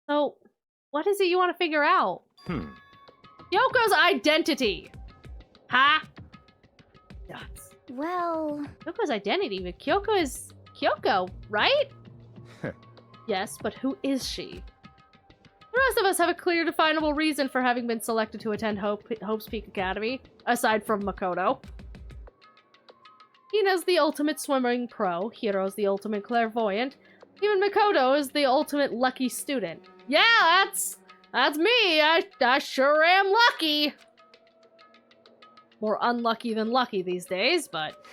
So, what is it you want to figure out? Kyoko's identity! Huh? Nuts. Well... Kyoko's identity, but Kyoko is Kyoko, right? Yes, but who is she? The rest of us have a clear, definable reason for having been selected to attend Hope's Peak Academy, aside from Makoto. Hina's the ultimate swimming pro, Hiro's the ultimate clairvoyant, even Makoto is the ultimate lucky student. Yeah, that's me, I sure am lucky! More unlucky than lucky these days, but...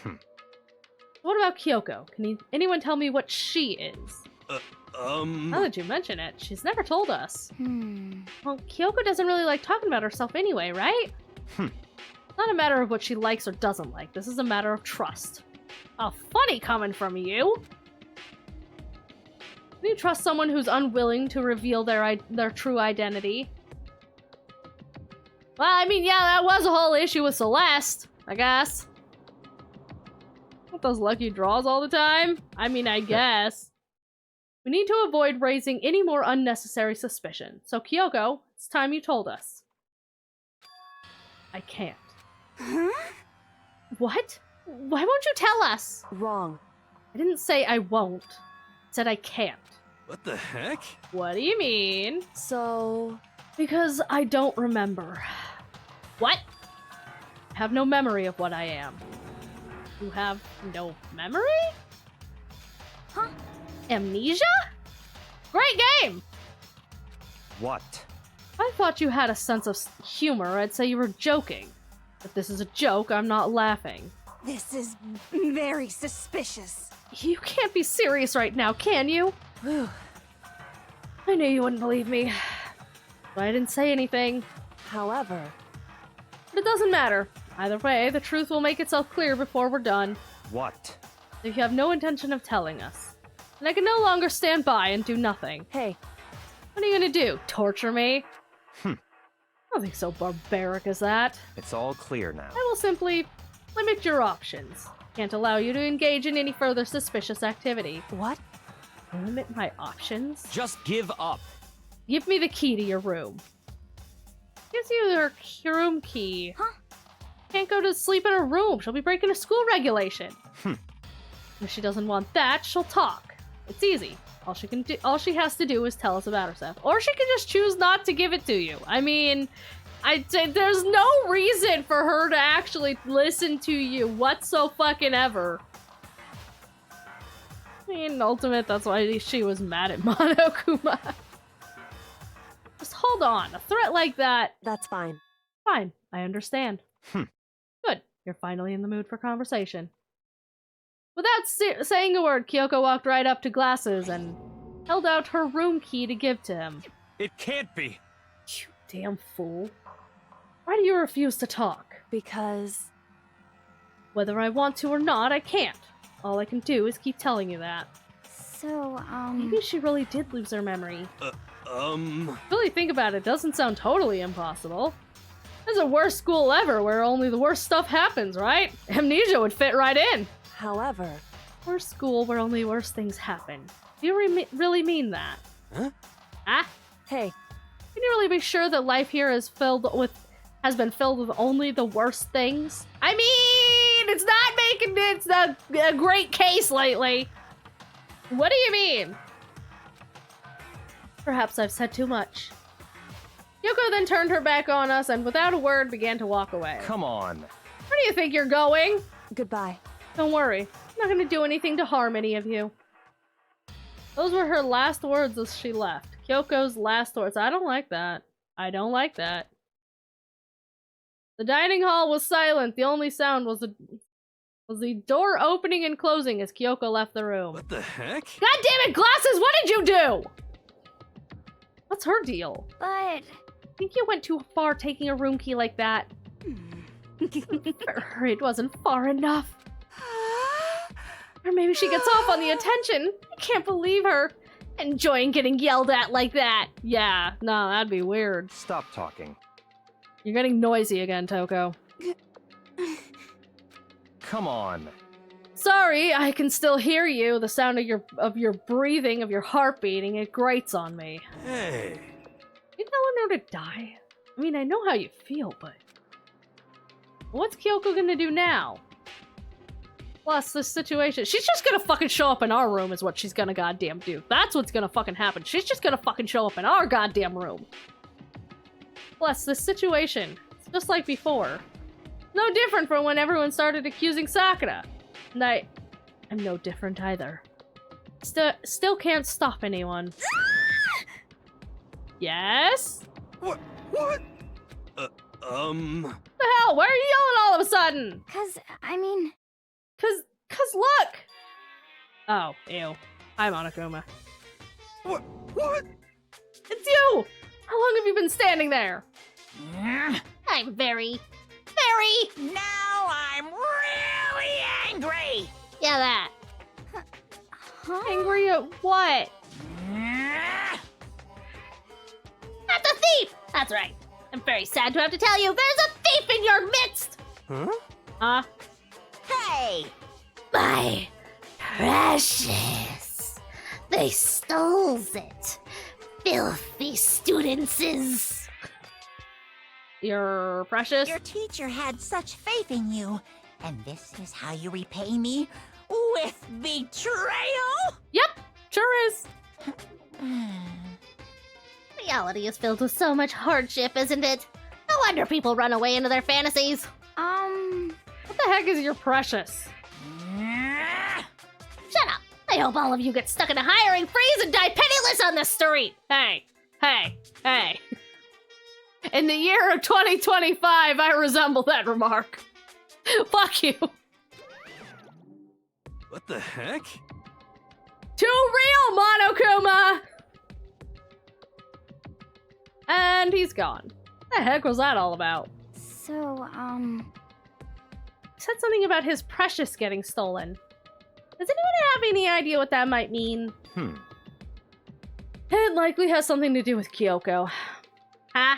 What about Kyoko? Can anyone tell me what she is? Now that you mention it, she's never told us. Well, Kyoko doesn't really like talking about herself anyway, right? It's not a matter of what she likes or doesn't like. This is a matter of trust. Oh, funny coming from you! Can you trust someone who's unwilling to reveal their true identity? Well, I mean, yeah, that was a whole issue with Celeste, I guess. With those lucky draws all the time? I mean, I guess. We need to avoid raising any more unnecessary suspicion. So, Kyoko, it's time you told us. I can't. Huh? What? Why won't you tell us? Wrong. I didn't say I won't. I said I can't. What the heck? What do you mean? So... Because I don't remember. What? I have no memory of what I am. You have no memory? Huh? Amnesia? Great game! What? I thought you had a sense of humor. I'd say you were joking. If this is a joke, I'm not laughing. This is very suspicious. You can't be serious right now, can you? Whew. I knew you wouldn't believe me. But I didn't say anything. However... But it doesn't matter. Either way, the truth will make itself clear before we're done. What? If you have no intention of telling us, then I can no longer stand by and do nothing. Hey, What are you gonna do? Torture me? Nothing so barbaric as that. It's all clear now. I will simply limit your options. Can't allow you to engage in any further suspicious activity. what? Limit my options? Just give up. Give me the key to your room. Gives you her room key. Huh? Can't go to sleep in her room. She'll be breaking a school regulation. If she doesn't want that, she'll talk. It's easy. All she has to do is tell us about herself. Or she can just choose not to give it to you. I mean, there's no reason for her to actually listen to you whatsoever. I mean, ultimate, that's why she was mad at Monokuma. Just hold on. A threat like that, That's fine. fine. I understand. Good. You're finally in the mood for conversation. Without saying a word, Kyoko walked right up to Glasses and held out her room key to give to him. It can't be. You damn fool. Why do you refuse to talk? Because... Whether I want to or not, I can't. All I can do is keep telling you that. So, Maybe she really did lose her memory. Um... Really think about it, doesn't sound totally impossible. This is the worst school ever where only the worst stuff happens, right? Amnesia would fit right in. However... Worst school where only worse things happen. Do you really mean that? Huh? Ah? Hey, Can you really be sure that life here has been filled with only the worst things? I mean, it's not making it a great case lately. What do you mean? Perhaps I've said too much. Yoko then turned her back on us and without a word began to walk away. Come on. Where do you think you're going? goodbye. Don't worry. I'm not going to do anything to harm any of you. Those were her last words as she left. Kyoko's last words. I don't like that. I don't like that. The dining hall was silent. The only sound was the door opening and closing as Kyoko left the room. What the heck? God damn it, Glasses! What did you do? What's her deal? but I think you went too far taking a room key like that. For her, it wasn't far enough. Or maybe she gets off on the attention. I can't believe her. Enjoying getting yelled at like that. Yeah, no, that'd be weird. Stop talking. You're getting noisy again, Toko. Come on. Sorry, I can still hear you. The sound of your breathing, of your heart beating, it grates on me. Hey. You telling her to die? I mean, I know how you feel, but... What's Kyoko gonna do now? Plus, this situation... She's just gonna fucking show up in our room is what she's gonna goddamn do. That's what's gonna fucking happen. She's just gonna fucking show up in our goddamn room. Plus, this situation, it's just like before. No different from when everyone started accusing Sakura. And I'm no different either. Still can't stop anyone. Yes? What? What? The hell? Why are you yelling all of a sudden? I mean, Cause look! Oh, ew. Hi, Monokuma. What? What? It's you! How long have you been standing there? I'm very... Now I'm really angry! Yeah, that. Huh? Angry at what? At the thief! That's right. I'm very sad to have to tell you, there's a thief in your midst! Huh? Huh? Hey! My precious. They stole it. Filthy studentses. You're precious. Your teacher had such faith in you, and this is how you repay me? With betrayal? Yep, sure is. Reality is filled with so much hardship, isn't it? No wonder people run away into their fantasies. What the heck is your precious? Shut up. I hope all of you get stuck in a hiring freeze and die penniless on the street. Hey. In the year of 2025, I resemble that remark. Fuck you. What the heck? Too real, Monokuma! And he's gone. What the heck was that all about? So, He said something about his precious getting stolen. Does anyone have any idea what that might mean? It likely has something to do with Kyoko. Huh?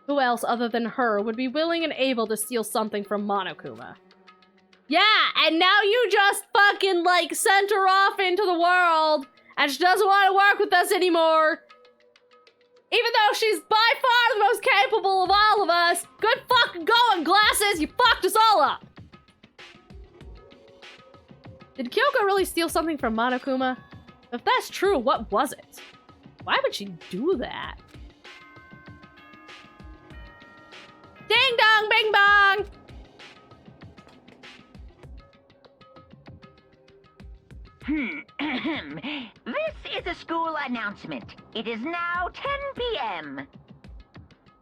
Who else other than her would be willing and able to steal something from Monokuma? Yeah, and now you just fucking, like, sent her off into the world, and she doesn't want to work with us anymore. Even though she's by far the most capable of all of us. Good fucking going, Glasses! You fucked us all up! Did Kyoko really steal something from Monokuma? If that's true, what was it? Why would she do that? Ding dong, bing bong! This is a school announcement. It is now 10 p.m.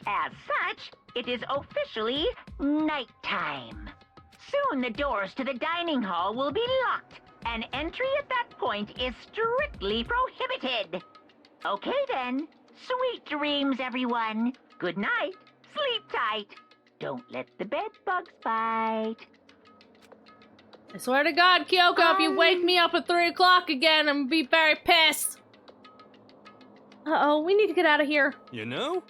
As such, it is officially nighttime. Soon the doors to the dining hall will be locked, and entry at that point is strictly prohibited. Okay then. Sweet dreams, everyone. Good night. Sleep tight. Don't let the bed bugs bite. I swear to God, Kyoko, if you wake me up at 3 o'clock again, I'm gonna be very pissed. Uh-oh, we need to get out of here. You know?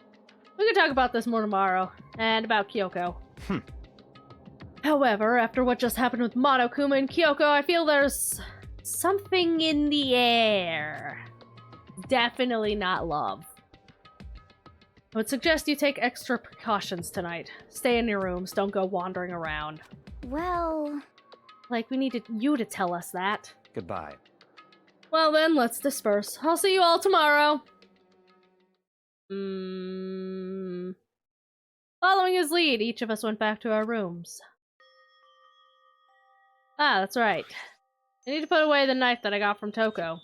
We can talk about this more tomorrow, and about Kyoko. However, after what just happened with Monokuma and Kyoko, I feel there's something in the air. Definitely not love. I would suggest you take extra precautions tonight. Stay in your rooms, don't go wandering around. well... Like, we needed you to tell us that. Goodbye. Well then, let's disperse. I'll see you all tomorrow. Following his lead, each of us went back to our rooms. Ah, that's right. I need to put away the knife that I got from Toko. I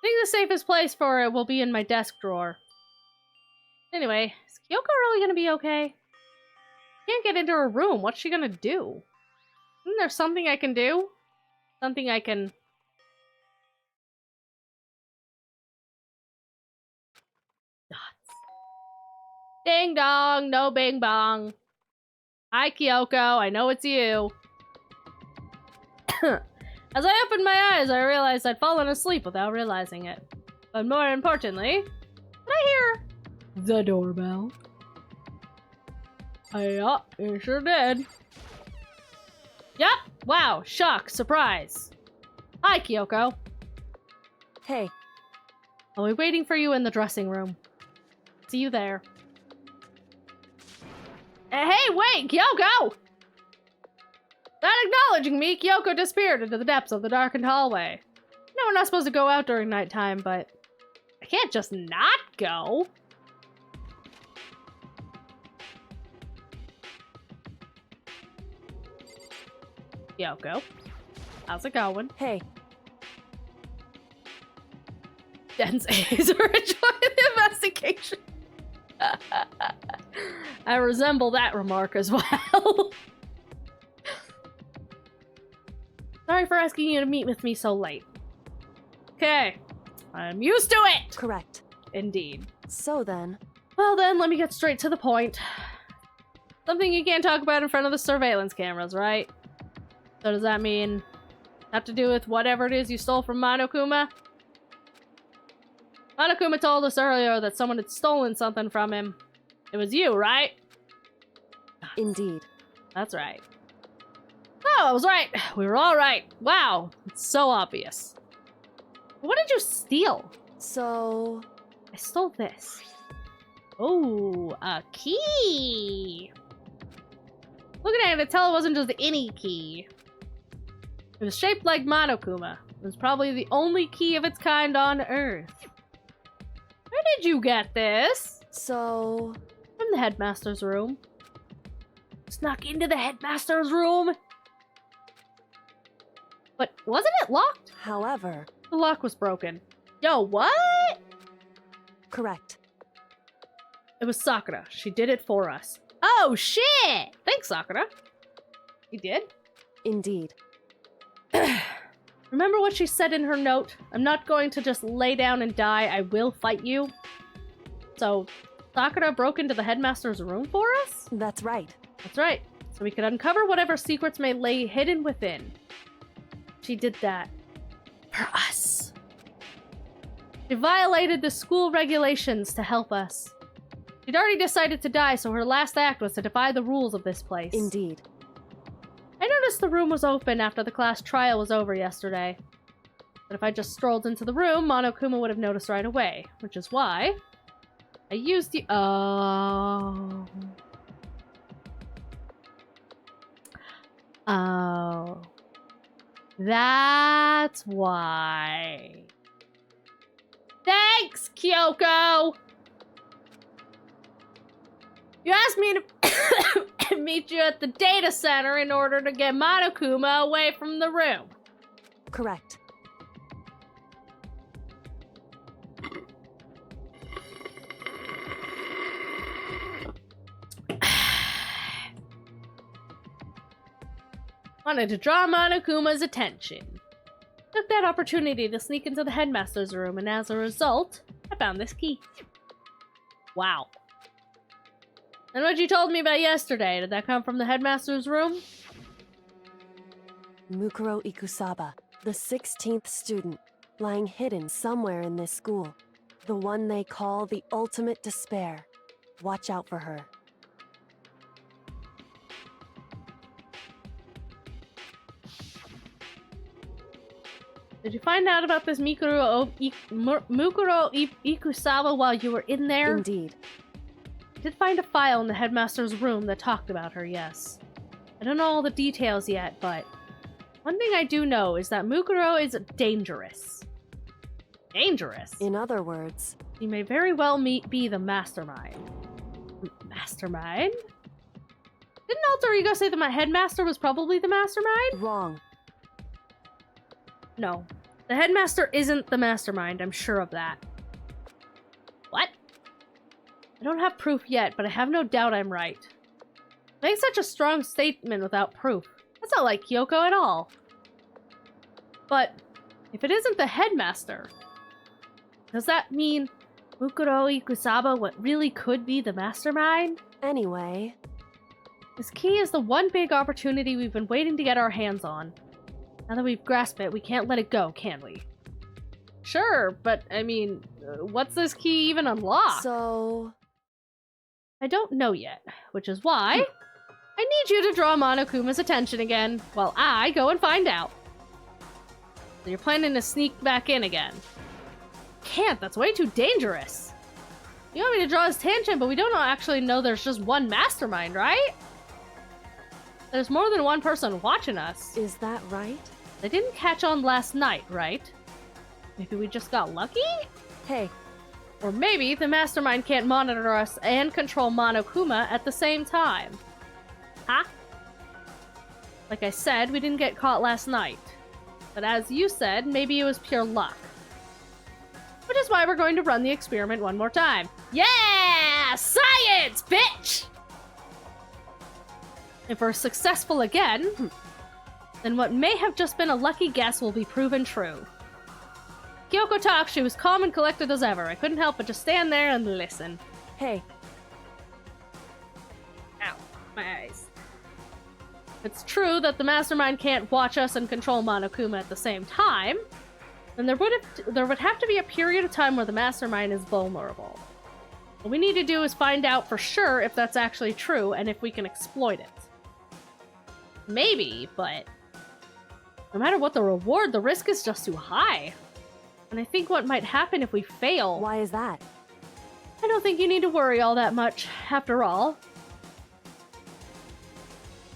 think the safest place for it will be in my desk drawer. Anyway, is Kyoko really gonna be okay? Can't get into her room. What's she gonna do? Isn't there something I can do? Something I can... Dots. Ding dong, no bing bong. Hi, Kyoko. I know it's you. As I opened my eyes, I realized I'd fallen asleep without realizing it. But more importantly, did I hear the doorbell? Yeah, you sure did. Yep. Wow. Shock. Surprise. Hi, Kyoko. Hey, I'll be waiting for you in the dressing room. See you there. Hey, wait, Kyoko! Not acknowledging me, Kyoko disappeared into the depths of the darkened hallway. No, we're not supposed to go out during nighttime, but I can't just not go. Kyoko, how's it going? hey, Dense A's are enjoying the investigation. I resemble that remark as well. Sorry for asking you to meet with me so late. Okay, I'm used to it! correct. Indeed. So then, Well then, let me get straight to the point. Something you can't talk about in front of the surveillance cameras, right? So does that mean have to do with whatever it is you stole from Monokuma? Monokuma told us earlier that someone had stolen something from him. It was you, right? indeed. That's right. Oh, I was right. We were all right. Wow, it's so obvious. What did you steal? So... I stole this. Oh, a key. Looking at it, I could tell it wasn't just any key. It was shaped like Monokuma. It was probably the only key of its kind on Earth. Where did you get this? So... From the headmaster's room. Snuck into the headmaster's room? But wasn't it locked? However... The lock was broken. Yo, what? Correct. It was Sakura. She did it for us. Oh, shit! Thanks, Sakura. You did? Indeed. Remember what she said in her note? I'm not going to just lay down and die. I will fight you. So, Sakura broke into the headmaster's room for us? That's right. That's right. So we could uncover whatever secrets may lay hidden within. She did that. For us. She violated the school regulations to help us. She'd already decided to die, so her last act was to defy the rules of this place. Indeed. I noticed the room was open after the class trial was over yesterday. But if I just strolled into the room, Monokuma would have noticed right away, which is why I used the... Oh. Oh. That's why. Thanks, Kyoko! You asked me to meet you at the data center in order to get Monokuma away from the room. Correct. Wanted to draw Monokuma's attention. Took that opportunity to sneak into the headmaster's room, and as a result, I found this key. Wow. And what you told me about yesterday, did that come from the headmaster's room? Mukuro Ikusaba, the 16th student, lying hidden somewhere in this school. The one they call the ultimate despair. Watch out for her. Did you find out about this Mukuro Ikusaba while you were in there? Indeed. I did find a file in the headmaster's room that talked about her, yes. I don't know all the details yet, but one thing I do know is that Mukuro is dangerous. Dangerous? In other words, He may very well be the mastermind. Mastermind? Didn't Alter Ego say that my headmaster was probably the mastermind? wrong. No. The headmaster isn't the mastermind, I'm sure of that. What? I don't have proof yet, but I have no doubt I'm right. Make such a strong statement without proof. That's not like Kyoko at all. But, if it isn't the headmaster, does that mean Mukuro Ikusaba what really could be the mastermind? Anyway, This key is the one big opportunity we've been waiting to get our hands on. Now that we've grasped it, we can't let it go, can we? Sure, but I mean, what's this key even unlock? so... I don't know yet, which is why I need you to draw Monokuma's attention again while I go and find out. So you're planning to sneak back in again. Can't, that's way too dangerous. You want me to draw his attention, but we don't actually know there's just one mastermind, right? There's more than one person watching us. Is that right? They didn't catch on last night, right? Maybe we just got lucky? Hey, Or maybe the mastermind can't monitor us and control Monokuma at the same time. Huh? Like I said, we didn't get caught last night. But as you said, maybe it was pure luck. Which is why we're going to run the experiment one more time. Yeah! Science, bitch! If we're successful again, then what may have just been a lucky guess will be proven true. Kyoko talked, she was calm and collected as ever. I couldn't help but just stand there and listen. hey, Ow, my eyes. If it's true that the mastermind can't watch us and control Monokuma at the same time, then there would have to be a period of time where the mastermind is vulnerable. What we need to do is find out for sure if that's actually true and if we can exploit it. Maybe, but no matter what the reward, the risk is just too high. And I think what might happen if we fail... Why is that? I don't think you need to worry all that much, after all.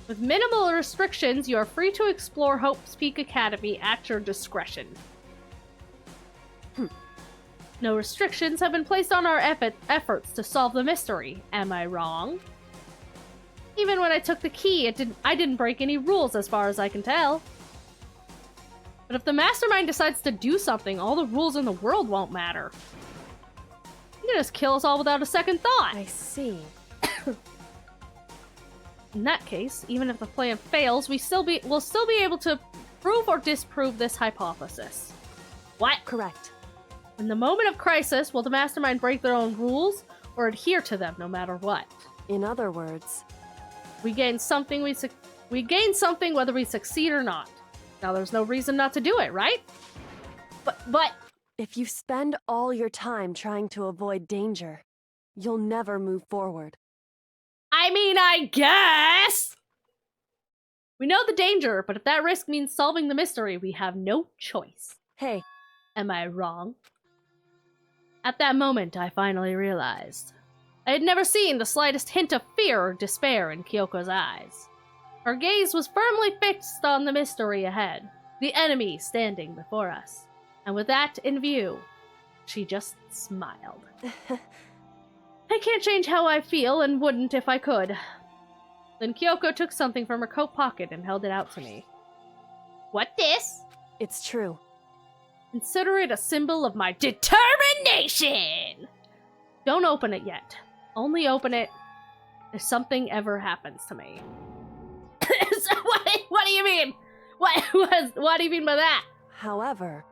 With minimal restrictions, you are free to explore Hope's Peak Academy at your discretion. No restrictions have been placed on our efforts to solve the mystery. Am I wrong? Even when I took the key, I didn't break any rules as far as I can tell. But if the mastermind decides to do something, all the rules in the world won't matter. You can just kill us all without a second thought. I see. In that case, even if the plan fails, we'll still be able to prove or disprove this hypothesis. What? Correct. In the moment of crisis, will the mastermind break their own rules or adhere to them no matter what? In other words, we gain something whether we succeed or not. Now there's no reason not to do it, right? But if you spend all your time trying to avoid danger, you'll never move forward. I mean, I guess! We know the danger, but if that risk means solving the mystery, we have no choice. Hey. Am I wrong? At that moment, I finally realized. I had never seen the slightest hint of fear or despair in Kyoko's eyes. Her gaze was firmly fixed on the mystery ahead, the enemy standing before us. And with that in view, she just smiled. I can't change how I feel and wouldn't if I could. Then Kyoko took something from her coat pocket and held it out to me. What this? It's true. Consider it a symbol of my determination! Don't open it yet. Only open it if something ever happens to me. So what do you mean? What do you mean by that? However...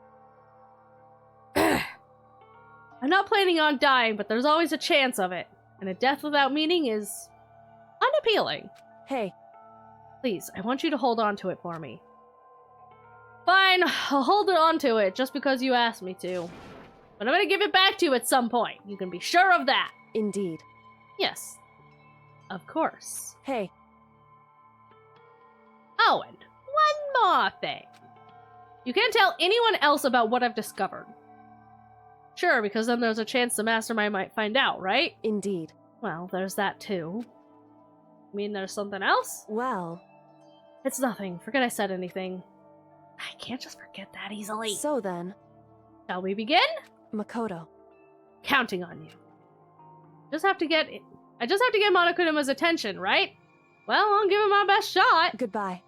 I'm not planning on dying, but there's always a chance of it. And a death without meaning is unappealing. Hey. Please, I want you to hold on to it for me. Fine, I'll hold on to it just because you asked me to. But I'm gonna give it back to you at some point. You can be sure of that. Indeed. Yes. Of course. Hey. Oh, and one more thing. You can't tell anyone else about what I've discovered. Sure, because then there's a chance the mastermind might find out, right? Indeed. Well, there's that too. You mean there's something else? Well... It's nothing. Forget I said anything. I can't just forget that easily. So then... Shall we begin? Makoto. Counting on you. I just have to get Monokuma's attention, right? Well, I'll give it my best shot. Goodbye.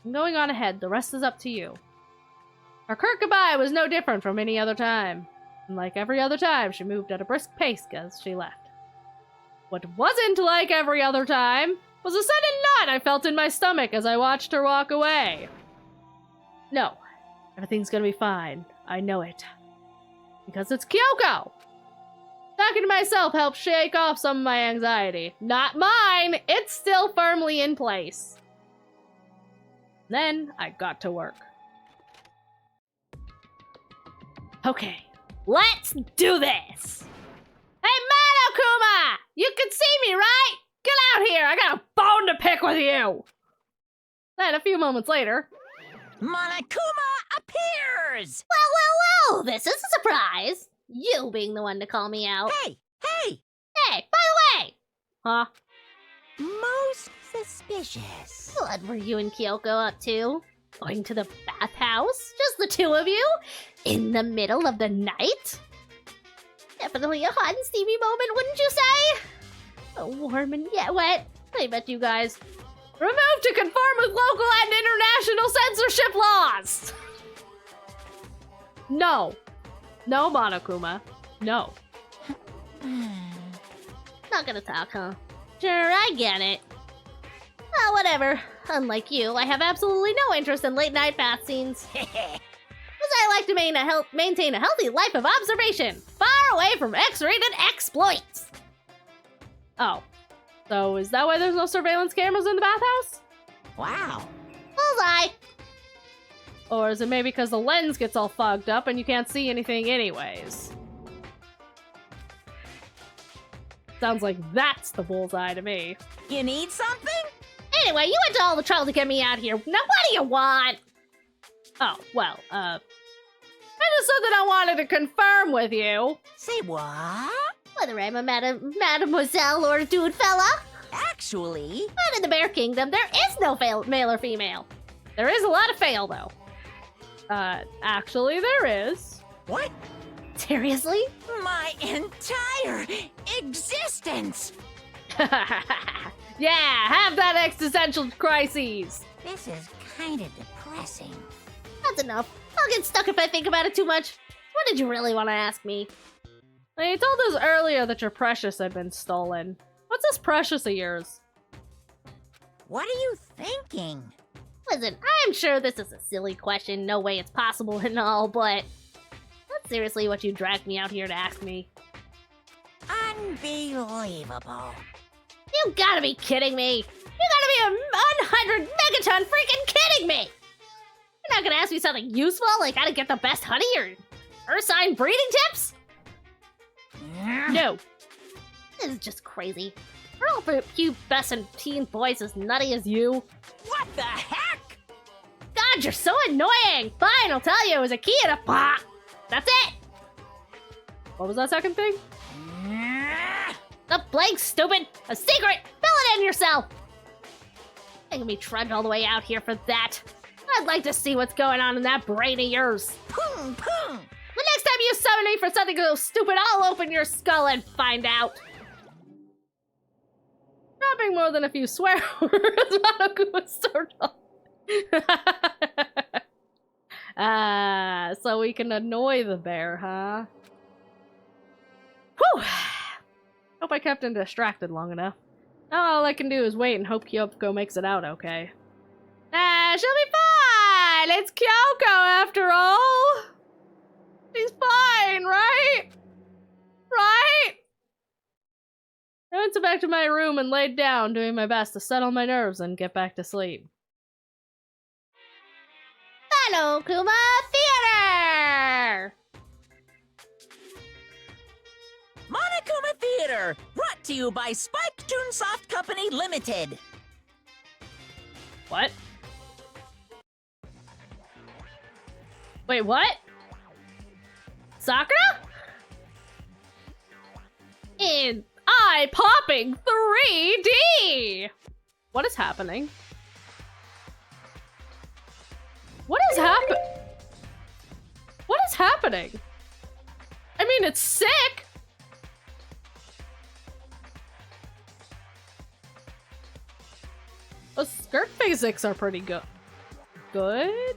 I'm going on ahead. The rest is up to you. Our curt goodbye was no different from any other time. And like every other time, she moved at a brisk pace as she left. What wasn't like every other time was a sudden knot I felt in my stomach as I watched her walk away. No, everything's gonna be fine. I know it. Because it's Kyoko! Talking to myself helped shake off some of my anxiety. Not mine! It's still firmly in place. Then I got to work. Okay, let's do this! Hey, Monokuma! You can see me, right? Get out here! I got a bone to pick with you! Then, a few moments later... Monokuma appears! Well, this is a surprise. You being the one to call me out. Hey! Hey, by the way! Huh? Most suspicious. What were you and Kyoko up to? Going to the bathhouse? Just the two of you? In the middle of the night? Definitely a hot and steamy moment, wouldn't you say? So warm and yet wet. I bet you guys... Removed to conform with local and international censorship laws! No. No, Monokuma. No. Not gonna talk, huh? Sure, I get it. Well, whatever. Unlike you, I have absolutely no interest in late-night bath scenes. Because I like to maintain a healthy life of observation, far away from X-rated exploits. Oh. So is that why there's no surveillance cameras in the bathhouse? Wow. Bullseye! Or is it maybe because the lens gets all fogged up and you can't see anything anyways? Sounds like that's the bullseye to me. You need something? Anyway, you went to all the trouble to get me out here. Now what do you want? Oh, well, that is something I wanted to confirm with you. Say what? Whether I'm a mademoiselle or a dude fella. Actually, But in the Bear Kingdom, there is no male or female. There is a lot of fail, though. Actually, there is. what? Seriously? My entire existence! Yeah, have that existential crises. This is kind of depressing. That's enough. I'll get stuck if I think about it too much. What did you really want to ask me? Well, you told us earlier that your Precious had been stolen. What's this Precious of yours? What are you thinking? Listen, I'm sure this is a silly question, no way it's possible and all, but that's seriously what you dragged me out here to ask me. Unbelievable. You gotta be kidding me! You gotta be a 100 megaton freaking kidding me! You're not gonna ask me something useful, like how to get the best honey or sign breeding tips? No. This is just crazy. Are all the pubescent teen boys as nutty as you? What the heck? God, you're so annoying! Fine, I'll tell you, it was a key and a pot. That's it! What was that second thing? The blank, stupid! A secret! Fill it in yourself! Making me trudge all the way out here for that. I'd like to see what's going on in that brain of yours. Poom, poom. The next time you summon me for something so stupid, I'll open your skull and find out. Dropping more than a few swear words, Monokuma startled. So we can annoy the bear, huh? Whew! Hope I kept him distracted long enough. Now all I can do is wait and hope Kyoko makes it out okay. She'll be fine! It's Kyoko after all! She's fine, right? Right? I went back to my room and laid down, doing my best to settle my nerves and get back to sleep. Monokuma Theater! Monokuma Theater, brought to you by Spike Toonsoft Company Limited. What? Wait, what? Sakura? In eye-popping 3D! What is happening? What is What is happening? I mean, it's sick! The skirt physics are pretty good. Good?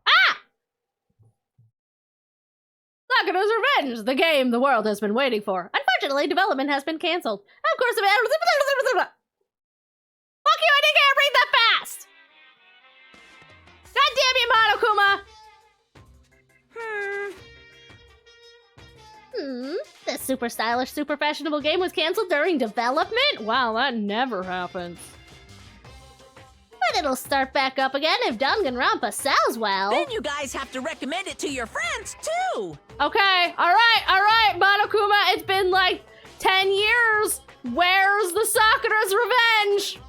Ah! Sakura's Revenge, the game the world has been waiting for. Unfortunately, development has been cancelled. Of course, fuck you, I can't read that fast! God damn you, Monokuma! This super stylish, super fashionable game was cancelled during development? Wow, that never happens. But it'll start back up again if Danganronpa sells well. Then you guys have to recommend it to your friends, too! Okay, alright, Monokuma, it's been like 10 years. Where's the Sakura's Revenge?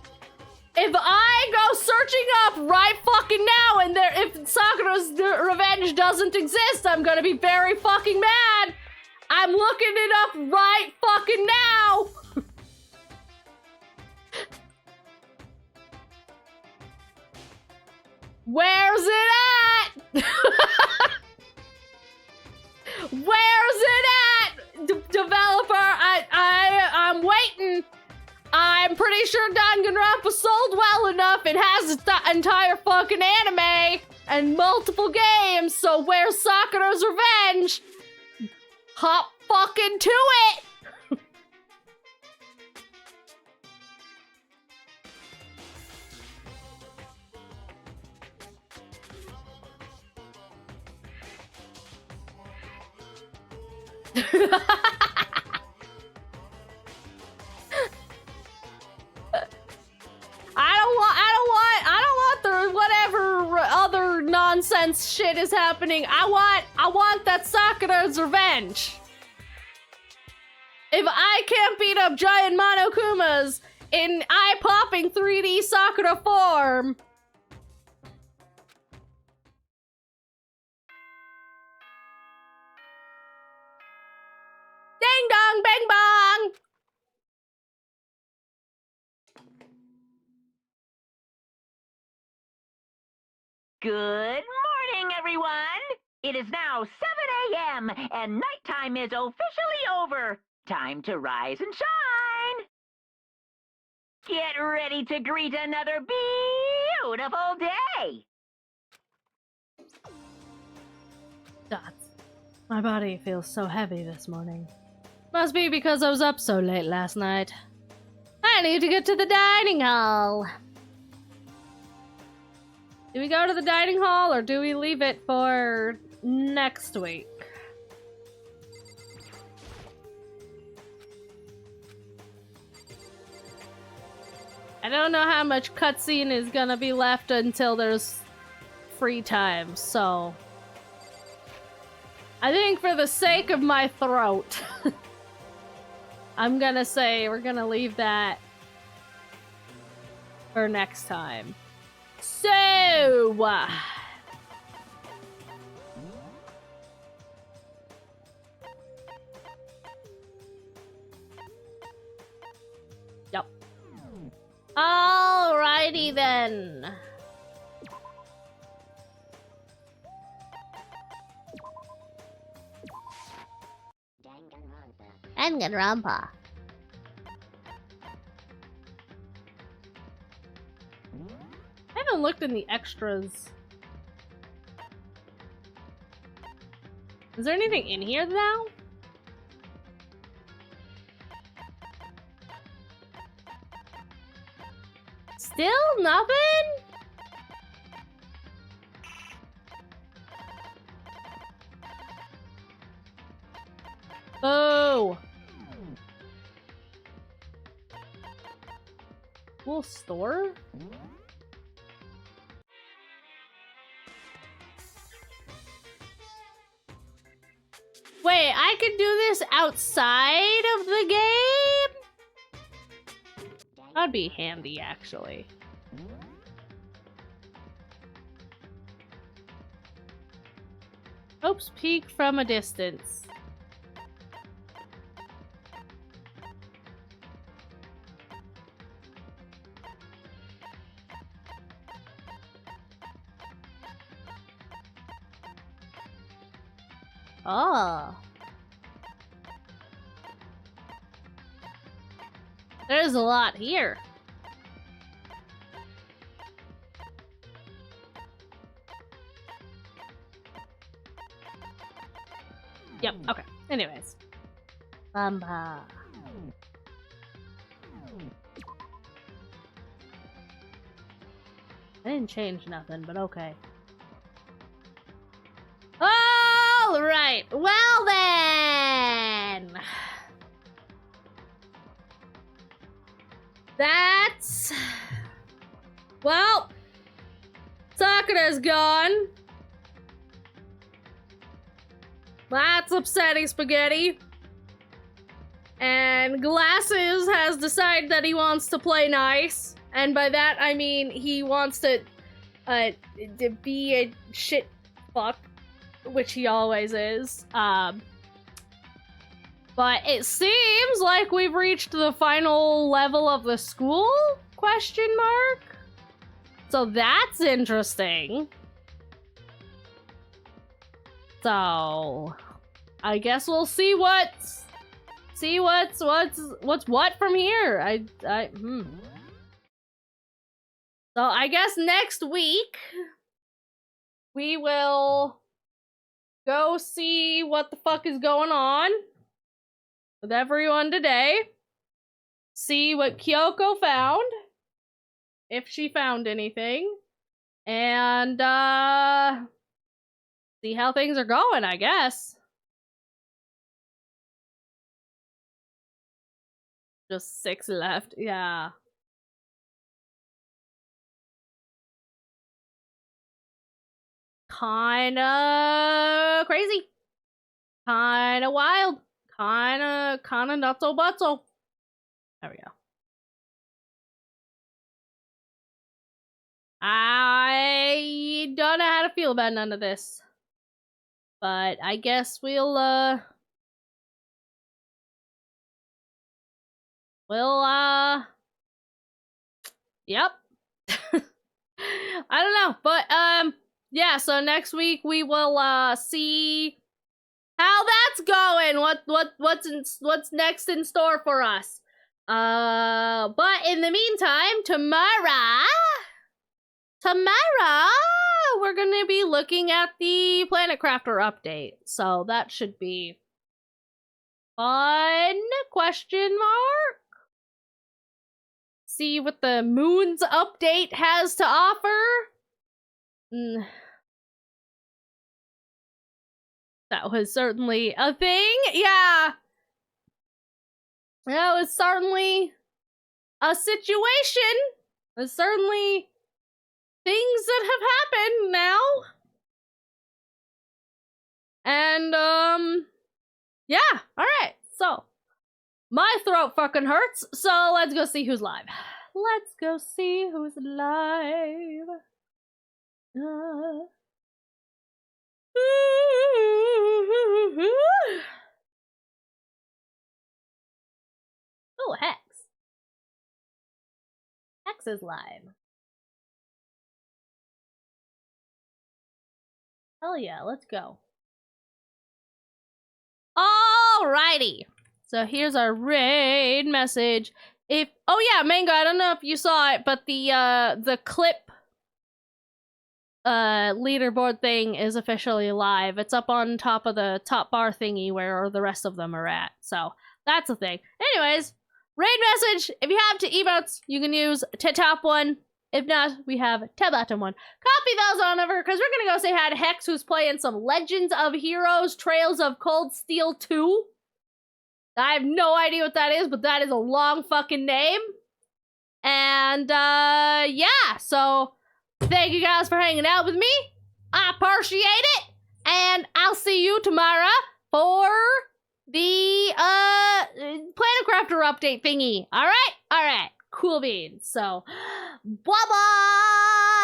If I go searching up right fucking now and if Sakura's Revenge doesn't exist, I'm gonna be very fucking mad. I'm looking it up right fucking now. Where's it at? Where's it at? Developer, I'm waiting. I'm pretty sure Danganronpa sold well enough. It has the entire fucking anime and multiple games, so where's Sakura's Revenge? Hop fucking to it! I don't want the whatever other nonsense nonsense shit is happening. I want that Sakura's revenge. If I can't beat up giant Monokumas in eye-popping 3D Sakura form, ding dong, bang bong! Good morning, everyone! It is now 7 a.m. and nighttime is officially over. Time to rise and shine! Get ready to greet another beautiful day! Dots. My body feels so heavy this morning. Must be because I was up so late last night. I need to get to the dining hall. Do we go to the dining hall or do we leave it for next week? I don't know how much cutscene is gonna be left until there's free time, so I think for the sake of my throat, I'm gonna say we're gonna leave that for next time. So, yep. Alrighty then. Danganronpa. I haven't looked in the extras. Is there anything in here now? Still nothing? Oh. Cool store? Wait, I could do this outside of the game? That'd be handy, actually. Oops, peek from a distance. Oh. There's a lot here. Yep, okay. Anyways. Bamba. I didn't change nothing, but okay. All right. Well then. That's... Well, Sakura's gone. That's upsetting, Spaghetti. And Glasses has decided that he wants to play nice. And by that, I mean he wants to be a shit fuck, which he always is. But it seems like we've reached the final level of the school? Question mark? So that's interesting. So I guess we'll see what's what from here. So I guess next week we will go see what the fuck is going on with everyone today. See what Kyoko found, if she found anything, and see how things are going, I guess. Just 6 left, yeah. kinda crazy. Kinda wild. Kinda nutso butso. There we go. I don't know how to feel about none of this. But I guess we'll, yep. I don't know, but, yeah, so next week we will, see how that's going, what's next in store for us. But in the meantime, tomorrow, we're gonna be looking at the Planet Crafter update, so that should be fun, question mark? See what the Moon's update has to offer. That was certainly a thing, yeah. That was certainly a situation. There's certainly things that have happened now. And, yeah, alright, so. My throat fucking hurts, so let's go see who's live. Let's go see who's live. Oh, Hex. Hex is live. Hell yeah, let's go. Alrighty. So here's our raid message. Oh yeah, Mango, I don't know if you saw it, but the clip leaderboard thing is officially live. It's up on top of the top bar thingy where the rest of them are at. So that's a thing. Anyways, raid message. If you have 2 emotes, you can use to top one. If not, we have to bottom one. Copy those on over, because we're gonna go say hi to Hex, who's playing some Legends of Heroes Trails of Cold Steel 2. I have no idea what that is, but that is a long fucking name. And, yeah, so thank you guys for hanging out with me. I appreciate it. And I'll see you tomorrow for the, Planet Crafter update thingy. Alright? Alright. Cool beans. So, bye-bye!